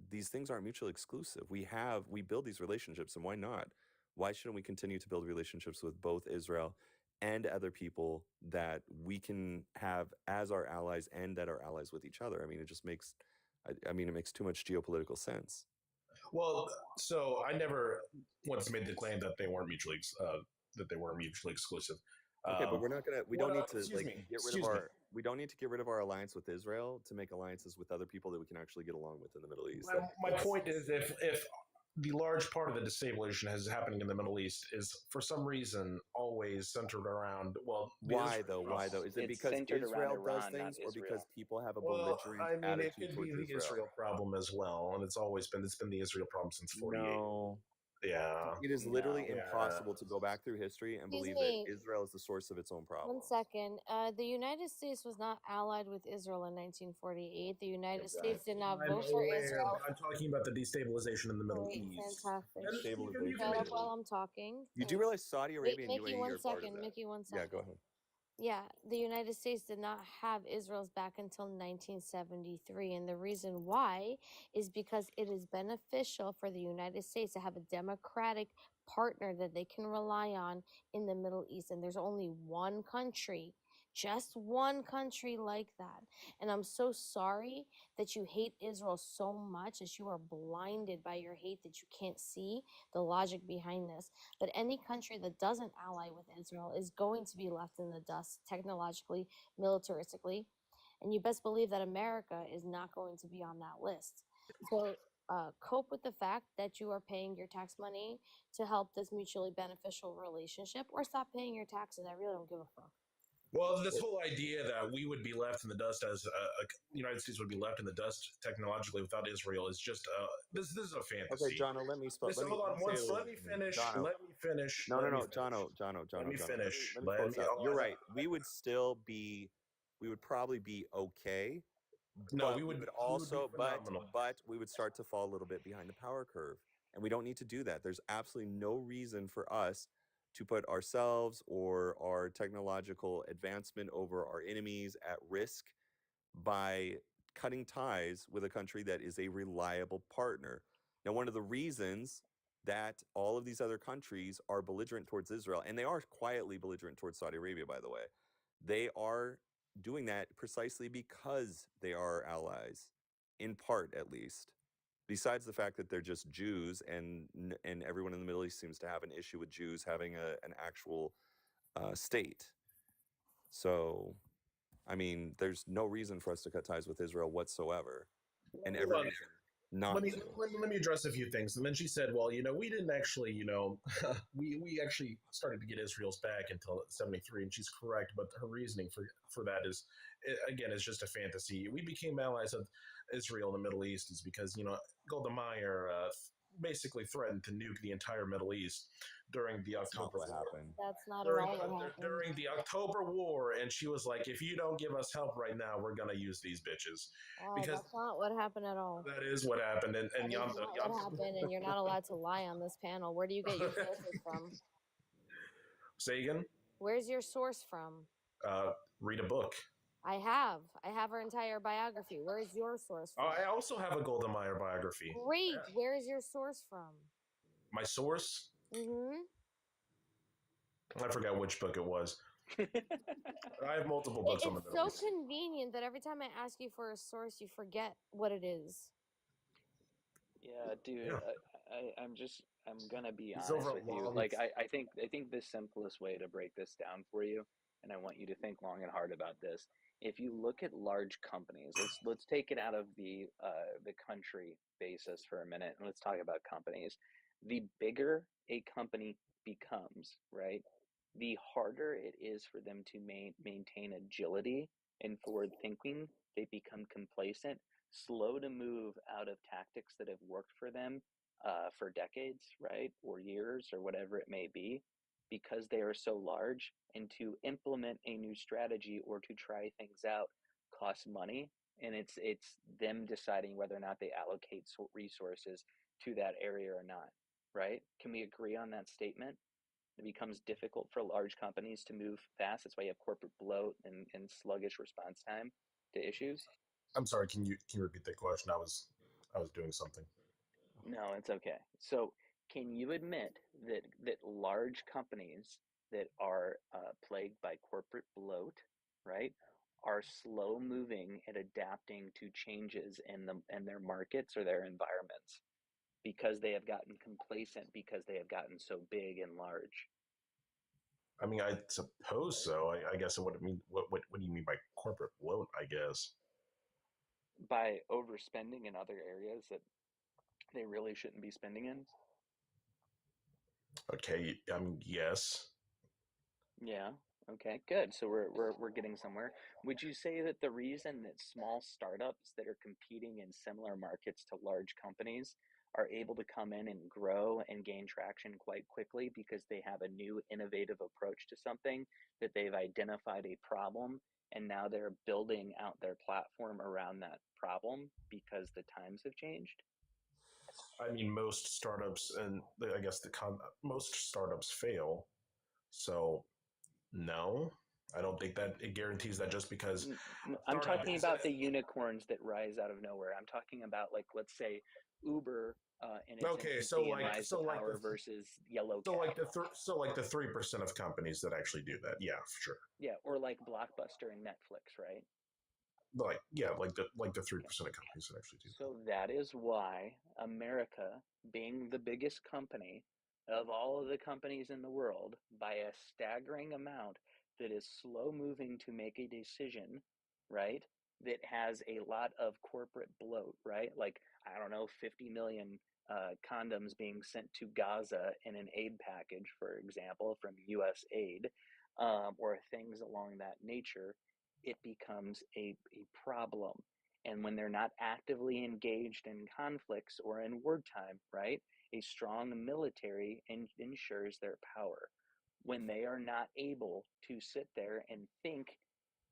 [SPEAKER 11] these things aren't mutually exclusive. We build these relationships, and why not? Why shouldn't we continue to build relationships with both Israel and other people that we can have as our allies and that are allies with each other? I mean, it just makes, it makes too much geopolitical sense.
[SPEAKER 18] Well, so I never once made the claim that they weren't mutually exclusive.
[SPEAKER 11] Okay, but we're not gonna. We don't need to We don't need to get rid of our alliance with Israel to make alliances with other people that we can actually get along with in the Middle East.
[SPEAKER 18] My point is, if the large part of the destabilization has happening in the Middle East is for some reason always centered around
[SPEAKER 11] why though? Is it because Israel does things, or because people have a belligerent attitude
[SPEAKER 18] it could
[SPEAKER 11] towards
[SPEAKER 18] be the Israel problem as well, and it's been the Israel problem since '48.
[SPEAKER 11] No.
[SPEAKER 18] Yeah,
[SPEAKER 11] it is literally impossible to go back through history and believe that Israel is the source of its own problem.
[SPEAKER 5] 1 second. The United States was not allied with Israel in 1948. The United States did not vote for Israel.
[SPEAKER 18] I'm talking about the destabilization in the Middle East.
[SPEAKER 5] Fantastic.
[SPEAKER 11] Destabilization.
[SPEAKER 5] Shut up while I'm talking.
[SPEAKER 11] You do realize Saudi Arabia and
[SPEAKER 5] Mickey,
[SPEAKER 11] UAE
[SPEAKER 5] 1
[SPEAKER 11] are part of
[SPEAKER 5] second.
[SPEAKER 11] that.
[SPEAKER 5] Mickey, 1 second.
[SPEAKER 11] Yeah, go ahead.
[SPEAKER 5] Yeah, the United States did not have Israel's back until 1973. And the reason why is because it is beneficial for the United States to have a democratic partner that they can rely on in the Middle East. And there's only one country, just one country like that. And I'm so sorry that you hate Israel so much that you are blinded by your hate that you can't see the logic behind this. But any country that doesn't ally with Israel is going to be left in the dust technologically, militaristically. And you best believe that America is not going to be on that list. So cope with the fact that you are paying your tax money to help this mutually beneficial relationship, or stop paying your taxes. I really don't give a fuck.
[SPEAKER 18] Well, this whole idea that we would be left in the dust as the United States would be left in the dust technologically without Israel is just this is a fantasy.
[SPEAKER 11] Okay, Jono, let me spell.
[SPEAKER 18] Hold on once. Let me finish.
[SPEAKER 11] Jono.
[SPEAKER 18] Let me finish.
[SPEAKER 11] No,
[SPEAKER 18] let me
[SPEAKER 11] Jono.
[SPEAKER 18] Let me finish.
[SPEAKER 11] Let me close out. You're right. We would still be. We would probably be okay.
[SPEAKER 18] No,
[SPEAKER 11] but
[SPEAKER 18] we would
[SPEAKER 11] also,
[SPEAKER 18] be phenomenal.
[SPEAKER 11] but we would start to fall a little bit behind the power curve, and we don't need to do that. There's absolutely no reason for us to put ourselves or our technological advancement over our enemies at risk by cutting ties with a country that is a reliable partner. Now, one of the reasons that all of these other countries are belligerent towards Israel, and they are quietly belligerent towards Saudi Arabia, by the way, they are doing that precisely because they are allies, in part at least. Besides the fact that they're just Jews, and everyone in the Middle East seems to have an issue with Jews having an actual state. So, I mean, there's no reason for us to cut ties with Israel whatsoever, and every reason not
[SPEAKER 18] let me,
[SPEAKER 11] to.
[SPEAKER 18] let me address a few things. And then she said, well, we didn't actually, we actually started to get Israel's back until 73, and she's correct, but her reasoning for that is, again, it's just a fantasy. We became allies of Israel in the Middle East is because, Golda Meir basically threatened to nuke the entire Middle East during the October War.
[SPEAKER 5] That's not at all what happened.
[SPEAKER 18] During the October War, and she was like, if you don't give us help right now, we're going to use these bitches. Because
[SPEAKER 5] that's not what happened at all.
[SPEAKER 18] that is what happened. And
[SPEAKER 5] That is not what happened, and you're not allowed to lie on this panel. Where do you get your sources from?
[SPEAKER 18] Say again?
[SPEAKER 5] Where's your source from?
[SPEAKER 18] Read a book.
[SPEAKER 5] I have her entire biography. Where is your source from?
[SPEAKER 18] I also have a Golda Meir biography.
[SPEAKER 5] Great. Yeah. Where is your source from?
[SPEAKER 18] My source?
[SPEAKER 5] Mm-hmm.
[SPEAKER 18] I forgot which book it was. I have multiple books on the Middle East.
[SPEAKER 5] It's so convenient that every time I ask you for a source, you forget what it is.
[SPEAKER 2] Yeah, dude. Yeah. I'm gonna be
[SPEAKER 18] He's
[SPEAKER 2] honest with you. Like, I think the simplest way to break this down for you, and I want you to think long and hard about this. If you look at large companies, let's take it out of the country basis for a minute, and let's talk about companies. The bigger a company becomes, right, the harder it is for them to maintain agility and forward thinking. They become complacent, slow to move out of tactics that have worked for them for decades, right, or years, or whatever it may be, because they are so large. And to implement a new strategy or to try things out costs money, and it's them deciding whether or not they allocate resources to that area or not, right? Can we agree on that statement? It becomes difficult for large companies to move fast. That's why you have corporate bloat and sluggish response time to issues.
[SPEAKER 18] I'm sorry. Can you repeat that question? I was doing something.
[SPEAKER 2] No, it's okay. So, can you admit that large companies that are plagued by corporate bloat, right, are slow moving and adapting to changes in their markets or their environments because they have gotten complacent, because they have gotten so big and large?
[SPEAKER 18] I mean, I suppose so. I guess what do you mean by corporate bloat? I guess
[SPEAKER 2] by overspending in other areas that they really shouldn't be spending in.
[SPEAKER 18] Okay, yes.
[SPEAKER 2] Yeah. Okay, good. So we're getting somewhere. Would you say that the reason that small startups that are competing in similar markets to large companies are able to come in and grow and gain traction quite quickly because they have a new innovative approach to something, that they've identified a problem, and now they're building out their platform around that problem because the times have changed?
[SPEAKER 18] I mean, most startups, and I guess most startups fail. So, no. I don't think that it guarantees that just because a
[SPEAKER 2] I'm
[SPEAKER 18] startup
[SPEAKER 2] talking
[SPEAKER 18] is
[SPEAKER 2] about the unicorns that rise out of nowhere. I'm talking about, like, let's say Uber in its
[SPEAKER 18] okay. So
[SPEAKER 2] infancy and
[SPEAKER 18] like
[SPEAKER 2] rise to
[SPEAKER 18] so like
[SPEAKER 2] power
[SPEAKER 18] the
[SPEAKER 2] versus Yellow
[SPEAKER 18] so
[SPEAKER 2] Cab.
[SPEAKER 18] like the 3% of companies that actually do that. Yeah, for sure.
[SPEAKER 2] Yeah, or like Blockbuster and Netflix, right?
[SPEAKER 18] Like yeah, like the 3% of companies that actually do that.
[SPEAKER 2] So that is why America, being the biggest company of all of the companies in the world, by a staggering amount, that is slow moving to make a decision, right? That has a lot of corporate bloat, right? Like, I don't know, 50 million condoms being sent to Gaza in an aid package, for example, from US aid, or things along that nature, it becomes a problem. And when they're not actively engaged in conflicts or in wartime, right, a strong military ensures their power. When they are not able to sit there and think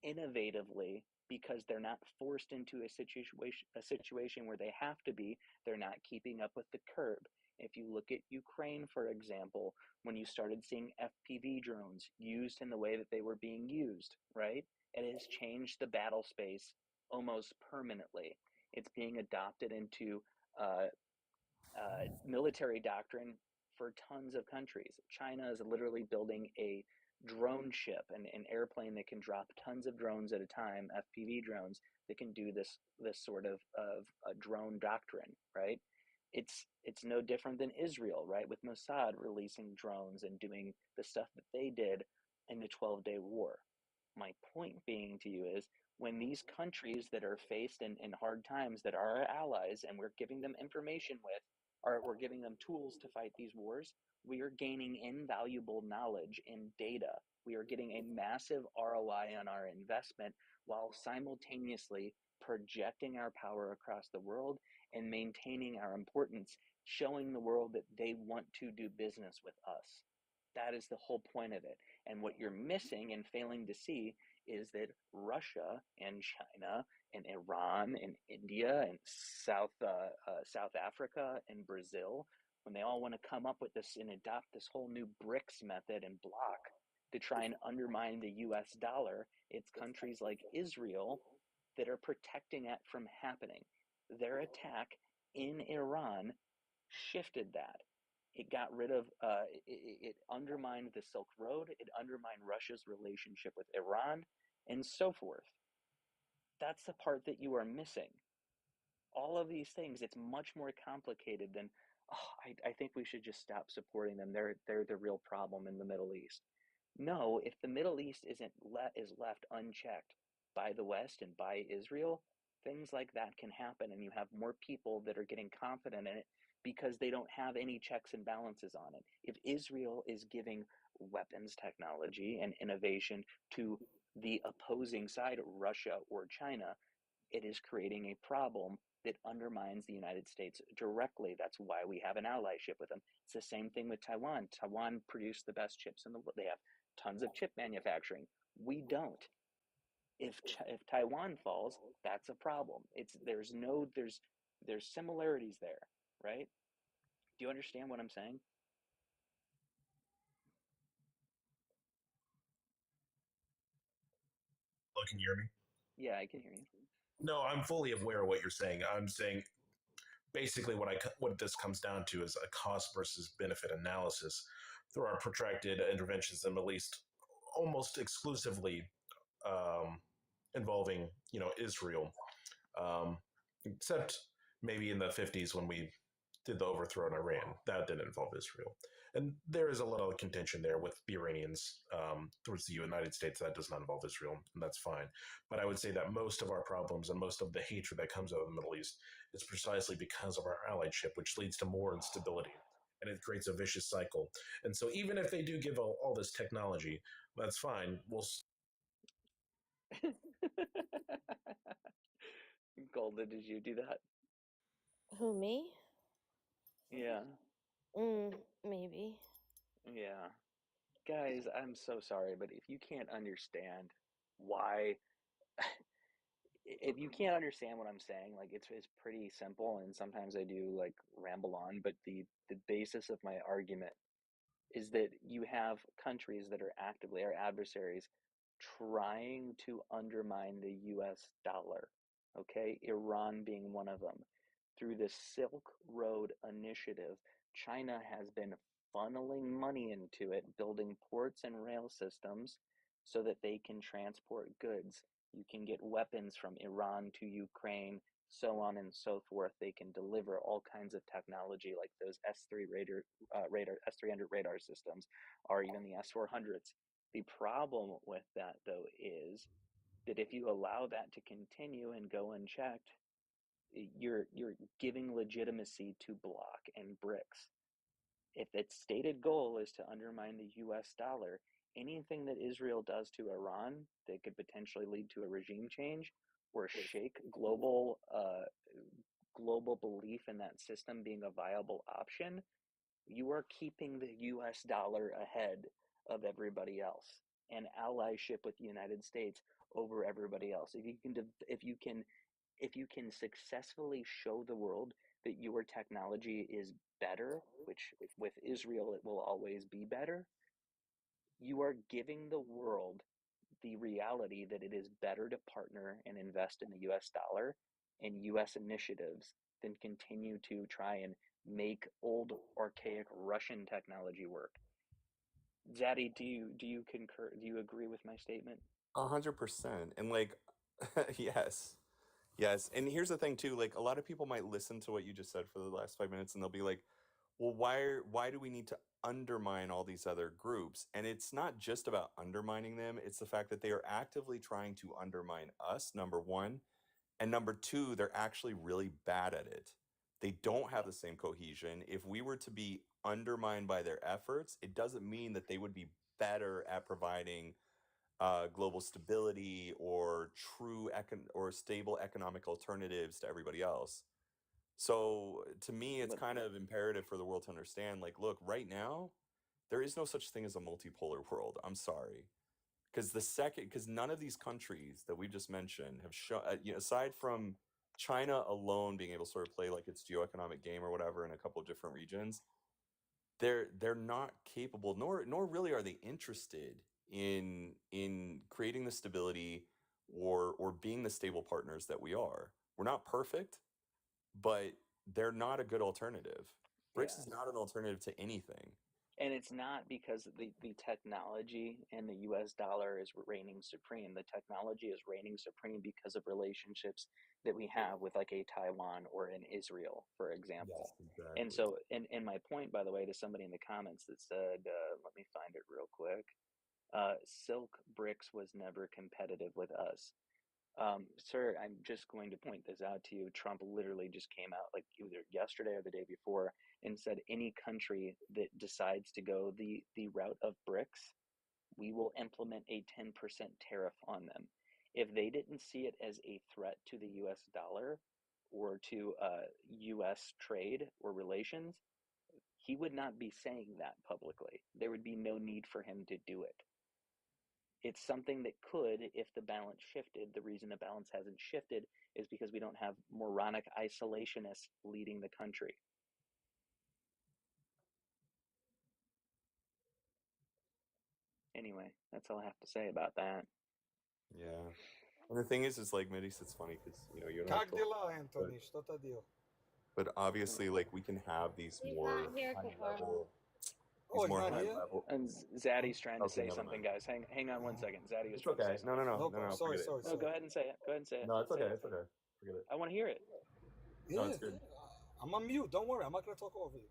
[SPEAKER 2] innovatively because they're not forced into a situation where they have to be, they're not keeping up with the curve. If you look at Ukraine, for example, when you started seeing FPV drones used in the way that they were being used, right, it has changed the battle space almost permanently. It's being adopted into uh, military doctrine for tons of countries. China is literally building a drone ship, an airplane that can drop tons of drones at a time, FPV drones that can do this sort of a drone doctrine, right? It's no different than Israel, right? With Mossad releasing drones and doing the stuff that they did in the 12-day war. My point being to you is, when these countries that are faced in hard times, that are our allies, and we're giving them information with, or we're giving them tools to fight these wars, we are gaining invaluable knowledge and data. We are getting a massive ROI on our investment while simultaneously projecting our power across the world and maintaining our importance, showing the world that they want to do business with us. That is the whole point of it. And what you're missing and failing to see is that Russia and China and Iran and India and South Africa and Brazil, when they all want to come up with this and adopt this whole new BRICS method and block to try and undermine the US dollar, it's countries like Israel that are protecting it from happening. Their attack in Iran shifted that. It got rid of, it undermined the Silk Road, it undermined Russia's relationship with Iran, and so forth. That's the part that you are missing. All of these things, it's much more complicated than, oh, I think we should just stop supporting them. They're the real problem in the Middle East. No, if the Middle East is left unchecked by the West and by Israel, things like that can happen, and you have more people that are getting confident in it because they don't have any checks and balances on it. If Israel is giving weapons technology and innovation to the opposing side, Russia or China, it is creating a problem that undermines the United States directly. That's why we have an allyship with them. It's the same thing with Taiwan. Taiwan produced the best chips in the world. They have tons of chip manufacturing. We don't. If Taiwan falls, that's a problem. There's similarities there, right? Do you understand what I'm saying?
[SPEAKER 18] Oh, can you hear me?
[SPEAKER 2] Yeah, I can hear you.
[SPEAKER 18] No, I'm fully aware of what you're saying. I'm saying basically what this comes down to is a cost versus benefit analysis through our protracted interventions in the Middle East, almost exclusively um, involving Israel, um, except maybe in the 50s when we did the overthrow in Iran. That didn't involve Israel. And there is a lot of contention there with the Iranians towards the United States. That does not involve Israel, and that's fine. But I would say that most of our problems and most of the hatred that comes out of the Middle East is precisely because of our allyship, which leads to more instability. And it creates a vicious cycle. And so, even if they do give all this technology, that's fine.
[SPEAKER 2] Golda, did you do that?
[SPEAKER 5] Who, me?
[SPEAKER 2] Yeah.
[SPEAKER 5] Maybe.
[SPEAKER 2] Yeah. Guys, I'm so sorry, but if you can't understand why, if you can't understand what I'm saying, like, it's pretty simple, and sometimes I do like ramble on, but the basis of my argument is that you have countries that are actively our adversaries trying to undermine the US dollar, okay? Iran being one of them. Through the Silk Road Initiative, China has been funneling money into it, building ports and rail systems so that they can transport goods. You can get weapons from Iran to Ukraine, so on and so forth. They can deliver all kinds of technology like those S300 radar systems, or even the S400s. The problem with that, though, is that if you allow that to continue and go unchecked, you're giving legitimacy to bloc and BRICS. If its stated goal is to undermine the US dollar, anything that Israel does to Iran that could potentially lead to a regime change or shake global belief in that system being a viable option, you are keeping the US dollar ahead of everybody else and allyship with the United States over everybody else. If you can successfully show the world that your technology is better, which with Israel it will always be better, you are giving the world the reality that it is better to partner and invest in the US dollar and US initiatives than continue to try and make old archaic Russian technology work. Zaddy, do you concur? Do you agree with my statement?
[SPEAKER 11] 100%. And like, yes. Yes. And here's the thing too, like a lot of people might listen to what you just said for the last 5 minutes and they'll be like, well, why do we need to undermine all these other groups? And it's not just about undermining them, it's the fact that they are actively trying to undermine us, number one. And number two, they're actually really bad at it. They don't have the same cohesion. If we were to be undermined by their efforts, it doesn't mean that they would be better at providing global stability or true or stable economic alternatives to everybody else. So to me, it's kind of imperative for the world to understand, like, look, right now, there is no such thing as a multipolar world. I'm sorry. Because none of these countries that we just mentioned have shown, aside from China alone being able to sort of play like its geoeconomic game or whatever in a couple of different regions, they're not capable, nor really are they interested in creating the stability or being the stable partners that we are. We're not perfect, but they're not a good alternative. BRICS is not an alternative to anything.
[SPEAKER 2] And it's not because the technology and the US dollar is reigning supreme. The technology is reigning supreme because of relationships that we have with like a Taiwan or an Israel, for example.
[SPEAKER 11] Yes, exactly.
[SPEAKER 2] And so, and my point, by the way, to somebody in the comments that said, let me find it real quick. Silk BRICS was never competitive with us. Sir, I'm just going to point this out to you. Trump literally just came out like either yesterday or the day before and said any country that decides to go the route of BRICS, we will implement a 10% tariff on them. If they didn't see it as a threat to the US dollar or to US trade or relations, he would not be saying that publicly. There would be no need for him to do it. It's something that could, if the balance shifted. The reason the balance hasn't shifted is because we don't have moronic isolationists leading the country. Anyway, that's all I have to say about that.
[SPEAKER 11] Yeah. And the thing is like, Midis, it's funny because, you and I
[SPEAKER 19] Как
[SPEAKER 11] talk,
[SPEAKER 19] дела, Антони? Что то делал?
[SPEAKER 11] but obviously, like, we can have these
[SPEAKER 5] He's
[SPEAKER 11] more
[SPEAKER 5] not here,
[SPEAKER 11] high
[SPEAKER 5] Kakarma.
[SPEAKER 11] level,
[SPEAKER 19] Oh, he's not
[SPEAKER 11] high
[SPEAKER 19] here?
[SPEAKER 11] level.
[SPEAKER 2] And Zaddy's trying to
[SPEAKER 11] Okay,
[SPEAKER 2] say
[SPEAKER 11] never
[SPEAKER 2] something,
[SPEAKER 11] mind.
[SPEAKER 2] guys. Hang on one second. Zaddy was
[SPEAKER 11] It's
[SPEAKER 2] trying to say
[SPEAKER 11] okay. No,
[SPEAKER 2] something.
[SPEAKER 19] No problem. Sorry,
[SPEAKER 11] forget it.
[SPEAKER 19] sorry,
[SPEAKER 2] No,
[SPEAKER 19] sorry.
[SPEAKER 2] go ahead and say it. Go ahead and say it.
[SPEAKER 11] No, it's
[SPEAKER 2] Say
[SPEAKER 11] okay.
[SPEAKER 2] it.
[SPEAKER 11] It's okay. Forget it.
[SPEAKER 2] I want to hear it.
[SPEAKER 11] No,
[SPEAKER 19] Yeah,
[SPEAKER 11] it's good.
[SPEAKER 19] I'm on mute. Don't worry. I'm not gonna talk over you.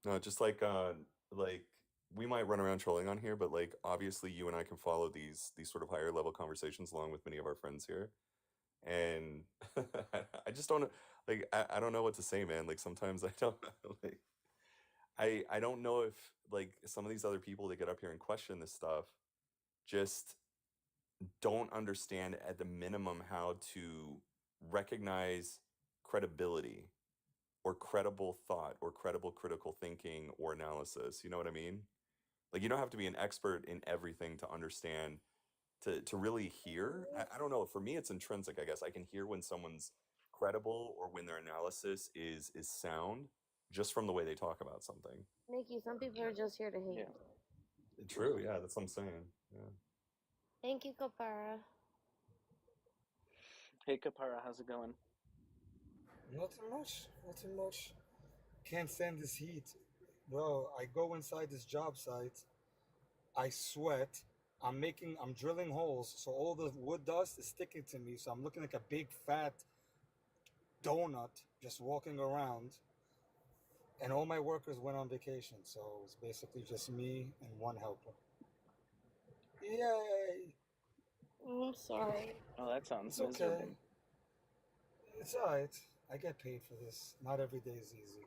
[SPEAKER 11] No, just like we might run around trolling on here, but like obviously you and I can follow these sort of higher level conversations along with many of our friends here. And I just don't know, like I don't know what to say, man. Like sometimes I don't like I don't know if like some of these other people that get up here and question this stuff just don't understand at the minimum how to recognize credibility or credible thought or credible critical thinking or analysis. You know what I mean? Like you don't have to be an expert in everything to understand to really hear. I don't know. For me, it's intrinsic, I guess. I can hear when someone's credible or when their analysis is sound just from the way they talk about something.
[SPEAKER 5] Nikki, some people are just here to hate.
[SPEAKER 2] Yeah.
[SPEAKER 11] True, yeah, that's what I'm saying. Yeah.
[SPEAKER 5] Thank you, Kapara.
[SPEAKER 2] Hey, Kapara, how's it going?
[SPEAKER 19] Nothing much. Nothing much. Can't stand this heat. Bro, I go inside this job site, I sweat. I'm drilling holes, so all the wood dust is sticking to me. So I'm looking like a big fat donut just walking around. And all my workers went on vacation, so it was basically just me and one helper. Yay!
[SPEAKER 5] I'm sorry.
[SPEAKER 2] Oh, that sounds
[SPEAKER 19] It's okay.
[SPEAKER 2] miserable.
[SPEAKER 19] It's alright. I get paid for this. Not every day is easy.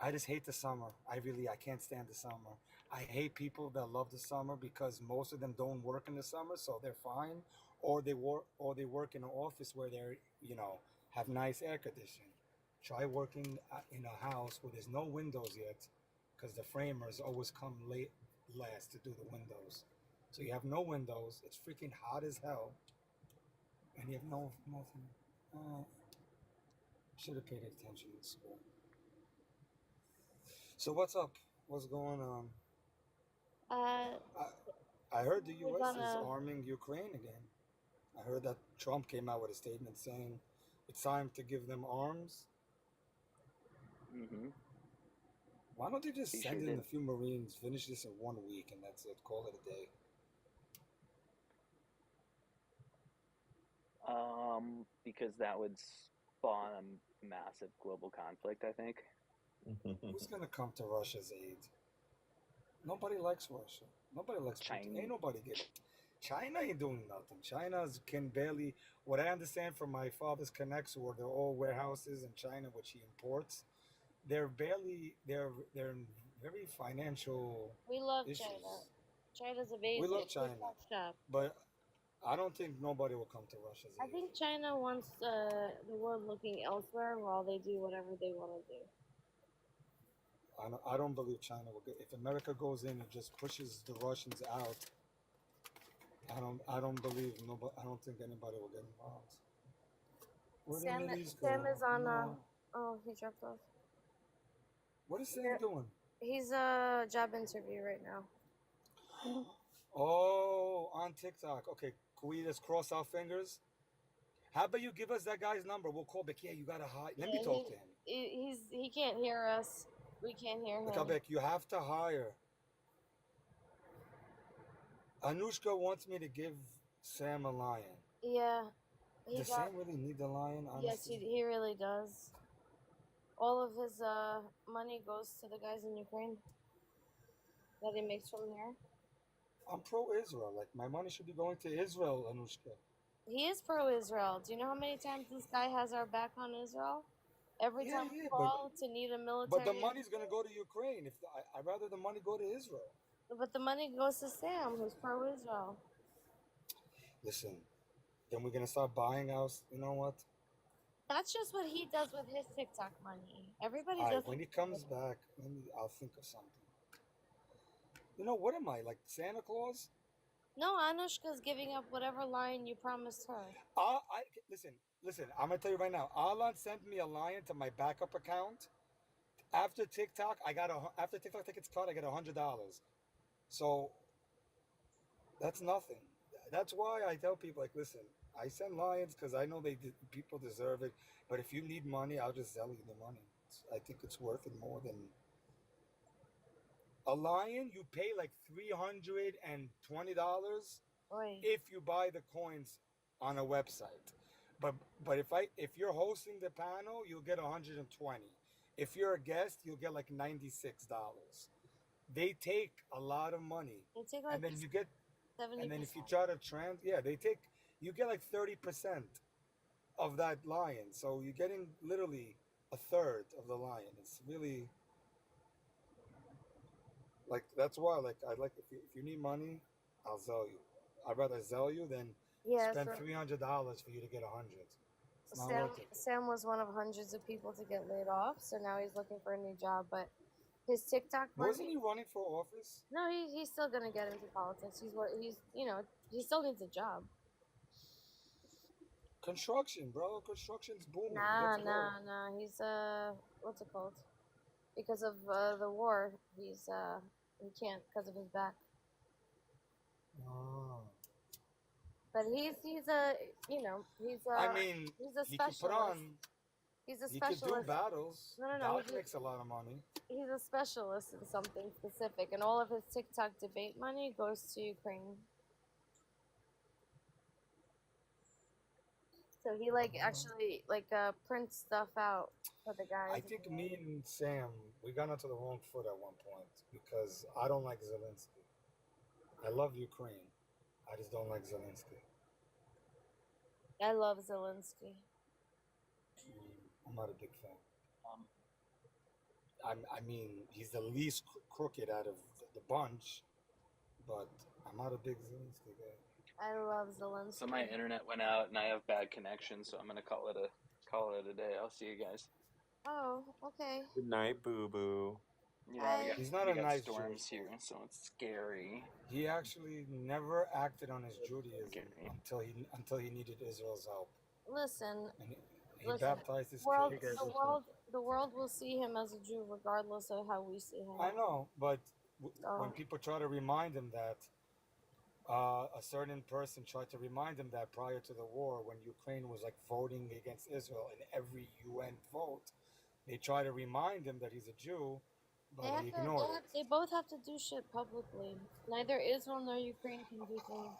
[SPEAKER 19] I just hate the summer. I can't stand the summer. I hate people that love the summer because most of them don't work in the summer, so they're fine, or they work in an office where they're have nice air conditioning. Try working in a house where there's no windows yet, because the framers always come last to do the windows. So you have no windows. It's freaking hot as hell, and you have nothing. Should have paid attention in school. So what's up? What's going on? I heard the
[SPEAKER 5] We're
[SPEAKER 19] U.S. is
[SPEAKER 5] gonna.
[SPEAKER 19] arming Ukraine again. I heard that Trump came out with a statement saying it's time to give them arms.
[SPEAKER 2] Mm-hmm.
[SPEAKER 19] Why don't they just
[SPEAKER 2] He
[SPEAKER 19] send
[SPEAKER 2] sure
[SPEAKER 19] in
[SPEAKER 2] did.
[SPEAKER 19] a few Marines, finish this in 1 week, and that's it? Call it a day.
[SPEAKER 2] Because that would spawn a massive global conflict, I think.
[SPEAKER 19] Who's gonna come to Russia's aid? Nobody likes Russia. Nobody likes Putin. Ain't nobody getting. China ain't doing nothing. China can barely. What I understand from my father's connects, where they're all warehouses in China, which he imports. They're barely. They're in very financial
[SPEAKER 5] We love
[SPEAKER 19] issues.
[SPEAKER 5] China. China's amazing.
[SPEAKER 19] We love China,
[SPEAKER 5] Shop.
[SPEAKER 19] but I don't think nobody will come to Russia's
[SPEAKER 5] I
[SPEAKER 19] aid.
[SPEAKER 5] think China wants the world looking elsewhere while they do whatever they want to do.
[SPEAKER 19] I don't believe China will get. If America goes in and just pushes the Russians out, I don't believe nobody. I don't think anybody will get involved. Where did Mideast go?
[SPEAKER 5] Sam is on.
[SPEAKER 19] No.
[SPEAKER 5] Oh, he dropped off.
[SPEAKER 19] What is Sam doing?
[SPEAKER 5] He's a job interview right now.
[SPEAKER 19] Oh, on TikTok. Okay, can we just cross our fingers? How about you give us that guy's number? We'll call back. Yeah, you gotta hire. Let me talk to him.
[SPEAKER 5] He can't hear us. We can't hear him.
[SPEAKER 19] Kabek, you have to hire. Anushka wants me to give Sam a lion.
[SPEAKER 5] Yeah.
[SPEAKER 19] Does Sam really need the lion? Honestly?
[SPEAKER 5] Yes, he really does. All of his money goes to the guys in Ukraine that he makes from there.
[SPEAKER 19] I'm pro-Israel. Like, my money should be going to Israel, Anushka.
[SPEAKER 5] He is pro-Israel. Do you know how many times this guy has our back on Israel? Every time we call to need a military.
[SPEAKER 19] But the money's gonna go to Ukraine. I'd rather the money go to Israel.
[SPEAKER 5] But the money goes to Sam, who's pro-Israel.
[SPEAKER 19] Listen, then we're gonna start buying house. You know what?
[SPEAKER 5] That's just what he does with his TikTok money. Everybody
[SPEAKER 19] All
[SPEAKER 5] does.
[SPEAKER 19] right, when he comes back, I'll think of something. You know, what am I, like Santa Claus?
[SPEAKER 5] No, Anushka's giving up whatever line you promised her.
[SPEAKER 19] Listen. I'm gonna tell you right now. Alan sent me a lion to my backup account. After TikTok, after TikTok tickets cut, I get $100. So that's nothing. That's why I tell people, like, listen, I send lions because I know people deserve it. But if you need money, I'll just sell you the money. I think it's worth it more than a lion. You pay like $320 if you buy the coins on a website. But if you're hosting the panel, you'll get 120. If you're a guest, you'll get like $96. They take a lot of money.
[SPEAKER 5] They take like
[SPEAKER 19] and then you get
[SPEAKER 5] 70%.
[SPEAKER 19] And then if you try to you get like 30% of that lion. So you're getting literally a third of the lion. It's really like, that's why, like, I like, if you need money, I'll sell you. I'd rather sell you than spend $300 for you to get 100. It's not worth it.
[SPEAKER 5] Sam was one of hundreds of people to get laid off, so now he's looking for a new job. But his TikTok money.
[SPEAKER 19] Wasn't he running for office?
[SPEAKER 5] No, he's still gonna get into politics. He still needs a job.
[SPEAKER 19] Construction, bro. Construction's booming.
[SPEAKER 5] Nah. He's what's it called? Because of the war, he's He can't because of his back.
[SPEAKER 19] Oh.
[SPEAKER 5] But he's a you know he's
[SPEAKER 19] I
[SPEAKER 5] a
[SPEAKER 19] mean,
[SPEAKER 5] he's a
[SPEAKER 19] he could put
[SPEAKER 5] specialist.
[SPEAKER 19] on.
[SPEAKER 5] He's a
[SPEAKER 19] He could do
[SPEAKER 5] specialist.
[SPEAKER 19] battles.
[SPEAKER 5] No.
[SPEAKER 19] Doc makes a lot of money.
[SPEAKER 5] He's a specialist in something specific, and all of his TikTok debate money goes to Ukraine. So he actually prints stuff out for the guys.
[SPEAKER 19] I think me and Sam, we got onto the wrong foot at one point because I don't like Zelensky. I love Ukraine. I just don't like Zelensky.
[SPEAKER 5] I love Zelensky.
[SPEAKER 19] I'm not a big fan. I mean, he's the least crooked out of the bunch, but I'm not a big Zelensky guy.
[SPEAKER 5] I love Zelensky.
[SPEAKER 2] So my internet went out and I have bad connection, so I'm gonna call it a day. I'll see you guys.
[SPEAKER 5] Oh, okay.
[SPEAKER 11] Good night, boo boo.
[SPEAKER 2] You know,
[SPEAKER 19] He's not
[SPEAKER 2] we
[SPEAKER 19] a
[SPEAKER 2] got
[SPEAKER 19] nice
[SPEAKER 2] storms
[SPEAKER 19] Jewish
[SPEAKER 2] here, so it's scary.
[SPEAKER 19] He actually never acted on his Judaism until he needed Israel's help.
[SPEAKER 5] Listen.
[SPEAKER 19] And he baptized his kids.
[SPEAKER 5] The world will see him as a Jew regardless of how we see him.
[SPEAKER 19] I know, but when people try to remind him that, a certain person tried to remind him that prior to the war, when Ukraine was voting against Israel in every UN vote, they try to remind him that he's a Jew, but he ignored it.
[SPEAKER 5] They both have to do shit publicly. Neither Israel nor Ukraine can do things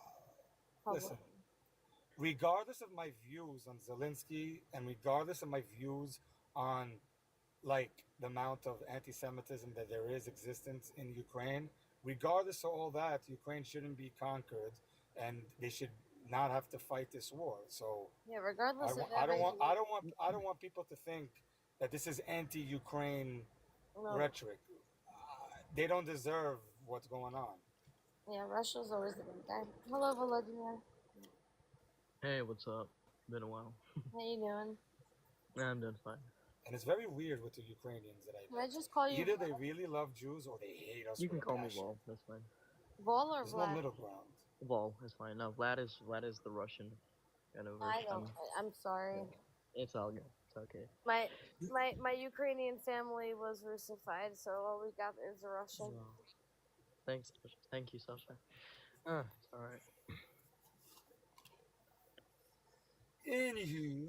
[SPEAKER 5] publicly.
[SPEAKER 19] Listen, regardless of my views on Zelensky and regardless of my views on the amount of anti-Semitism that there is existence in Ukraine, regardless of all that, Ukraine shouldn't be conquered, and they should not have to fight this war. So
[SPEAKER 5] yeah, regardless of
[SPEAKER 19] I don't want people to think that this is anti-Ukraine rhetoric. They don't deserve what's going on.
[SPEAKER 5] Yeah, Russia's always the bad guy. Hello, Volodymyr.
[SPEAKER 20] Hey, what's up? Been a while.
[SPEAKER 5] How you doing?
[SPEAKER 20] I'm doing fine.
[SPEAKER 19] And it's very weird with the Ukrainians that
[SPEAKER 5] Can I just call you?
[SPEAKER 19] Either they really love Jews or they hate us.
[SPEAKER 20] You can call me Vol. That's fine.
[SPEAKER 5] Vol or
[SPEAKER 19] There's
[SPEAKER 5] Vlad?
[SPEAKER 19] no middle ground.
[SPEAKER 20] Vol is fine. No, Vlad is the Russian kind of version.
[SPEAKER 5] I'm sorry.
[SPEAKER 20] It's all good. It's okay.
[SPEAKER 5] My Ukrainian family was Russified, so all we got is a Russian.
[SPEAKER 20] Well, thanks. Thank you, Sasha. It's all right.
[SPEAKER 19] Anywho.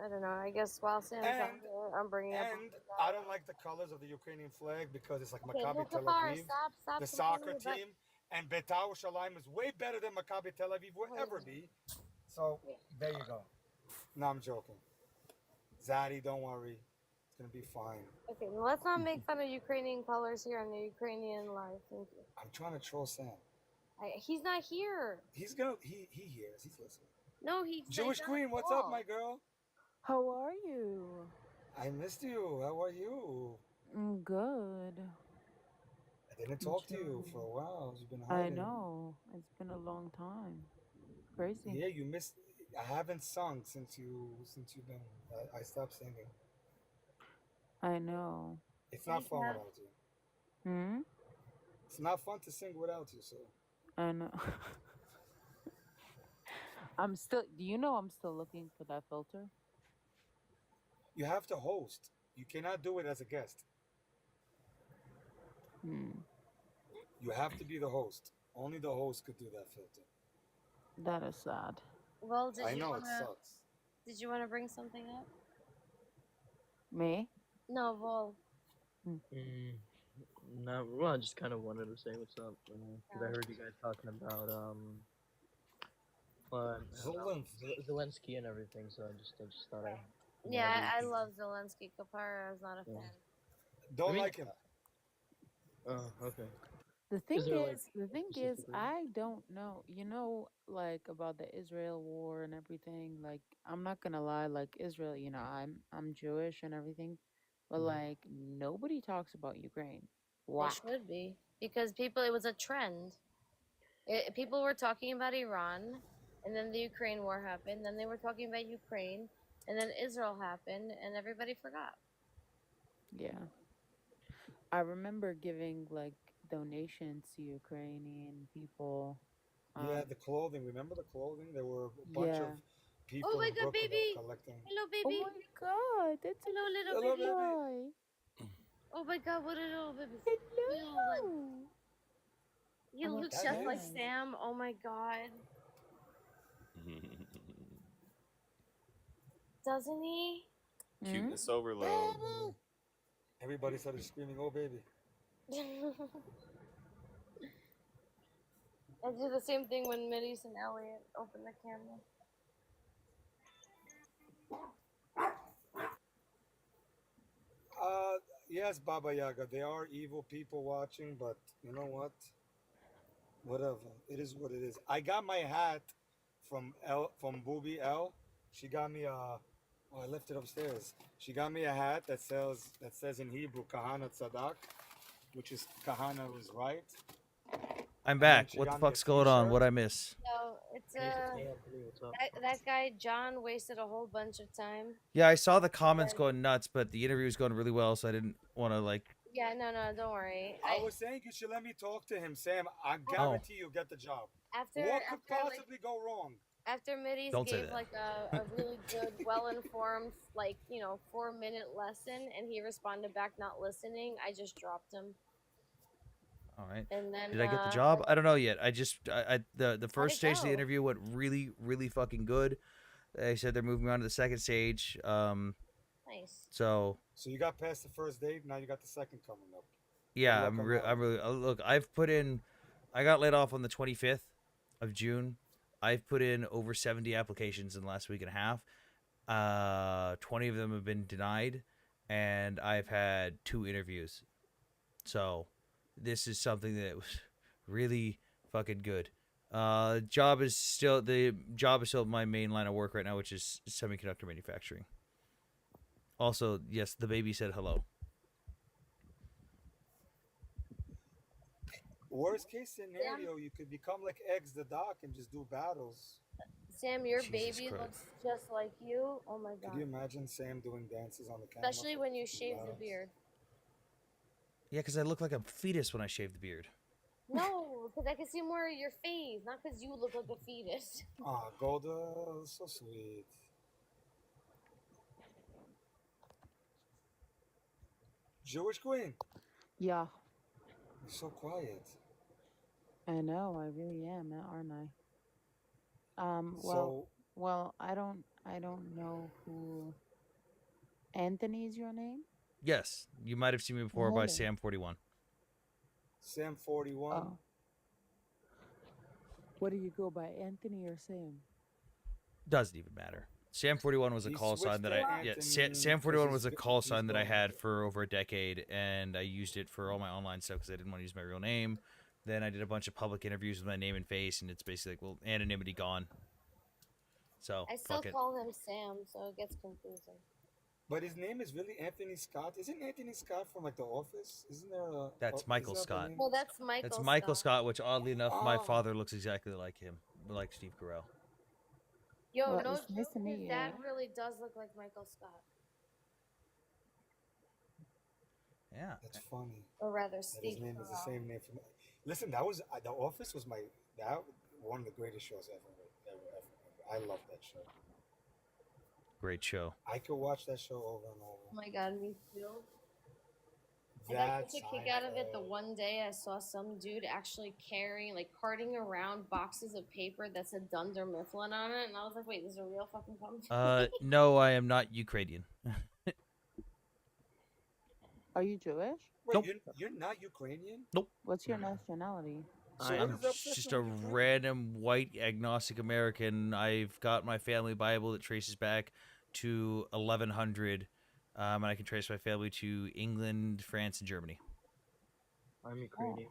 [SPEAKER 5] I don't know. I guess while Sam's out here, I'm bringing up.
[SPEAKER 19] And I don't like the colors of the Ukrainian flag because it's like
[SPEAKER 5] Okay,
[SPEAKER 19] Maccabi Tel
[SPEAKER 5] Kafar,
[SPEAKER 19] Aviv,
[SPEAKER 5] stop
[SPEAKER 19] the
[SPEAKER 5] complaining
[SPEAKER 19] soccer
[SPEAKER 5] about-
[SPEAKER 19] team, and Beitar Yerushalayim is way better than Maccabi Tel Aviv will ever be. So there you go. No, I'm joking. Zaddy, don't worry. It's gonna be fine.
[SPEAKER 5] Okay, well, let's not make fun of Ukrainian colors here on the Ukrainian live. Thank you.
[SPEAKER 19] I'm trying to troll Sam.
[SPEAKER 5] He's not here.
[SPEAKER 19] He hears. He's listening.
[SPEAKER 5] No, he's
[SPEAKER 19] Jewish Queen, what's up, my girl?
[SPEAKER 21] How are you?
[SPEAKER 19] I missed you. How are you?
[SPEAKER 21] Good.
[SPEAKER 19] I didn't talk to you for a while. You've been hiding.
[SPEAKER 21] I know. It's been a long time. Crazy.
[SPEAKER 19] Yeah, you missed. I haven't sung since you've been. I stopped singing.
[SPEAKER 21] I know.
[SPEAKER 19] It's not fun without you.
[SPEAKER 21] Hmm?
[SPEAKER 19] It's not fun to sing without you, so.
[SPEAKER 21] I know. Do you know I'm still looking for that filter?
[SPEAKER 19] You have to host. You cannot do it as a guest. You have to be the host. Only the host could do that filter.
[SPEAKER 21] That is sad.
[SPEAKER 5] Well,
[SPEAKER 19] I know it sucks.
[SPEAKER 5] Did you want to bring something up?
[SPEAKER 21] Me?
[SPEAKER 5] No, Vol.
[SPEAKER 20] No, well, I just kind of wanted to say what's up because I heard you guys talking about Zelensky and everything. So I just thought I.
[SPEAKER 5] Yeah, I love Zelensky. Kapara is not a fan.
[SPEAKER 19] Don't like him.
[SPEAKER 20] Oh, okay.
[SPEAKER 21] The thing
[SPEAKER 20] Is there,
[SPEAKER 21] is, I don't know. You know, about the Israel war and everything. I'm not gonna lie. Israel, I'm Jewish and everything, but nobody talks about Ukraine. Why?
[SPEAKER 5] It should be because it was a trend. People were talking about Iran, and then the Ukraine war happened. Then they were talking about Ukraine, and then Israel happened, and everybody forgot.
[SPEAKER 21] Yeah. I remember giving donations to Ukrainian people.
[SPEAKER 19] Yeah, the clothing. Remember the clothing? There were a bunch of people
[SPEAKER 5] Oh my
[SPEAKER 19] in
[SPEAKER 5] God,
[SPEAKER 19] Brooklyn
[SPEAKER 5] baby!
[SPEAKER 19] collecting.
[SPEAKER 5] Hello,
[SPEAKER 21] Oh
[SPEAKER 5] baby!
[SPEAKER 21] my God, that's
[SPEAKER 5] Hello,
[SPEAKER 21] a
[SPEAKER 5] little
[SPEAKER 21] baby.
[SPEAKER 5] baby!
[SPEAKER 21] Boy.
[SPEAKER 5] Oh my god, what did little baby feel like? He
[SPEAKER 21] Oh,
[SPEAKER 5] looks
[SPEAKER 21] that's
[SPEAKER 5] just like
[SPEAKER 21] nice.
[SPEAKER 5] Sam. Oh my god. Doesn't he?
[SPEAKER 11] Cuteness overload.
[SPEAKER 19] Everybody started screaming, "Oh baby!"
[SPEAKER 5] I do the same thing when Middies and Elliot open the camera.
[SPEAKER 19] Yes, Baba Yaga. They are evil people watching, but you know what? Whatever. It is what it is. I got my hat from Booby L. She got me a. Oh, I left it upstairs. She got me a hat that says in Hebrew Kahana Tzadak, which is Kahana was right.
[SPEAKER 1] I'm
[SPEAKER 19] And then
[SPEAKER 1] back.
[SPEAKER 19] she
[SPEAKER 1] What the
[SPEAKER 19] got me a
[SPEAKER 1] fuck's going on?
[SPEAKER 19] T-shirt.
[SPEAKER 1] What I miss?
[SPEAKER 5] So it's
[SPEAKER 20] Hey, Anthony, what's up?
[SPEAKER 5] that guy John wasted a whole bunch of time.
[SPEAKER 1] Yeah, I saw the comments
[SPEAKER 5] Because,
[SPEAKER 1] going nuts, but the interview was going really well, so I didn't want to like.
[SPEAKER 5] yeah, no, don't worry.
[SPEAKER 19] I was saying you should let me talk to him, Sam. I
[SPEAKER 1] Oh,
[SPEAKER 19] guarantee you'll get the job.
[SPEAKER 5] after
[SPEAKER 19] What could
[SPEAKER 5] like
[SPEAKER 19] possibly go wrong?
[SPEAKER 5] after Middies
[SPEAKER 1] don't say
[SPEAKER 5] gave
[SPEAKER 1] that.
[SPEAKER 5] like a really good, well informed, like, 4-minute lesson, and he responded back not listening, I just dropped him.
[SPEAKER 1] All right.
[SPEAKER 5] And then
[SPEAKER 1] Did I get the job? I don't know yet. The
[SPEAKER 5] how'd
[SPEAKER 1] first
[SPEAKER 5] it
[SPEAKER 1] stage of the
[SPEAKER 5] go?
[SPEAKER 1] interview went really really fucking good. They said they're moving on to the second stage.
[SPEAKER 5] Nice.
[SPEAKER 1] So
[SPEAKER 19] you got past the first date. Now you got the second coming up.
[SPEAKER 1] yeah,
[SPEAKER 19] Good luck on that
[SPEAKER 1] I'm
[SPEAKER 19] one.
[SPEAKER 1] really look. I've put in. I got laid off on the 25th of June. I've put in over 70 applications in the last week and a half. 20 of them have been denied, and I've had 2 interviews. So this is something that was really fucking good. The job is still my main line of work right now, which is semiconductor manufacturing. Also, yes, the baby said hello.
[SPEAKER 19] Worst case scenario, you could become like Eggs the Doc and just do battles.
[SPEAKER 5] Sam, your
[SPEAKER 1] Jesus
[SPEAKER 5] baby
[SPEAKER 1] Christ.
[SPEAKER 5] looks just like you. Oh my god.
[SPEAKER 19] Could you imagine Sam doing dances on the camera?
[SPEAKER 5] Especially when you shave the beard.
[SPEAKER 1] Yeah, because I look like a fetus when I shave the beard.
[SPEAKER 5] No, because I can see more of your face, not because you look like a fetus.
[SPEAKER 19] Ah, Golda, so sweet. Jewish queen.
[SPEAKER 21] Yeah,
[SPEAKER 19] You're so quiet.
[SPEAKER 21] I know. I really am, aren't I?
[SPEAKER 19] So
[SPEAKER 21] Well, I don't know who. Anthony is your name?
[SPEAKER 1] Yes, you might have seen me before by
[SPEAKER 21] Hello.
[SPEAKER 1] Sam41.
[SPEAKER 19] Sam 41.
[SPEAKER 21] Oh. What do you go by, Anthony or Sam?
[SPEAKER 1] Doesn't even matter. Sam41 was a
[SPEAKER 19] He
[SPEAKER 1] call sign
[SPEAKER 19] switched
[SPEAKER 1] that
[SPEAKER 19] to Anthony
[SPEAKER 1] Sam41
[SPEAKER 19] 'cause
[SPEAKER 1] was a call sign that I
[SPEAKER 19] going
[SPEAKER 1] had for over a decade, and I used it for all my online stuff because I didn't want to use my real name. Then I did a bunch of public interviews with my name and face, and it's basically like, well, anonymity gone. So
[SPEAKER 5] I still
[SPEAKER 1] fuck it.
[SPEAKER 5] call him Sam, so it gets confusing.
[SPEAKER 19] But his name is really Anthony Scott. Isn't Anthony Scott from like The Office? Isn't there a?
[SPEAKER 1] That's Michael Scott.
[SPEAKER 5] Well, that's Michael.
[SPEAKER 1] That's Michael Scott, which oddly enough, my
[SPEAKER 19] Oh.
[SPEAKER 1] father looks exactly like him, like Steve Carell.
[SPEAKER 5] Yo,
[SPEAKER 21] Well,
[SPEAKER 5] no
[SPEAKER 21] it's nice
[SPEAKER 5] joke,
[SPEAKER 21] to meet
[SPEAKER 5] his
[SPEAKER 21] you.
[SPEAKER 5] dad really does look like Michael Scott.
[SPEAKER 1] Yeah.
[SPEAKER 19] That's funny.
[SPEAKER 5] Or rather,
[SPEAKER 19] That
[SPEAKER 5] Steve
[SPEAKER 19] his name is the
[SPEAKER 5] Carell.
[SPEAKER 19] same name. Listen, that was The Office was one of the greatest shows ever. I love that show.
[SPEAKER 1] Great show.
[SPEAKER 19] I could watch that show over and over.
[SPEAKER 5] Oh my god, me too. I got
[SPEAKER 19] That's
[SPEAKER 5] such a kick out of it the one day I saw some dude actually carting around boxes of paper that said Dunder Mifflin on it, and I was like, wait, this is a real fucking company?
[SPEAKER 1] No, I am not Ukrainian.
[SPEAKER 21] Are you Jewish?
[SPEAKER 19] Wait,
[SPEAKER 1] Nope.
[SPEAKER 19] you're not Ukrainian?
[SPEAKER 1] Nope.
[SPEAKER 21] What's your nationality?
[SPEAKER 19] So what
[SPEAKER 1] I'm
[SPEAKER 19] is the obsession
[SPEAKER 1] just a
[SPEAKER 19] with Ukraine?
[SPEAKER 1] random white agnostic American. I've got my family Bible that traces back to 1100, and I can trace my family to England, France, and Germany.
[SPEAKER 20] I'm Ukrainian.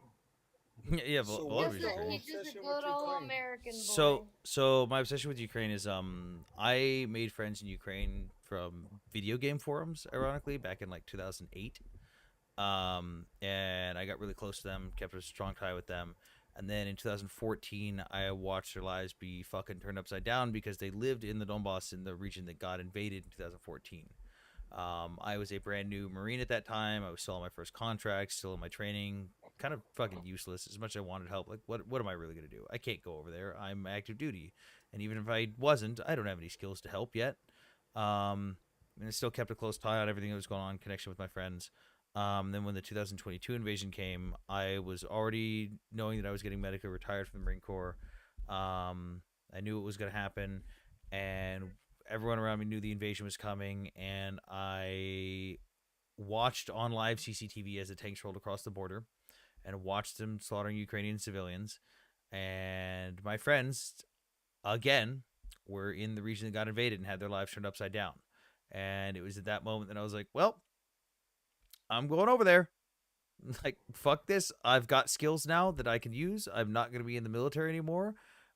[SPEAKER 1] Yeah, but
[SPEAKER 19] So
[SPEAKER 1] all of
[SPEAKER 19] what's
[SPEAKER 1] you
[SPEAKER 19] the
[SPEAKER 1] are Ukrainian.
[SPEAKER 5] He's just a
[SPEAKER 19] obsession
[SPEAKER 5] good
[SPEAKER 19] with
[SPEAKER 5] old
[SPEAKER 19] Ukraine?
[SPEAKER 5] American boy.
[SPEAKER 1] So my obsession with Ukraine is I made friends in Ukraine from video game forums, ironically, back in like 2008. And I got really close to them, kept a strong tie with them. And then in 2014, I watched their lives be fucking turned upside down because they lived in the Donbass, in the region that got invaded in 2014. I was a brand new Marine at that time. I was still on my first contract, still in my training, kind of fucking useless. As much as I wanted help, like what am I really gonna do? I can't go over there. I'm active duty, and even if I wasn't, I don't have any skills to help yet. And I still kept a close tie on everything that was going on, connection with my friends. Then when the 2022 invasion came, I was already knowing that I was getting medically retired from the Marine Corps. I knew it was going to happen, and everyone around me knew the invasion was coming, and I watched on live CCTV as the tanks rolled across the border and watched them slaughtering Ukrainian civilians. And my friends, again, were in the region that got invaded and had their lives turned upside down. And it was at that moment that I was like, well, I'm going over there. Like, fuck this. I've got skills now that I can use. I'm not going to be in the military anymore.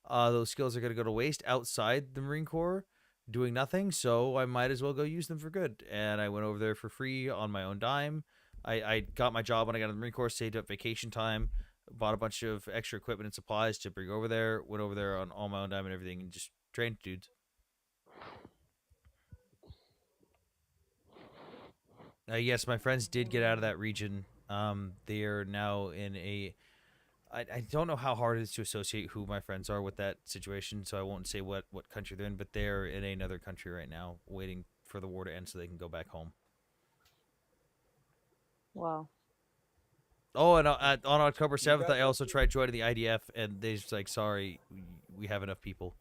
[SPEAKER 1] Those skills are going to go to waste outside the Marine Corps doing nothing. So I might as well go use them for good. And I went over there for free on my own dime. I got my job when I got in the Marine Corps, saved up vacation time, bought a bunch of extra equipment and supplies to bring over there, went over there on all my own dime and everything, and just trained dudes. Yes, my friends did get out of that region. They are now in a. I don't know how hard it is to associate who my friends are with that situation, so I won't say what country they're in, but they're in another country right now, waiting for the war to end so they can go back home.
[SPEAKER 21] Wow.
[SPEAKER 1] Oh, and on October 7th, I also tried joining the IDF, and they just like, sorry, we have enough people.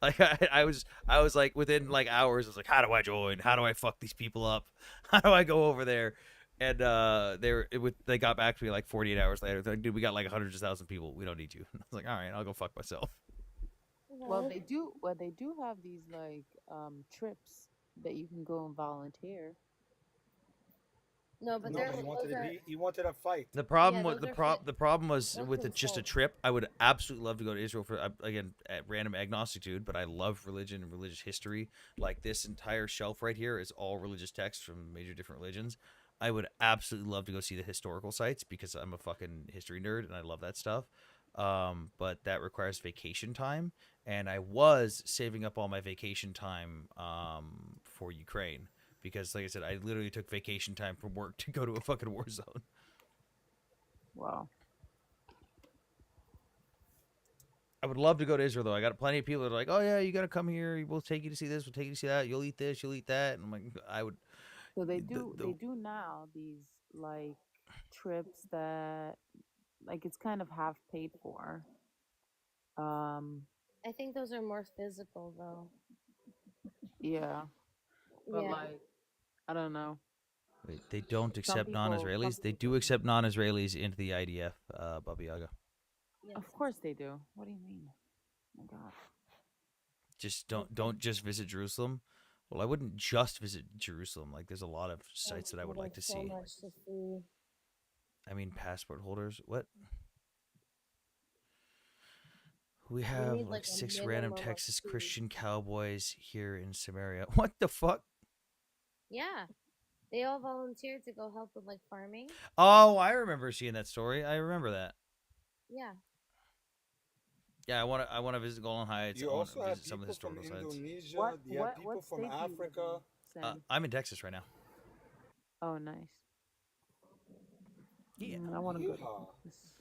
[SPEAKER 1] Like I was like within like hours, I was like, how do I join? How do I fuck these people up? How do I go over there? And they got back to me like 48 hours later. They're like, dude, we got like hundreds of thousand people. We don't need you. I was like, all right, I'll go fuck myself.
[SPEAKER 21] Well, they do. Well, they do have these like trips that you can go and volunteer.
[SPEAKER 5] No, but
[SPEAKER 19] No,
[SPEAKER 5] they're
[SPEAKER 19] but
[SPEAKER 5] those are
[SPEAKER 19] he wanted a fight.
[SPEAKER 1] The problem
[SPEAKER 5] Yeah,
[SPEAKER 1] was
[SPEAKER 5] those are
[SPEAKER 1] the problem was
[SPEAKER 5] those
[SPEAKER 1] with just a
[SPEAKER 5] consult.
[SPEAKER 1] trip. I would absolutely love to go to Israel for again at random agnostic dude, but I love religion and religious history. Like this entire shelf right here is all religious texts from major different religions. I would absolutely love to go see the historical sites because I'm a fucking history nerd and I love that stuff. But that requires vacation time, and I was saving up all my vacation time for Ukraine because, like I said, I literally took vacation time from work to go to a fucking war zone.
[SPEAKER 21] Wow.
[SPEAKER 1] I would love to go to Israel though. I got plenty of people that are like, "Oh yeah, you got to come here. We'll take you to see this. We'll take you to see that. You'll eat this. You'll eat that." And I'm like, I would.
[SPEAKER 21] So they do now these like trips that like it's kind of half paid for. Um,
[SPEAKER 5] I think those are more physical though.
[SPEAKER 21] yeah, but
[SPEAKER 5] Yeah.
[SPEAKER 21] like I don't know.
[SPEAKER 1] Wait, they don't
[SPEAKER 21] Some
[SPEAKER 1] accept
[SPEAKER 21] people
[SPEAKER 1] non-Israelis. They do accept non-Israelis into the IDF, Baba Yaga.
[SPEAKER 5] Yes.
[SPEAKER 21] Of course they do. What do you mean? Oh my God.
[SPEAKER 1] Just don't just visit Jerusalem. Well, I wouldn't just visit Jerusalem. Like, there's a lot of sites that I would like to
[SPEAKER 5] There's so
[SPEAKER 1] see.
[SPEAKER 5] much to see.
[SPEAKER 1] I mean, passport holders. What? We
[SPEAKER 5] We
[SPEAKER 1] have
[SPEAKER 5] need
[SPEAKER 1] like
[SPEAKER 5] like a
[SPEAKER 1] 6
[SPEAKER 5] minimum
[SPEAKER 1] random
[SPEAKER 5] of
[SPEAKER 1] Texas
[SPEAKER 5] 2.
[SPEAKER 1] Christian cowboys here in Samaria. What the fuck?
[SPEAKER 5] Yeah. They all volunteered to go help with like farming.
[SPEAKER 1] Oh, I remember seeing that story. I remember that.
[SPEAKER 5] Yeah.
[SPEAKER 1] Yeah, I want to visit Golan Heights.
[SPEAKER 19] You
[SPEAKER 1] I want to
[SPEAKER 19] also have
[SPEAKER 1] visit some of the
[SPEAKER 19] people from
[SPEAKER 1] historical sites.
[SPEAKER 19] Indonesia. You have people
[SPEAKER 21] What
[SPEAKER 19] from
[SPEAKER 21] state do you live
[SPEAKER 19] Africa.
[SPEAKER 21] in, Sam?
[SPEAKER 1] I'm in Texas right now.
[SPEAKER 21] Oh, nice.
[SPEAKER 1] Yeah.
[SPEAKER 21] I want to go to
[SPEAKER 19] Yeehaw.
[SPEAKER 21] Texas.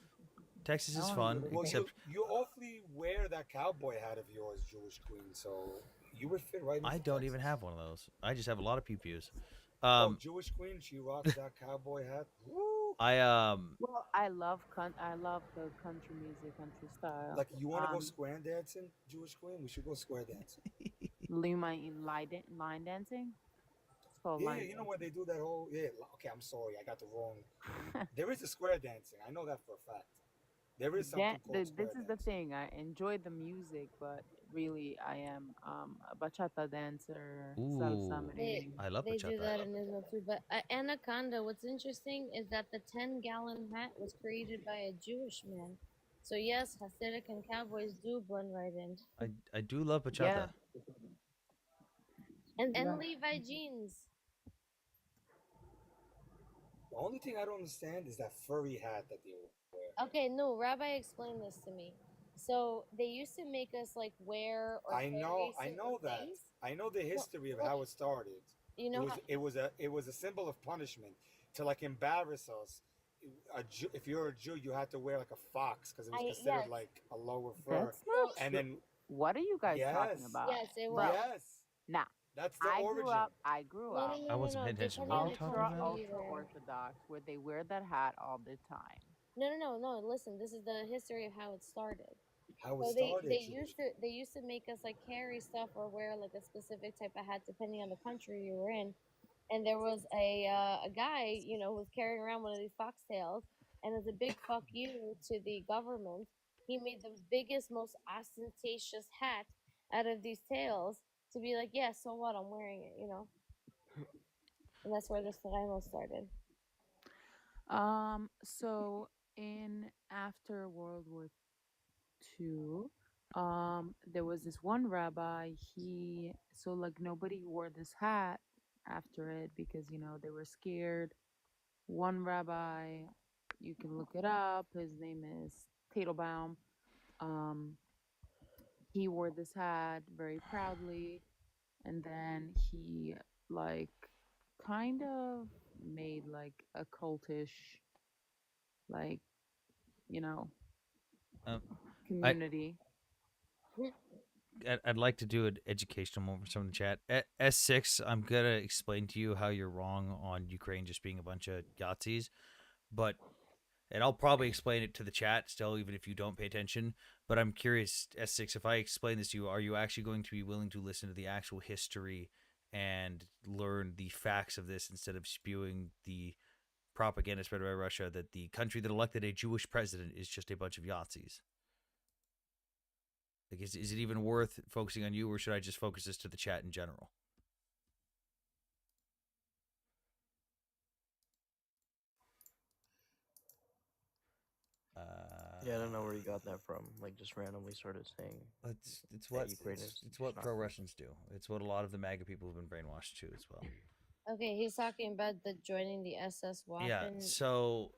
[SPEAKER 1] Texas
[SPEAKER 21] I
[SPEAKER 1] is
[SPEAKER 21] wanna go
[SPEAKER 1] fun,
[SPEAKER 21] to
[SPEAKER 19] Well,
[SPEAKER 1] except
[SPEAKER 19] you awfully wear that cowboy hat of yours, Jewish queen. So you would fit right into
[SPEAKER 1] I don't
[SPEAKER 19] Texas.
[SPEAKER 1] even have one of those. I just have a lot of pew pews.
[SPEAKER 19] Oh, Jewish queen, she rocks that cowboy hat. Woo!
[SPEAKER 21] Well, I love the country music, country style.
[SPEAKER 19] Like, you want to go square dancing, Jewish queen? We should go square dancing.
[SPEAKER 21] Line dancing. It's called
[SPEAKER 19] Yeah,
[SPEAKER 21] line
[SPEAKER 19] you know when they do that whole Okay, I'm sorry, I got the wrong. There is a square dancing. I know that for a fact. There is something called square
[SPEAKER 21] This is the thing. I enjoy the music, but really, I am a bachata dancer, salsa
[SPEAKER 5] They
[SPEAKER 1] I love
[SPEAKER 5] they do
[SPEAKER 1] bachata.
[SPEAKER 5] that in Israel too. But Anaconda, what's interesting is that the 10-gallon hat was created by a Jewish man. So yes, Hasidic and cowboys do blend right in.
[SPEAKER 1] I do love bachata.
[SPEAKER 5] And Levi jeans.
[SPEAKER 19] The only thing I don't understand is that furry hat that they wear.
[SPEAKER 5] Okay, no, Rabbi explained this to me. So they used to make us like wear or
[SPEAKER 19] I know
[SPEAKER 5] certain
[SPEAKER 19] that.
[SPEAKER 5] things.
[SPEAKER 19] I know the history of how it started.
[SPEAKER 5] You know
[SPEAKER 19] it was a symbol of punishment to like embarrass us. If you're a Jew, you had to wear like a fox because it was considered like a lower fur.
[SPEAKER 21] That's not
[SPEAKER 19] and
[SPEAKER 21] true.
[SPEAKER 19] then
[SPEAKER 21] What are you guys talking about?
[SPEAKER 5] Yes, it was.
[SPEAKER 19] Yes.
[SPEAKER 21] Nah.
[SPEAKER 19] That's the
[SPEAKER 21] I
[SPEAKER 19] origin.
[SPEAKER 21] grew
[SPEAKER 5] No, no,
[SPEAKER 21] up
[SPEAKER 5] no,
[SPEAKER 1] I
[SPEAKER 5] no,
[SPEAKER 1] wasn't
[SPEAKER 5] no.
[SPEAKER 1] paying attention. What are you
[SPEAKER 5] Depending on the
[SPEAKER 1] talking
[SPEAKER 21] ultra
[SPEAKER 5] country
[SPEAKER 1] about?
[SPEAKER 5] you
[SPEAKER 21] ultra
[SPEAKER 5] were in.
[SPEAKER 21] orthodox where they wear that hat all the time.
[SPEAKER 5] No, no, no, no. Listen, this is the history of how it started.
[SPEAKER 19] How it
[SPEAKER 5] So
[SPEAKER 19] started.
[SPEAKER 5] they used to make us like carry stuff or wear like a specific type of hat depending on the country you were in. And there was a guy, you know, who was carrying around one of these foxtails, and as a big fuck you to the government, he made the biggest, most ostentatious hat out of these tails to be like, yeah, so what? I'm wearing it, you know. And that's where this Rhino started.
[SPEAKER 21] So in after World War II, there was this one rabbi. So like nobody wore this hat after it because they were scared. One rabbi, you can look it up. His name is Teitelbaum. Um, he wore this hat very proudly, and then he like kind of made like a cultish, like you know
[SPEAKER 1] Um, I
[SPEAKER 21] community.
[SPEAKER 1] I'd like to do an educational moment for some in the chat. S6, I'm gonna explain to you how you're wrong on Ukraine just being a bunch of Yahtzees, but and I'll probably explain it to the chat still, even if you don't pay attention. But I'm curious, S6, if I explain this to you, are you actually going to be willing to listen to the actual history and learn the facts of this instead of spewing the propaganda spread by Russia that the country that elected a Jewish president is just a bunch of Yahtzees? Like, is it even worth focusing on you, or should I just focus this to the chat in general?
[SPEAKER 20] Yeah, I don't know where you got that from. Like, just randomly started saying
[SPEAKER 1] It's
[SPEAKER 20] that
[SPEAKER 1] what
[SPEAKER 20] Ukraine is
[SPEAKER 1] it's what
[SPEAKER 20] not
[SPEAKER 1] pro Russians do. It's what a lot of the MAGA people have been brainwashed to as well.
[SPEAKER 5] Okay, he's talking about the joining the SS
[SPEAKER 1] Yeah.
[SPEAKER 5] Waffen.
[SPEAKER 1] So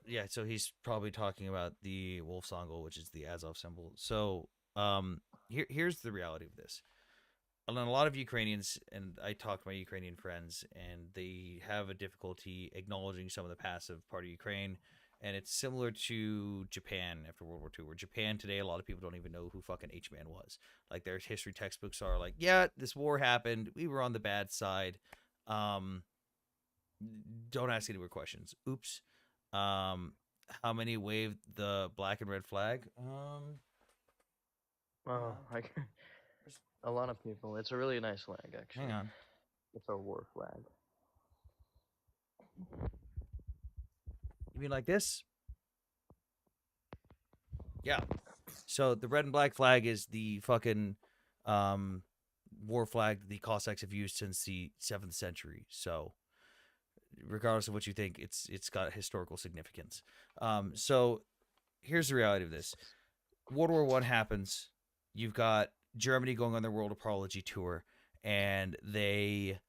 [SPEAKER 1] he's probably talking about the Wolfsangel, which is the Azov symbol. So here's the reality of this. And a lot of Ukrainians, and I talk to my Ukrainian friends, and they have a difficulty acknowledging some of the passive part of Ukraine. And it's similar to Japan after World War II, where Japan today, a lot of people don't even know who fucking H-Man was. Like, their history textbooks are like, yeah, this war happened. We were on the bad side. Um, don't ask any more questions. Oops. How many waved the black and red flag?
[SPEAKER 20] Oh, a lot of people. It's a really nice flag, actually.
[SPEAKER 1] Hang on.
[SPEAKER 20] It's our war flag.
[SPEAKER 1] You mean like this? Yeah. So the red and black flag is the fucking war flag the Cossacks have used since the 7th century. So regardless of what you think, it's got historical significance. So here's the reality of this. World War I happens. You've got Germany going on their world apology tour, and they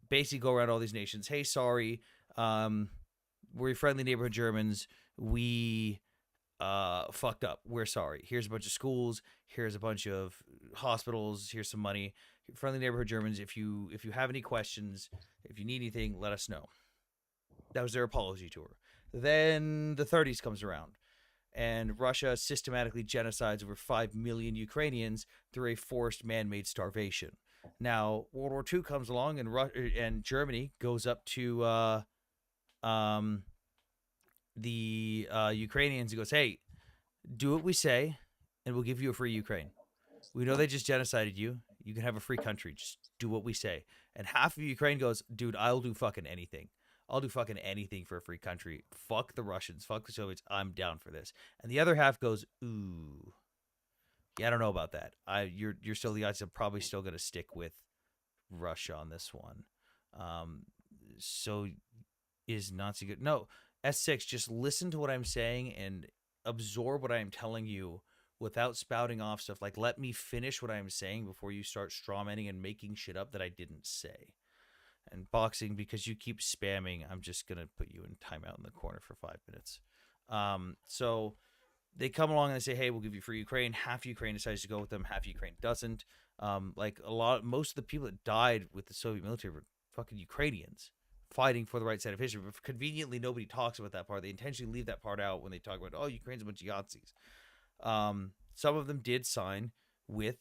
[SPEAKER 1] basically go around all these nations. Hey, sorry, we're friendly neighborhood Germans. We fucked up. We're sorry. Here's a bunch of schools. Here's a bunch of hospitals. Here's some money. Friendly neighborhood Germans. If you have any questions, if you need anything, let us know. That was their apology tour. Then the 30s comes around, and Russia systematically genocides over 5 million Ukrainians through a forced man-made starvation. Now, World War II comes along, and Germany goes up to the Ukrainians and goes, hey, do what we say, and we'll give you a free Ukraine. We know they just genocided you. You can have a free country. Just do what we say. And half of Ukraine goes, dude, I'll do fucking anything. I'll do fucking anything for a free country. Fuck the Russians. Fuck the Soviets. I'm down for this. And the other half goes, ooh, yeah, I don't know about that. You're still the odds. I'm probably still gonna stick with Russia on this one. So is Nazi good? No, S6. Just listen to what I'm saying and absorb what I'm telling you without spouting off stuff. Like, let me finish what I'm saying before you start strawmanning and making shit up that I didn't say. And boxing, because you keep spamming, I'm just gonna put you in timeout in the corner for 5 minutes. So they come along and they say, "Hey, we'll give you free Ukraine." Half Ukraine decides to go with them. Half Ukraine doesn't. Like most of the people that died with the Soviet military were fucking Ukrainians fighting for the right side of history. But conveniently, nobody talks about that part. They intentionally leave that part out when they talk about, oh, Ukraine's a bunch of Yahtzees. Some of them did sign with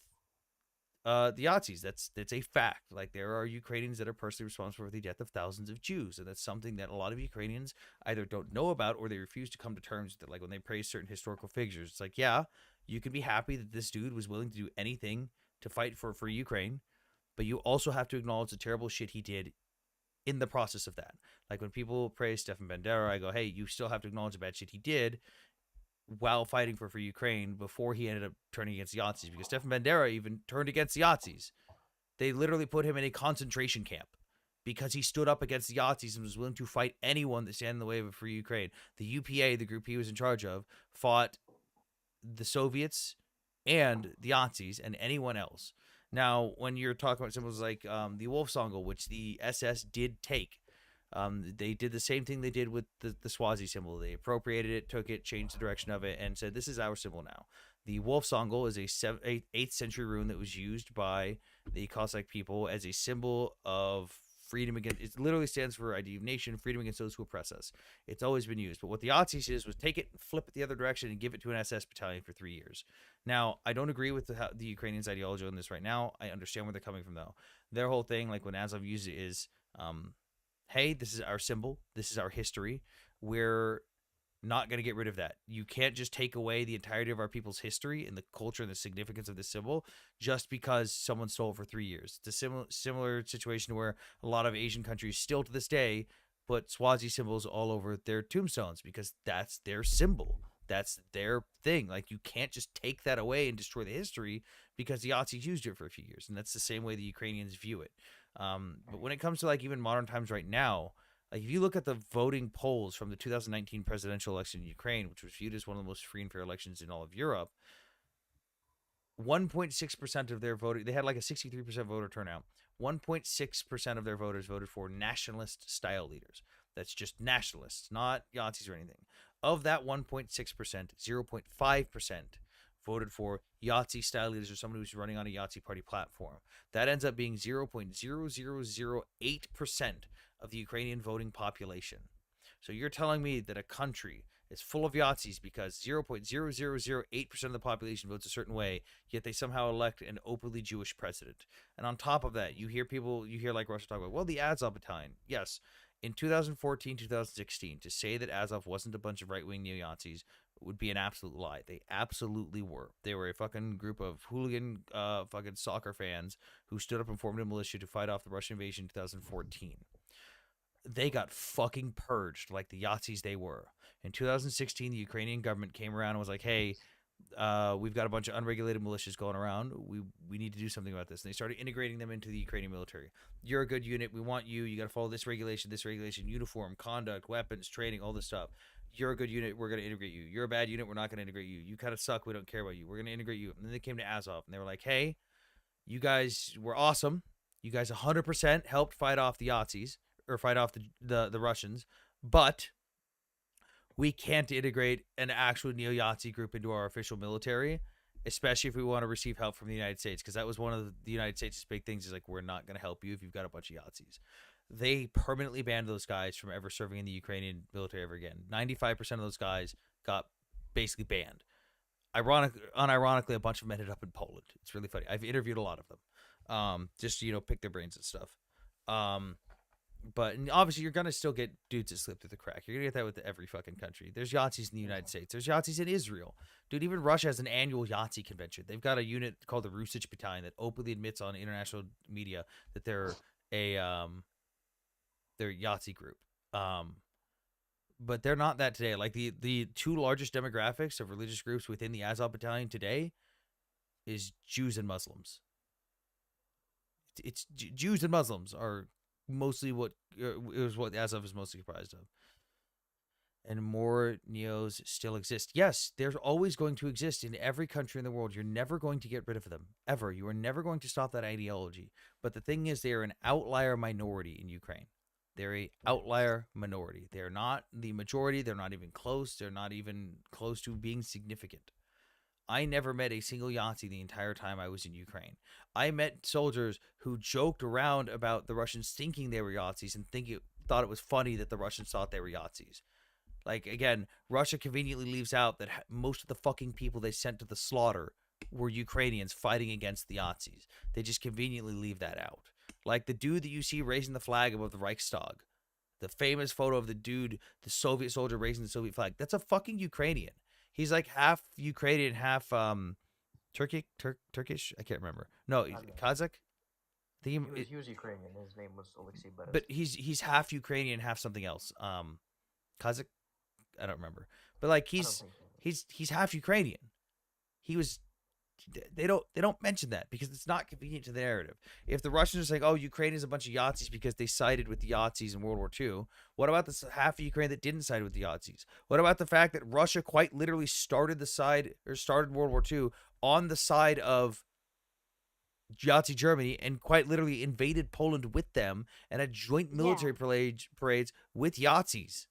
[SPEAKER 1] the Nazis. That's a fact. Like, there are Ukrainians that are personally responsible for the death of thousands of Jews, and that's something that a lot of Ukrainians either don't know about or they refuse to come to terms with. Like, when they praise certain historical figures, it's like, yeah, you can be happy that this dude was willing to do anything to fight for Ukraine, but you also have to acknowledge the terrible shit he did in the process of that. Like, when people praise Stefan Bandera, I go, hey, you still have to acknowledge the bad shit he did while fighting for Ukraine before he ended up turning against the Nazis, because Stefan Bandera even turned against the Nazis. They literally put him in a concentration camp because he stood up against the Nazis and was willing to fight anyone that stand in the way of a free Ukraine. The UPA, the group he was in charge of, fought the Soviets and the Nazis and anyone else. Now, when you're talking about symbols like the Wolfsangel, which the SS did take, they did the same thing they did with the Swazi symbol. They appropriated it, took it, changed the direction of it, and said, this is our symbol now. The Wolfsangel is a 8th century rune that was used by the Cossack people as a symbol of freedom against. It literally stands for idea of nation, freedom against those who oppress us. It's always been used. But what the Nazis did was take it, flip it the other direction, and give it to an SS battalion for 3 years. Now, I don't agree with the Ukrainians' ideology on this right now. I understand where they're coming from, though. Their whole thing, like when Azov used it, is hey, this is our symbol. This is our history. We're not going to get rid of that. You can't just take away the entirety of our people's history and the culture and the significance of the symbol just because someone stole it for 3 years. It's a similar situation where a lot of Asian countries still to this day put Swazi symbols all over their tombstones because that's their symbol. That's their thing. Like, you can't just take that away and destroy the history because the Nazis used it for a few years. And that's the same way the Ukrainians view it. But when it comes to like even modern times right now, like if you look at the voting polls from the 2019 presidential election in Ukraine, which was viewed as one of the most free and fair elections in all of Europe, 1.6% of their voting, they had like a 63% voter turnout. 1.6% of their voters voted for nationalist style leaders. That's just nationalists, not Yazidis or anything. Of that 1.6%, 0.5% voted for Yahtzee style leaders or someone who's running on a Yahtzee party platform. That ends up being 0.0008% of the Ukrainian voting population. So you're telling me that a country is full of Yahtzees because 0.0008% of the population votes a certain way, yet they somehow elect an openly Jewish president. And on top of that, you hear like Russia talk about, well, the Azov battalion. Yes, in 2014, 2016, to say that Azov wasn't a bunch of right-wing neo-Nazis would be an absolute lie. They absolutely were. They were a fucking group of hooligan fucking soccer fans who stood up and formed a militia to fight off the Russian invasion in 2014. They got fucking purged like the Yahtzees they were. In 2016, the Ukrainian government came around and was like, hey, we've got a bunch of unregulated militias going around. We need to do something about this. And they started integrating them into the Ukrainian military. You're a good unit. We want you. You got to follow this regulation, uniform, conduct, weapons, training, all this stuff. You're a good unit. We're going to integrate you. You're a bad unit. We're not going to integrate you. You kind of suck. We don't care about you. We're going to integrate you. And then they came to Azov and they were like, hey, you guys were awesome. You guys 100% helped fight off the Yahtzees or fight off the Russians, but we can't integrate an actual neo-Yahtzee group into our official military, especially if we want to receive help from the United States, because that was one of the United States' big things is like, we're not going to help you if you've got a bunch of Yahtzees. They permanently banned those guys from ever serving in the Ukrainian military ever again. 95% of those guys got basically banned. Unironically, a bunch of them ended up in Poland. It's really funny. I've interviewed a lot of them, just to, pick their brains and stuff. But obviously, you're going to still get dudes that slip through the crack. You're going to get that with every fucking country. There's Yahtzees in the United States. There's Yahtzees in Israel. Dude, even Russia has an annual Yahtzee convention. They've got a unit called the Rusich Battalion that openly admits on international media that they're they're a Yahtzee group. But they're not that today. Like, the two largest demographics of religious groups within the Azov Battalion today is Jews and Muslims. It's Jews and Muslims are mostly what Azov is mostly comprised of. And more neos still exist. Yes, there's always going to exist in every country in the world. You're never going to get rid of them, ever. You are never going to stop that ideology. But the thing is, they are an outlier minority in Ukraine. They're a outlier minority. They're not the majority. They're not even close. They're not even close to being significant. I never met a single Yahtzee the entire time I was in Ukraine. I met soldiers who joked around about the Russians thinking they were Yahtzees and thought it was funny that the Russians thought they were Yahtzees. Like, again, Russia conveniently leaves out that most of the fucking people they sent to the slaughter were Ukrainians fighting against the Nazis. They just conveniently leave that out. Like the dude that you see raising the flag above the Reichstag, the famous photo of the dude, the Soviet soldier raising the Soviet flag. That's a fucking Ukrainian. He's like half Ukrainian, half Turkish. I can't remember. No, he's Kazakh.
[SPEAKER 4] He was Ukrainian. His name was Alexei Beres.
[SPEAKER 1] But he's half Ukrainian, half something else. Kazakh. I don't remember. But like he's half Ukrainian. He was. They don't mention that because it's not convenient to the narrative. If the Russians are saying, "Oh, Ukraine is a bunch of Yazis because they sided with the Yazis in World War II," what about the half of Ukraine that didn't side with the Yazis? What about the fact that Russia quite literally started World War II on the side of Nazi Germany and quite literally invaded Poland with them and had joint military parades with Yazis?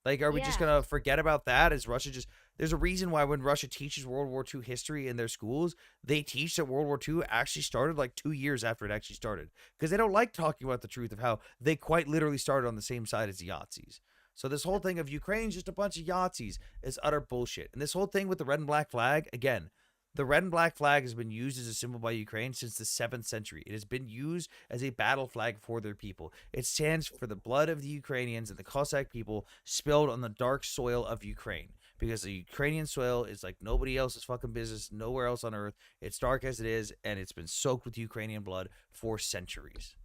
[SPEAKER 1] Like, are we just going to forget about that? Is Russia just... There's a reason why when Russia teaches World War II history in their schools, they teach that World War II actually started like 2 years after it actually started. Because they don't like talking about the truth of how they quite literally started on the same side as the Yazis. So this whole thing of Ukraine's just a bunch of Yazis is utter bullshit. And this whole thing with the red and black flag, again, the red and black flag has been used as a symbol by Ukraine since the 7th century. It has been used as a battle flag for their people. It stands for the blood of the Ukrainians and the Cossack people spilled on the dark soil of Ukraine. Because the Ukrainian soil is like nobody else's fucking business, nowhere else on earth. It's dark as it is, and it's been soaked with Ukrainian blood for centuries.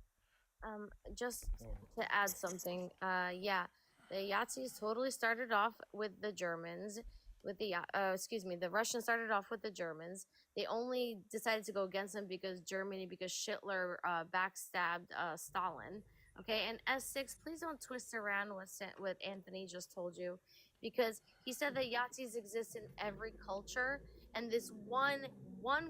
[SPEAKER 5] Just to add something, the Yazis totally started off with the Germans. The Russians started off with the Germans. They only decided to go against them because Hitler backstabbed Stalin. Okay, and S6, please don't twist around what Anthony just told you, because he said that Yazis exist in every culture, and this one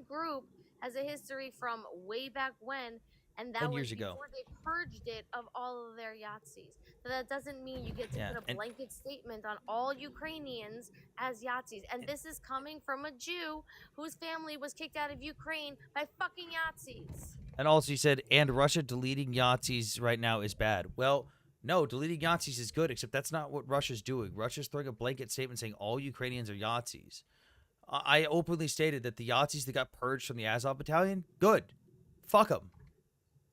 [SPEAKER 5] group has a history from way back when, and that
[SPEAKER 1] 10
[SPEAKER 5] was
[SPEAKER 1] years ago.
[SPEAKER 5] before they purged it of all of their Yahtzees. So that doesn't mean you get to put a blanket statement on all Ukrainians as Yahtzees. And this is coming from a Jew whose family was kicked out of Ukraine by fucking Yahtzees.
[SPEAKER 1] And also, you said, and Russia deleting Yahtzees right now is bad. Well, no, deleting Yahtzees is good, except that's not what Russia's doing. Russia's throwing a blanket statement saying all Ukrainians are Yahtzees. I openly stated that the Yahtzees that got purged from the Azov battalion, good. Fuck them.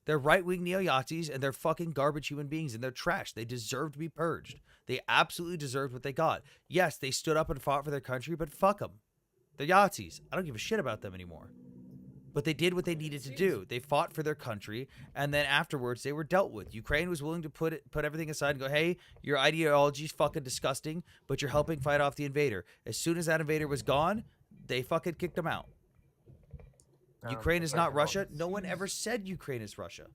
[SPEAKER 1] They're right-wing neo-Yazis, and they're fucking garbage human beings, and they're trash. They deserve to be purged. They absolutely deserved what they got. Yes, they stood up and fought for their country, but fuck them. They're Yazis. I don't give a shit about them anymore. But they did what they needed to do. They fought for their country, and then afterwards they were dealt with. Ukraine was willing to put everything aside and go, hey, your ideology's fucking disgusting, but you're helping fight off the invader. As soon as that invader was gone, they fucking kicked him out. Ukraine is not Russia. No one ever said Ukraine is Russia.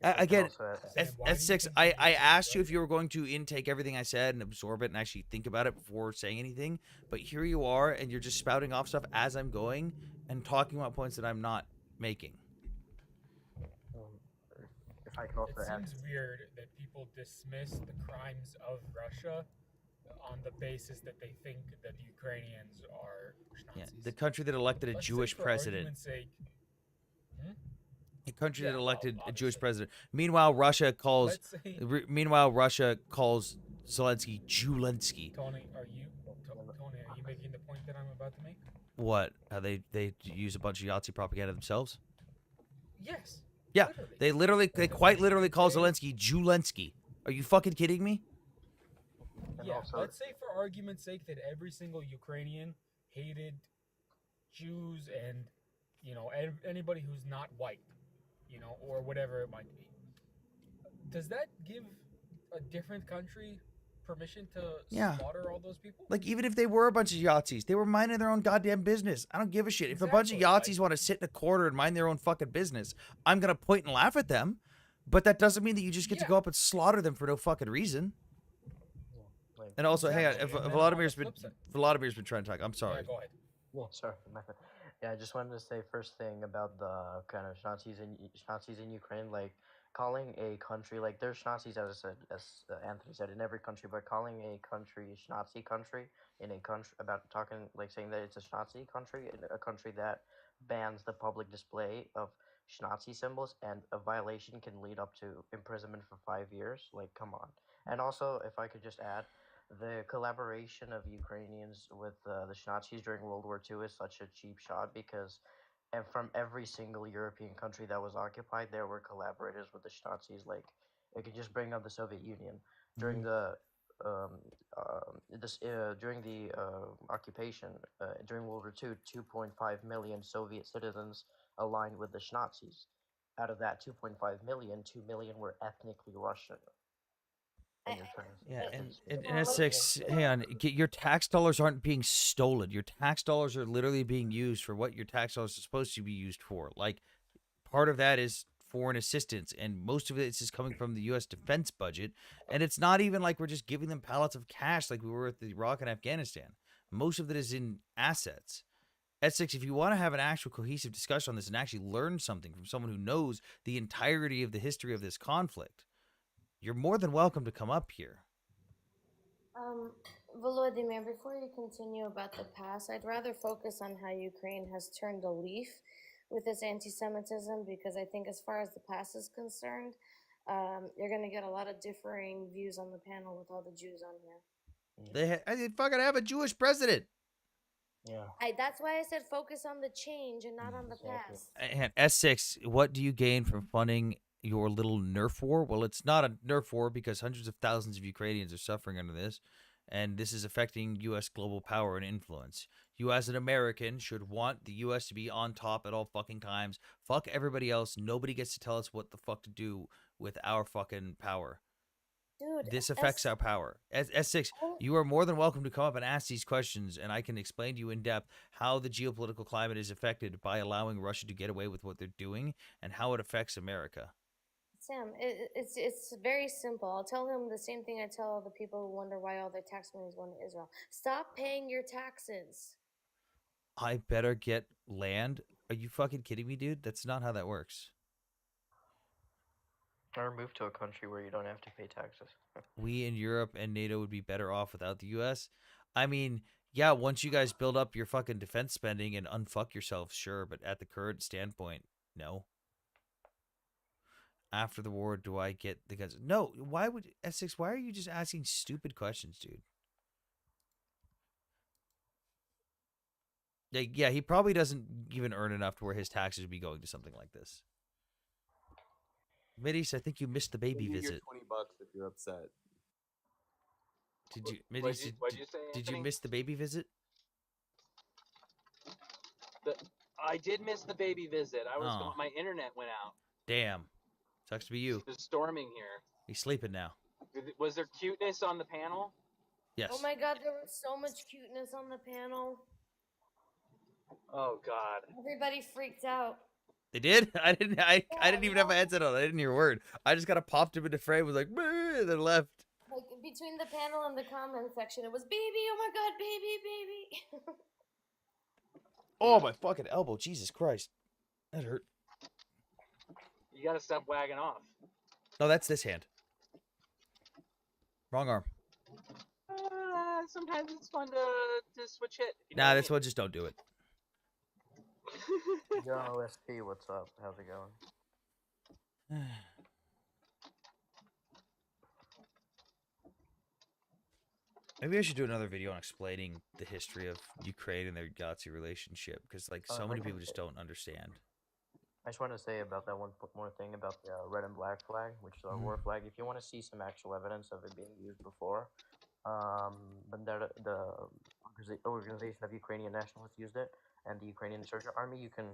[SPEAKER 1] Again, S6, I asked you if you were going to intake everything I said and absorb it and actually think about it before saying anything. But here you are, and you're just spouting off stuff as I'm going and talking about points that I'm not making.
[SPEAKER 4] If I can also
[SPEAKER 22] it seems weird that people dismiss the crimes of Russia on the basis that they think that the Ukrainians are Nazis.
[SPEAKER 1] Yeah, the country that elected a Jewish president. A country that elected a Jewish president. Meanwhile, Russia calls Zelensky Julensky.
[SPEAKER 22] Tony, are you making the point that I'm about to make?
[SPEAKER 1] What? How they use a bunch of Yahtzee propaganda themselves?
[SPEAKER 22] Yes.
[SPEAKER 1] Yeah, they quite literally call Zelensky Julensky. Are you fucking kidding me?
[SPEAKER 22] Yeah, let's say for argument's sake that every single Ukrainian hated Jews and, anybody who's not white, or whatever it might be. Does that give a different country permission to slaughter all those people?
[SPEAKER 1] Like, even if they were a bunch of Yahtzees, they were minding their own goddamn business. I don't give a shit. If a bunch of Yahtzees want to sit in a corner and mind their own fucking business, I'm going to point and laugh at them. But that doesn't mean that you just get to go up and slaughter them for no fucking reason. And also, hang on, Vladimir's been trying to talk. I'm sorry.
[SPEAKER 22] Yeah, go ahead.
[SPEAKER 4] Well, sorry. Yeah, I just wanted to say first thing about the kind of Nazis in Ukraine, like calling a country, like there's Nazis, as I said, as Anthony said, in every country, but calling a country Nazi country in a country, about talking, like saying that it's a Nazi country, a country that bans the public display of Nazi symbols, and a violation can lead up to imprisonment for 5 years. Like, come on. And also, if I could just add, the collaboration of Ukrainians with the Nazis during World War II is such a cheap shot because and from every single European country that was occupied, there were collaborators with the Nazis. Like, I could just bring up the Soviet Union during the um, during the occupation during World War II. 2.5 million Soviet citizens aligned with the Nazis. Out of that 2.5 million, 2 million were ethnically Russian. And you're trying to say
[SPEAKER 1] Yeah,
[SPEAKER 4] that
[SPEAKER 1] and
[SPEAKER 4] that's
[SPEAKER 1] S6, hang on, your tax dollars aren't being stolen. Your tax dollars are literally being used for what your tax dollars are supposed to be used for. Like, part of that is foreign assistance, and most of it is coming from the U.S. defense budget. And it's not even like we're just giving them pallets of cash like we were with Iraq and Afghanistan. Most of it is in assets. S6, if you want to have an actual cohesive discussion on this and actually learn something from someone who knows the entirety of the history of this conflict, you're more than welcome to come up here.
[SPEAKER 5] Volodymyr, before you continue about the past, I'd rather focus on how Ukraine has turned a leaf with its anti-Semitism, because I think as far as the past is concerned, you're going to get a lot of differing views on the panel with all the Jews on here.
[SPEAKER 1] They fucking have a Jewish president.
[SPEAKER 4] Yeah.
[SPEAKER 5] That's why I said focus on the change and not on the past.
[SPEAKER 1] And S6, what do you gain from funding your little Nerf war? Well, it's not a Nerf war because hundreds of thousands of Ukrainians are suffering under this, and this is affecting U.S. global power and influence. You, as an American, should want the U.S. to be on top at all fucking times. Fuck everybody else. Nobody gets to tell us what the fuck to do with our fucking power.
[SPEAKER 5] Dude,
[SPEAKER 1] this affects our power. S6, you are more than welcome to come up and ask these questions, and I can explain to you in depth how the geopolitical climate is affected by allowing Russia to get away with what they're doing and how it affects America.
[SPEAKER 5] Sam, it's very simple. I'll tell him the same thing I tell all the people who wonder why all their tax money is going to Israel. Stop paying your taxes.
[SPEAKER 1] I better get land? Are you fucking kidding me, dude? That's not how that works.
[SPEAKER 4] Or move to a country where you don't have to pay taxes.
[SPEAKER 1] We in Europe and NATO would be better off without the U.S. I mean, yeah, once you guys build up your fucking defense spending and unfuck yourselves, sure, but at the current standpoint, no. After the war, do I get the guns? No. Why would S6? Why are you just asking stupid questions, dude? Yeah, he probably doesn't even earn enough to where his taxes would be going to something like this. Middies, I think you missed the baby visit.
[SPEAKER 11] $20 if you're upset.
[SPEAKER 1] Did you, Middies?
[SPEAKER 3] What'd you say,
[SPEAKER 1] did you
[SPEAKER 3] Anthony?
[SPEAKER 1] miss the baby visit?
[SPEAKER 3] I did miss the baby visit. I was
[SPEAKER 1] Oh.
[SPEAKER 3] my internet went out.
[SPEAKER 1] Damn. Sucks to be you.
[SPEAKER 3] It's storming here.
[SPEAKER 1] He's sleeping now.
[SPEAKER 3] Was there cuteness on the panel?
[SPEAKER 1] Yes.
[SPEAKER 5] Oh my God, there was so much cuteness on the panel.
[SPEAKER 3] Oh God.
[SPEAKER 5] Everybody freaked out.
[SPEAKER 1] They did? I didn't even have my headset on. I didn't hear a word. I just kind of popped him into frame, was like, and then left.
[SPEAKER 5] Like between the panel and the comment section, it was baby, oh my God, baby.
[SPEAKER 1] Oh, my fucking elbow. Jesus Christ. That hurt.
[SPEAKER 3] You gotta stop wagging off.
[SPEAKER 1] No, that's this hand. Wrong arm.
[SPEAKER 3] Sometimes it's fun to switch hit.
[SPEAKER 1] Nah, this one, just don't do it.
[SPEAKER 4] Yo, OSP, what's up? How's it going?
[SPEAKER 1] Maybe I should do another video on explaining the history of Ukraine and their Yahtzee relationship, because like so many people just don't understand.
[SPEAKER 4] I just want to say about that one more thing about the red and black flag, which is our war flag. If you want to see some actual evidence of it being used before, the Organization of Ukrainian Nationalists used it, and the Ukrainian Insurgent Army. You can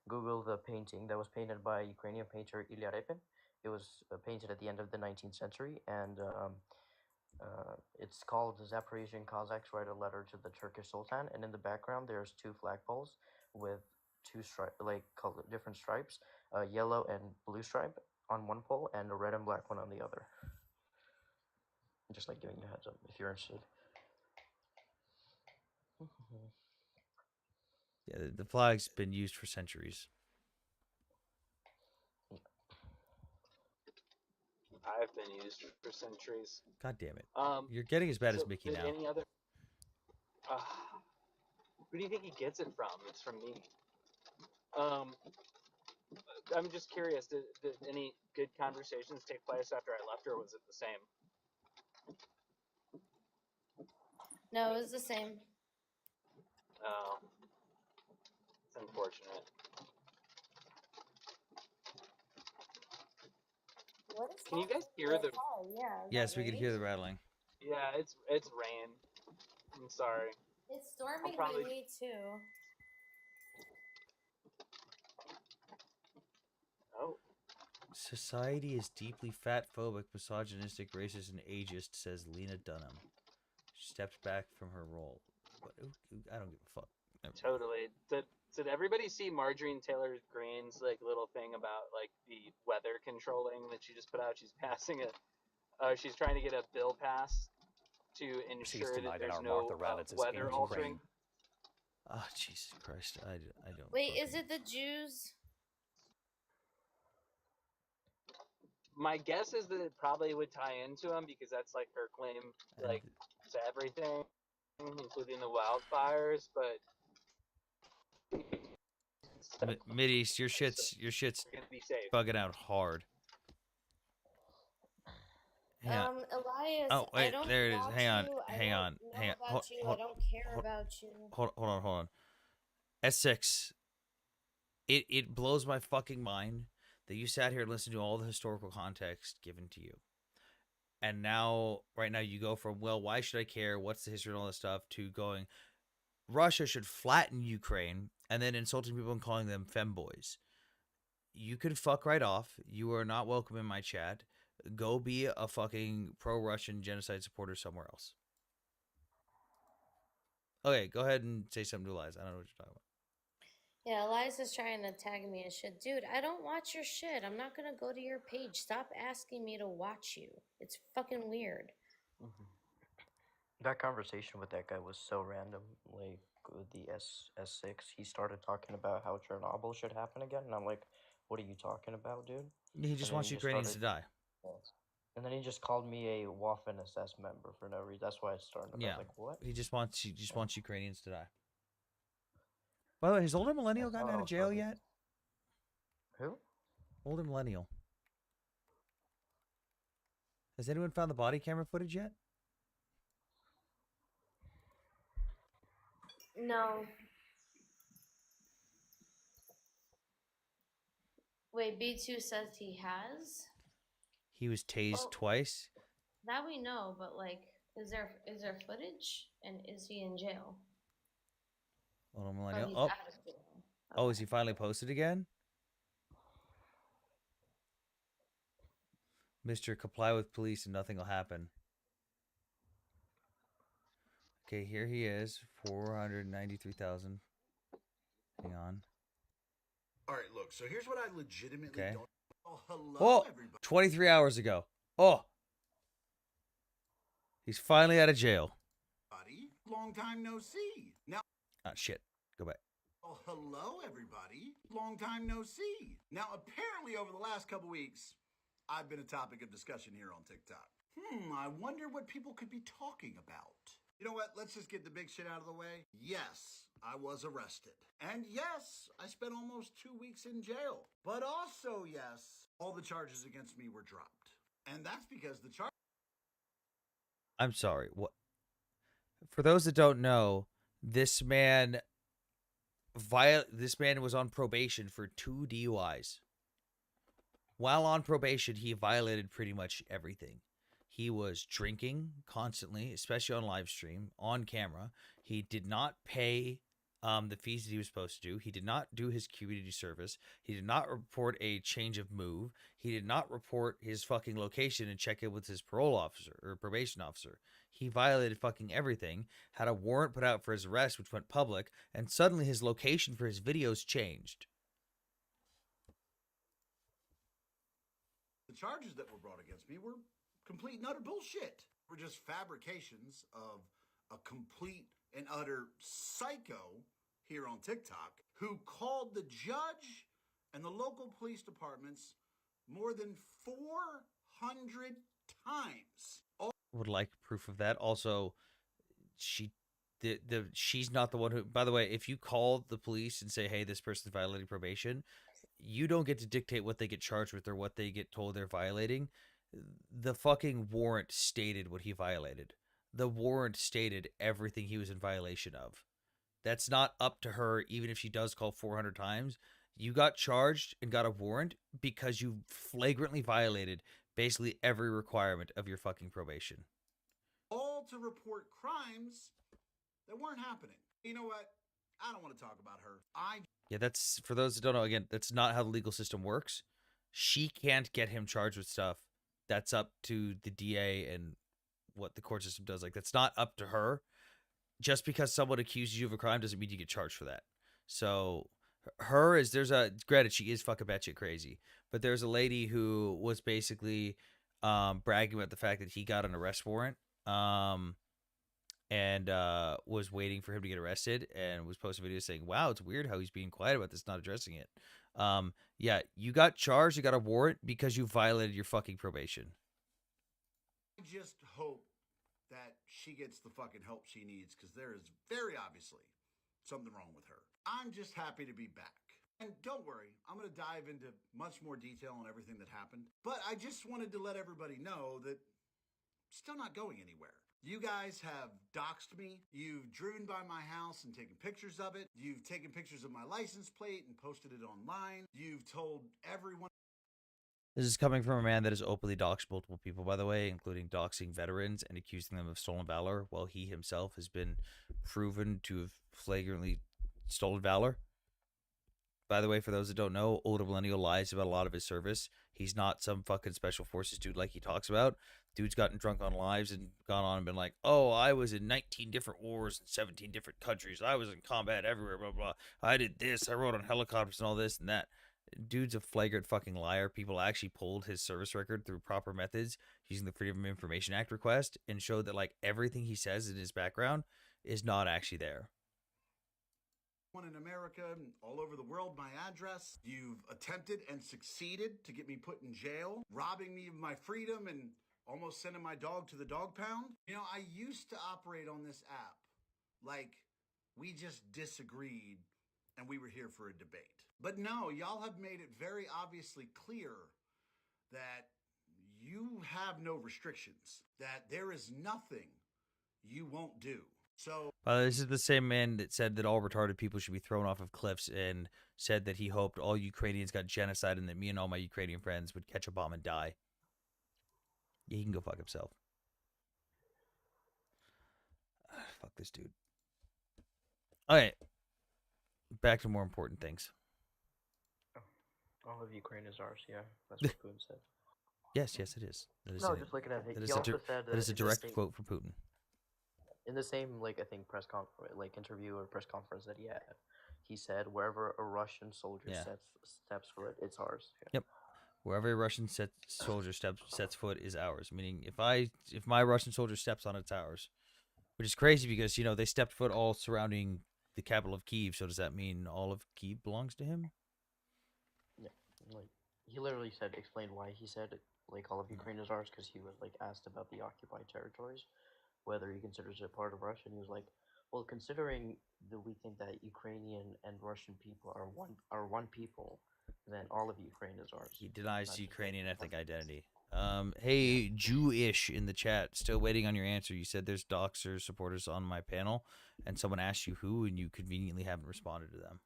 [SPEAKER 4] Google the painting that was painted by Ukrainian painter Ilya Repin. It was painted at the end of the 19th century, and it's called the Zaporozhian Cossacks Write a Letter to the Turkish Sultan. And in the background, there's two flagpoles with two different stripes, a yellow and blue stripe on one pole, and a red and black one on the other. Just like giving you a heads up if you're interested.
[SPEAKER 1] Yeah, the flag's been used for centuries.
[SPEAKER 3] I've been used for centuries.
[SPEAKER 1] God damn it. You're getting as bad as Mickey now.
[SPEAKER 3] Any other? Who do you think he gets it from? It's from me. I'm just curious. Did any good conversations take place after I left, or was it the same?
[SPEAKER 5] No, it was the same.
[SPEAKER 3] Oh, it's unfortunate.
[SPEAKER 5] What is
[SPEAKER 3] Can you
[SPEAKER 5] happening
[SPEAKER 3] guys hear the?
[SPEAKER 5] outside? Yeah, is that
[SPEAKER 1] Yes, we could
[SPEAKER 5] rain?
[SPEAKER 1] hear the rattling.
[SPEAKER 3] Yeah, it's rain. I'm sorry.
[SPEAKER 5] It's
[SPEAKER 3] I'll
[SPEAKER 5] storming by
[SPEAKER 3] probably.
[SPEAKER 5] me too.
[SPEAKER 3] Oh.
[SPEAKER 1] Society is deeply fat-phobic, misogynistic, racist, and ageist, says Lena Dunham. She stepped back from her role. What? I don't give a fuck.
[SPEAKER 3] Totally. Did everybody see Marjorie Taylor Greene's like little thing about like the weather controlling that she just put out? She's passing she's trying to get a bill passed to ensure that there's no weather altering.
[SPEAKER 1] Oh, Jesus Christ! I don't.
[SPEAKER 5] Wait, is it the Jews?
[SPEAKER 3] My guess is that it probably would tie into them because that's like her claim, like to everything, including the wildfires. But
[SPEAKER 1] Mideast, your shit's
[SPEAKER 3] gonna be safe.
[SPEAKER 1] bugging out hard. Yeah.
[SPEAKER 5] Elias,
[SPEAKER 1] Oh
[SPEAKER 5] I
[SPEAKER 1] wait,
[SPEAKER 5] don't
[SPEAKER 1] there it is.
[SPEAKER 5] watch
[SPEAKER 1] Hang on,
[SPEAKER 5] you. I
[SPEAKER 1] hang
[SPEAKER 5] don't
[SPEAKER 1] on,
[SPEAKER 5] know
[SPEAKER 1] hang on.
[SPEAKER 5] about you. I don't care about you.
[SPEAKER 1] Hold on. S6. It blows my fucking mind that you sat here and listened to all the historical context given to you. And now, right now, you go from, well, why should I care? What's the history and all this stuff, to going, Russia should flatten Ukraine, and then insulting people and calling them femboys. You can fuck right off. You are not welcome in my chat. Go be a fucking pro-Russian genocide supporter somewhere else. Okay, go ahead and say something to Elias. I don't know what you're talking about.
[SPEAKER 5] Yeah, Elias is trying to tag me and shit. Dude, I don't watch your shit. I'm not gonna go to your page. Stop asking me to watch you. It's fucking weird.
[SPEAKER 4] That conversation with that guy was so random. Like with the S6, he started talking about how Chernobyl should happen again, and I'm like, "What are you talking about, dude?"
[SPEAKER 1] He just wants Ukrainians to die.
[SPEAKER 4] And then he just called me a Waffen SS member for no reason. That's why I started. I
[SPEAKER 1] Yeah,
[SPEAKER 4] was like, "What?"
[SPEAKER 1] he just wants Ukrainians to die. By the way, has Older Millennial gotten out of jail yet?
[SPEAKER 4] Who?
[SPEAKER 1] Older Millennial. Has anyone found the body camera footage yet?
[SPEAKER 5] No. Wait, B2 says he has?
[SPEAKER 1] He was tased twice.
[SPEAKER 5] That we know, but like, is there footage? And is he in jail?
[SPEAKER 1] Older Millennial.
[SPEAKER 5] he's
[SPEAKER 1] Oh,
[SPEAKER 5] out of jail.
[SPEAKER 1] oh, is he finally posted again? Mr. Comply with police and nothing will happen. Okay, here he is. 493,000. Hang on.
[SPEAKER 6] All right, look. So here's what I legitimately
[SPEAKER 1] Okay.
[SPEAKER 6] don't. Oh, hello,
[SPEAKER 1] Oh,
[SPEAKER 6] everybody.
[SPEAKER 1] 23 hours ago. Oh. He's finally out of jail.
[SPEAKER 6] Long time no see. Now.
[SPEAKER 1] Ah, shit. Go back.
[SPEAKER 6] Oh, hello, everybody. Long time no see. Now, apparently, over the last couple weeks, I've been a topic of discussion here on TikTok. I wonder what people could be talking about. You know what? Let's just get the big shit out of the way. Yes, I was arrested. And yes, I spent almost 2 weeks in jail. But also, yes, all the charges against me were dropped. And that's because the charge.
[SPEAKER 1] I'm sorry. What? For those that don't know, this man was on probation for 2 DUIs. While on probation, he violated pretty much everything. He was drinking constantly, especially on live stream, on camera. He did not pay the fees that he was supposed to do. He did not do his community service. He did not report a change of move. He did not report his fucking location and check in with his parole officer or probation officer. He violated fucking everything, had a warrant put out for his arrest, which went public, and suddenly his location for his videos changed.
[SPEAKER 6] The charges that were brought against me were complete and utter bullshit. Were just fabrications of a complete and utter psycho here on TikTok who called the judge and the local police departments more than 400 times.
[SPEAKER 1] Would like proof of that. Also, she's not the one who, by the way, if you call the police and say, hey, this person's violating probation, you don't get to dictate what they get charged with or what they get told they're violating. The fucking warrant stated what he violated. the warrant stated everything he was in violation of. That's not up to her, even if she does call 400 times. You got charged and got a warrant because you flagrantly violated basically every requirement of your fucking probation.
[SPEAKER 6] All to report crimes that weren't happening. You know what? I don't want to talk about her.
[SPEAKER 1] Yeah, that's, for those that don't know, again, that's not how the legal system works. She can't get him charged with stuff. That's up to the DA and what the court system does. Like, that's not up to her. Just because someone accuses you of a crime doesn't mean you get charged for that. So granted, she is fucking batshit crazy, but there's a lady who was basically bragging about the fact that he got an arrest warrant and was waiting for him to get arrested, and was posting videos saying, wow, it's weird how he's being quiet about this, not addressing it. Yeah, you got charged, you got a warrant because you violated your fucking probation.
[SPEAKER 6] I just hope that she gets the fucking help she needs, because there is very obviously something wrong with her. I'm just happy to be back. And don't worry, I'm going to dive into much more detail on everything that happened. But I just wanted to let everybody know that I'm still not going anywhere. You guys have doxed me. You've driven by my house and taken pictures of it. You've taken pictures of my license plate and posted it online. You've told everyone.
[SPEAKER 1] This is coming from a man that has openly doxed multiple people, by the way, including doxing veterans and accusing them of stolen valor, while he himself has been proven to have flagrantly stolen valor. By the way, for those that don't know, older millennial lies about a lot of his service. He's not some fucking special forces dude like he talks about. Dude's gotten drunk on lives and gone on and been like, oh, I was in 19 different wars in 17 different countries. I was in combat everywhere, blah, blah. I did this. I rode on helicopters and all this and that. Dude's a flagrant fucking liar. People actually pulled his service record through proper methods using the Freedom of Information Act request and showed that, like, everything he says in his background is not actually there.
[SPEAKER 6] One in America and all over the world, my address. You've attempted and succeeded to get me put in jail, robbing me of my freedom and almost sending my dog to the dog pound. You know, I used to operate on this app like we just disagreed and we were here for a debate. But no, y'all have made it very obviously clear that you have no restrictions, that there is nothing you won't do. So
[SPEAKER 1] this is the same man that said that all retarded people should be thrown off of cliffs, and said that he hoped all Ukrainians got genocide and that me and all my Ukrainian friends would catch a bomb and die. Yeah, he can go fuck himself. Fuck this dude. Okay. Back to more important things.
[SPEAKER 4] All of Ukraine is ours, yeah. That's what Putin said.
[SPEAKER 1] Yes, it is.
[SPEAKER 4] Just looking at it, he also said
[SPEAKER 1] that is a direct quote from Putin.
[SPEAKER 4] In the same, like, I think interview or press conference that he had, he said wherever a Russian soldier steps foot, it's ours. Yeah.
[SPEAKER 1] Yep. Wherever a Russian soldier sets foot is ours. Meaning, if my Russian soldier steps on it, it's ours. Which is crazy because, you know, they stepped foot all surrounding the capital of Kyiv. So does that mean all of Kyiv belongs to him?
[SPEAKER 4] Yeah. Like, he literally explained why he said like all of Ukraine is ours, because he was like asked about the occupied territories, whether he considers it part of Russia, and he was like, well, considering that we think that Ukrainian and Russian people are one people, then all of Ukraine is ours.
[SPEAKER 1] He denies Ukrainian ethnic identity. Hey, Jewish in the chat, still waiting on your answer. You said there's Doxer supporters on my panel, and someone asked you who, and you conveniently haven't responded to them.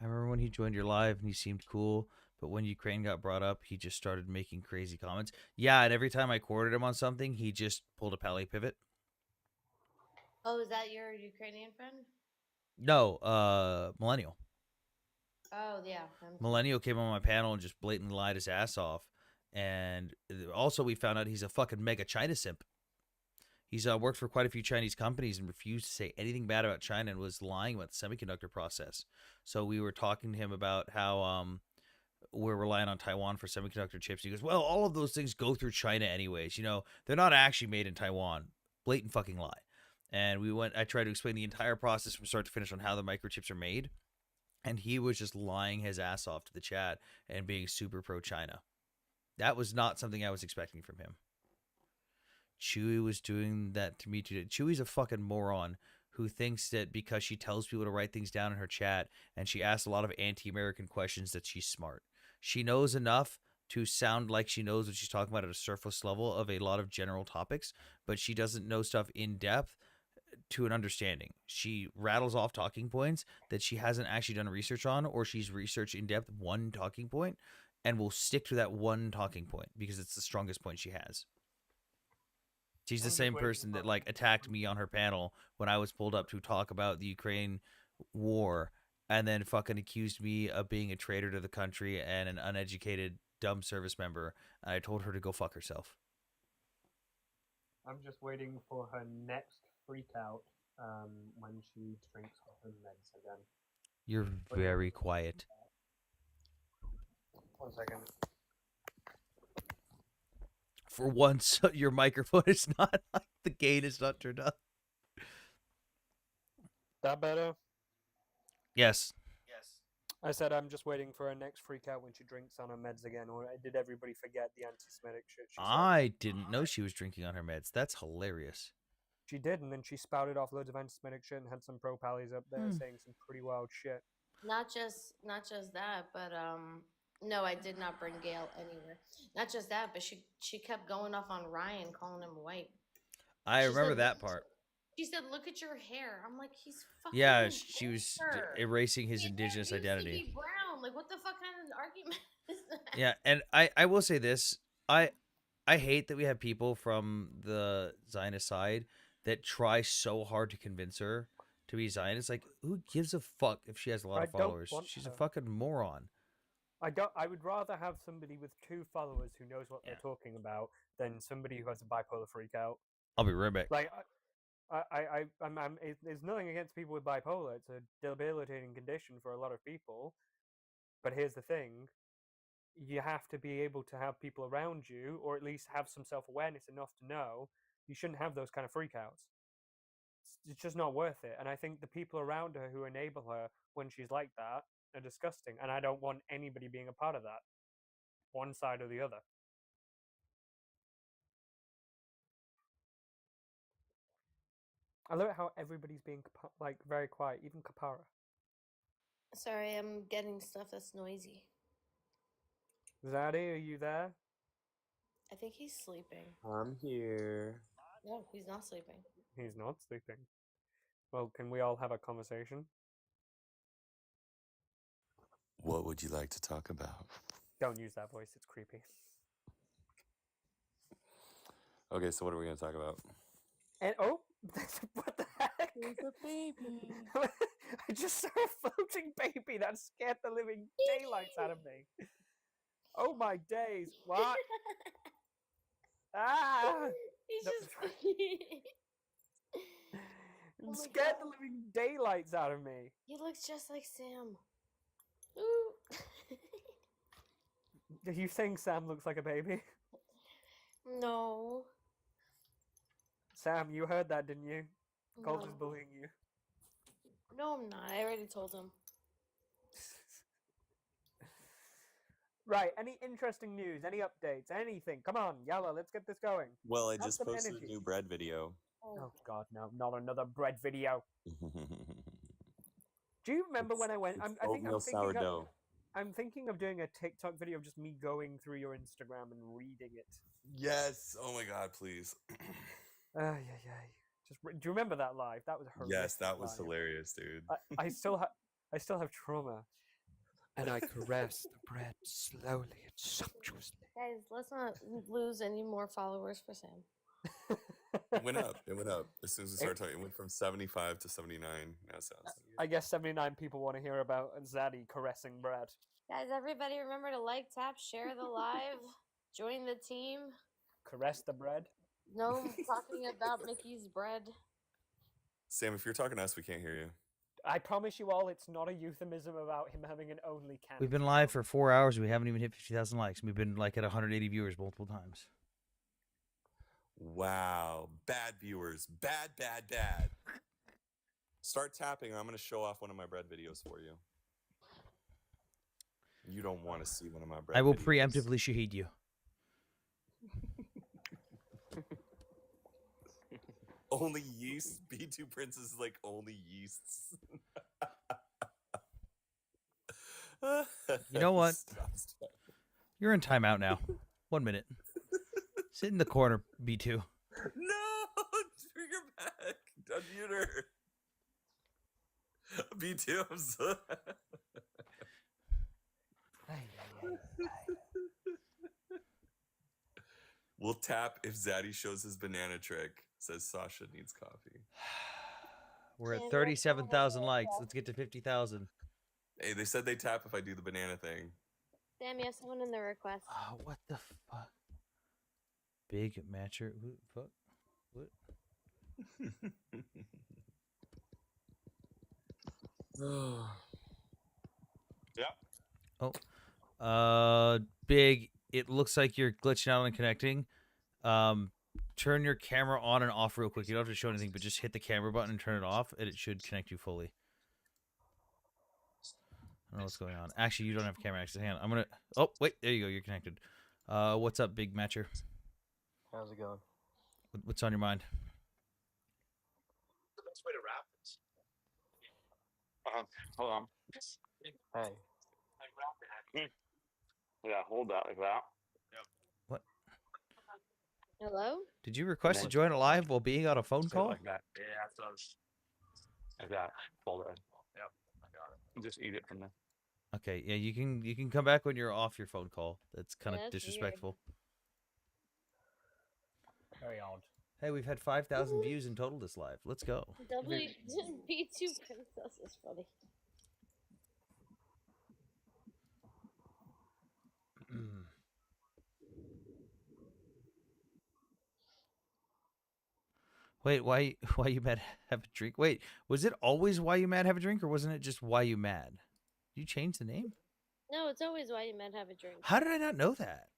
[SPEAKER 1] I remember when he joined your live and he seemed cool, but when Ukraine got brought up, he just started making crazy comments. Yeah, and every time I quoted him on something, he just pulled a Pele pivot.
[SPEAKER 5] Oh, is that your Ukrainian friend?
[SPEAKER 1] No, Millennial.
[SPEAKER 5] Oh, yeah.
[SPEAKER 1] Millennial came on my panel and just blatantly lied his ass off. And also we found out he's a fucking mega China simp. He's worked for quite a few Chinese companies and refused to say anything bad about China and was lying about the semiconductor process. So we were talking to him about how we're relying on Taiwan for semiconductor chips. He goes, well, all of those things go through China anyways. You know, they're not actually made in Taiwan. Blatant fucking lie. And I tried to explain the entire process from start to finish on how the microchips are made. And he was just lying his ass off to the chat and being super pro-China. That was not something I was expecting from him. Chewy was doing that to me today. Chewy's a fucking moron who thinks that because she tells people to write things down in her chat and she asks a lot of anti-American questions that she's smart. She knows enough to sound like she knows what she's talking about at a surface level of a lot of general topics, but she doesn't know stuff in depth to an understanding. She rattles off talking points that she hasn't actually done research on, or she's researched in depth one talking point and will stick to that one talking point because it's the strongest point she has. She's the same person that like attacked me on her panel when I was pulled up to talk about the Ukraine war and then fucking accused me of being a traitor to the country and an uneducated dumb service member. And I told her to go fuck herself.
[SPEAKER 9] I'm just waiting for her next freak out when she drinks her meds again.
[SPEAKER 1] You're very quiet.
[SPEAKER 9] 1 second.
[SPEAKER 1] For once, your microphone is not, the gain is not turned up.
[SPEAKER 9] That better?
[SPEAKER 1] Yes.
[SPEAKER 9] I said I'm just waiting for her next freak out when she drinks on her meds again, or did everybody forget the anti-Semitic shit she said?
[SPEAKER 1] I didn't know she was drinking on her meds. That's hilarious.
[SPEAKER 9] She did, and then she spouted off loads of anti-Semitic shit and had some pro-pallies up there saying some pretty wild shit.
[SPEAKER 5] Not just that, but no, I did not bring Gail anywhere. Not just that, but she kept going off on Ryan, calling him white.
[SPEAKER 1] I remember that part.
[SPEAKER 5] She said, "Look at your hair." I'm like, he's fucking.
[SPEAKER 1] Yeah, she was erasing his indigenous identity.
[SPEAKER 5] Used to be brown. Like, what the fuck kind of argument is that?
[SPEAKER 1] Yeah, and I will say this. I hate that we have people from the Zionist side that try so hard to convince her to be Zionist. Like, who gives a fuck if she has a lot of followers? She's a fucking moron.
[SPEAKER 9] I would rather have somebody with 2 followers who knows what they're talking about than somebody who has a bipolar freak out.
[SPEAKER 1] I'll be right back.
[SPEAKER 9] Like, there's nothing against people with bipolar. It's a debilitating condition for a lot of people. But here's the thing. You have to be able to have people around you, or at least have some self-awareness enough to know you shouldn't have those kind of freakouts. It's just not worth it. And I think the people around her who enable her when she's like that are disgusting. And I don't want anybody being a part of that, one side or the other. I love how everybody's being like very quiet, even Kapara.
[SPEAKER 5] Sorry, I'm getting stuff that's noisy.
[SPEAKER 9] Zaddy, are you there?
[SPEAKER 5] I think he's sleeping.
[SPEAKER 11] I'm here.
[SPEAKER 5] No, he's not sleeping.
[SPEAKER 9] He's not sleeping. Well, can we all have a conversation?
[SPEAKER 11] What would you like to talk about?
[SPEAKER 9] Don't use that voice, it's creepy.
[SPEAKER 11] Okay, so what are we going to talk about?
[SPEAKER 9] And oh, what the heck?
[SPEAKER 21] There's a baby.
[SPEAKER 9] I just saw a floating baby that scared the living daylights out of me. Oh my days! What? Ah!
[SPEAKER 5] He's
[SPEAKER 9] No.
[SPEAKER 5] just.
[SPEAKER 9] It scared the living daylights out of me.
[SPEAKER 5] He looks just like Sam. Ooh.
[SPEAKER 9] Are you saying Sam looks like a baby?
[SPEAKER 5] No.
[SPEAKER 9] Sam, you heard that, didn't you? Colt
[SPEAKER 5] No.
[SPEAKER 9] is bullying you.
[SPEAKER 5] No, I'm not. I already told him.
[SPEAKER 9] Right, any interesting news, any updates, anything? Come on, Yalla, let's get this going.
[SPEAKER 11] Well, I
[SPEAKER 9] Have
[SPEAKER 11] just
[SPEAKER 9] some
[SPEAKER 11] posted
[SPEAKER 9] energy.
[SPEAKER 11] a new bread video.
[SPEAKER 9] Oh god, no, not another bread video. Do you remember when I went? I'm thinking of doing a TikTok video of just me going through your Instagram and reading it.
[SPEAKER 11] Yes. Oh my god, please.
[SPEAKER 9] Yeah. Just do you remember that live? That was horrific.
[SPEAKER 11] Yes, that was
[SPEAKER 9] live.
[SPEAKER 11] hilarious, dude.
[SPEAKER 9] I still have trauma. And I caress the bread slowly and sumptuously.
[SPEAKER 5] Guys, let's not lose any more followers for Sam.
[SPEAKER 11] It went up. As soon as we started talking, it went from 75 to 79. Now it sounds.
[SPEAKER 9] I guess 79 people want to hear about Zaddy caressing bread.
[SPEAKER 5] Guys, everybody remember to like, tap, share the live, join the team.
[SPEAKER 9] Caress the bread?
[SPEAKER 5] No, I'm talking about Mickey's bread.
[SPEAKER 11] Sam, if you're talking to us, we can't hear you.
[SPEAKER 9] I promise you all, it's not a euphemism about him having an only can.
[SPEAKER 1] We've been live for 4 hours. We haven't even hit 50,000 likes. We've been like at 180 viewers multiple times.
[SPEAKER 11] Wow. Bad viewers. Bad. Start tapping. I'm going to show off one of my bread videos for you. You don't want to see one of my bread videos.
[SPEAKER 1] I will preemptively shahid you.
[SPEAKER 11] Oh only yeast. B2 Princess is like only yeasts.
[SPEAKER 1] You know what?
[SPEAKER 11] Stop.
[SPEAKER 1] You're in timeout now. 1 minute. Sit in the corner, B2.
[SPEAKER 11] No! Bring her back. Unmute her. B2, I'm so... We'll tap if Zaddy shows his banana trick. Says Sasha needs coffee.
[SPEAKER 1] We're at 37,000 likes. Let's get to 50,000.
[SPEAKER 11] Hey, they said they tap if I do the banana thing.
[SPEAKER 5] Damn, you have someone in the request.
[SPEAKER 1] Oh, what the fuck? Big matcher. Fuck. What?
[SPEAKER 8] Yeah.
[SPEAKER 1] Oh. Big. It looks like you're glitching out and connecting. Turn your camera on and off real quick. You don't have to show anything, but just hit the camera button and turn it off, and it should connect you fully. I don't know what's going on. Actually, you don't have camera access. Hang on. I'm gonna. Oh, wait. There you go. You're connected. What's up, Big Matcher?
[SPEAKER 4] How's it going?
[SPEAKER 1] What's on your mind?
[SPEAKER 8] The best way to wrap this. Hold on.
[SPEAKER 4] Hey.
[SPEAKER 8] Yeah, hold that like that. Yep.
[SPEAKER 1] What?
[SPEAKER 5] Hello?
[SPEAKER 1] Did you request to join a live while being on a phone
[SPEAKER 8] Say it
[SPEAKER 1] call?
[SPEAKER 8] like that. Yeah, that's what I was. Like that. Fold it. Yep, I got it. Just eat it from there.
[SPEAKER 1] Okay, yeah, you can come back when you're off your phone call. That's kind of
[SPEAKER 5] Yeah, that's
[SPEAKER 1] disrespectful.
[SPEAKER 9] Very odd.
[SPEAKER 1] Hey, we've had 5,000 views in total this live. Let's go.
[SPEAKER 5] B2 Princess is funny.
[SPEAKER 1] Wait, why you mad? Have a drink. Wait, was it always why you mad? Have a drink, or wasn't it just why you mad? You changed the name?
[SPEAKER 5] No, it's always why you meant have a drink.
[SPEAKER 1] How did I not know that?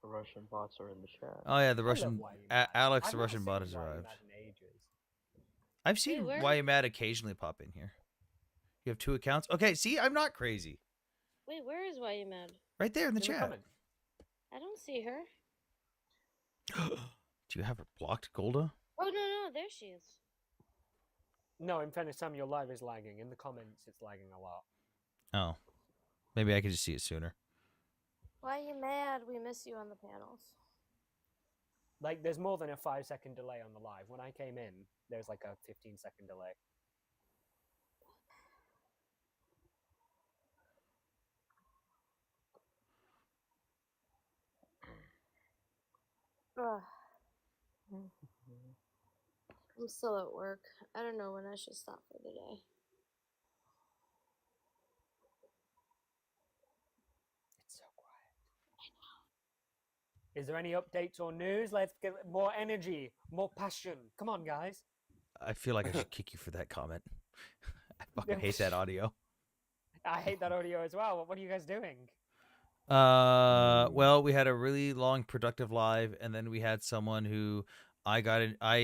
[SPEAKER 4] The Russian bots are in the chat.
[SPEAKER 1] Oh yeah, the Russian Alex, the Russian bot has arrived. I've seen
[SPEAKER 5] Wait,
[SPEAKER 1] why you mad occasionally pop in here. You have 2 accounts. Okay, see, I'm not crazy.
[SPEAKER 5] Wait, where is why you mad?
[SPEAKER 1] Right there in the chat.
[SPEAKER 5] I don't see her.
[SPEAKER 1] Do you have her blocked, Golda?
[SPEAKER 5] Oh no, there she is.
[SPEAKER 9] No, in fairness, Sam, your live is lagging. In the comments, it's lagging a lot.
[SPEAKER 1] Oh, maybe I could just see it sooner.
[SPEAKER 5] Why you mad? We miss you on the panels.
[SPEAKER 9] Like, there's more than a 5-second delay on the live. When I came in, there's like a 15-second delay.
[SPEAKER 5] Ugh. I'm still at work. I don't know when I should stop for the day.
[SPEAKER 9] It's so quiet. I know. Is there any updates or news? Let's get more energy, more passion. Come on, guys.
[SPEAKER 1] I feel like I should kick you for that comment. I fucking hate that audio.
[SPEAKER 9] I hate that audio as well. What are you guys doing?
[SPEAKER 1] Well, we had a really long, productive live, and then we had someone who I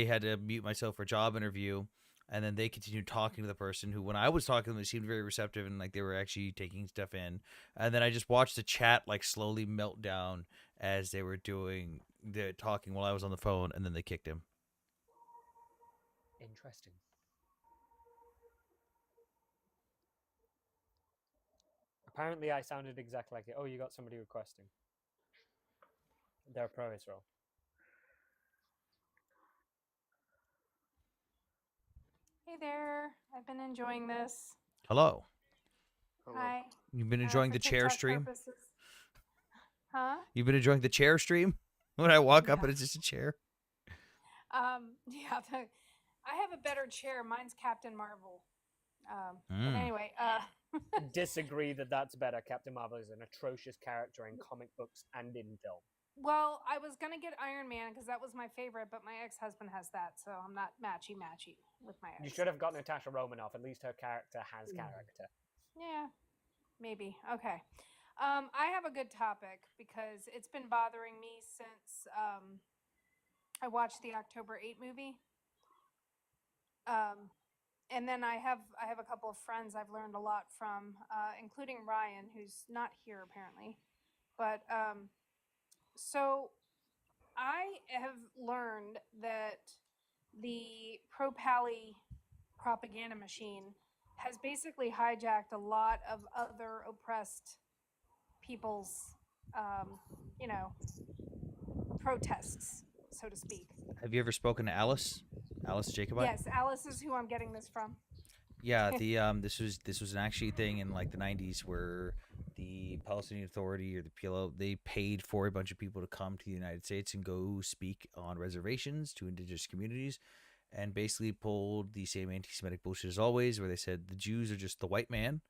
[SPEAKER 1] had to mute myself for a job interview, and then they continued talking to the person who, when I was talking to them, they seemed very receptive and like they were actually taking stuff in. And then I just watched the chat like slowly melt down as they were doing the talking while I was on the phone, and then they kicked him.
[SPEAKER 9] Interesting. Apparently, I sounded exactly like it. Oh, you got somebody requesting. They're pro Israel.
[SPEAKER 7] Hey there. I've been enjoying this.
[SPEAKER 1] Hello.
[SPEAKER 7] Hi.
[SPEAKER 1] You've been enjoying
[SPEAKER 7] for
[SPEAKER 1] the chair
[SPEAKER 7] TikTok
[SPEAKER 1] stream?
[SPEAKER 7] purposes. Huh?
[SPEAKER 1] You've been enjoying the chair stream? When I walk up and it's just a chair?
[SPEAKER 7] Yeah, I have a better chair. Mine's Captain Marvel. But
[SPEAKER 1] Mm.
[SPEAKER 7] anyway,
[SPEAKER 9] Disagree that that's better. Captain Marvel is an atrocious character in comic books and in film.
[SPEAKER 7] well, I was gonna get Iron Man because that was my favorite, but my ex-husband has that, so I'm not matchy with my ex.
[SPEAKER 9] You should have got Natasha Romanoff. At least her character has character.
[SPEAKER 7] Yeah, maybe. Okay. I have a good topic because it's been bothering me since I watched the October 8 movie. And then I have a couple of friends I've learned a lot from, including Ryan, who's not here apparently. But so I have learned that the pro-Pally propaganda machine has basically hijacked a lot of other oppressed people's, you know, protests, so to speak.
[SPEAKER 1] Have you ever spoken to Alice? Alice Jacobite?
[SPEAKER 7] Yes, Alice is who I'm getting this from.
[SPEAKER 1] Yeah, the this was an actually thing in like the 90s where the Palestinian Authority or the PLO they paid for a bunch of people to come to the United States and go speak on reservations to indigenous communities and basically pulled the same anti-Semitic bullshit as always, where they said the Jews are just the white man.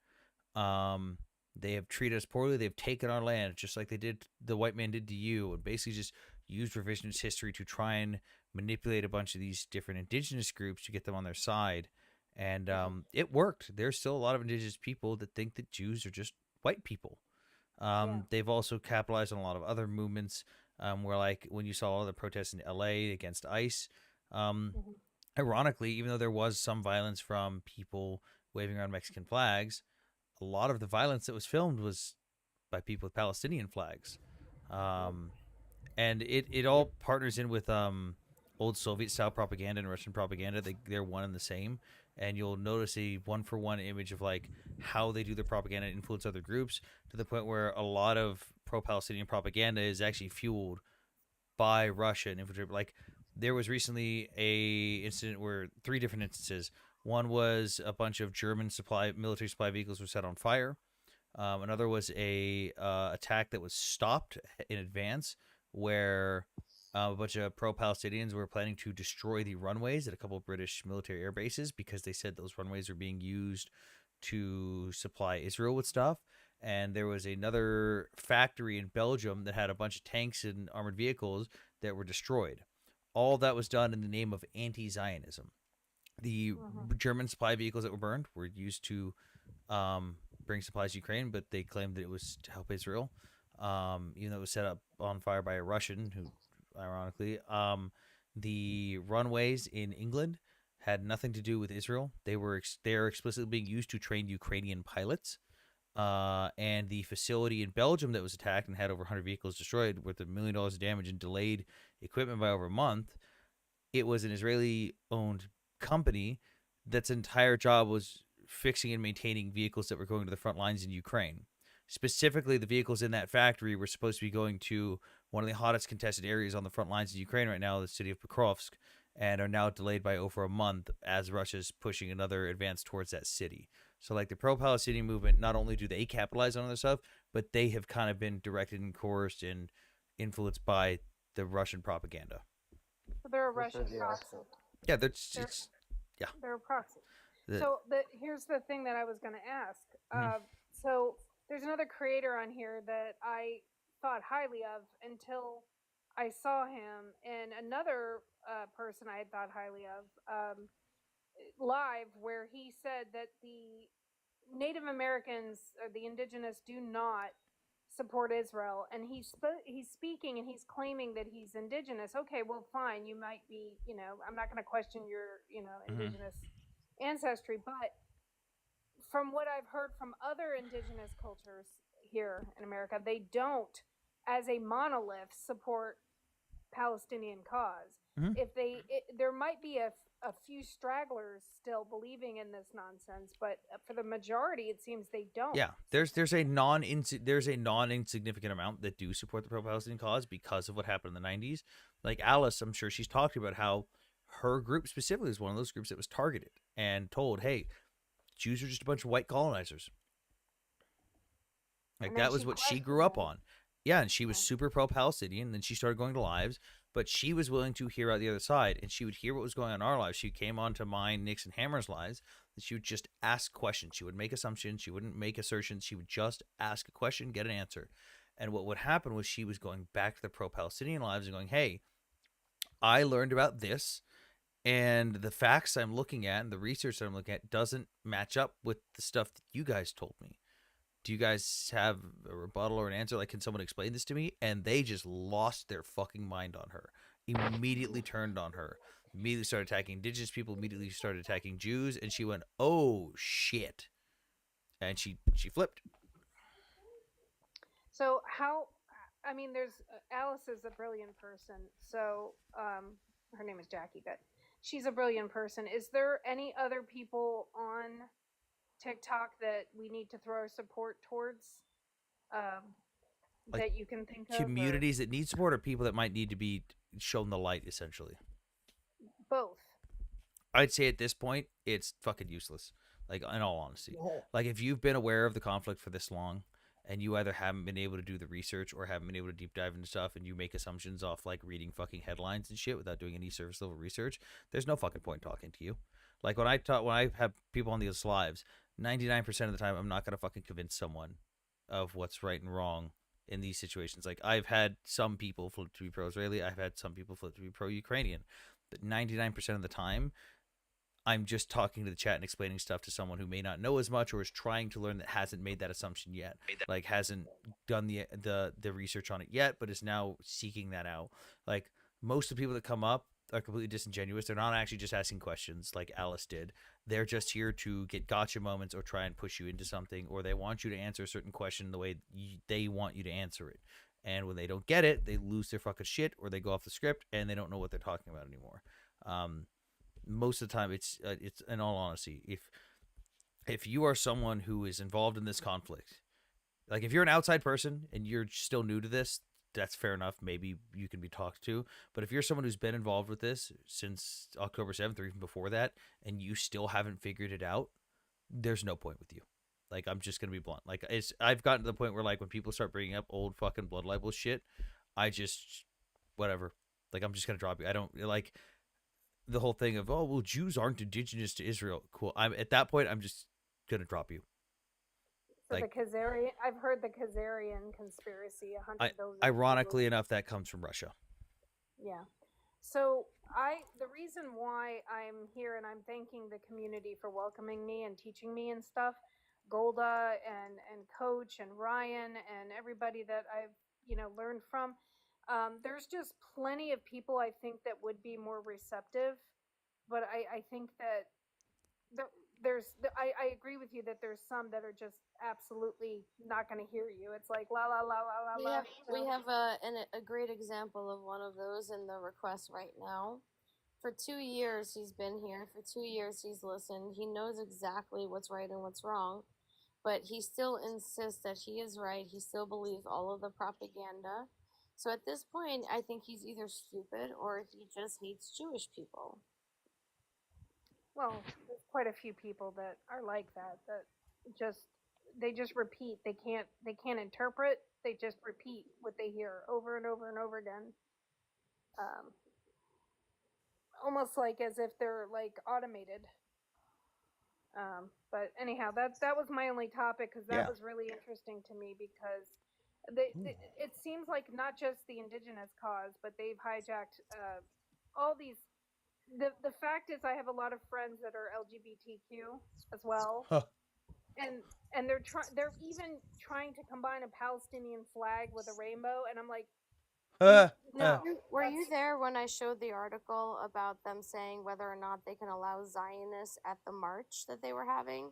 [SPEAKER 1] Um, they have treated us poorly. They've taken our land just like they did the white man did to you, and basically just used revisionist history to try and manipulate a bunch of these different indigenous groups to get them on their side. And it worked. There's still a lot of indigenous people that think that Jews are just white people. They've also capitalized on a lot of other movements, where like when you saw all the protests in LA against ICE, ironically, even though there was some violence from people waving around Mexican flags, a lot of the violence that was filmed was by people with Palestinian flags. And it all partners in with old Soviet style propaganda and Russian propaganda. They're one and the same. And you'll notice a one for one image of like how they do their propaganda and influence other groups to the point where a lot of pro Palestinian propaganda is actually fueled by Russia and infiltrated. Like there was recently a incident where three different instances. One was a bunch of German military supply vehicles were set on fire. Another was a attack that was stopped in advance, where a bunch of pro-Palestinians were planning to destroy the runways at a couple of British military air bases because they said those runways were being used to supply Israel with stuff. And there was another factory in Belgium that had a bunch of tanks and armored vehicles that were destroyed. All that was done in the name of anti-Zionism. The German supply vehicles that were burned were used to bring supplies to Ukraine, but they claimed that it was to help Israel, even though it was set up on fire by a Russian, who, ironically, the runways in England had nothing to do with Israel. They are explicitly being used to train Ukrainian pilots. And the facility in Belgium that was attacked and had over 100 vehicles destroyed, worth $1 million of damage and delayed equipment by over a month, it was an Israeli-owned company that's entire job was fixing and maintaining vehicles that were going to the front lines in Ukraine. Specifically, the vehicles in that factory were supposed to be going to one of the hottest contested areas on the front lines in Ukraine right now, the city of Pokrovsk, and are now delayed by over a month as Russia's pushing another advance towards that city. So, like the pro-Palestinian movement, not only do they capitalize on other stuff, but they have kind of been directed and coerced and influenced by the Russian propaganda.
[SPEAKER 7] So they're a Russian proxy.
[SPEAKER 1] Yeah,
[SPEAKER 7] They're a proxy. So here's the thing that I was going to ask. So there's another creator on here that I thought highly of until I saw him, and another person I had thought highly of live, where he said that the Native Americans or the indigenous do not support Israel, and he's speaking and he's claiming that he's indigenous. Okay, well, fine, you might be, I'm not going to question your, indigenous ancestry, but from what I've heard from other indigenous cultures here in America, they don't, as a monolith, support Palestinian cause. If there might be a few stragglers still believing in this nonsense, but for the majority, it seems they don't.
[SPEAKER 1] Yeah, there's a non insignificant amount that do support the pro-Palestinian cause because of what happened in the 90s. Like Alice, I'm sure she's talked about how her group specifically is one of those groups that was targeted and told, "Hey, Jews are just a bunch of white colonizers." Like that was what she grew up on. Yeah, and she was super pro-Palestinian. Then she started going to lives, but she was willing to hear out the other side, and she would hear what was going on in our lives. She came on to mine, Nick's, and Hammer's lives, and she would just ask questions. She would make assumptions. She wouldn't make assertions. She would just ask a question, get an answer. And what would happen was she was going back to the pro-Palestinian lives and going, "Hey, I learned about this, and the facts I'm looking at and the research that I'm looking at doesn't match up with the stuff that you guys told me. Do you guys have a rebuttal or an answer? Like, can someone explain this to me?" And they just lost their fucking mind on her. Immediately turned on her. Immediately started attacking indigenous people. Immediately started attacking Jews. And she went, "Oh, shit." And she flipped.
[SPEAKER 7] So there's Alice is a brilliant person. So her name is Jackie, but she's a brilliant person. Is there any other people on TikTok that we need to throw our support towards,
[SPEAKER 1] Like
[SPEAKER 7] that you can think of, or
[SPEAKER 1] communities that need support, or people that might need to be shown the light, essentially?
[SPEAKER 7] both?
[SPEAKER 1] I'd say at this point, it's fucking useless. Like, in all honesty, like if you've been aware of the conflict for this long, and you either haven't been able to do the research or haven't been able to deep dive into stuff, and you make assumptions off like reading fucking headlines and shit without doing any surface level research, there's no fucking point talking to you. Like when I have people on these lives, 99% of the time, I'm not gonna fucking convince someone of what's right and wrong in these situations. Like I've had some people flip to be pro-Israeli, I've had some people flip to be pro-Ukrainian, but 99% of the time, I'm just talking to the chat and explaining stuff to someone who may not know as much or is trying to learn that hasn't made that assumption yet. Like hasn't done the research on it yet, but is now seeking that out. Like most of the people that come up are completely disingenuous. They're not actually just asking questions like Alice did. They're just here to get gotcha moments or try and push you into something, or they want you to answer a certain question the way they want you to answer it. And when they don't get it, they lose their fucking shit or they go off the script and they don't know what they're talking about anymore. Most of the time, it's in all honesty, if you are someone who is involved in this conflict, like if you're an outside person and you're still new to this, that's fair enough. Maybe you can be talked to. But if you're someone who's been involved with this since October 7th or even before that, and you still haven't figured it out, there's no point with you. Like I'm just gonna be blunt. Like I've gotten to the point where like when people start bringing up old fucking blood libel shit, I just whatever. Like I'm just gonna drop you. I don't like the whole thing of, oh well, Jews aren't indigenous to Israel. Cool. I'm at that point, I'm just gonna drop you.
[SPEAKER 7] So like, the Khazarian, I've heard the Khazarian conspiracy, 100 billion.
[SPEAKER 1] Ironically enough, that comes from Russia.
[SPEAKER 7] Yeah. So the reason why I'm here and I'm thanking the community for welcoming me and teaching me and stuff, Golda and Coach and Ryan and everybody that I've learned from. There's just plenty of people I think that would be more receptive, but I think that I agree with you that there's some that are just absolutely not going to hear you. It's like la la la la la la.
[SPEAKER 5] We have a great example of one of those in the request right now. For 2 years he's been here. For 2 years he's listened. He knows exactly what's right and what's wrong, but he still insists that he is right. He still believes all of the propaganda. So at this point, I think he's either stupid or he just hates Jewish people.
[SPEAKER 7] Well, there's quite a few people that are like that. That they just repeat. They can't interpret. They just repeat what they hear over and over and over again. Almost like as if they're like automated. But anyhow, that was my only topic because that was really interesting to me because it seems like not just the indigenous cause, but they've hijacked all these. The fact is, I have a lot of friends that are LGBTQ as well, and they're even trying to combine a Palestinian flag with a rainbow, and I'm like, no.
[SPEAKER 5] Were you there when I showed the article about them saying whether or not they can allow Zionists at the march that they were having?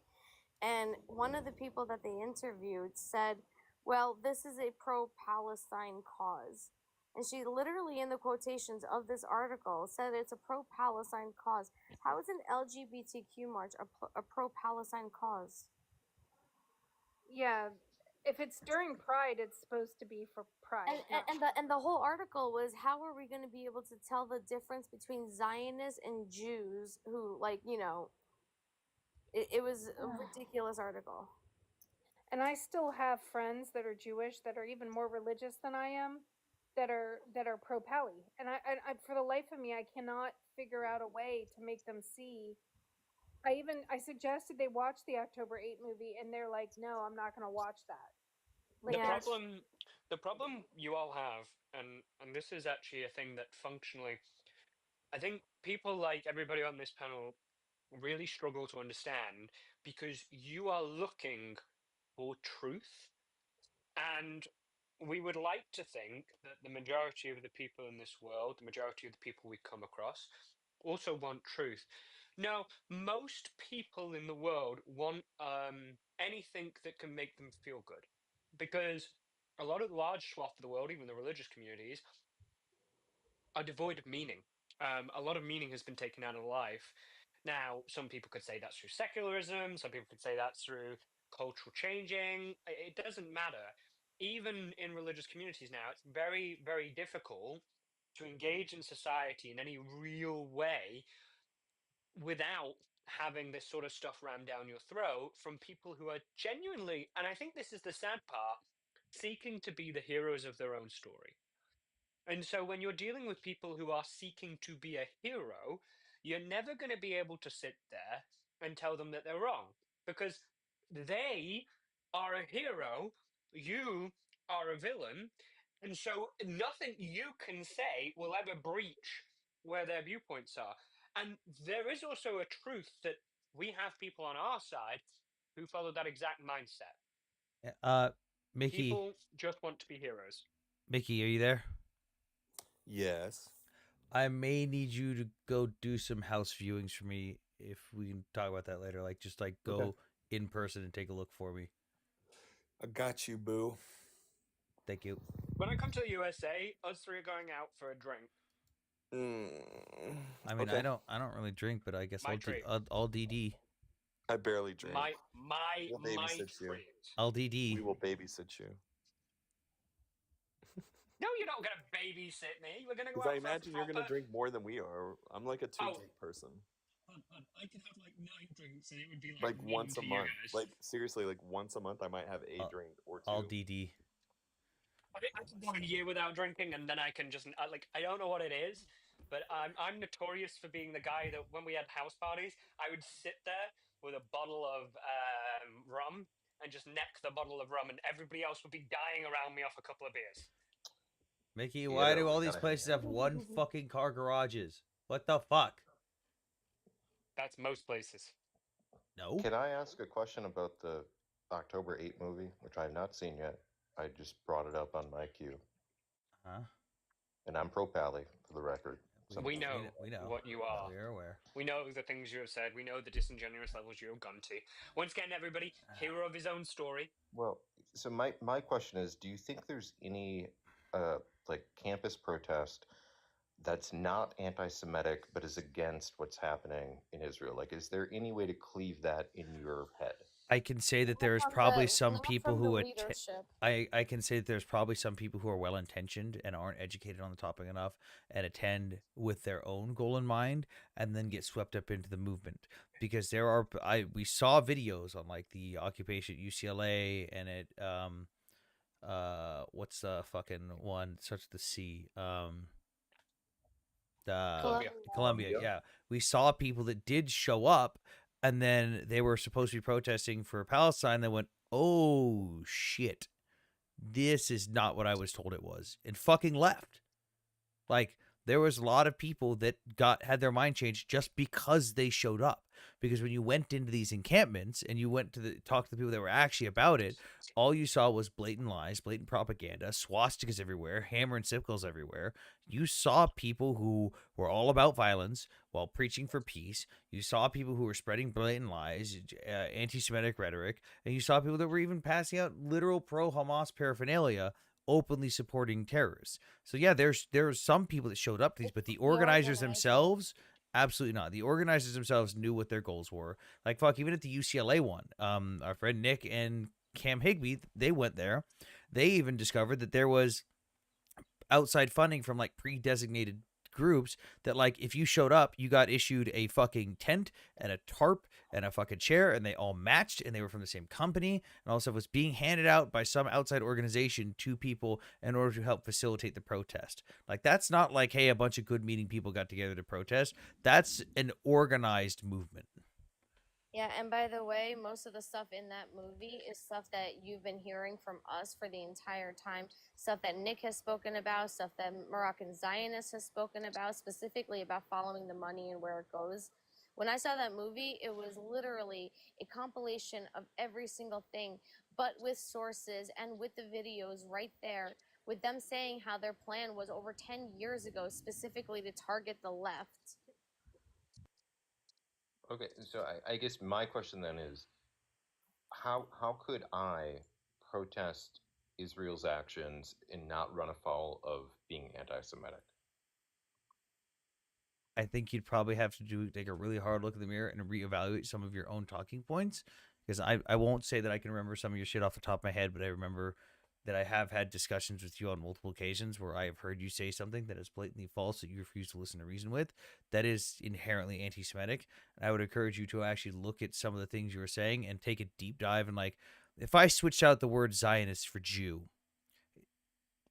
[SPEAKER 5] And one of the people that they interviewed said, well, this is a pro-Palestine cause. And she literally, in the quotations of this article, said it's a pro-Palestine cause. How is an LGBTQ march a pro-Palestine cause?
[SPEAKER 7] Yeah, if it's during Pride, it's supposed to be for Pride.
[SPEAKER 5] And the whole article was, how are we going to be able to tell the difference between Zionists and Jews who, like, it was a ridiculous article.
[SPEAKER 7] And I still have friends that are Jewish that are even more religious than I am, that are pro-Pally, and I for the life of me I cannot figure out a way to make them see. I suggested they watch the October 8 movie, and they're like, "No, I'm not going to watch that."
[SPEAKER 9] Like, the problem you all have, and this is actually a thing that functionally, I think people like everybody on this panel really struggle to understand because you are looking for truth, and we would like to think that the majority of the people in this world, the majority of the people we come across, also want truth. Now, most people in the world want anything that can make them feel good, because a lot of the large swath of the world, even the religious communities, are devoid of meaning. A lot of meaning has been taken out of life. Now, some people could say that's through secularism, some people could say that's through cultural changing. It doesn't matter. Even in religious communities now, it's very, very difficult to engage in society in any real way without having this sort of stuff rammed down your throat from people who are genuinely, and I think this is the sad part, seeking to be the heroes of their own story. And so when you're dealing with people who are seeking to be a hero, you're never going to be able to sit there and tell them that they're wrong because they are a hero, you are a villain, and so nothing you can say will ever breach where their viewpoints are. And there is also a truth that we have people on our side who follow that exact mindset.
[SPEAKER 1] Mickey.
[SPEAKER 9] People just want to be heroes.
[SPEAKER 1] Mickey, are you there?
[SPEAKER 11] Yes.
[SPEAKER 1] I may need you to go do some house viewings for me if we can talk about that later. Like, just like go in person and take a look for me.
[SPEAKER 11] I got you, boo.
[SPEAKER 1] Thank you.
[SPEAKER 9] When I come to the USA, us three are going out for a drink.
[SPEAKER 1] I mean, I don't really drink, but I guess I'll DD.
[SPEAKER 11] I barely drink.
[SPEAKER 9] We'll
[SPEAKER 11] babysit you.
[SPEAKER 1] I'll DD.
[SPEAKER 11] We will babysit you.
[SPEAKER 9] No, you're not gonna babysit me. We're gonna go
[SPEAKER 11] Because
[SPEAKER 9] out
[SPEAKER 11] I imagine
[SPEAKER 9] for
[SPEAKER 11] you're gonna drink more than we are. I'm like a two-drink person.
[SPEAKER 9] I could have like 9 drinks, and it would be
[SPEAKER 11] like once a month. Like seriously, like once a month, I might have a drink or two.
[SPEAKER 1] I'll DD.
[SPEAKER 9] I can go a year without drinking, and then I can just like I don't know what it is, but I'm notorious for being the guy that when we had house parties, I would sit there with a bottle of rum and just neck the bottle of rum, and everybody else would be dying around me off a couple of beers.
[SPEAKER 1] Mickey, why do all these places have one fucking car garages? What the fuck?
[SPEAKER 9] That's most places.
[SPEAKER 1] No.
[SPEAKER 12] Can I ask a question about the October 8 movie, which I have not seen yet? I just brought it up on my queue.
[SPEAKER 1] Huh?
[SPEAKER 12] And I'm pro Pally, for the record.
[SPEAKER 9] We know what you are.
[SPEAKER 1] We're aware.
[SPEAKER 9] We know the things you have said. We know the disingenuous levels you have gone to. Once again, everybody, hero of his own story.
[SPEAKER 12] Well, so my question is, do you think there's any like campus protest that's not anti-Semitic but is against what's happening in Israel? Like, is there any way to cleave that in your head?
[SPEAKER 1] I can say that there's probably some people who I can say that there's probably some people who are well intentioned and aren't educated on the topic enough and attend with their own goal in mind and then get swept up into the movement, because we saw videos on like the occupation at UCLA and it what's the fucking one starts with the C Columbia. Yeah, we saw people that did show up. And then they were supposed to be protesting for Palestine. They went, oh, shit. This is not what I was told it was. And fucking left. Like, there was a lot of people that had their mind changed just because they showed up. Because when you went into these encampments and you went to talk to the people that were actually about it, all you saw was blatant lies, blatant propaganda, swastikas everywhere, hammer and sickles everywhere. You saw people who were all about violence while preaching for peace. You saw people who were spreading blatant lies, anti-Semitic rhetoric, and you saw people that were even passing out literal pro-Hamas paraphernalia, openly supporting terrorists. So yeah, there's some people that showed up to these, but the organizers themselves, absolutely not. The organizers themselves knew what their goals were. Like fuck, even at the UCLA one, our friend Nick and Cam Higby, they went there. They even discovered that there was outside funding from like pre-designated groups that like if you showed up, you got issued a fucking tent and a tarp and a fucking chair, and they all matched and they were from the same company, and all stuff was being handed out by some outside organization to people in order to help facilitate the protest. Like that's not like, hey, a bunch of good meaning people got together to protest. That's an organized movement.
[SPEAKER 5] Yeah, and by the way, most of the stuff in that movie is stuff that you've been hearing from us for the entire time. Stuff that Nick has spoken about, stuff that Moroccan Zionist has spoken about, specifically about following the money and where it goes. When I saw that movie, it was literally a compilation of every single thing, but with sources and with the videos right there, with them saying how their plan was over 10 years ago, specifically to target the left.
[SPEAKER 12] Okay, so I guess my question then is, how could I protest Israel's actions and not run afoul of being anti-Semitic?
[SPEAKER 1] I think you'd probably have to take a really hard look in the mirror and reevaluate some of your own talking points. Because I won't say that I can remember some of your shit off the top of my head, but I remember that I have had discussions with you on multiple occasions where I have heard you say something that is blatantly false that you refuse to listen to reason with. That is inherently anti-Semitic. And I would encourage you to actually look at some of the things you were saying and take a deep dive and like, if I switched out the word Zionist for Jew,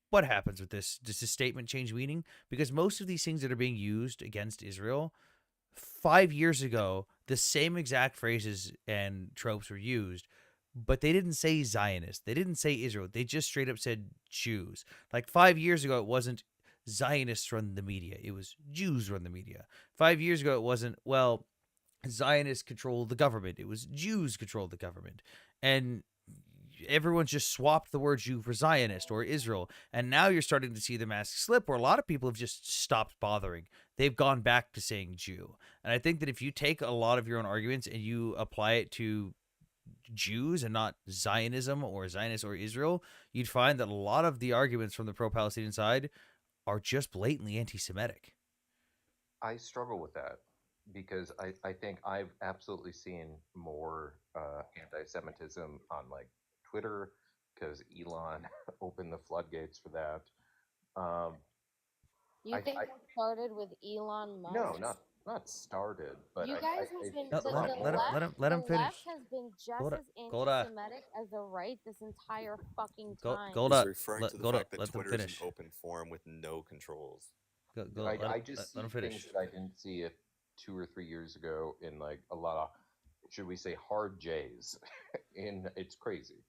[SPEAKER 1] what happens with this? Does this statement change meaning? Because most of these things that are being used against Israel 5 years ago, the same exact phrases and tropes were used, but they didn't say Zionist. They didn't say Israel. They just straight up said Jews. Like 5 years ago, it wasn't Zionists run the media. It was Jews run the media. 5 years ago, it wasn't, well, Zionists control the government. It was Jews control the government. And everyone's just swapped the word Jew for Zionist or Israel. And now you're starting to see the mask slip where a lot of people have just stopped bothering. They've gone back to saying Jew. And I think that if you take a lot of your own arguments and you apply it to Jews and not Zionism or Zionist or Israel, you'd find that a lot of the arguments from the pro-Palestinian side are just blatantly anti-Semitic.
[SPEAKER 12] I struggle with that because I think I've absolutely seen more anti-Semitism on like Twitter because Elon opened the floodgates for that.
[SPEAKER 5] You think that started with Elon Musk?
[SPEAKER 12] No, not started, but
[SPEAKER 5] you guys have been
[SPEAKER 1] No,
[SPEAKER 5] the
[SPEAKER 1] let him finish.
[SPEAKER 5] left has been just
[SPEAKER 1] Golda,
[SPEAKER 5] as
[SPEAKER 1] Golda.
[SPEAKER 5] anti-Semitic as the right this entire fucking time.
[SPEAKER 1] Golda,
[SPEAKER 11] He's referring to the fact that Twitter is an open forum with no controls.
[SPEAKER 12] I just see things that I didn't see 2 or 3 years ago in like a lot of, should we say, hard J's. In it's crazy.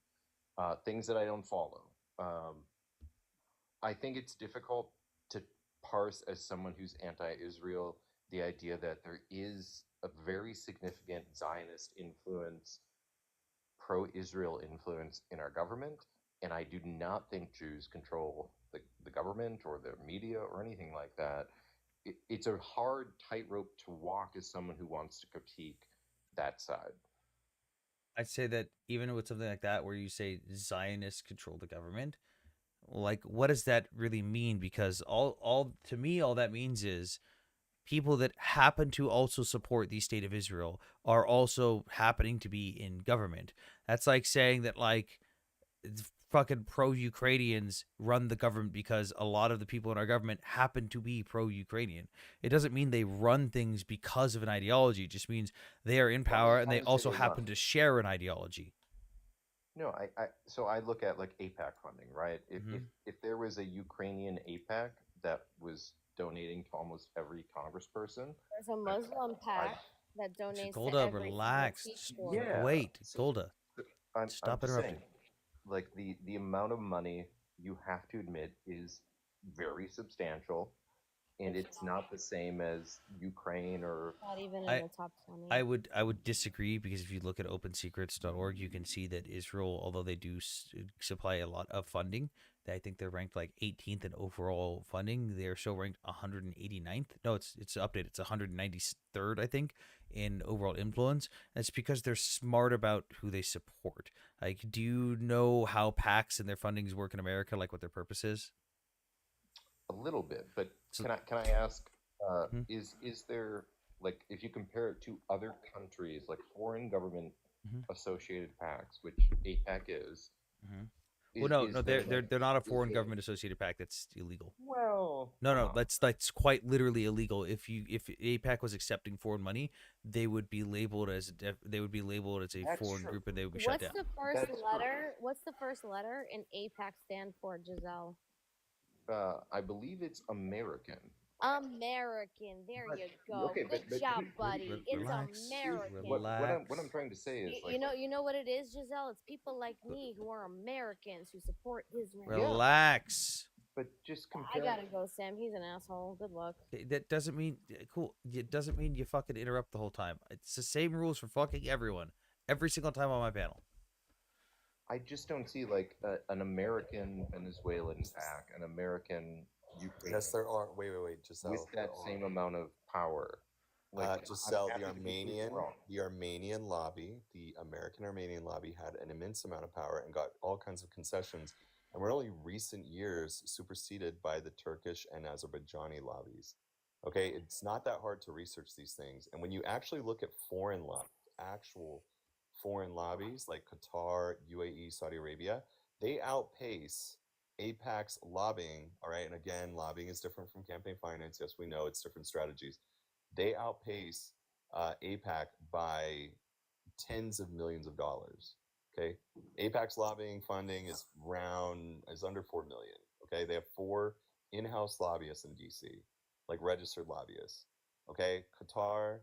[SPEAKER 12] Things that I don't follow. I think it's difficult to parse as someone who's anti-Israel the idea that there is a very significant Zionist influence, pro-Israel influence in our government, and I do not think Jews control the government or the media or anything like that. It's a hard tightrope to walk as someone who wants to critique that side.
[SPEAKER 1] I'd say that even with something like that, where you say Zionists control the government, like what does that really mean? Because all to me, all that means is people that happen to also support the state of Israel are also happening to be in government. That's like saying that like fucking pro-Ukrainians run the government because a lot of the people in our government happen to be pro-Ukrainian. It doesn't mean they run things because of an ideology. It just means they are in power and they also happen to share an ideology.
[SPEAKER 12] No, so I look at like APAC funding, right? If there was a Ukrainian APAC that was donating to almost every congressperson,
[SPEAKER 5] there's a Muslim PAC that donates
[SPEAKER 1] Golda,
[SPEAKER 5] to every
[SPEAKER 1] relax.
[SPEAKER 12] Yeah.
[SPEAKER 1] Wait, Golda. Stop interrupting.
[SPEAKER 12] Saying, like the amount of money, you have to admit, is very substantial, and it's not the same as Ukraine or
[SPEAKER 5] not even in the top 20.
[SPEAKER 1] I would disagree, because if you look at opensecrets.org, you can see that Israel, although they do supply a lot of funding, I think they're ranked like 18th in overall funding. They are still ranked 189th. No, it's updated. It's 193rd, I think, in overall influence. And it's because they're smart about who they support. Like, do you know how PACs and their fundings work in America? Like, what their purpose is?
[SPEAKER 12] A little bit, but can I ask? Is there, like, if you compare it to other countries, like foreign government associated PACs, which APAC is?
[SPEAKER 1] Well, no, they're not a foreign government associated PAC. That's illegal.
[SPEAKER 12] Well,
[SPEAKER 1] no, that's quite literally illegal. If APAC was accepting foreign money, they would be labeled as a foreign group, and they would be shut down.
[SPEAKER 5] What's the first letter in APAC stand for, Giselle?
[SPEAKER 12] I believe it's American.
[SPEAKER 5] American. There you go.
[SPEAKER 12] Okay,
[SPEAKER 5] Good job, buddy.
[SPEAKER 1] Relax,
[SPEAKER 5] it's American.
[SPEAKER 12] What I'm trying to say is,
[SPEAKER 5] you know what it is, Giselle? It's people like me who are Americans who support Israel.
[SPEAKER 1] Relax.
[SPEAKER 12] But just compare.
[SPEAKER 5] I gotta go, Sam. He's an asshole. Good luck.
[SPEAKER 1] That doesn't mean cool. It doesn't mean you fucking interrupt the whole time. It's the same rules for fucking everyone, every single time on my panel.
[SPEAKER 12] I just don't see like an American Venezuelan PAC, an American Ukraine.
[SPEAKER 11] Yes, there are. Wait, Giselle.
[SPEAKER 12] With that same amount of power. Like,
[SPEAKER 11] Giselle, the Armenian lobby, the American Armenian lobby, had an immense amount of power and got all kinds of concessions, and were only recent years superseded by the Turkish and Azerbaijani lobbies. Okay, it's not that hard to research these things. And when you actually look at actual foreign lobbies like Qatar, UAE, Saudi Arabia, they outpace APAC's lobbying. All right, and again, lobbying is different from campaign finance. Yes, we know it's different strategies. They outpace APAC by tens of millions of dollars. Okay, APAC's lobbying funding is under 4 million. Okay, they have 4 in-house lobbyists in DC, like registered lobbyists. Okay, Qatar,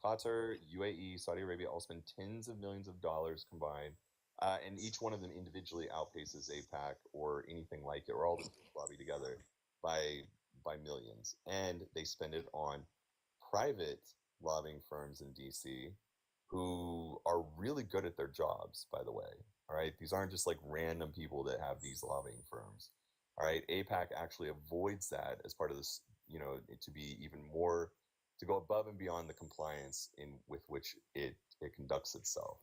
[SPEAKER 11] UAE, Saudi Arabia all spend tens of millions of dollars combined, and each one of them individually outpaces APAC or anything like it, or all the lobby together by millions, and they spend it on private lobbying firms in DC who are really good at their jobs, by the way. All right. These aren't just like random people that have these lobbying firms. All right. APAC actually avoids that as part of this, to be even more, to go above and beyond the compliance with which it conducts itself.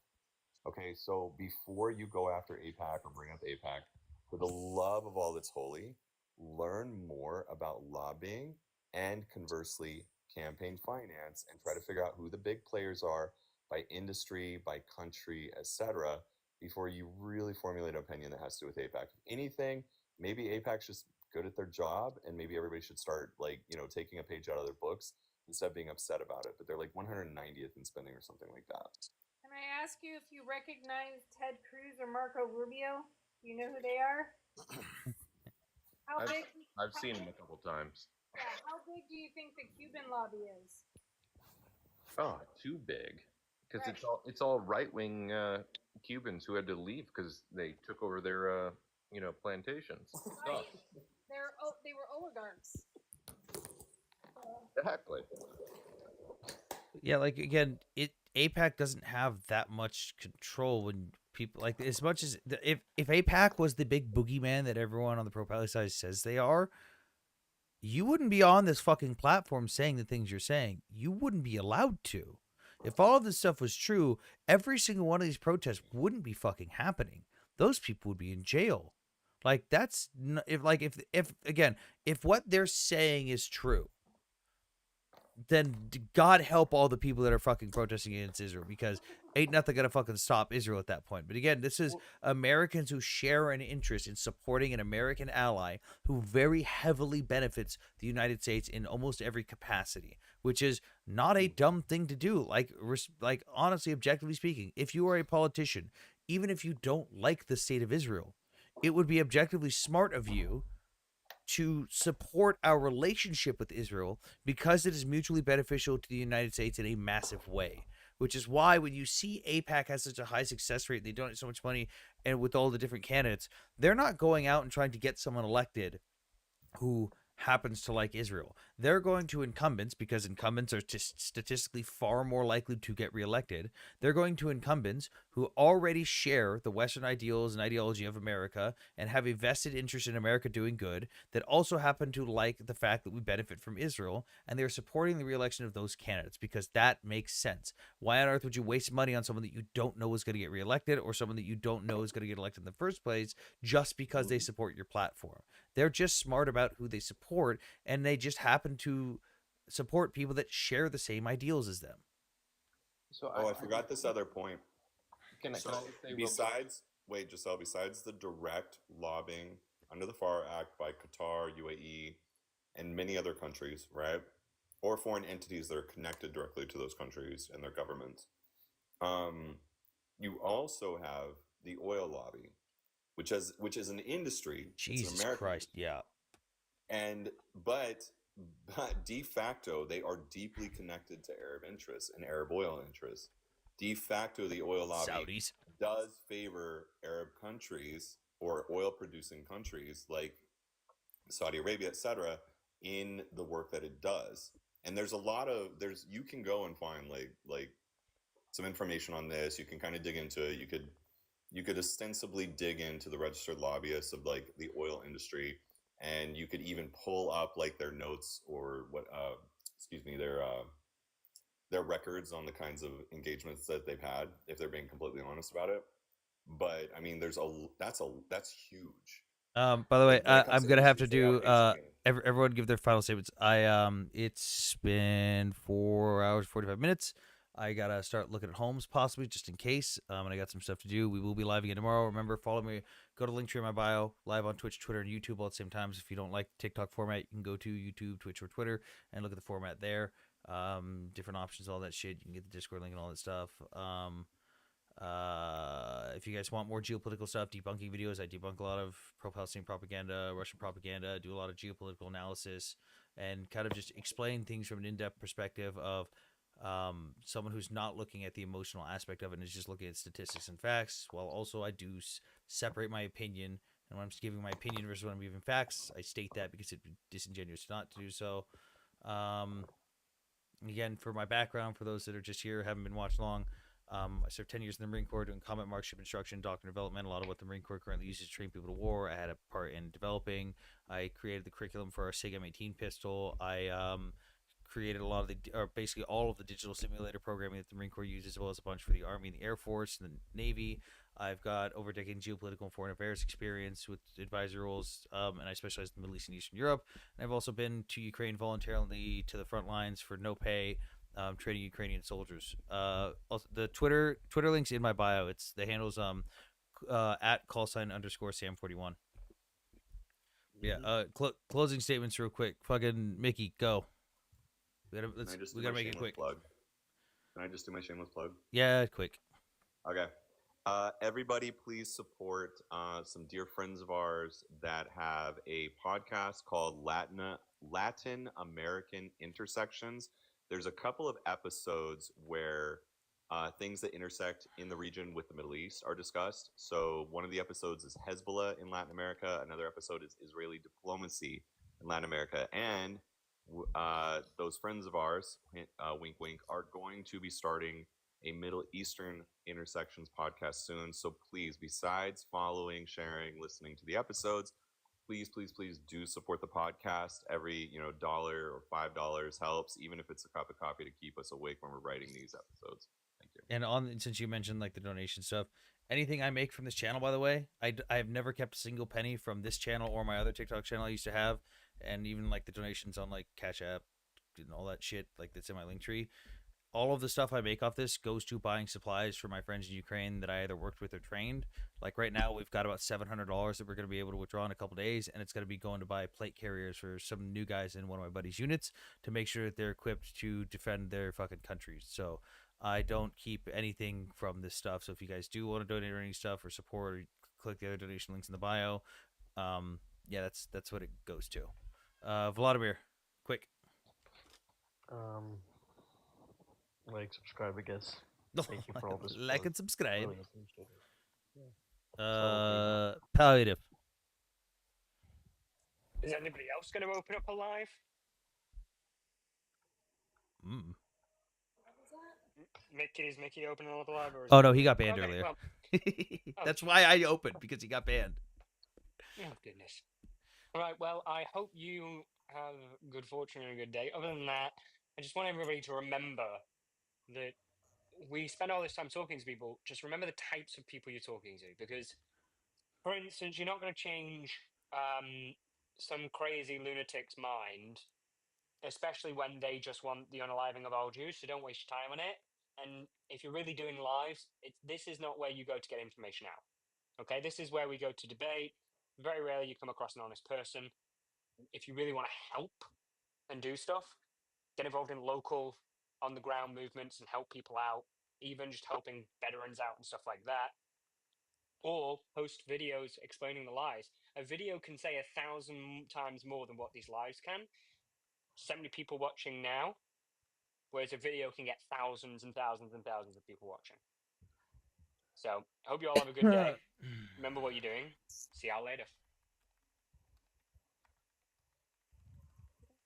[SPEAKER 11] Okay. So before you go after APAC or bring up APAC, for the love of all that's holy, learn more about lobbying and conversely campaign finance and try to figure out who the big players are by industry, by country, etc., before you really formulate an opinion that has to do with APAC. If anything, maybe APAC's just good at their job, and maybe everybody should start taking a page out of their books instead of being upset about it. But they're like 190th in spending or something like that.
[SPEAKER 7] Can I ask you if you recognize Ted Cruz or Marco Rubio? Do you know who they are?
[SPEAKER 13] I've seen him a couple times.
[SPEAKER 7] Yeah, how big do you think the Cuban lobby is?
[SPEAKER 13] Oh, too big, because
[SPEAKER 7] Right.
[SPEAKER 13] it's all right wing Cubans who had to leave because they took over their plantations.
[SPEAKER 7] Right. They were oligarchs.
[SPEAKER 13] Exactly.
[SPEAKER 1] Yeah, like again, APAC doesn't have that much control when people like as much as if APAC was the big boogeyman that everyone on the pro side says they are, you wouldn't be on this fucking platform saying the things you're saying. You wouldn't be allowed to. If all of this stuff was true, every single one of these protests wouldn't be fucking happening. Those people would be in jail. Like that's if what they're saying is true, then God help all the people that are fucking protesting against Israel, because ain't nothing gonna fucking stop Israel at that point. But again, this is Americans who share an interest in supporting an American ally who very heavily benefits the United States in almost every capacity, which is not a dumb thing to do. Like honestly, objectively speaking, if you are a politician, even if you don't like the state of Israel, it would be objectively smart of you to support our relationship with Israel because it is mutually beneficial to the United States in a massive way. Which is why when you see APAC has such a high success rate, they donate so much money, and with all the different candidates, they're not going out and trying to get someone elected who happens to like Israel. They're going to incumbents, because incumbents are statistically far more likely to get reelected. They're going to incumbents who already share the Western ideals and ideology of America and have a vested interest in America doing good, that also happen to like the fact that we benefit from Israel, and they're supporting the reelection of those candidates because that makes sense. Why on earth would you waste money on someone that you don't know is going to get reelected, or someone that you don't know is going to get elected in the first place, just because they support your platform? They're just smart about who they support, and they just happen to support people that share the same ideals as them.
[SPEAKER 11] So I forgot this other point. Can I say besides the direct lobbying under the FAR Act by Qatar, UAE, and many other countries, right? Or foreign entities that are connected directly to those countries and their governments. You also have the oil lobby, which is an industry.
[SPEAKER 1] Jesus Christ, yeah.
[SPEAKER 11] But de facto, they are deeply connected to Arab interests and Arab oil interests. De facto, the oil lobby
[SPEAKER 1] Saudis
[SPEAKER 11] does favor Arab countries or oil-producing countries like Saudi Arabia, etc., in the work that it does. And you can go and find like some information on this. You can kind of dig into it. You could ostensibly dig into the registered lobbyists of like the oil industry, and you could even pull up like their notes or their records on the kinds of engagements that they've had, if they're being completely honest about it. But I mean, that's huge.
[SPEAKER 1] By the way, I'm gonna have to do Everyone give their final statements. It's been 4 hours 45 minutes. I gotta start looking at homes possibly just in case. And I got some stuff to do. We will be live again tomorrow. Remember, follow me. Go to Linktree in my bio. Live on Twitch, Twitter, and YouTube all at the same times. If you don't like the TikTok format, you can go to YouTube, Twitch, or Twitter and look at the format there. Different options, all that shit. You can get the Discord link and all that stuff. If you guys want more geopolitical stuff, debunking videos, I debunk a lot of pro-Palestinian propaganda, Russian propaganda, do a lot of geopolitical analysis, and kind of just explain things from an in-depth perspective of someone who's not looking at the emotional aspect of it and is just looking at statistics and facts. While also I do separate my opinion, and when I'm just giving my opinion versus when I'm giving facts, I state that because it'd be disingenuous not to do so. Again, for my background, for those that are just here, haven't been watched long, I served 10 years in the Marine Corps doing combat marksmanship instruction, doctrine development, a lot of what the Marine Corps currently uses to train people to war. I had a part in developing. I created the curriculum for our SIG M18 pistol. I created a lot of the, or basically all of the digital simulator programming that the Marine Corps uses, as well as a bunch for the Army and the Air Force and the Navy. I've got over a decade in geopolitical and foreign affairs experience with advisory roles, and I specialize in Middle East and Eastern Europe. And I've also been to Ukraine voluntarily to the front lines for no pay, training Ukrainian soldiers. Also the Twitter link's in my bio. It's the handles at _Sam41. Yeah. Closing statements real quick. Fucking Mickey, go. We gotta make it quick.
[SPEAKER 11] Plug? Can I just do my shameless plug?
[SPEAKER 1] Yeah, quick.
[SPEAKER 11] Okay. Everybody, please support some dear friends of ours that have a podcast called Latin American Intersections. There's a couple of episodes where things that intersect in the region with the Middle East are discussed. So one of the episodes is Hezbollah in Latin America. Another episode is Israeli diplomacy in Latin America. And those friends of ours, wink, wink, are going to be starting a Middle Eastern Intersections podcast soon. So please, besides following, sharing, listening to the episodes, please do support the podcast. Every $1 or $5 helps, even if it's a cup of coffee to keep us awake when we're writing these episodes. Thank you.
[SPEAKER 1] And since you mentioned like the donation stuff, anything I make from this channel, by the way, I have never kept a single penny from this channel or my other TikTok channel I used to have, and even like the donations on like Cash App and all that shit like that's in my link tree. All of the stuff I make off this goes to buying supplies for my friends in Ukraine that I either worked with or trained. Like right now, we've got about $700 that we're going to be able to withdraw in a couple days, and it's going to be going to buy plate carriers for some new guys in one of my buddies' units to make sure that they're equipped to defend their fucking countries. So I don't keep anything from this stuff. So if you guys do want to donate or any stuff or support, or click the other donation links in the bio. Yeah, that's what it goes to. Vladimir, quick.
[SPEAKER 20] Like, subscribe, I guess. Thank you for all this.
[SPEAKER 1] Like and subscribe.
[SPEAKER 20] Really appreciate it. Yeah.
[SPEAKER 1] Palliative.
[SPEAKER 9] Is anybody else going to open up a live? Is Mickey opening up a live? Or
[SPEAKER 1] oh no, he got banned
[SPEAKER 9] okay,
[SPEAKER 1] earlier.
[SPEAKER 9] Well,
[SPEAKER 1] That's why I opened, because he got banned.
[SPEAKER 9] Oh goodness. All right. Well, I hope you have good fortune and a good day. Other than that, I just want everybody to remember that we spend all this time talking to people. Just remember the types of people you're talking to, because, for instance, you're not going to change some crazy lunatic's mind, especially when they just want the unaliving of all Jews. So don't waste your time on it. And if you're really doing lives, this is not where you go to get information out. Okay, this is where we go to debate. Very rarely you come across an honest person. If you really want to help and do stuff, get involved in local, on the ground movements and help people out, even just helping veterans out and stuff like that. Or post videos explaining the lies. A video can say 1,000 times more than what these lives can. 70 people watching now, whereas a video can get thousands and thousands and thousands of people watching. So, I hope you all have a good day. Remember what you're doing. See y'all later.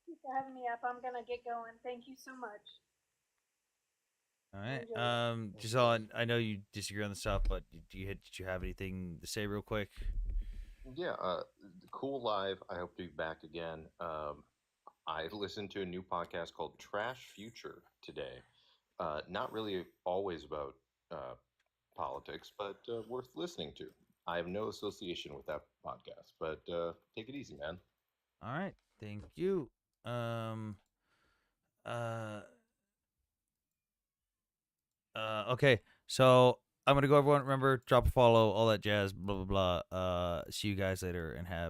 [SPEAKER 7] Thank you for having me up. I'm gonna get going. Thank you so much.
[SPEAKER 1] All right. Giselle, I know you disagree on the stuff, but did you have anything to say real quick?
[SPEAKER 12] Yeah, cool live. I hope to be back again. I listened to a new podcast called Trash Future today. Not really always about politics, but worth listening to. I have no association with that podcast, but take it easy, man.
[SPEAKER 1] All right. Thank you. Okay. So I'm gonna go. Everyone, remember, drop a follow, all that jazz. Blah blah blah. See you guys later, and have